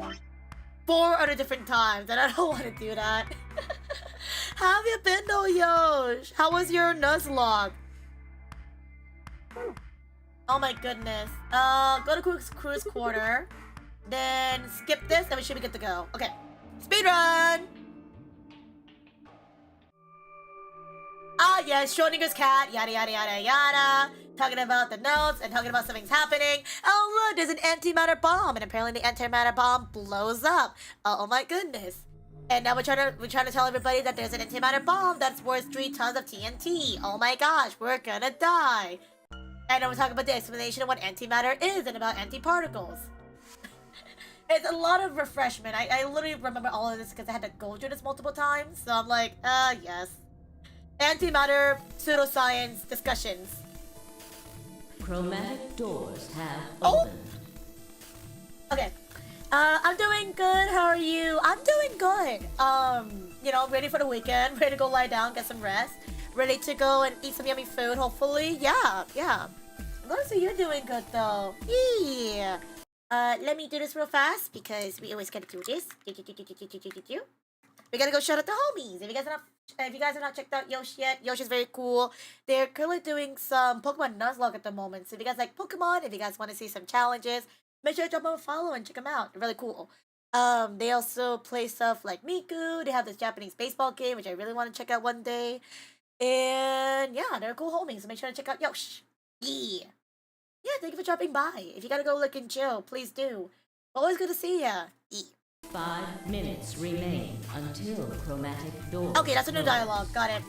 4 other different times, and I don't want to do that. How have you been though, Yosh? How was your Nuzlocke? Oh my goodness. Go to Cruise Corner, then skip this, and we should be good to go. Okay, speedrun! Ah, yes, Schrödinger's cat, yada, yada, yada, yada. Talking about the notes and talking about something's happening. Oh, look, there's an antimatter bomb. And apparently the antimatter bomb blows up. Oh, my goodness. And now we're trying to tell everybody that there's an antimatter bomb that's worth 3 tons of TNT. Oh my gosh, we're gonna die. And then we're talking about the explanation of what antimatter is and about antiparticles. It's a lot of refreshment. I literally remember all of this because I had to go through this multiple times. So I'm like, yes. Antimatter pseudoscience discussions. Chromatic doors have Oh! opened. Okay. I'm doing good. How are you? I'm doing good. You know, ready for the weekend. Ready to go lie down, get some rest. Ready to go and eat some yummy food, hopefully. Yeah. I'm glad to see you're doing good, though. Yeah. Let me do this real fast, because we always gotta do this. We gotta go shout out the homies. If you guys have not checked out Yoshi yet, Yoshi's very cool. They're currently doing some Pokemon Nuzlocke at the moment. So if you guys like Pokemon, if you guys want to see some challenges, make sure to drop them a follow and check them out. They're really cool. They also play stuff like Miku. They have this Japanese baseball game, which I really want to check out one day. And yeah, they're cool homies. So make sure to check out Yosh. Yeah. Yeah, thank you for dropping by. If you gotta go look and chill, please do. Always good to see ya. Yeah. 5 minutes remain until chromatic doors. Okay, that's a new close. dialogue. Got it.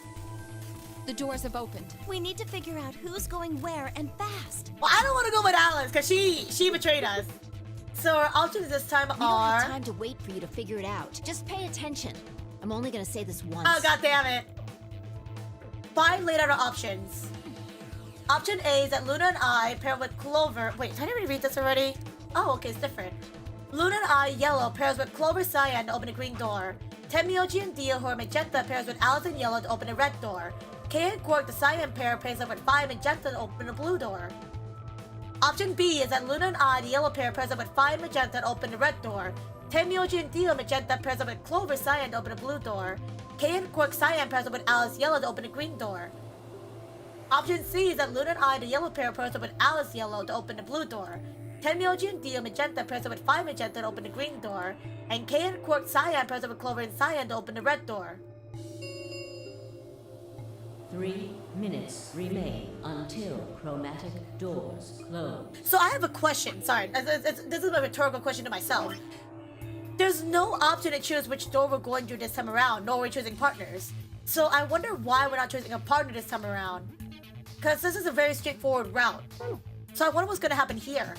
The doors have opened. We need to figure out who's going where and fast. Well, I don't want to go with Alice because she betrayed us. So our options this time We don't are. have time to wait for you to figure it out. Just pay attention. I'm only gonna say this once. Oh, god damn it. 5 laid out options. Option A is that Luna and I pair with Clover. Wait, did I already read this already? Oh, okay, it's different. Luna and I, yellow, pairs with Clover Cyan to open a green door. Tenmyoji and Dio, who are magenta, pairs with Alice and yellow to open a red door. Kay and Quark, the cyan pair, pairs up with 5 magenta to open a blue door. Option B is that Luna and I, the yellow pair, pairs up with 5 magenta to open a red door. Tenmyoji and Dio, magenta, pairs up with Clover Cyan to open a blue door. Kay and Quark cyan pairs up with Alice yellow to open a green door. Option C is that Luna and I, the yellow pair, pairs up with Alice yellow to open the blue door. Tenmyoji and Dio magenta pairs up with 5 magenta to open the green door. And Kay and Quark cyan pairs up with Clover and cyan to open the red door. 3 minutes remain until chromatic doors close. So I have a question. Sorry, this is a rhetorical question to myself. There's no option to choose which door we're going through this time around, nor are we choosing partners. So I wonder why we're not choosing a partner this time around. Because this is a very straightforward route. So I wonder what's going to happen here.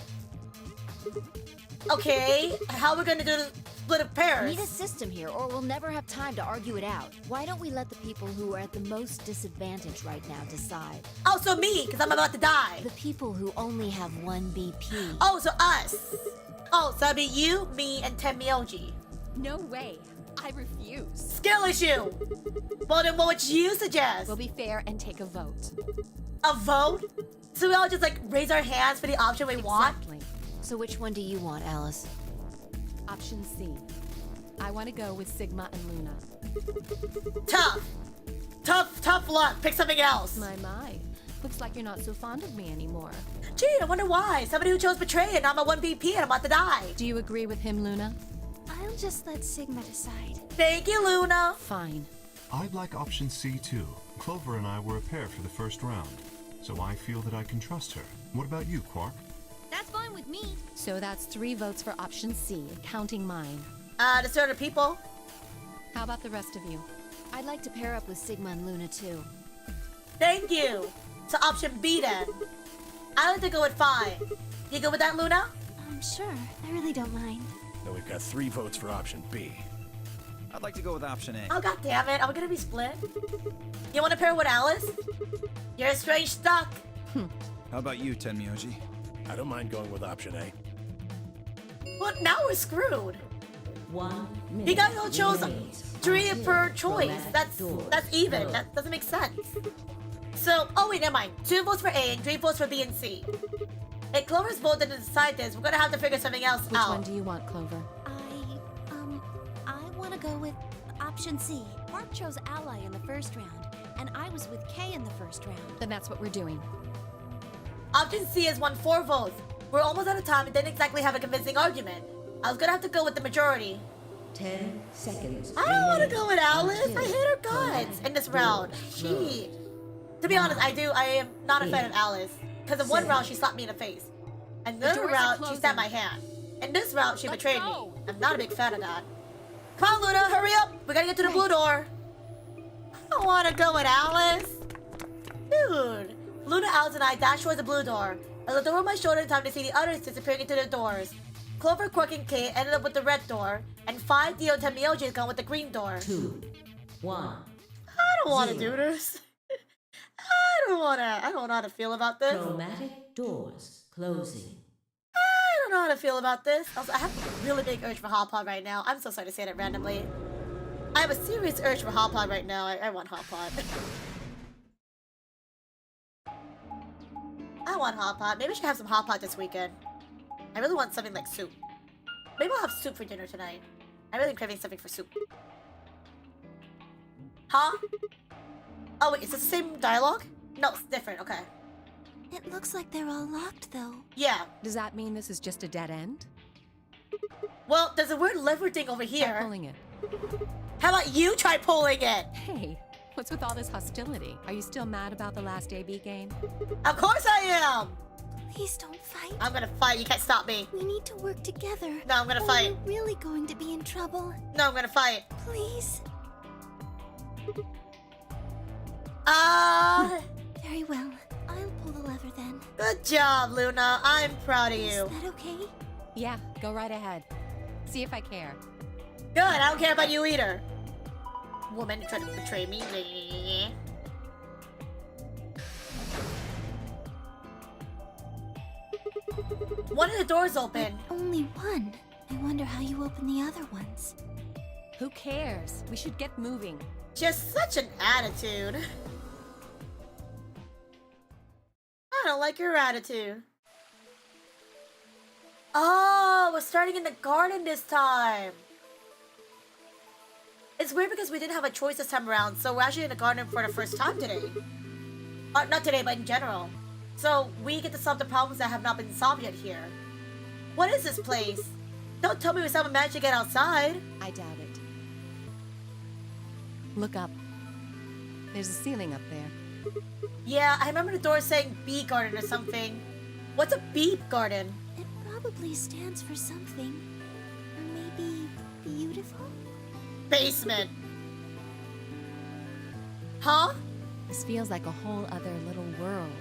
Okay, how are we going to do the split of pairs? We need a system here, or we'll never have time to argue it out. Why don't we let the people who are at the most disadvantage right now decide? Oh, so me, because I'm about to die. The people who only have 1 BP. Oh, so us. Oh, so that'd be you, me, and Tenmyoji. No way. I refuse. Skill issue. Well, then what would you suggest? We'll be fair and take a vote. A vote? So we all just like raise our hands for the option we want? Exactly. So which one do you want, Alice? Option C. I want to go with Sigma and Luna. Tough luck. Pick something else. My. Looks like you're not so fond of me anymore. Gee, I wonder why. Somebody who chose betray and I'm a 1 BP and I'm about to die. Do you agree with him, Luna? I'll just let Sigma decide. Thank you, Luna. Fine. I'd like option C too. Clover and I were a pair for the first round, so I feel that I can trust her. What about you, Quark? That's fine with me. So that's 3 votes for option C, counting mine. The sort of people. How about the rest of you? I'd like to pair up with Sigma and Luna too. Thank you. So option B then. I like to go with 5. You good with that, Luna? Sure. I really don't mind. Then we've got 3 votes for option B. I'd like to go with option A. Oh, god damn it. Are we gonna be split? You want to pair with Alice? You're a strange stuck. How about you, Tenmyoji? I don't mind going with option A. Well, now we're screwed. 1 minute. You guys all chose remains 3 until per choice. chromatic doors That's even. close. That doesn't make sense. So, oh wait, never mind. 2 votes for A and 3 votes for B and C. If Clover's vote didn't decide this, we're gonna have to figure something else Which out. one do you want, Clover? I want to go with option C. Mark chose Ally in the first round, and I was with Kay in the first round. Then that's what we're doing. Option C has won 4 votes. We're almost out of time and didn't exactly have a convincing argument. I was gonna have to go with the majority. 10 seconds. I don't want to remain go with Alice. until I hate her guts chromatic in this round. doors She. close. To be honest, I am not a fan of Alice. Because in one 7, round, she slapped me in the face. And the other doors are round, she closing. stabbed my hand. In this round, she Let's betrayed go. me. I'm not a big fan of that. Come on, Luna, hurry up! We gotta get to the blue door. I wanna go with Alice. Dude. Luna, Alice, and I dash towards the blue door. I looked over my shoulder in time to see the others disappearing into the doors. Clover, Quark, and Kate ended up with the red door, and 5 Dio and 10 Mioji's gone with the green door. 2, 1. I don't want to do this. I don't know how to feel about this. Chromatic doors closing. I don't know how to feel about this. Also, I have a really big urge for Hot Pot right now. I'm so sorry to say that randomly. I have a serious urge for Hot Pot right now. I want Hot Pot. I want Hot Pot. Maybe I should have some Hot Pot this weekend. I really want something like soup. Maybe I'll have soup for dinner tonight. I'm really craving something for soup. Huh? Oh wait, is this the same dialogue? No, it's different. Okay. It looks like they're all locked, though. Yeah. Does that mean this is just a dead end? Well, there's a weird lever thing over Try here. pulling it. How about you try pulling it? Hey, what's with all this hostility? Are you still mad about the last AB game? Of course I am! Please don't fight. I'm gonna fight. You can't stop me. We need to work together. No, I'm gonna or fight. We're really going to be in trouble. No, I'm gonna fight. Please. Very well. I'll pull the lever then. Good job, Luna. I'm proud of you. Is that okay? Yeah, go right ahead. See if I care. Good, I don't care about you either. Woman trying to betray me. One of the doors open. Only one. I wonder how you open the other ones. Who cares? We should get moving. Just such an attitude. I don't like your attitude. Oh, we're starting in the garden this time. It's weird because we didn't have a choice this time around, so we're actually in the garden for the first time today. Not today, but in general. So we get to solve the problems that have not been solved yet here. What is this place? Don't tell me we somehow managed to get outside. I doubt it. Look up. There's a ceiling up there. Yeah, I remember the door saying bee garden or something. What's a bee garden? It probably stands for something. Maybe beautiful? Basement. Huh? This feels like a whole other little world.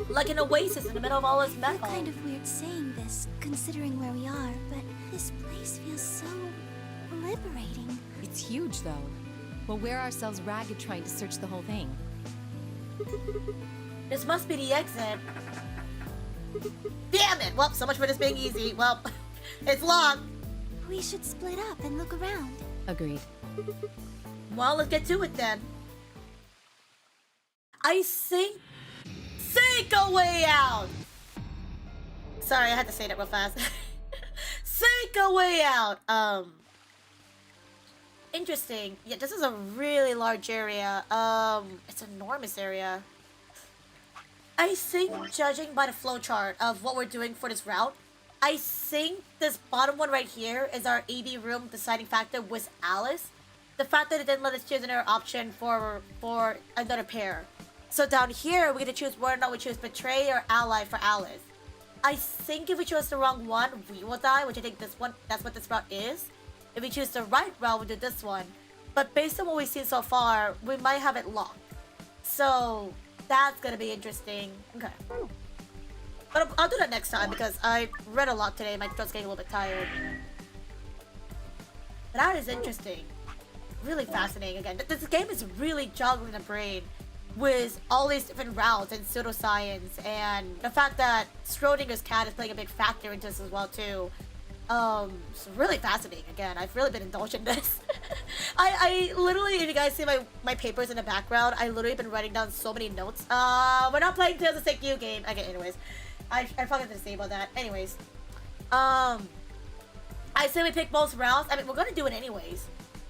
Like an oasis in the middle of all this I metal. feel kind of weird saying this, considering where we are, but this place feels so liberating. It's huge, though. We'll wear ourselves ragged trying to search the whole thing. This must be the exit. Damn it! Well, so much for this being easy. Well, it's locked. We should split up and look around. Agreed. Well, let's get to it then. I think a way out. Sorry, I had to say that real fast. Think a way out. Interesting. Yeah, this is a really large area. It's an enormous area. I think, judging by the flowchart of what we're doing for this route, I think this bottom one right here is our AB room deciding factor with Alice. The fact that it didn't let us choose another option for another pair. So down here, we're gonna choose whether or not we choose Betray or Ally for Alice. I think if we chose the wrong one, we will die, which I think that's what this route is. If we choose the right route, we'll do this one. But based on what we've seen so far, we might have it locked. So that's gonna be interesting. Okay. But I'll do that next time because I read a lot today. My throat's getting a little bit tired. But that is interesting. Really fascinating. Again, this game is really juggling the brain with all these different routes and pseudoscience, and the fact that Schrödinger's cat is playing a big factor into this as well too. It's really fascinating. Again, I've really been indulging this. I literally, if you guys see my papers in the background, I literally been writing down so many notes. We're not playing Tales of Sick You game. Okay, anyways. I forgot to disable that. Anyways. I say we pick both routes. I mean, we're gonna do it anyways.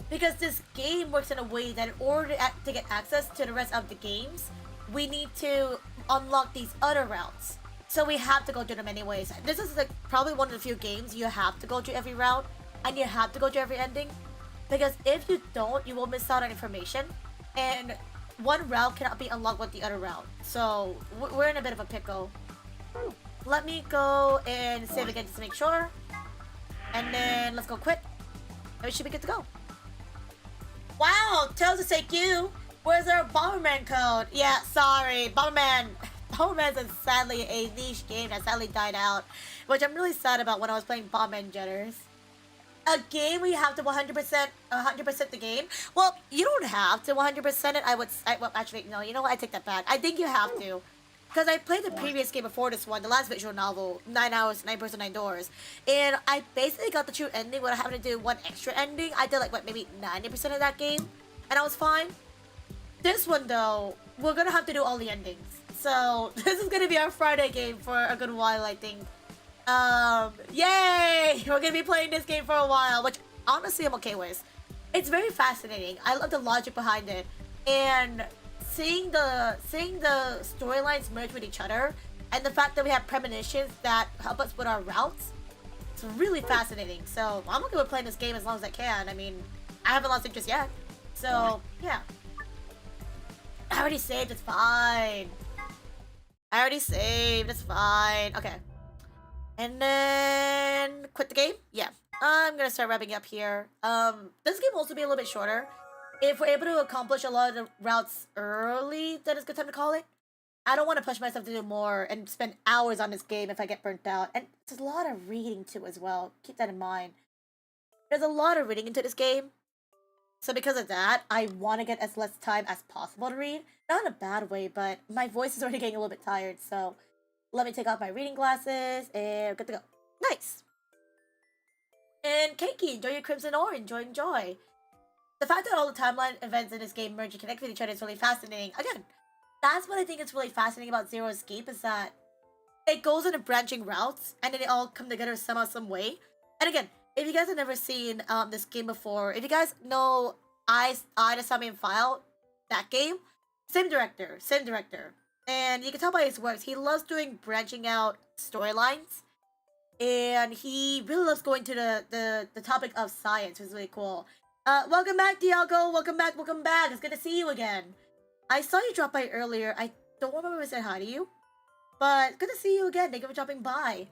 Because this game works in a way that in order to get access to the rest of the games, we need to unlock these other routes. So we have to go through them anyways. This is like probably one of the few games you have to go through every route and you have to go through every ending. Because if you don't, you will miss out on information. And one route cannot be unlocked with the other route. So we're in a bit of a pickle. Let me go and save again just to make sure. And then let's go quit. and we should be good to go. Wow, tells us take you. Where's our Bomberman code? Yeah, sorry, Bomberman. Bomberman is sadly a niche game that sadly died out, which I'm really sad about when I was playing Bomberman Jetters. A game where you have to 100% the game? Well, you don't have to 100% it. Well, actually, no, you know what? I take that back. I think you have to. Because I played the previous game before this one, the last visual novel, 9 hours, 9 person, 9 doors. And I basically got the true ending without having to do one extra ending. I did like, what, maybe 90% of that game? And I was fine. This one, though, we're going to have to do all the endings. So, this is going to be our Friday game for a good while, I think. Yay! We're going to be playing this game for a while, which honestly I'm okay with. It's very fascinating. I love the logic behind it. And seeing the storylines merge with each other, and the fact that we have premonitions that help us with our routes, it's really fascinating. So I'm okay with playing this game as long as I can. I mean, I haven't lost interest yet. So yeah. I already saved, it's fine. I already saved, it's fine. Okay. And then quit the game? Yeah. I'm gonna start wrapping up here. This game will also be a little bit shorter. If we're able to accomplish a lot of the routes early, then it's a good time to call it. I don't want to push myself to do more and spend hours on this game if I get burnt out. And there's a lot of reading too as well. Keep that in mind. There's a lot of reading into this game. So because of that, I want to get as less time as possible to read. Not in a bad way, but my voice is already getting a little bit tired. So let me take off my reading glasses and good to go. Nice. And Keiki, enjoy your Crimson Ore. Enjoy. The fact that all the timeline events in this game merge and connect with each other is really fascinating. Again, that's what I think is really fascinating about Zero Escape, is that it goes into branching routes and then they all come together somehow, some way. And again, if you guys have never seen this game before, if you guys know Ida Sami and File, that game, same director. And you can tell by his works, he loves doing branching out storylines. And he really loves going to the topic of science, which is really cool. Welcome back, Dialgo. Welcome back. It's good to see you again. I saw you drop by earlier. I don't remember if I said hi to you. But good to see you again. Thank you for dropping by.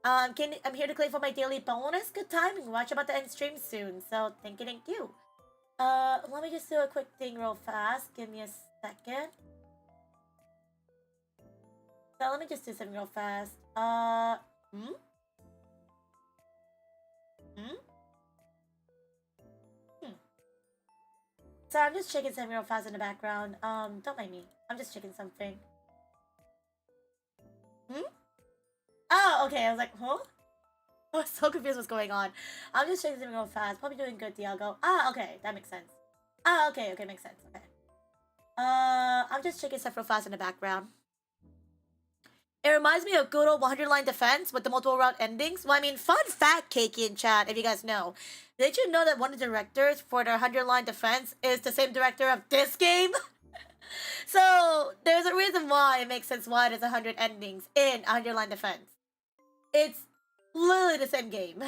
I'm here to claim for my daily bonus. Good timing. Watch about to end stream soon. So, thank you. Let me just do a quick thing real fast. Give me a second. So, let me just do something real fast. So I'm just checking something real fast in the background. Don't mind me. I'm just checking something. Oh, okay. I was like, huh? I was so confused what's going on. I'm just checking something real fast. Probably doing good, Dialgo. Ah, okay. That makes sense. Ah, okay. Makes sense. Okay. I'm just checking stuff real fast in the background. It reminds me of good old 100-line defense with the multiple route endings. Well, I mean, fun fact, Keiki in chat, if you guys know. Did you know that one of the directors for their 100-line defense is the same director of this game? So, there's a reason why it makes sense why there's 100 endings in 100-line defense. It's literally the same game.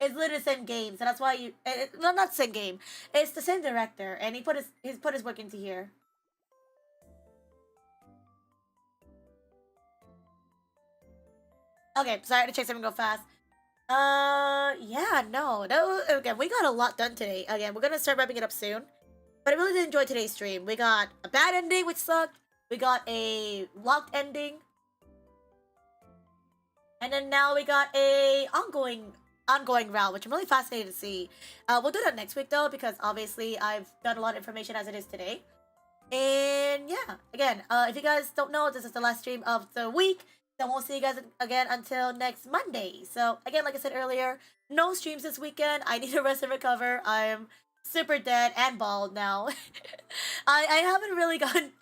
It's literally the same game, so that's why you... No, not the same game. It's the same director, and he put his work into here. Okay, sorry to check something real fast. Yeah, no. Again, we got a lot done today. Again, we're gonna start wrapping it up soon. But I really did enjoy today's stream. We got a bad ending, which sucked. We got a locked ending. And then now we got a ongoing route, which I'm really fascinated to see. We'll do that next week, though, because obviously I've done a lot of information as it is today. And yeah, again, if you guys don't know, this is the last stream of the week. Then we'll see you guys again until next Monday. So, again, like I said earlier, no streams this weekend. I need to rest and recover. I am super dead and bald now. I haven't really gotten,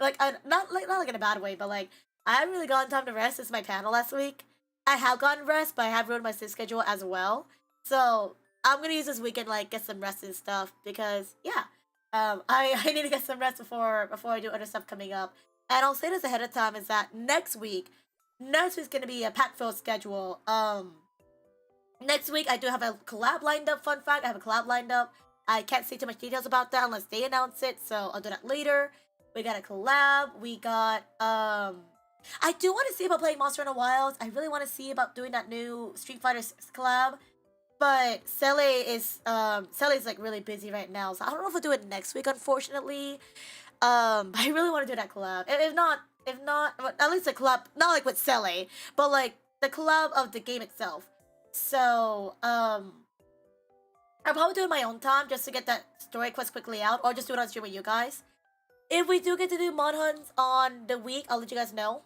not in a bad way, but, I haven't really gotten time to rest since my panel last week. I have gotten rest, but I have ruined my sleep schedule as well. So, I'm going to use this weekend, get some rest and stuff, because, yeah. I need to get some rest before I do other stuff coming up. And I'll say this ahead of time, is that next week's going to be a pack-filled schedule. Next week, I do have a collab lined up. Fun fact, I have a collab lined up. I can't say too much details about that unless they announce it, so I'll do that later. We got a collab. We got, I do want to see about playing Monster Hunter Wilds. I really want to see about doing that new Street Fighter 6 collab. But Cele's like really busy right now, so I don't know if we'll do it next week, unfortunately. But I really want to do that collab. If not, well, at least a collab, not like with Cele, but like the collab of the game itself. So, I'll probably do it in my own time just to get that story quest quickly out, or just do it on stream with you guys. If we do get to do mod hunts on the week, I'll let you guys know.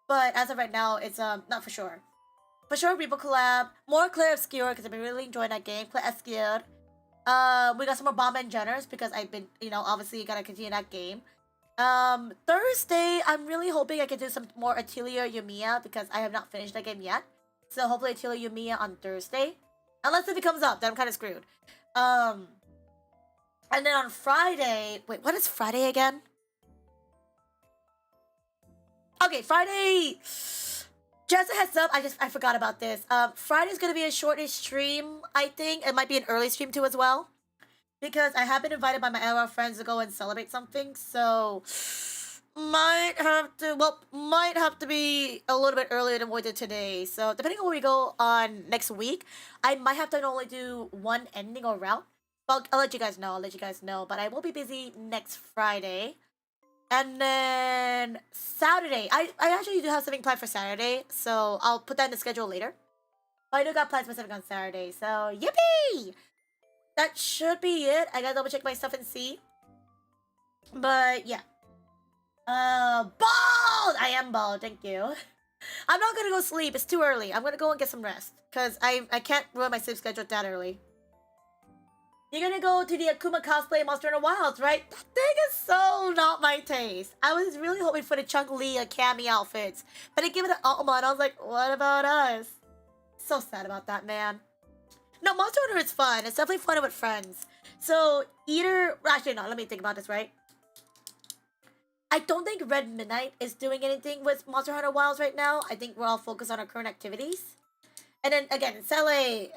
But as of right now, it's not for sure. For sure, Reaper collab, more Claire Obscure because I've been really enjoying that game. Claire Obscure. We got some more Bomb and Jenners because I've been, obviously gotta continue that game. Thursday, I'm really hoping I can do some more Atelier Yumiya because I have not finished that game yet. So hopefully Atelier Yumiya on Thursday. Unless if it comes up, then I'm kind of screwed. And then on Friday, wait, what is Friday again? Okay, Friday. Just a heads up, I forgot about this. Friday's gonna be a shortish stream, I think. It might be an early stream too as well. Because I have been invited by my LR friends to go and celebrate something, so might have to be a little bit earlier than what we did today. So depending on where we go on next week, I might have to only do one ending or route. But I'll let you guys know. But I will be busy next Friday. And then Saturday, I actually do have something planned for Saturday, so I'll put that in the schedule later. But I do got plans specific on Saturday, so yippee! That should be it. I gotta double check my stuff and see. But yeah. Bald! I am bald, thank you. I'm not gonna go sleep, it's too early. I'm gonna go and get some rest. Because I can't ruin my sleep schedule that early. You're gonna go to the Akuma cosplay Monster Hunter Wilds, right? That thing is so not my taste. I was really hoping for the Chung-Li Cammy outfits. But they gave it an Alma and I was like, what about us? So sad about that, man. No, Monster Hunter is fun. It's definitely fun with friends. So, actually, no, let me think about this, right? I don't think Red Midnight is doing anything with Monster Hunter Wilds right now. I think we're all focused on our current activities. And then, again, Cele's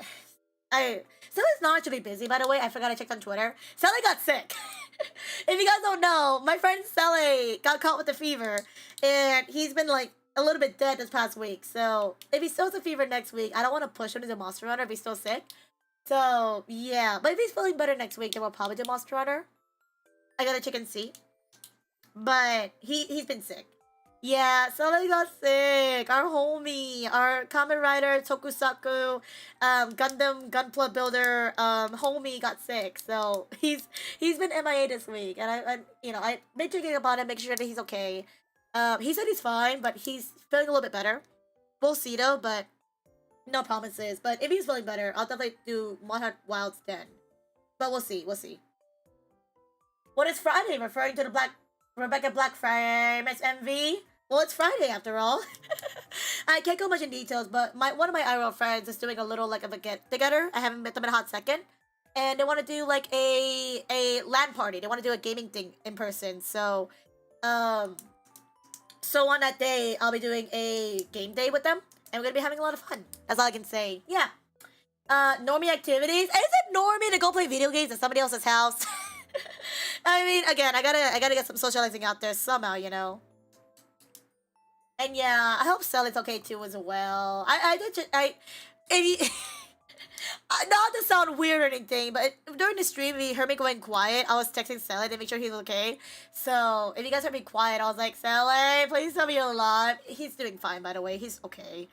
not actually busy, by the way. I forgot I checked on Twitter. Cele got sick. If you guys don't know, my friend Cele got caught with the fever. And he's been, like, a little bit dead this past week. So, if he still has a fever next week, I don't want to push him to Monster Hunter if he's still sick. So, yeah. But if he's feeling better next week, then we'll probably do Monster Hunter. I gotta check and see. But he's been sick. Yeah, Sully got sick. Our homie, our Kamen Rider Tokusaku, Gundam Gunpla Builder, homie got sick. So he's been MIA this week, and I've been checking about him, making sure that he's okay. He said he's fine, but he's feeling a little bit better. We'll see though, but no promises. But if he's feeling better, I'll definitely do Monster Wilds then. But we'll see. What is Friday? Referring to the Rebecca Black Friday, Miss MV? Well, it's Friday after all. I can't go much in details, but one of my IRL friends is doing a little like of a get together. I haven't met them in a hot second, and they want to do like a LAN party. They want to do a gaming thing in person. So on that day, I'll be doing a game day with them, and we're gonna be having a lot of fun. That's all I can say. Yeah. Normie activities. Is it normie to go play video games at somebody else's house? I mean, again, I gotta get some socializing out there somehow, you know. And yeah, I hope Cell is okay too as well. Not to sound weird or anything, but during the stream, if you heard me going quiet, I was texting Cell to make sure he's okay. So if you guys heard me quiet, I was like, Cell, please tell me you're alive. He's doing fine, by the way. He's okay.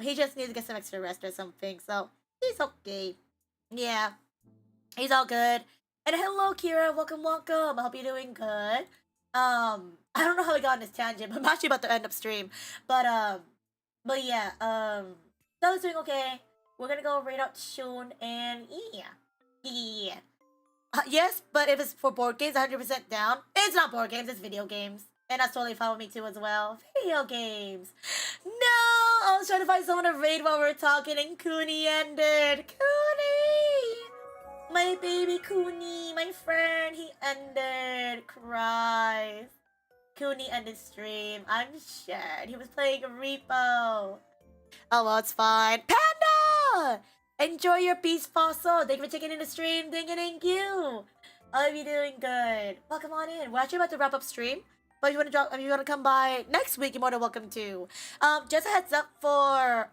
He just needs to get some extra rest or something. So he's okay. Yeah, he's all good. And hello, Kira. Welcome. I hope you're doing good. I don't know how we got on this tangent, but I'm actually about to end up stream. But yeah, Stella's doing okay. We're gonna go right out soon, and yeah. Yes, but if it's for board games, 100% down. It's not board games, it's video games. And that's totally fine with me too as well. Video games. No! I was trying to find someone to raid while we were talking, and Cooney ended. Cooney! My baby Cooney, my friend, he ended. Cries. Cooney ended stream. I'm scared. He was playing Repo. Oh, well, it's fine. Panda! Enjoy your Vise-Versa. Thank you for checking in the stream. Thank you. I hope you're doing good. Welcome on in. We're actually about to wrap up stream. But if you want to come by next week, you're more than welcome to. Just a heads up for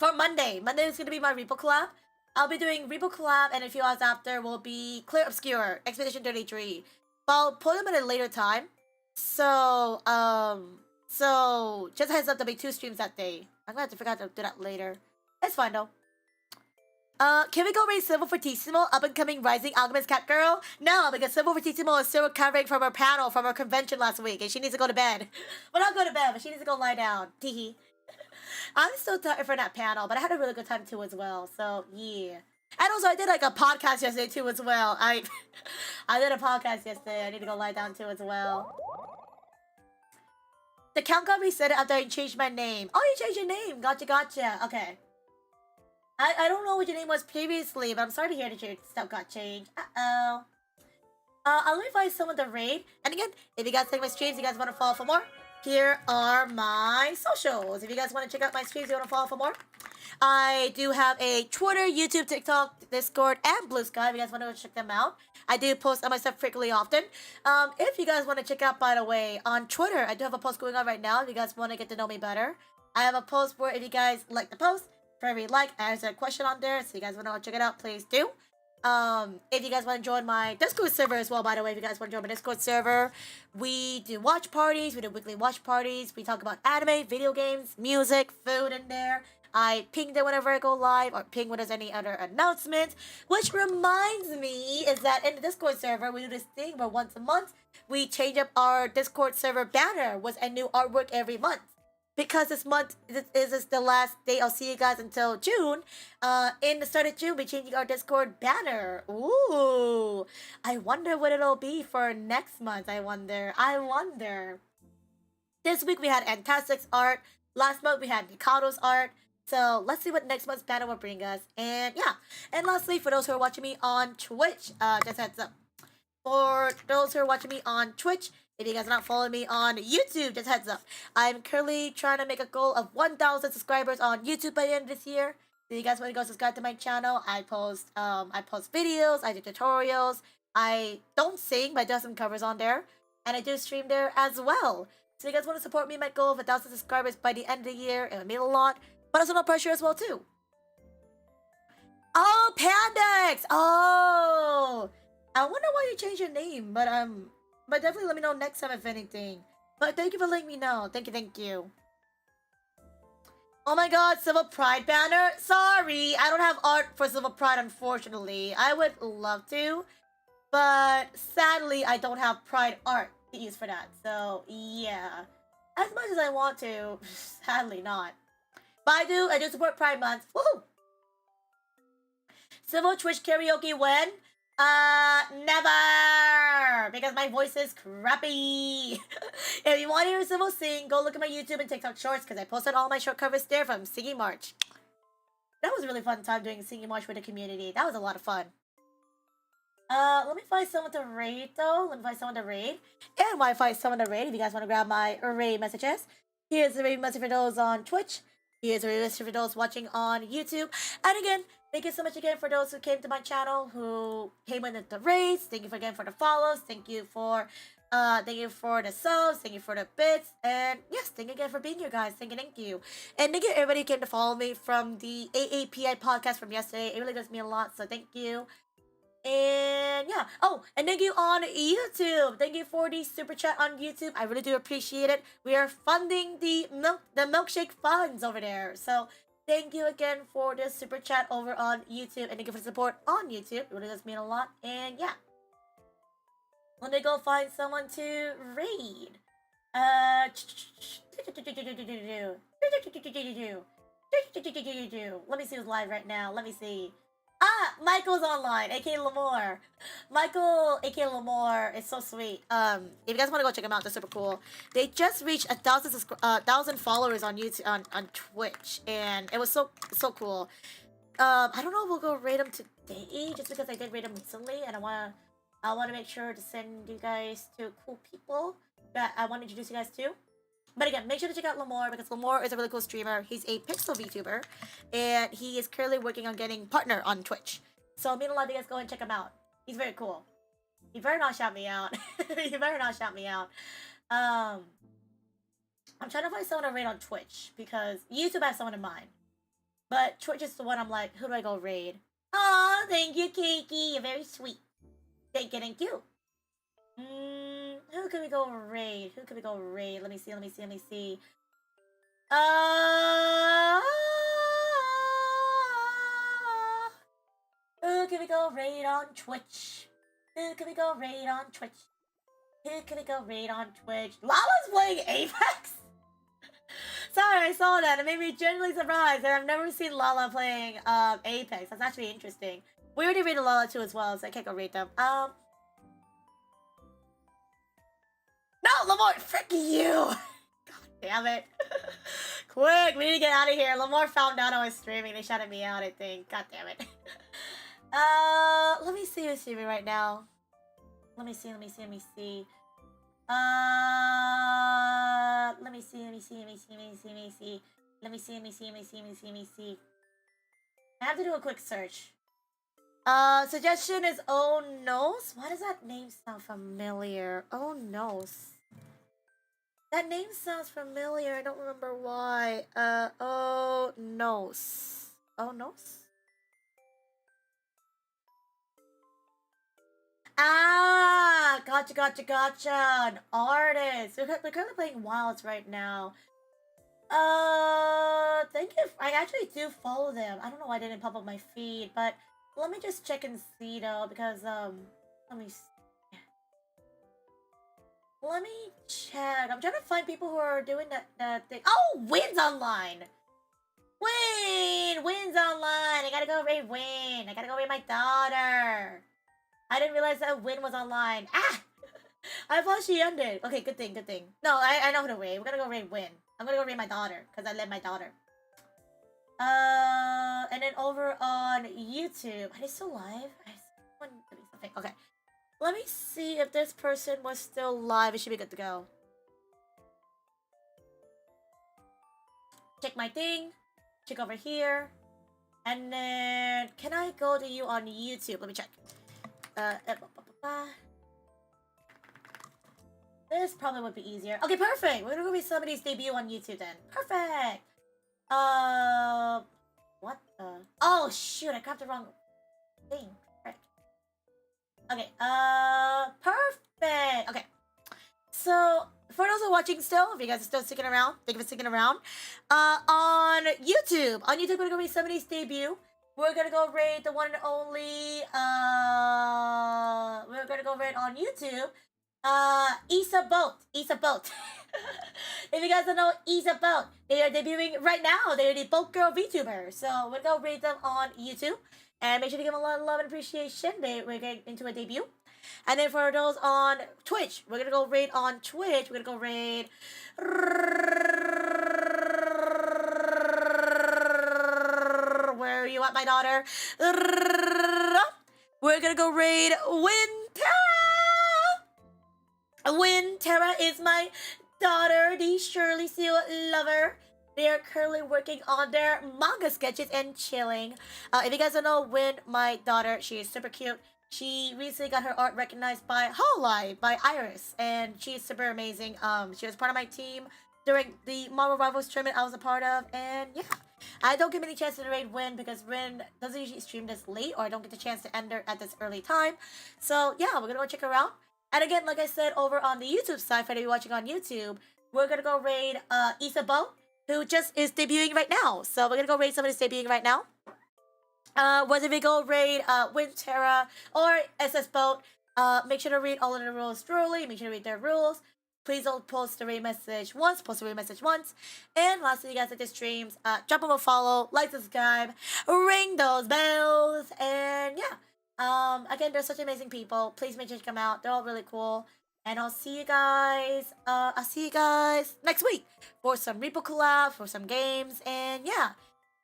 for Monday. Monday is gonna be my Repo collab. I'll be doing Repo collab, and a few hours after will be Clear Obscure Expedition 33. But I'll put them at a later time. So just a heads up, there'll be 2 streams that day. I'm gonna have to figure out to do that later. It's fine though. Can we go raid CivilFortissimo, up and coming rising alchemist cat girl? No, because CivilFortissimo is still recovering from her panel from her convention last week, and she needs to go to bed. Well, not go to bed, but she needs to go lie down. Teehee. I'm still tired for that panel, but I had a really good time too as well. So yeah. And also, I did like a podcast yesterday too as well. I did a podcast yesterday. I need to go lie down too as well. The count got reset after I changed my name. Oh, you changed your name. Gotcha. Okay. I don't know what your name was previously, but I'm sorry to hear that your stuff got changed. Uh-oh. Let me find someone to raid. And again, if you guys like my streams, you guys want to follow for more, here are my socials. If you guys want to check out my streams, you want to follow for more, I do have a Twitter, YouTube, TikTok, Discord, and Blue Sky. If you guys want to go check them out, I do post on my stuff frequently often. If you guys want to check out, by the way, on Twitter, I do have a post going on right now. If you guys want to get to know me better, I have a post where if you guys like the post, for every like, I answer a question on there. So you guys want to check it out, please do. If you guys want to join my Discord server as well, by the way, if you guys want to join my Discord server, we do watch parties. We do weekly watch parties. We talk about anime, video games, music, food in there. I ping there whenever I go live, or ping when there's any other announcements. Which reminds me is that in the Discord server, we do this thing where once a month, we change up our Discord server banner with a new artwork every month. Because this month is the last day, I'll see you guys until June. In the start of June, we're changing our Discord banner. Ooh, I wonder what it'll be for next month. I wonder. This week we had Antastic's art. Last month we had Mikado's art. So let's see what next month's banner will bring us. And yeah. And lastly, for those who are watching me on Twitch, just heads up. For those who are watching me on Twitch, if you guys are not following me on YouTube, just heads up. I'm currently trying to make a goal of 1,000 subscribers on YouTube by the end of this year. So you guys want to go subscribe to my channel. I post videos, I do tutorials. I don't sing, but I do have some covers on there. And I do stream there as well. So if you guys want to support me in my goal of 1,000 subscribers by the end of the year, it would mean a lot. But also no pressure as well too. Oh, Pandex! Oh! I wonder why you changed your name, but definitely let me know next time if anything. But thank you for letting me know. Thank you. Oh my god, Civil Pride banner? Sorry, I don't have art for Civil Pride, unfortunately. I would love to, but sadly, I don't have Pride art to use for that. So, yeah. As much as I want to, sadly not. But I do support Pride Month. Woohoo! Civil Twitch karaoke when? Never! Because my voice is crappy. If you want to hear Civil sing, go look at my YouTube and TikTok shorts, because I posted all my short covers there from Singing March. That was a really fun time doing Singing March with the community. That was a lot of fun. Let me find someone to raid, though. And while I find someone to raid, if you guys want to grab my raid messages, here's the raid message for those on Twitch. Here's a raid message for those watching on YouTube. And again, thank you so much again for those who came to my channel, who came in the raids. Thank you again for the follows. Thank you for the subs. Thank you for the bits. And yes, thank you again for being here, guys. Thank you. And thank you everybody who came to follow me from the AAPI podcast from yesterday. It really does mean a lot, so thank you. And yeah. Oh, and thank you on YouTube. Thank you for the super chat on YouTube. I really do appreciate it. We are funding the milkshake funds over there. So thank you again for the super chat over on YouTube, and thank you for the support on YouTube. It really does mean a lot. And yeah, let me go find someone to raid. Let me see who's live right now. Let me see. Michael's online, aka Lamore. Michael, aka Lamore, is so sweet. If you guys want to go check him out, they're super cool. They just reached 1,000 followers on YouTube, on Twitch, and it was so cool. I don't know if we'll go raid them today, just because I did raid them recently, and I wanna make sure to send you guys to cool people that I want to introduce you guys to. But again, make sure to check out Lamore, because Lamore is a really cool streamer. He's a pixel VTuber, and he is currently working on getting partner on Twitch. So me and a lot of you guys go and check him out. He's very cool. He better not shout me out. I'm trying to find someone to raid on Twitch, because YouTube has someone in mind. But Twitch is the one I'm like, who do I go raid? Aw, thank you, Keiki. You're very sweet. Thank you, thank you. Who can we go raid? Who can we go raid? Let me see. Who can we go raid on Twitch? Who can we go raid on Twitch? Lala's playing Apex? Sorry, I saw that. It made me genuinely surprised. And I've never seen Lala playing Apex. That's actually interesting. We already raided Lala too as well, so I can't go raid them. No, Lamar, frick you! God damn it. Quick, we need to get out of here. Lamar found out I was streaming. They shouted me out, I think. God damn it. Let me see who's streaming right now. Let me see. Let me see. I have to do a quick search. Suggestion is Oh Nose? Why does that name sound familiar? Oh Nose. That name sounds familiar. I don't remember why. Oh Nose. Oh Nose? Ah, gotcha. An artist. We're currently playing Wilds right now. Thank you. I actually do follow them. I don't know why I didn't pop up my feed, but let me just check and see though, because let me check. I'm trying to find people who are doing that thing. Oh, Win's online. Win's online. I gotta go raid Win. I gotta go raid my daughter. I didn't realize that Win was online. Ah! I thought she ended. Okay, good thing. No, I know who to raid. We're gonna go raid Win. I'm gonna go raid my daughter, because I led my daughter. And then over on YouTube. Are they still live? I want to be something. Okay. Let me see if this person was still live. It should be good to go. Check my thing. Check over here. And then, can I go to you on YouTube? Let me check. This probably would be easier. Okay, perfect. We're gonna go with somebody's debut on YouTube then. Perfect. What the? Oh shoot! I grabbed the wrong thing. Right. Okay. Perfect. Okay. So for those who are watching still, if you guys are still sticking around, thank you for sticking around. On YouTube, we're gonna go with somebody's debut. We're gonna go raid the one and only, we're gonna go raid on YouTube, Issa Boat. If you guys don't know Issa Boat, they are debuting right now. They're the boat girl VTuber. So we're gonna go raid them on YouTube. And make sure to give them a lot of love and appreciation. We're getting into a debut. And then for those on Twitch, we're gonna go raid on Twitch. We're gonna go raid... Where are you at, my daughter? We're gonna go raid Winterra is my daughter, the Shirley Seal lover. They are currently working on their manga sketches and chilling. If you guys don't know Win, my daughter, she is super cute. She recently got her art recognized by Hololive, by Iris, and she is super amazing. She was part of my team during the Marvel Rivals tournament I was a part of, and yeah. I don't get many chances to raid Win because Win doesn't usually stream this late, or I don't get the chance to enter at this early time. So yeah, we're gonna go check her out. And again, like I said, over on the YouTube side, for those watching on YouTube, we're gonna go raid Issa Boat, who just is debuting right now. So we're gonna go raid somebody who's debuting right now. Whether we go raid Winterra or SS Boat, make sure to read all of the rules thoroughly. Make sure to read their rules. Please don't post the raid message once. And lastly, you guys like the streams, drop them a follow, like, subscribe, ring those bells, and yeah. Again, they're such amazing people. Please make sure to come out. They're all really cool. And I'll see you guys next week for some Repo collab, for some games, and yeah.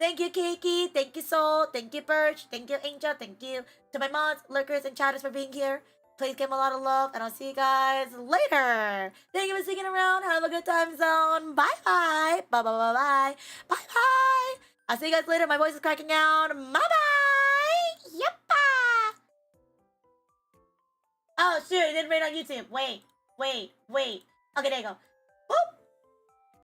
Thank you, Keiki. Thank you, Soul. Thank you, Birch. Thank you, Angel. Thank you to my mods, lurkers, and chatters for being here. Please give them a lot of love, and I'll see you guys later. Thank you for sticking around. Have a good time zone. Bye-bye. Bye-bye. Bye-bye. I'll see you guys later. My voice is cracking out. Bye-bye. Yeppa. Oh, shoot. I didn't raid on YouTube. Wait. Okay, there you go.